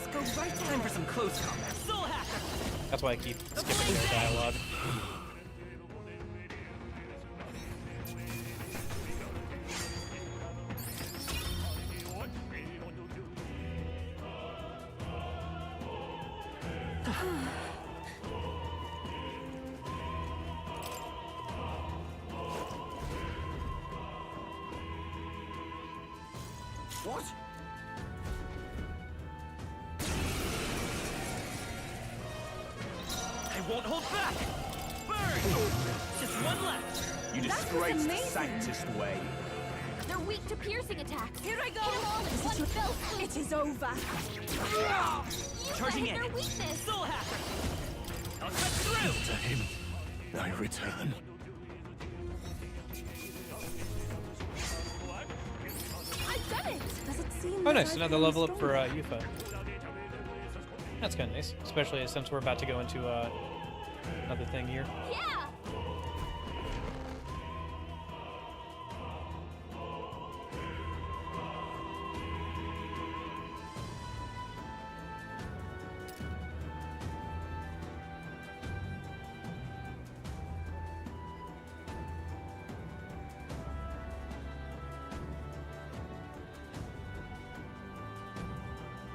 Time for some close combat. Soul hacker! That's why I keep skipping their dialogue. What? I won't hold back! Burn! Just one left! You disgrace the Sanctist way. They're weak to piercing attacks. Here I go! Hit 'em all in one fell swoop. It is over! Charging hit in. their weakness. Soul hacker! I'll cut through! To him, I return. I've done it. Does it seem Oh, nice. Another level up for Yufa. That's kind of nice, especially since we're about to go into another thing here. Yeah.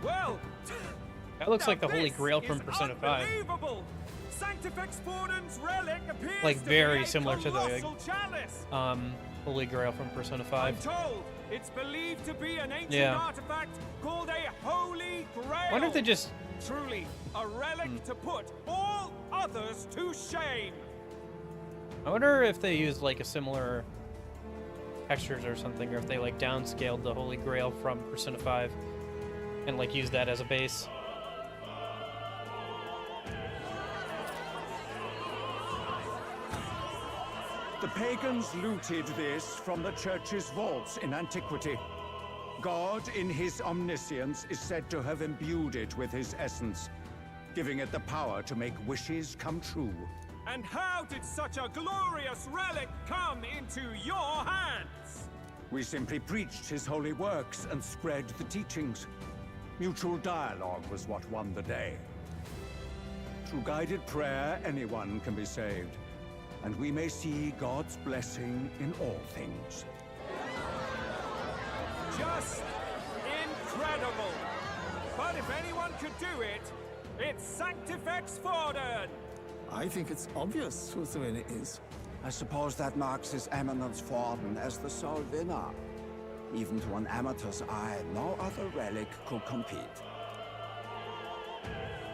Well, That looks now like the Holy this Grail from is Persona 5. unbelievable. Sanctifex Forden's relic appears Like to very be a similar to the colossal chalice. Holy Grail from Persona I'm 5. told it's believed to be an ancient Yeah. artifact called a Holy Grail. I wonder if they just... Truly, a relic to put all others to shame. I wonder if they used like a similar textures or something, or if they like downscaled the Holy Grail from Persona 5 and like used that as a base. The pagans looted this from the church's vaults in antiquity. God, in his omniscience, is said to have imbued it with his essence, giving it the power to make wishes come true. And how did such a glorious relic come into your hands? We simply preached his holy works and spread the teachings. Mutual dialogue was what won the day. Through guided prayer, anyone can be saved, and we may see God's blessing in all things. Just incredible. But if anyone could do it, it's Sanctifex Forden. I think it's obvious whose win it is. I suppose that marks His Eminence Forden as the sole winner. Even to an amateur's eye, no other relic could compete.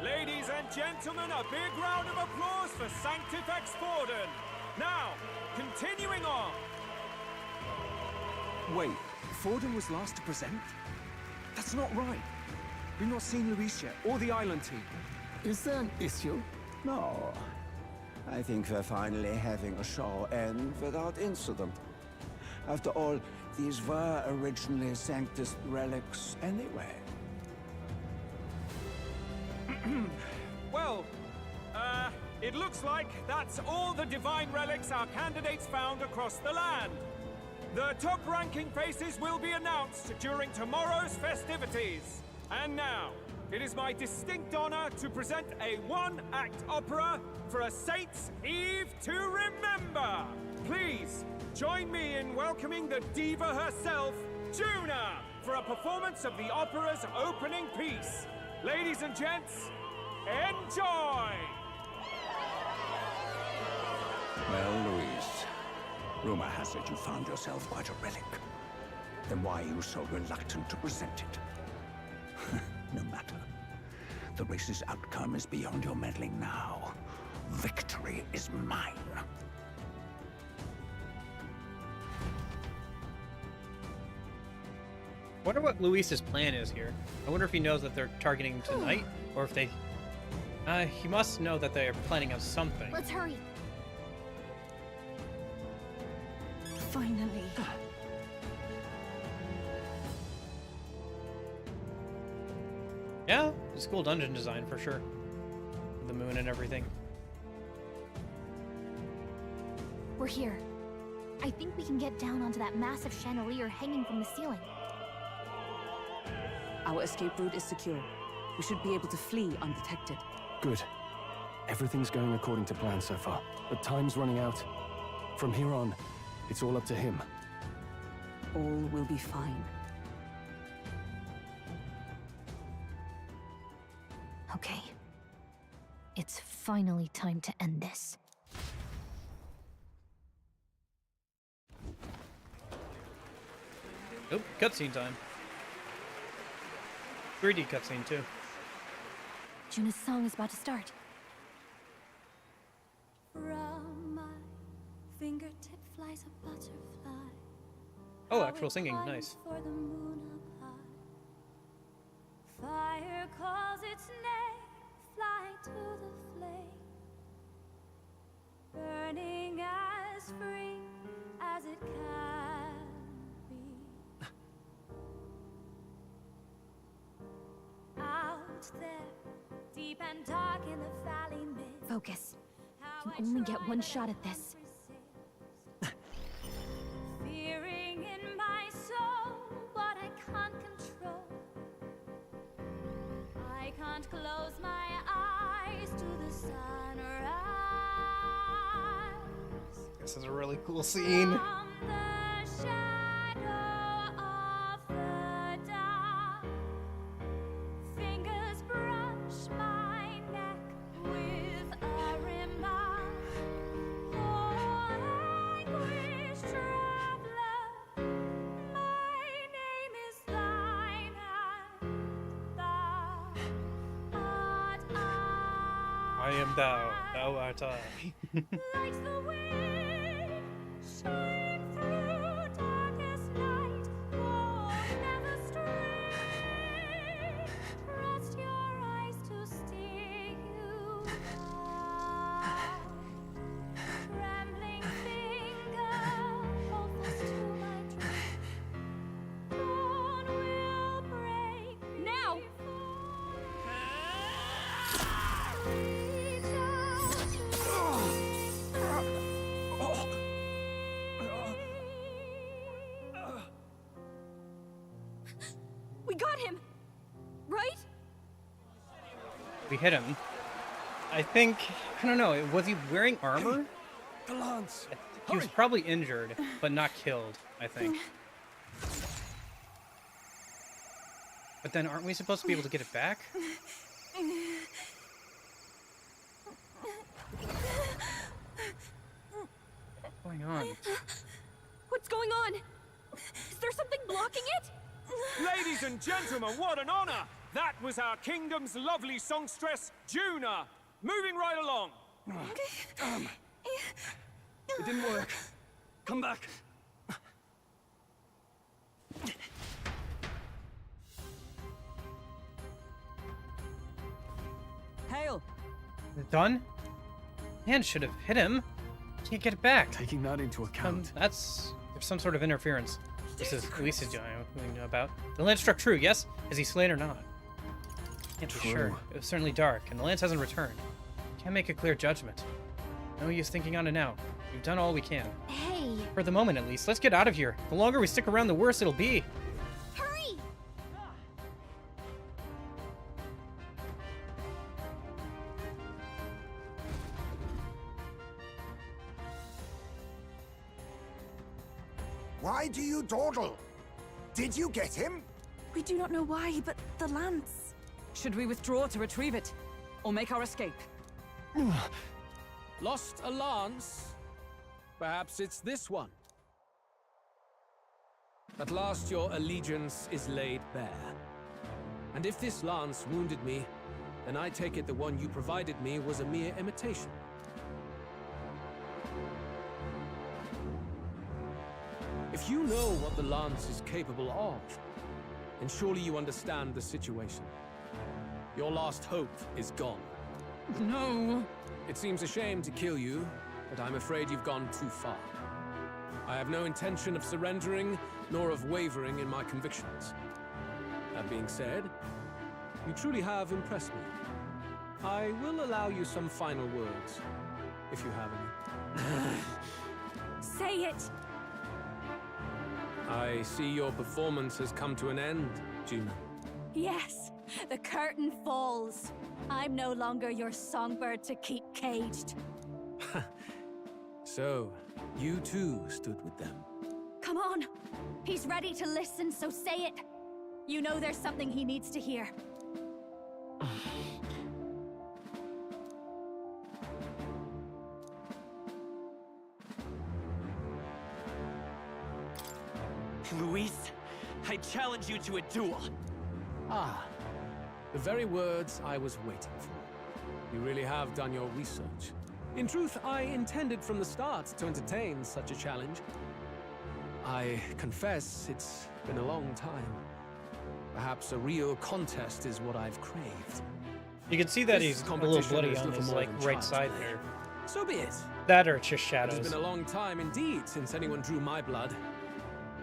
Ladies and gentlemen, a big round of applause for Sanctifex Forden. Now, continuing on. Wait, Forden was last to present? That's not right. We've not seen Luis yet, or the island team. Is there an issue? No. I think we're finally having a show end without incident. After all, these were originally Sanctus relics anyway. Well, it looks like that's all the divine relics our candidates found across the land. The top-ranking faces will be announced during tomorrow's festivities. And now, it is my distinct honor to present a one-act opera for a Saint's Eve to remember. Please, join me in welcoming the diva herself, Juna, for a performance of the opera's opening piece. Ladies and gents, enjoy! Well, Luis, rumor has it you found yourself quite a relic. Then why are you so reluctant to present it? No matter. The race's outcome is beyond your meddling now. Victory is mine. I wonder what Luis's plan is here. I wonder if he knows that they're targeting tonight, or if they... he must know that they are planning on something. Let's hurry. Finally. Yeah, it's cool dungeon design for sure. The moon and everything. We're here. I think we can get down onto that massive chandelier hanging from the ceiling. Our escape route is secure. We should be able to flee undetected. Good. Everything's going according to plan so far, but time's running out. From here on, it's all up to him. All will be fine. Okay. It's finally time to end this. Oh, cutscene time. 3D cutscene too. Juna's song is about to start. From my fingertip flies a butterfly. Oh, actual singing, nice. For the moon up high. Fire calls its name, fly to the flame. Burning as free as it can be. Out there, deep and dark in the valley mid. Focus. You can only get one shot at this. Fearing in my soul what I can't control. I can't close my eyes to the sunrise. This is a really cool scene. From the shadow of the dark, fingers brush my neck with a remark. Oh, anguish traveler, my name is thine, and thou art I. I am thou, thou art I. Like the wind, shine through darkest night. Oh, never stray. Trust your eyes to steer you right. Trembling finger, hold fast to my dream. Dawn will break now. We got him! Right? We hit him. I think, I don't know, was he wearing armor? The lance! He was probably injured, but not killed, I think. But then aren't we supposed to be able to get it back? What's going on? What's going on? Is there something blocking it? Ladies and gentlemen, what an honor! That was our kingdom's lovely songstress, Juna. Moving right along. It didn't work. Come back. Hail! Is it done? Man should have hit him. Can't get it back. Taking that into account. There's some sort of interference. This is at least we know about. The lance struck true, yes? Is he slain or not? Can't be sure. It was certainly dark, and the lance hasn't returned. Can't make a clear judgment. No use thinking on it now. We've done all we can. Hey! For the moment, at least. Let's get out of here. The longer we stick around, the worse it'll be. Hurry! Why do you dawdle? Did you get him? We do not know why, but the lance... Should we withdraw to retrieve it? Or make our escape? Lost a lance? Perhaps it's this one. At last your allegiance is laid bare. And if this lance wounded me, then I take it the one you provided me was a mere imitation. If you know what the lance is capable of, then surely you understand the situation. Your last hope is gone. No! It seems a shame to kill you, but I'm afraid you've gone too far. I have no intention of surrendering, nor of wavering in my convictions. That being said, You truly have impressed me. I will allow you some final words, if you have any. Say it! I see your performance has come to an end, Juna. Yes, the curtain falls. I'm no longer your songbird to keep caged. So, you too stood with them. Come on! He's ready to listen, so say it! You know there's something he needs to hear. Luis, I challenge you to a duel. Ah, the very words I was waiting for. You really have done your research. In truth, I intended from the start to entertain such a challenge. I confess it's been a long time. Perhaps a real contest is what I've craved. You can see that This he's a little competition bloody is on little his more like than right child's side play. there. So be it. That or it's just It shadows. has been a long time indeed since anyone drew my blood.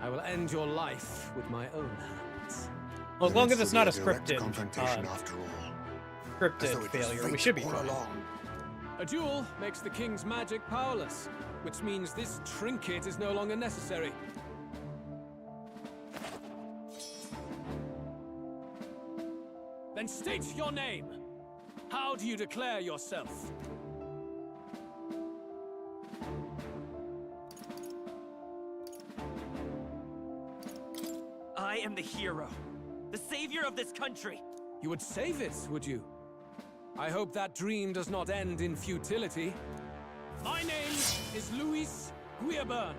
I will end your life with my own hands. Well, as long as it's not a direct scripted, confrontation after all. As though scripted it was failure, we fate should be all fine. along. A duel makes the king's magic powerless, which means this trinket is no longer necessary. Then state your name. How do you declare yourself? I am the hero, the savior of this country. You would save it, would you? I hope that dream does not end in futility. My name is Luis Guiaburn.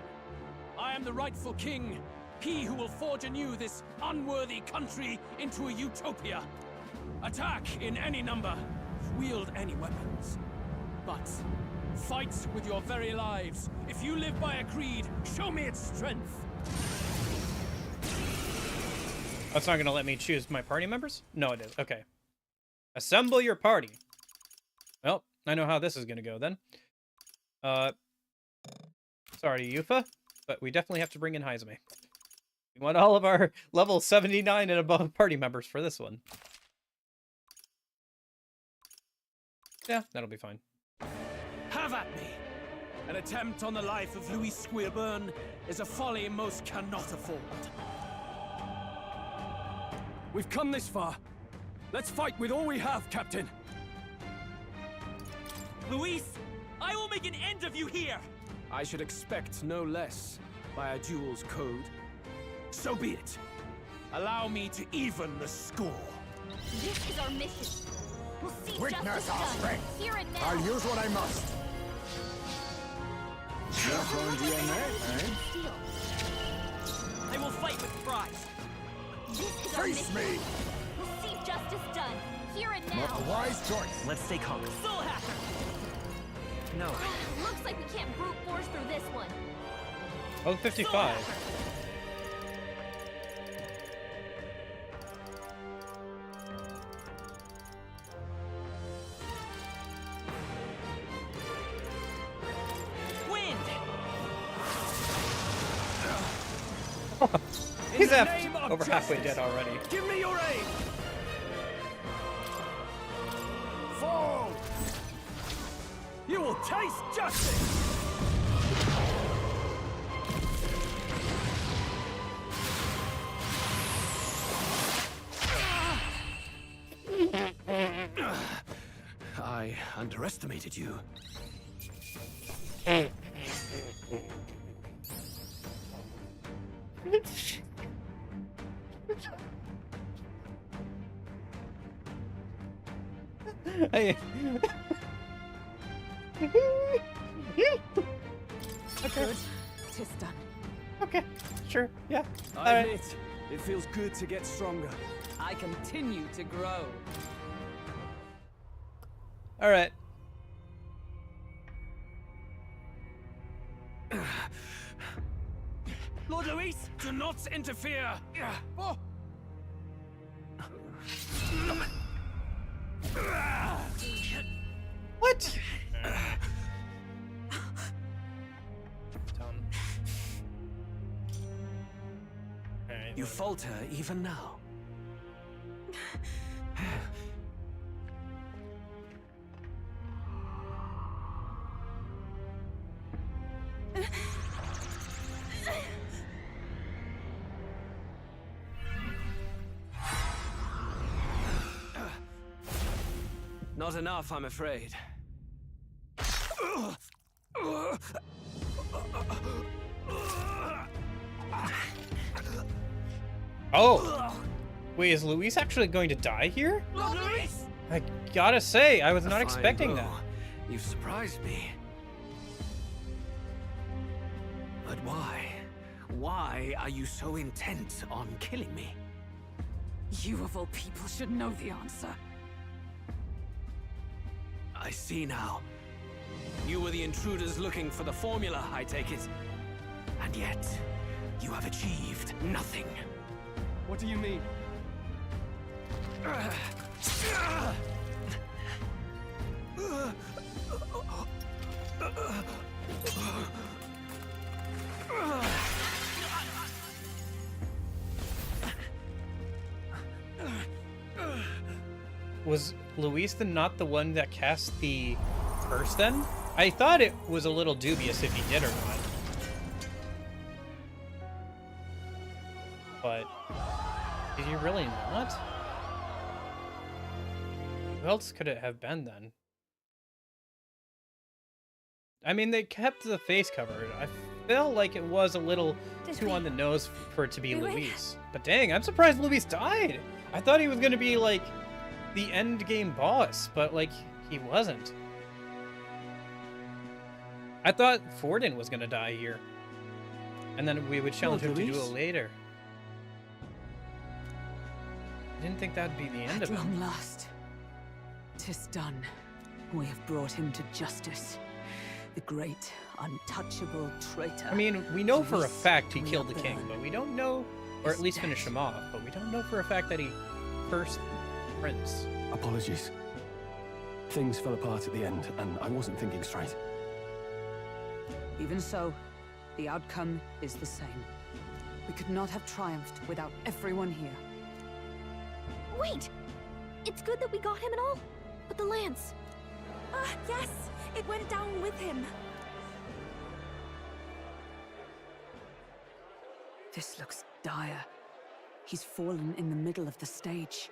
I am the rightful king, he who will forge anew this unworthy country into a utopia. Attack in any number, wield any weapons. But fight with your very lives. If you live by a creed, show me its strength. That's not going to let me choose my party members? No, it is. Okay. Assemble your party. Well, I know how this is going to go then. Sorry, Yufa, but we definitely have to bring in Haizumi. We want all of our level 79 and above party members for this one. Yeah, that'll be fine. Have at me! An attempt on the life of Luis Guiaburn is a folly most cannot afford. We've come this far. Let's fight with all we have, Captain. Luis, I will make an end of you here. I should expect no less by a duel's code. So be it. Allow me to even the score. This is our mission. We'll see Witness justice our done. strength. Here and now. I'll use what I must. Your own DNA, eh? Steel. I will fight with pride. This is our Face mission. me! We'll see justice done. Here and now. Not a wise choice. Let's stay calm. Soul Hacker! No. Looks like we can't brute force through this one. Oh, 55. Wind! He's the half, name of over halfway justice, dead already. Give me your aid! Fall! You will taste justice! I underestimated you. Hey. Good. Tis done. Okay, sure, yeah. I admit, it feels good to get stronger. I continue to grow. All right. Lord Luis, do not interfere! Oh. What? You falter even now. Not enough, I'm afraid. Oh! Wait, is Luis actually going to die here? Luis! I gotta say, I was not expecting that. You've surprised me. But why? Why are you so intent on killing me? You of all people should know the answer. I see now. You were the intruders looking for the formula, I take it. And yet, you have achieved nothing. What do you mean? Was Luis not the one that cast the curse then? I thought it was a little dubious if he did or not. But is he really not? Who else could it have been then? I mean, they kept the face covered. I feel like it was a little too on the nose for it to be Luis. But dang, I'm surprised Luis died. I thought he was going to be like the end game boss, but like he wasn't. I thought Forden was going to die here. And then we would challenge him to duel later. I didn't think that'd be the end of it. At long last, 'tis done. We have brought him to justice. The great, untouchable traitor. I mean, we know for a fact he killed the king, but we don't know, or at least finish him off, but we don't know for a fact that he cursed the prince. Apologies. Things fell apart at the end, and I wasn't thinking straight. Even so, the outcome is the same. We could not have triumphed without everyone here. Wait! It's good that we got him and all, but the lance. Yes! It went down with him. This looks dire. He's fallen in the middle of the stage.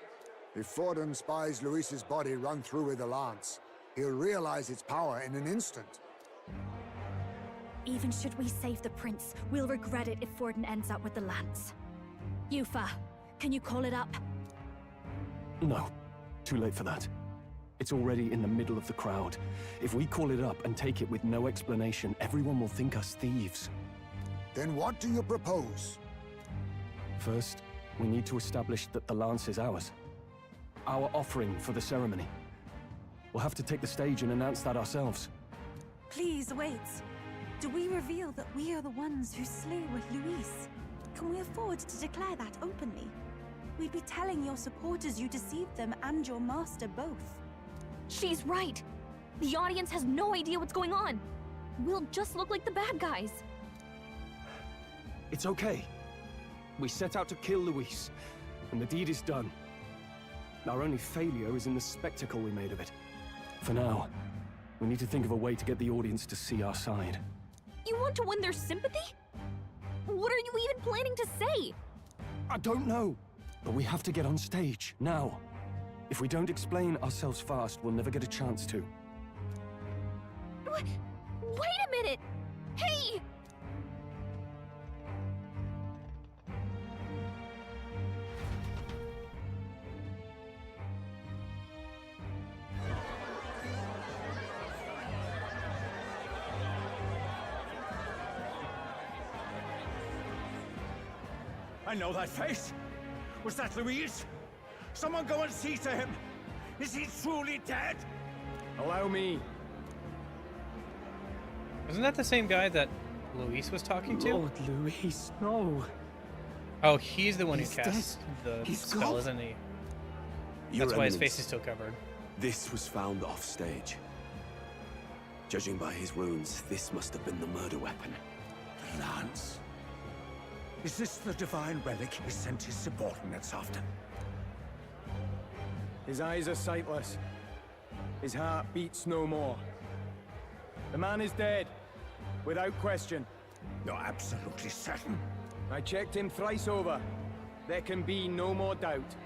If Forden spies Luis's body run through with a lance, he'll realize its power in an instant. Even should we save the prince, we'll regret it if Forden ends up with the lance. Yufa, can you call it up? No, too late for that. It's already in the middle of the crowd. If we call it up and take it with no explanation, everyone will think us thieves. Then what do you propose? First, we need to establish that the lance is ours. Our offering for the ceremony. We'll have to take the stage and announce that ourselves. Please wait. Do we reveal that we are the ones who slew with Luis? Can we afford to declare that openly? We'd be telling your supporters you deceived them and your master both. She's right. The audience has no idea what's going on. We'll just look like the bad guys. It's okay. We set out to kill Luis, and the deed is done. Our only failure is in the spectacle we made of it. For now, we need to think of a way to get the audience to see our side. You want to win their sympathy? What are you even planning to say? I don't know, but we have to get on stage, now. If we don't explain ourselves fast, we'll never get a chance to. Wait a minute! Hey! I know that face. Was that Luis? Someone go and see to him. Is he truly dead? Allow me. Wasn't that the same guy that Luis was talking to? Lord Luis, no. Oh, he's the one who He's cast dead. the He's spell, gone. isn't he? Your That's why his Eminence, face is still covered. This was found off stage. Judging by his wounds, this must have been the murder weapon. The lance? Is this the divine relic he sent his subordinates after? His eyes are sightless. His heart beats no more. The man is dead, without question. You're absolutely certain? I checked him thrice over. There can be no more doubt.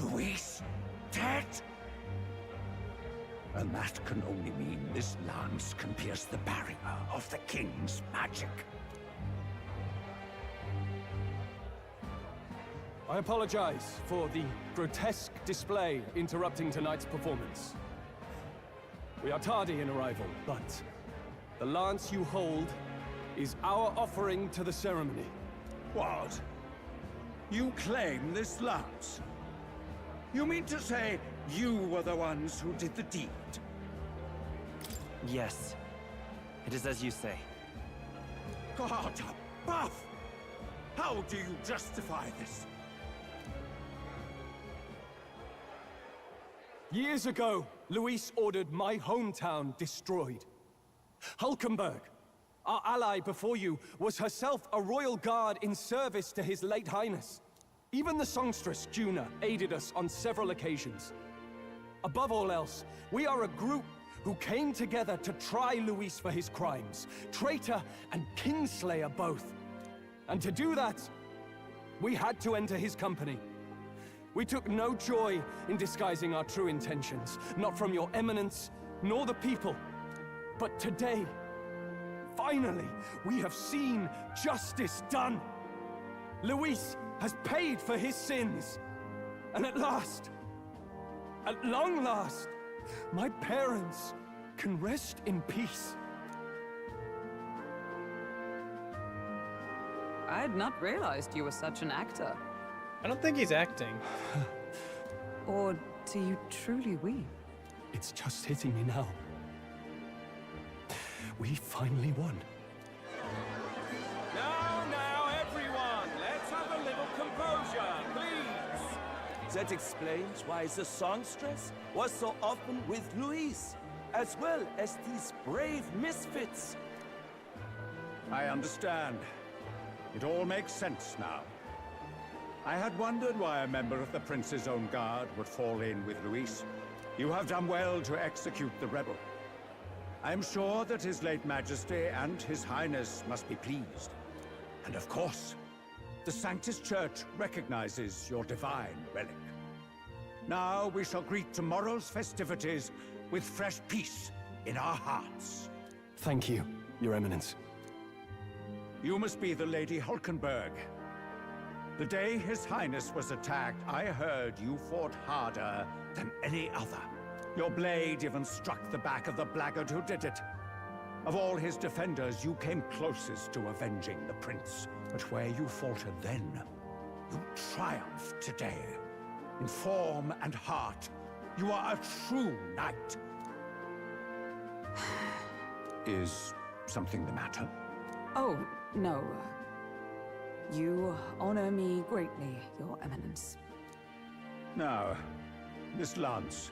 Luis, dead? And that can only mean this lance can pierce the barrier of the king's magic. I apologize for the grotesque display interrupting tonight's performance. We are tardy in arrival, but the lance you hold is our offering to the ceremony. What? You claim this lance? You mean to say you were the ones who did the deed? Yes. It is as you say. God above! How do you justify this? Years ago, Luis ordered my hometown destroyed. Hulkenberg, our ally before you, was herself a royal guard in service to his late highness. Even the songstress, Juna, aided us on several occasions. Above all else, we are a group who came together to try Luis for his crimes, traitor and kingslayer both. And to do that, we had to enter his company. We took no joy in disguising our true intentions, not from your eminence, nor the people. But today, finally, we have seen justice done. Luis has paid for his sins. And at last, at long last, my parents can rest in peace. I had not realized you were such an actor. I don't think he's acting. Or do you truly weep? It's just hitting me now. We finally won. Now, everyone, let's have a little composure, please. That explains why the songstress was so often with Luis, as well as these brave misfits. I understand. It all makes sense now. I had wondered why a member of the Prince's own guard would fall in with Luis. You have done well to execute the rebel. I am sure that His late Majesty and His Highness must be pleased. And of course, the Sanctus Church recognizes your divine relic. Now we shall greet tomorrow's festivities with fresh peace in our hearts. Thank you, Your Eminence. You must be the Lady Hulkenberg. The day His Highness was attacked, I heard you fought harder than any other. Your blade even struck the back of the blackguard who did it. Of all his defenders, you came closest to avenging the prince. But where you faltered then, you triumphed today. In form and heart, you are a true knight. Is something the matter? Oh, no. You honor me greatly, Your Eminence. Now, this lance.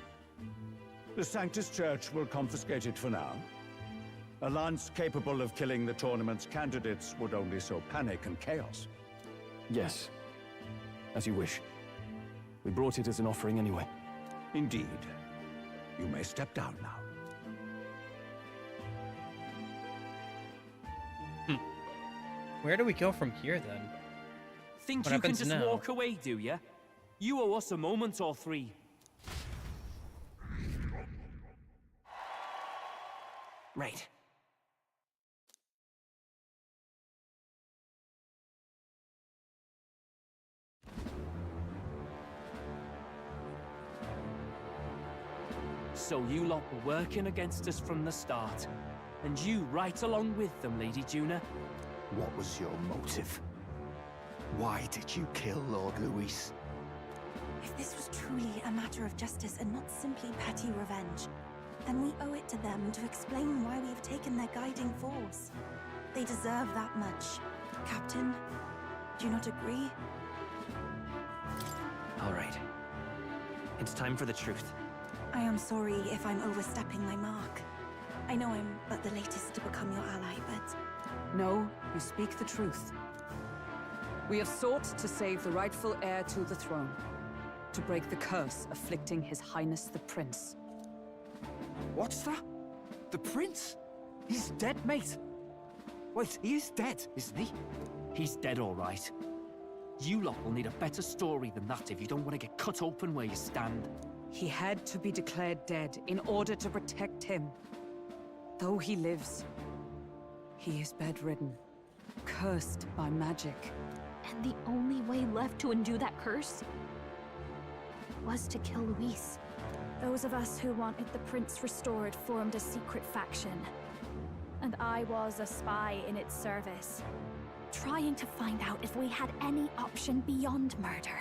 The Sanctus Church will confiscate it for now. A lance capable of killing the tournament's candidates would only sow panic and chaos. Yes, as you wish. We brought it as an offering anyway. Indeed. You may step down now. Where do we go from here, then? Think What you can happens just now? walk away, do ya? You owe us a moment or three. Right. So you lot were working against us from the start. And you right along with them, Lady Juna. What was your motive? Why did you kill Lord Luis? If this was truly a matter of justice and not simply petty revenge, then we owe it to them to explain why we have taken their guiding force. They deserve that much. Captain, do you not agree? All right. It's time for the truth. I am sorry if I'm overstepping my mark. I know I'm but the latest to become your ally, but... No, you speak the truth. We have sought to save the rightful heir to the throne, to break the curse afflicting His Highness the Prince. What's that? The prince? He's dead, mate. Wait, he is dead, isn't he? He's dead, all right. You lot will need a better story than that if you don't want to get cut open where you stand. He had to be declared dead in order to protect him. Though he lives, he is bedridden, cursed by magic. And the only way left to undo that curse was to kill Luis. Those of us who wanted the prince restored formed a secret faction. And I was a spy in its service, trying to find out if we had any option beyond murder.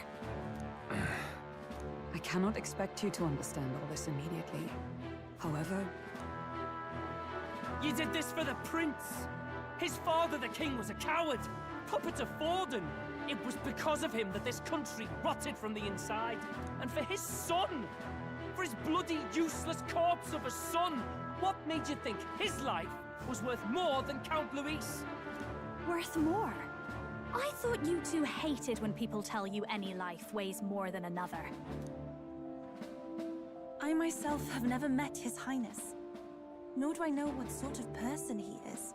I cannot expect you to understand all this immediately. However... You did this for the prince! His father, the king, was a coward! Puppet of Forden! It was because of him that this country rotted from the inside. And for his son! For his bloody, useless corpse of a son! What made you think his life was worth more than Count Luis? Worth more? I thought you two hated when people tell you any life weighs more than another. I myself have never met His Highness, nor do I know what sort of person he is.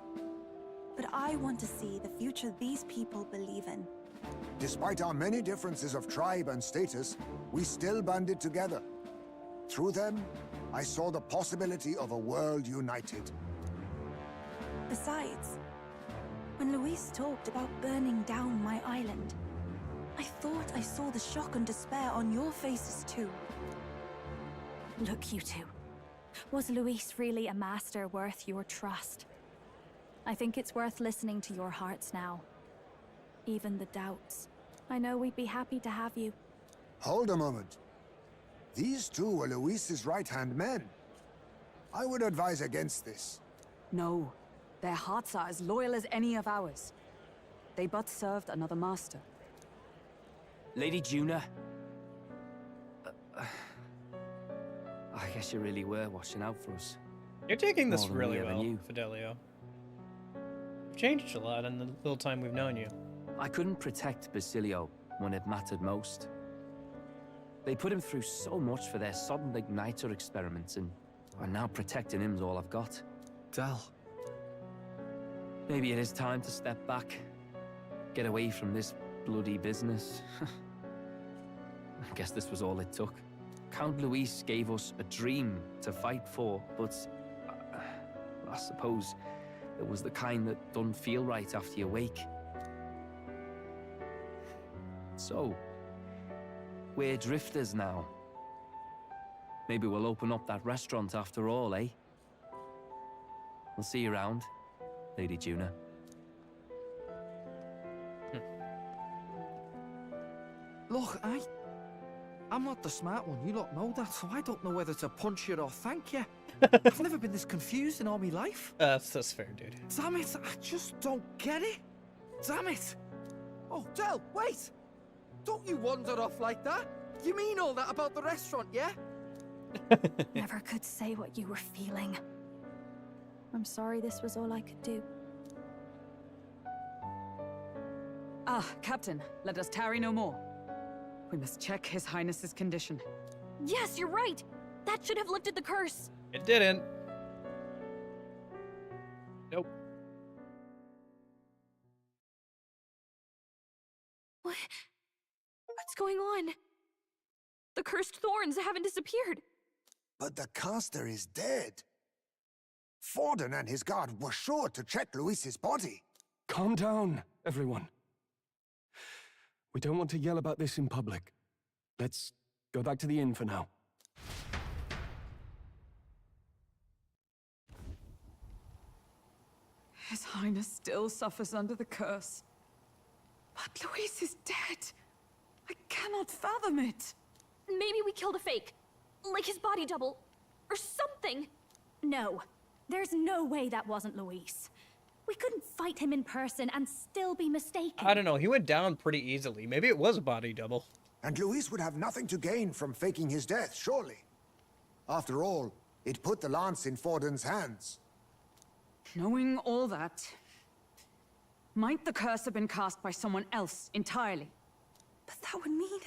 But I want to see the future these people believe in. Despite our many differences of tribe and status, we still banded together. Through them, I saw the possibility of a world united. Besides, when Luis talked about burning down my island, I thought I saw the shock and despair on your faces too. Look, you two. Was Luis really a master worth your trust? I think it's worth listening to your hearts now. Even the doubts. I know we'd be happy to have you. Hold a moment. These two were Luis's right-hand men. I would advise against this. No. Their hearts are as loyal as any of ours. They but served another master. Lady Juna... I guess you really were watching out for us. You're taking this More than really we ever well, knew. Fidelio. You've changed a lot in the little time we've known you. I couldn't protect Basilio when it mattered most. They put him through so much for their sodden igniter experiments, and now protecting him's all I've got. Del. Maybe it is time to step back. Get away from this bloody business. I guess this was all it took. Count Luis gave us a dream to fight for, but I suppose it was the kind that doesn't feel right after you wake. So, we're drifters now. Maybe we'll open up that restaurant after all, eh? We'll see you around, Lady Juna. Look, I'm not the smart one, you lot know that, so I don't know whether to punch you or thank you. I've never been this confused in all my life. That's fair, dude. Damn it, I just don't get it. Damn it. Oh, Del, wait! Don't you wander off like that. You mean all that about the restaurant, yeah? Never could say what you were feeling. I'm sorry this was all I could do. Ah, Captain, let us tarry no more. We must check His Highness's condition. Yes, you're right. That should have lifted the curse. It didn't. Nope. What's going on? The cursed thorns haven't disappeared. But the caster is dead. Forden and his guard were sure to check Luis's body. Calm down, everyone. We don't want to yell about this in public. Let's go back to the inn for now. His Highness still suffers under the curse. But Luis is dead. I cannot fathom it. Maybe we killed a fake. Like his body double. Or something. No. There's no way that wasn't Luis. We couldn't fight him in person and still be mistaken. I don't know. He went down pretty easily. Maybe it was a body double. And Luis would have nothing to gain from faking his death, surely. After all, it put the lance in Forden's hands. Knowing all that, might the curse have been cast by someone else entirely? But that would mean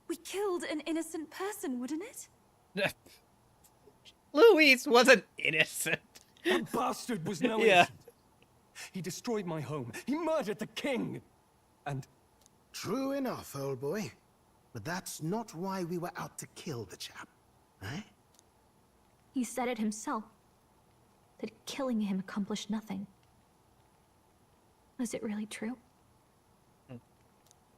we killed an innocent person, wouldn't it? Luis wasn't innocent. That bastard was no Yeah. innocent. He destroyed my home. He murdered the king. And True enough, old boy. But that's not why we were out to kill the chap, eh? He said it himself. That killing him accomplished nothing. Was it really true?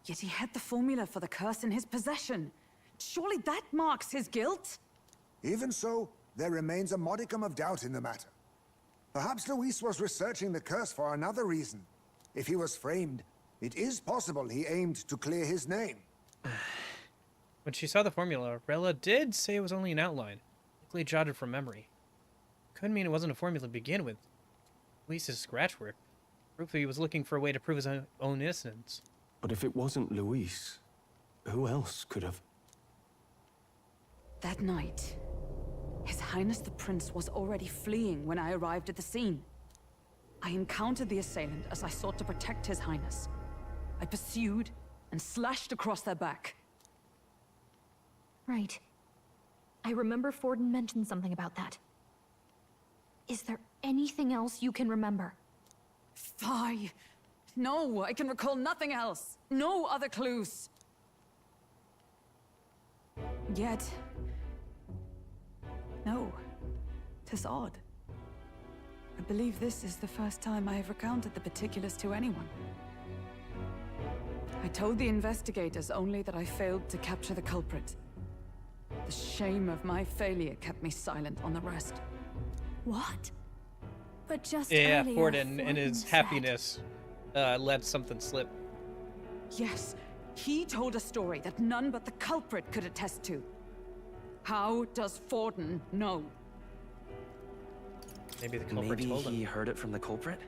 Yet he had the formula for the curse in his possession. Surely that marks his guilt? Even so, there remains a modicum of doubt in the matter. Perhaps Luis was researching the curse for another reason. If he was framed, it is possible he aimed to clear his name. When she saw the formula, Rella did say it was only an outline, likely jotted from memory. Couldn't mean it wasn't a formula to begin with. Luis's scratch work. Proof he was looking for a way to prove his own innocence. But if it wasn't Luis, who else could have? That night, His Highness the Prince was already fleeing when I arrived at the scene. I encountered the assailant as I sought to protect His Highness. I pursued and slashed across their back. Right. I remember Forden mentioned something about that. Is there anything else you can remember? Fie! No, I can recall nothing else. No other clues. Yet... no. 'Tis odd. I believe this is the first time I have recounted the particulars to anyone. I told the investigators only that I failed to capture the culprit. The shame of my failure kept me silent on the rest. What? But just yeah, earlier, Forden, in his said- happiness, let something slip. Yes, he told a story that none but the culprit could attest to. How does Forden know? Maybe the culprit Maybe told him. he heard it from the culprit?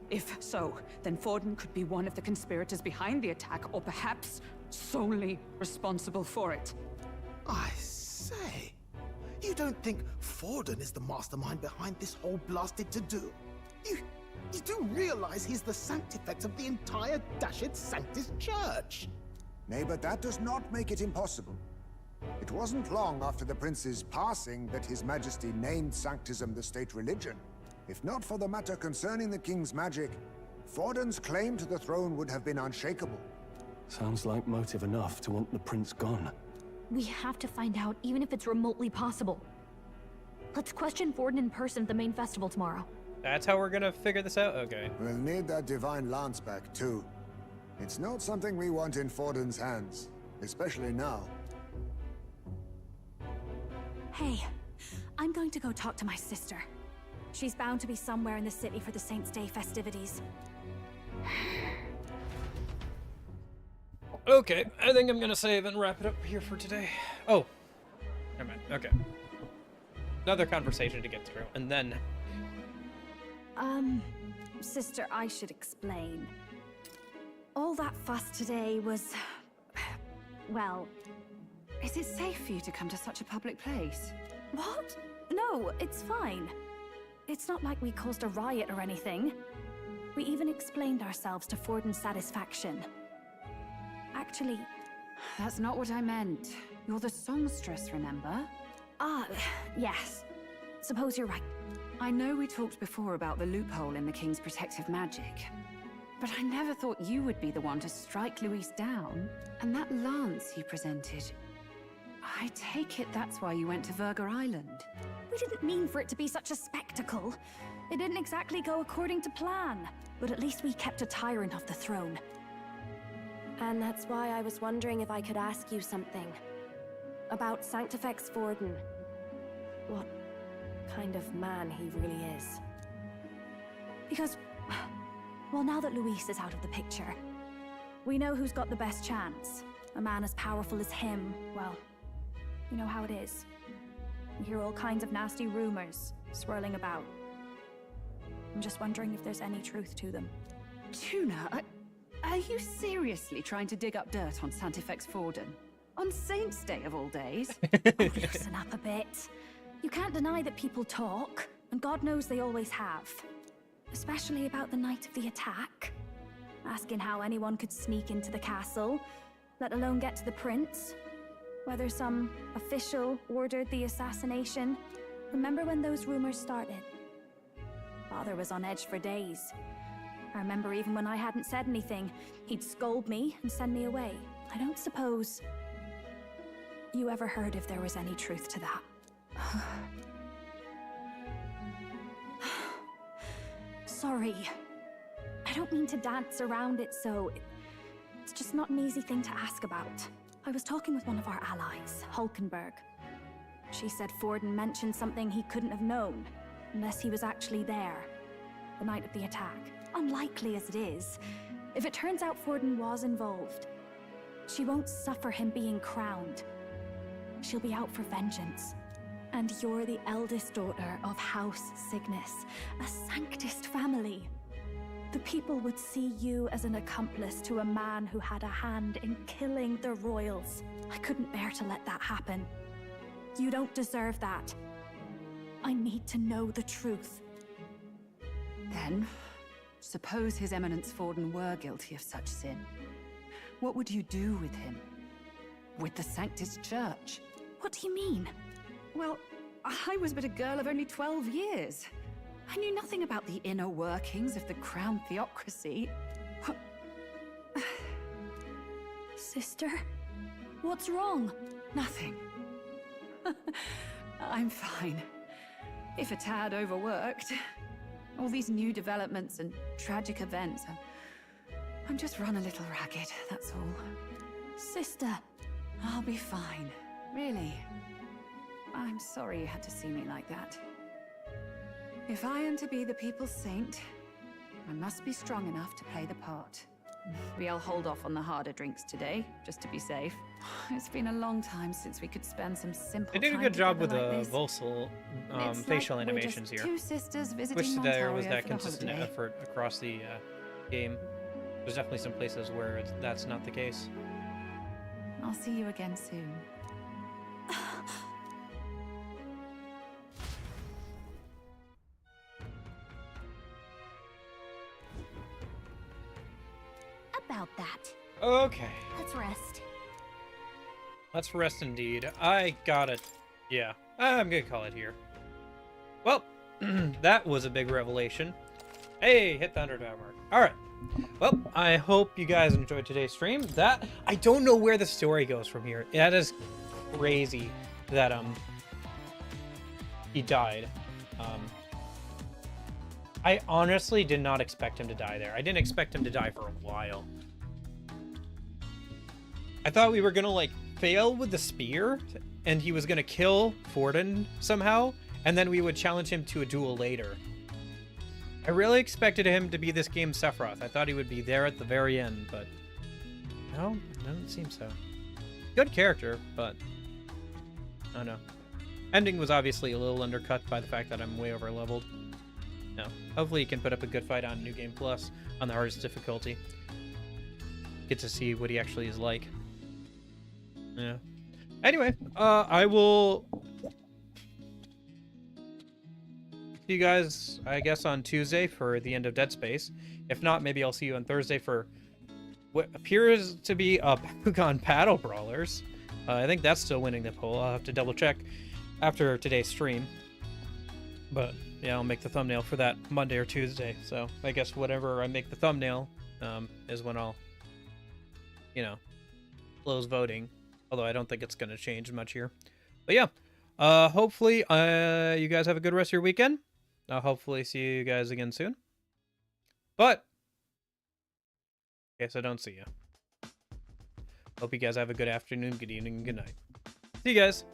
If so, then Forden could be one of the conspirators behind the attack, or perhaps solely responsible for it. I say, you don't think Forden is the mastermind behind this whole blasted to-do? You do realize he's the sanctifex of the entire Dashed Sanctus Church? Nay, but that does not make it impossible. It wasn't long after the prince's passing that His Majesty named Sanctism the state religion. If not for the matter concerning the king's magic, Forden's claim to the throne would have been unshakable. Sounds like motive enough to want the prince gone. We have to find out, even if it's remotely possible. Let's question Forden in person at the main festival tomorrow. That's how we're gonna figure this out? Okay. We'll need that divine lance back, too. It's not something we want in Forden's hands, especially now. Hey, I'm going to go talk to my sister. She's bound to be somewhere in the city for the Saints' Day festivities. Okay, I think I'm gonna save and wrap it up here for today. Oh, never mind. Okay. Another conversation to get through, and then... Sister, I should explain. All that fuss today was... well... Is it safe for you to come to such a public place? What? No, it's fine. It's not like we caused a riot or anything. We even explained ourselves to Forden's satisfaction. Actually... That's not what I meant. You're the songstress, remember? Ah, yes. Suppose you're right. I know we talked before about the loophole in the king's protective magic, but I never thought you would be the one to strike Luis down. And that lance he presented... I take it that's why you went to Verger Island. We didn't mean for it to be such a spectacle. It didn't exactly go according to plan. But at least we kept a tyrant off the throne. And that's why I was wondering if I could ask you something. About Sanctifex Forden. What kind of man he really is. Because, well, now that Luis is out of the picture, we know who's got the best chance. A man as powerful as him, well, you know how it is. You hear all kinds of nasty rumors swirling about. I'm just wondering if there's any truth to them. Tuna, are you seriously trying to dig up dirt on Sanctifex Forden? On Saints' Day of all days? Oh, loosen up a bit. You can't deny that people talk, and God knows they always have. Especially about the night of the attack. Asking how anyone could sneak into the castle, let alone get to the prince. Whether some official ordered the assassination. Remember when those rumors started? Father was on edge for days. I remember even when I hadn't said anything, he'd scold me and send me away. I don't suppose you ever heard if there was any truth to that. Sorry. I don't mean to dance around it, so it's just not an easy thing to ask about. I was talking with one of our allies, Hulkenberg. She said Forden mentioned something he couldn't have known, unless he was actually there, the night of the attack. Unlikely as it is, if it turns out Forden was involved, she won't suffer him being crowned. She'll be out for vengeance. And you're the eldest daughter of House Cygnus, a Sanctist family. The people would see you as an accomplice to a man who had a hand in killing the royals. I couldn't bear to let that happen. You don't deserve that. I need to know the truth. Then, suppose His Eminence Forden were guilty of such sin. What would you do with him? With the Sanctist Church? What do you mean? Well, I was but a girl of only 12 years. I knew nothing about the inner workings of the crown theocracy. Sister? What's wrong? Nothing. I'm fine. If a tad overworked. All these new developments and tragic events. I'm just run a little ragged, that's all. Sister. I'll be fine. Really. I'm sorry you had to see me like that. If I am to be the people's saint, I must be strong enough to play the part. Maybe I'll hold off on the harder drinks today, just to be safe. It's been a long time since we could spend some simple They did a time good job with together the like this. Volsel It's facial like we're animations just here. two sisters visiting Wish there was Ontario that for the consistent holiday. effort across the game. There's definitely some places where that's not the case. I'll see you again soon. About that. Okay. Let's rest. Let's rest indeed. I got it. Yeah, I'm gonna call it here. Well, that was a big revelation. Hey, hit the 100 hour mark. All right. Well, I hope you guys enjoyed today's stream. That I don't know where the story goes from here. That is crazy that he died. I honestly did not expect him to die there. I didn't expect him to die for a while. I thought we were gonna like fail with the spear and he was gonna kill Forden somehow, and then we would challenge him to a duel later. I really expected him to be this game's Sephiroth. I thought he would be there at the very end, but no, it doesn't seem so. Good character, but I don't know. Ending was obviously a little undercut by the fact that I'm way over leveled. No, hopefully he can put up a good fight on New Game Plus on the hardest difficulty. Get to see what he actually is like. Yeah. Anyway, I will see you guys, I guess, on Tuesday for the end of Dead Space. If not, maybe I'll see you on Thursday for what appears to be a Bakugan Paddle Brawlers. I think that's still winning the poll. I'll have to double check after today's stream. But yeah, I'll make the thumbnail for that Monday or Tuesday. So I guess whatever I make the thumbnail is when I'll, you know, close voting. Although I don't think it's going to change much here. But yeah, hopefully you guys have a good rest of your weekend. I'll hopefully see you guys again soon. But in case I don't see you, hope you guys have a good afternoon, good evening, and good night. See you guys.